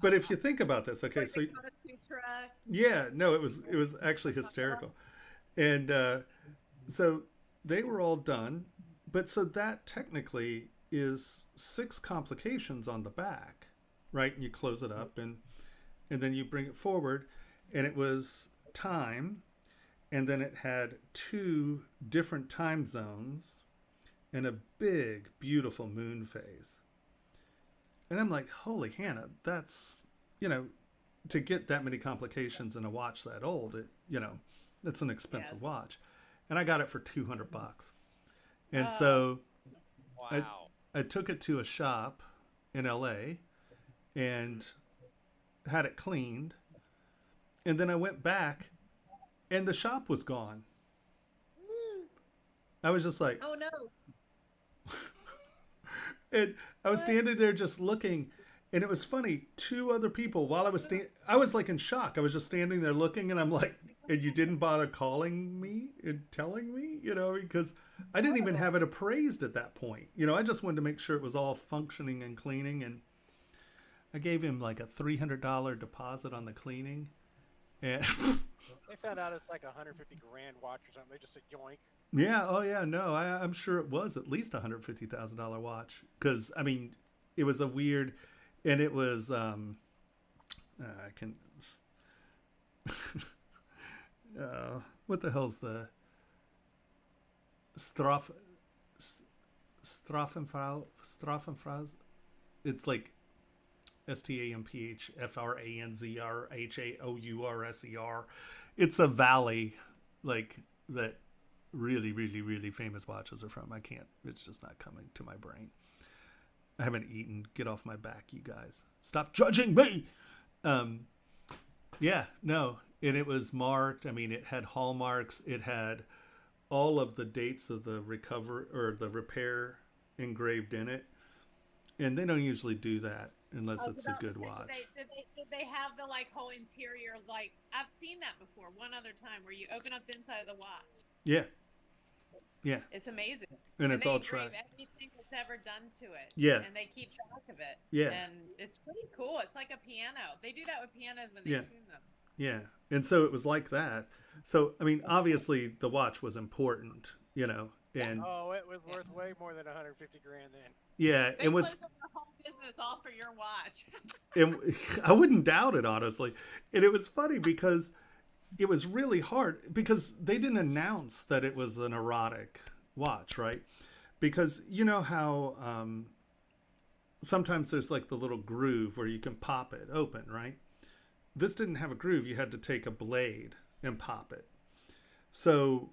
but if you think about this, okay, so yeah, no, it was actually hysterical. And so they were all done, but so that technically is 6 complications on the back, right? And you close it up, and then you bring it forward, and it was time, and then it had 2 different time zones and a big, beautiful moon phase. And I'm like, holy Hannah, that's, to get that many complications in a watch that old, that's an expensive watch. And I got it for $200. And so wow. I took it to a shop in LA and had it cleaned. And then I went back and the shop was gone. I was just like, oh no. And I was standing there just looking, and it was funny. 2 other people, while I was like in shock. I was just standing there looking, and I'm like, and you didn't bother calling me and telling me, because I didn't even have it appraised at that point. I just wanted to make sure it was all functioning and cleaning, and I gave him like a $300 deposit on the cleaning. And they found out it's like $150,000 watch or something. They just said yoink. Yeah. Oh, yeah. No, I'm sure it was at least $150,000 watch, because I mean, it was a weird, and it was I can. What the hell's the Straffenfrau? It's like STAMPHFRANZRHAOURSER. It's a valley, like, that really, really, really famous watches are from. I can't, it's just not coming to my brain. I haven't eaten. Get off my back, you guys. Stop judging me. Yeah, no. And it was marked. I mean, it had hallmarks. It had all of the dates of the repair engraved in it. And they don't usually do that unless it's a good watch. Did they have the whole interior, I've seen that before one other time where you open up the inside of the watch. Yeah. Yeah. It's amazing. And it's all tracked. Everything that's ever done to it. Yeah. And they keep track of it. Yeah. And it's pretty cool. It's like a piano. They do that with pianos when they tune them. Yeah. And so it was like that. So, I mean, obviously the watch was important, and it was worth way more than $150,000 then. Yeah, they and what's the whole business all for your watch. And I wouldn't doubt it, honestly. And it was funny because it was really hard, because they didn't announce that it was an erotic watch, right? Because you know how sometimes there's like the little groove where you can pop it open, right? This didn't have a groove. You had to take a blade and pop it. So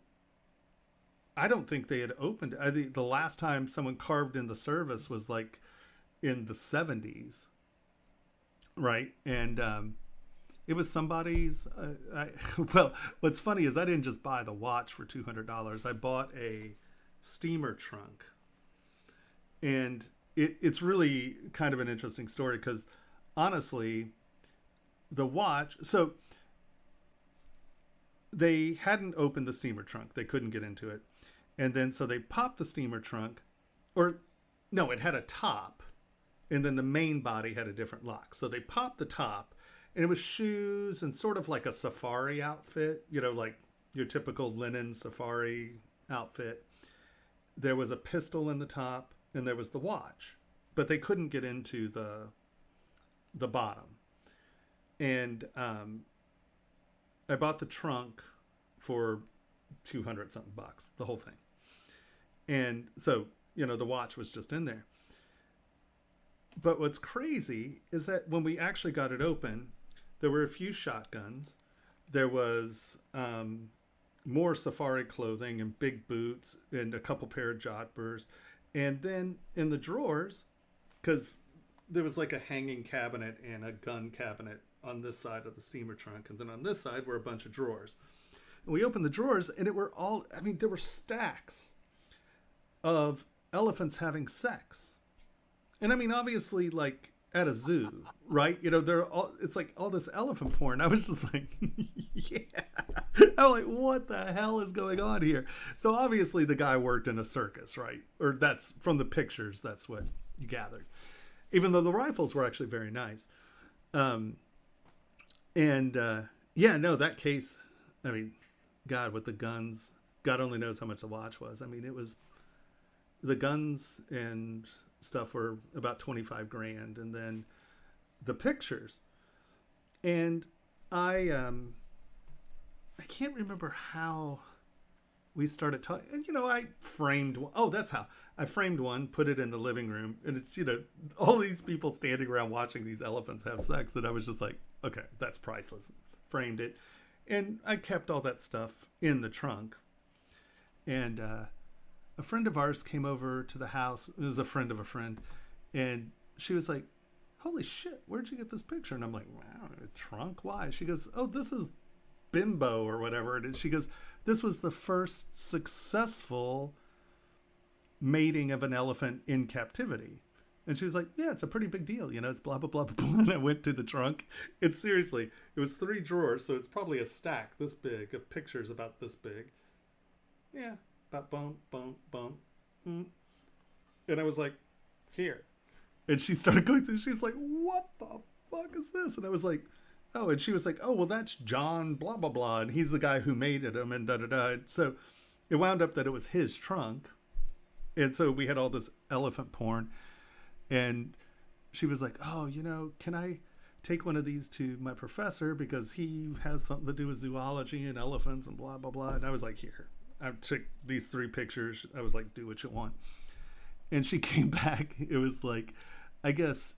I don't think they had opened it. I think the last time someone carved in the service was like in the 70s, right? And it was somebody's. Well, what's funny is I didn't just buy the watch for $200. I bought a steamer trunk, and it's really kind of an interesting story, because honestly, the watch. So they hadn't opened the steamer trunk. They couldn't get into it. And then so they popped the steamer trunk, or no, it had a top, and then the main body had a different lock. So they popped the top, and it was shoes and sort of like a safari outfit, like your typical linen safari outfit. There was a pistol in the top, and there was the watch, but they couldn't get into the bottom. And I bought the trunk for $200 something, the whole thing. And so, the watch was just in there. But what's crazy is that when we actually got it open, there were a few shotguns. There was more safari clothing and big boots and a couple pair of jodhpurs. And then in the drawers, because there was like a hanging cabinet and a gun cabinet on this side of the steamer trunk. And then on this side were a bunch of drawers. And we opened the drawers, and there were stacks of elephants having sex. And I mean, obviously, like, at a zoo, right? You know, it's like all this elephant porn. I was just like, yeah. I'm like, what the hell is going on here? So obviously the guy worked in a circus, right? Or that's from the pictures, that's what you gathered. Even though the rifles were actually very nice. Yeah, no, that case, I mean, God, with the guns, God only knows how much the watch was. I mean, it was, the guns and stuff were about 25 grand, and then the pictures. And I can't remember how we started talking. And, you know, I framed one. Oh, that's how. I framed one, put it in the living room, and it's, you know, all these people standing around watching these elephants have sex, and I was just like, okay, that's priceless. Framed it. And I kept all that stuff in the trunk. And a friend of ours came over to the house. It was a friend of a friend. And she was like, holy shit, where'd you get this picture? And I'm like, wow, a trunk? Why? She goes, oh, this is Bimbo or whatever it is. She goes, this was the first successful mating of an elephant in captivity. And she was like, yeah, it's a pretty big deal. You know, it's blah, blah, blah, blah, blah. And I went to the trunk. It's seriously, it was 3 drawers. So it's probably a stack this big of pictures about this big. Yeah, about boom, boom, boom. And I was like, here. And she started going through, she's like, what the fuck is this? And I was like, oh, and she was like, oh, well, that's John, blah, blah, blah. And he's the guy who mated him and da-da-da. So it wound up that it was his trunk. And so we had all this elephant porn. And she was like, oh, you know, can I take one of these to my professor because he has something to do with zoology and elephants and blah, blah, blah. And I was like, here. I took these 3 pictures. I was like, do what you want. And she came back. It was like, I guess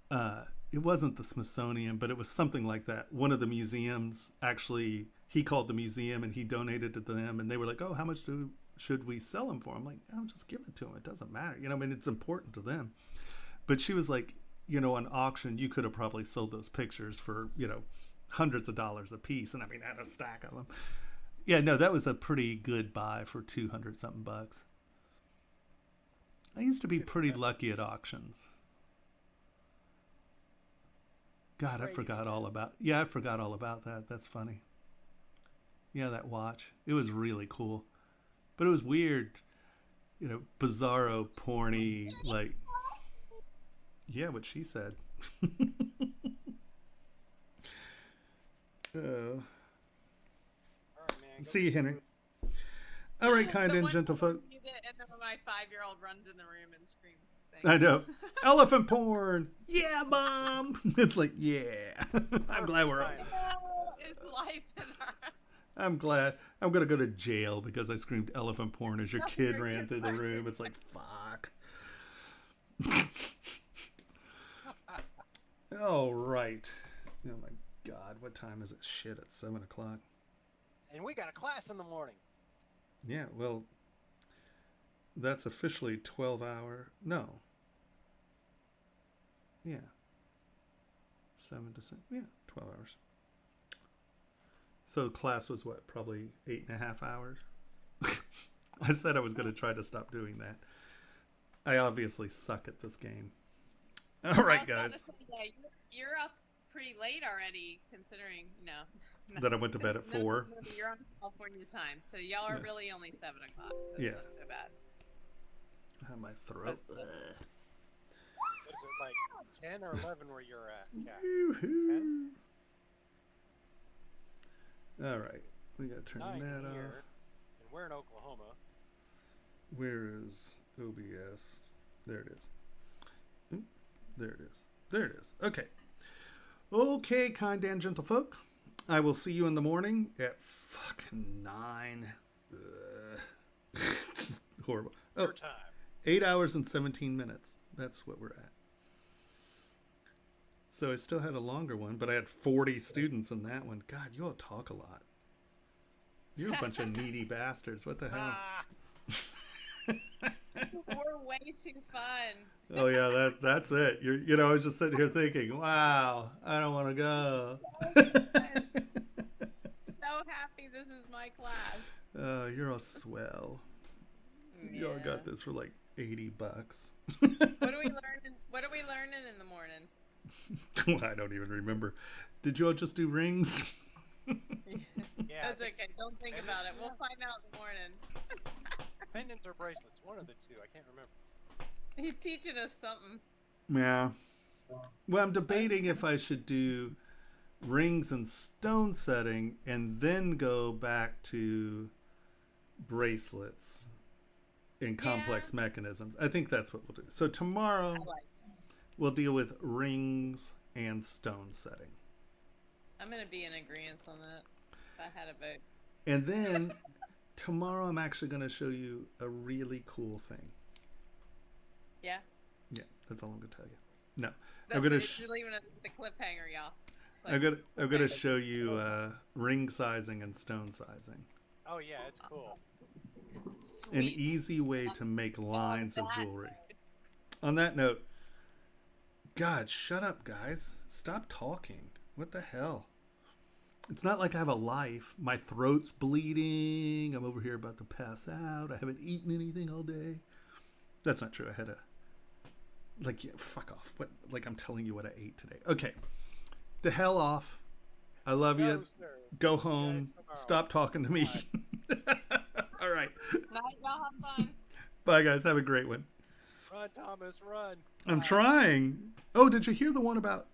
it wasn't the Smithsonian, but it was something like that. One of the museums, actually, he called the museum and he donated to them. And they were like, oh, how much should we sell them for? I'm like, oh, just give it to them. It doesn't matter. You know, I mean, it's important to them. But she was like, you know, on auction, you could have probably sold those pictures for, you know, hundreds of dollars a piece. And I mean, I had a stack of them. Yeah, no, that was a pretty good buy for 200 something bucks. I used to be pretty lucky at auctions. God, I forgot all about that. That's funny. Yeah, that watch. It was really cool. But it was weird, you know, bizarro, porny, like, yeah, what she said. See you, Henry. All right, kind and gentle folk. And then my 5-year-old runs in the room and screams things. I know. Elephant porn. Yeah, Mom. It's like, yeah. I'm glad we're on. It's life in our... I'm glad. I'm going to go to jail because I screamed elephant porn as your kid ran through the room. It's like, fuck. All right. Oh, my God. What time is it? Shit, it's 7 o'clock. And we got a class in the morning. Yeah, well, that's officially 12 hour. No. Yeah. 7 to 6. Yeah, 12 hours. So class was what? Probably 8.5 hours? I said I was going to try to stop doing that. I obviously suck at this game. All right, guys. Yeah, you're up pretty late already, considering, no. That I went to bed at 4. You're on California time, so y'all are really only 7 o'clock, so it's not so bad. My throat. Is it like 10 or 11 where you're at, Kat? 10? All right. We got to turn 9 that here, off. and we're in Oklahoma. Where is OBS? There it is. Oop, there it is. There it is. Okay. Okay, kind and gentle folk. I will see you in the morning at fucking 9. Just horrible. Oh, Your time. 8 hours and 17 minutes. That's what we're at. So I still had a longer one, but I had 40 students in that one. God, you all talk a lot. You're a bunch of needy bastards. What the hell? We're way too fun. Oh yeah, that's it. You know, I was just sitting here thinking, wow, I don't want to go. So happy this is my class. You're all swell. You all got this for like $80. What are we learning? What are we learning in the morning? I don't even remember. Did you all just do rings? Yeah, That's okay. Don't think about it. We'll find out in the morning. Pendants or bracelets, one of the two. I can't remember. He's teaching us something. Yeah. Well, I'm debating if I should do rings and stone setting and then go back to bracelets and complex mechanisms. I think that's what we'll do. So tomorrow we'll deal with rings and stone setting. I'm going to be in agreement on that if I had a vote. And then tomorrow I'm actually going to show you a really cool thing. Yeah? Yeah, that's all I'm going to tell you. No. That's I'm going you're leaving us with the cliffhanger, y'all. I'm going to show you ring sizing and stone sizing. Oh yeah, it's cool. Sweet. An easy way to make lines of jewelry. On that note, God, shut up, guys. Stop talking. What the hell? It's not like I have a life. My throat's bleeding. I'm over here about to pass out. I haven't eaten anything all day. That's not true. I had a... Like, yeah, fuck off. What? Like, I'm telling you what I ate today. Okay. The hell off. I love you. Sir. Go home. Stop talking to me. All right. Night, y'all have fun. Bye, guys. Have a great one. Run, Thomas, run. I'm trying. Oh, did you hear the one about...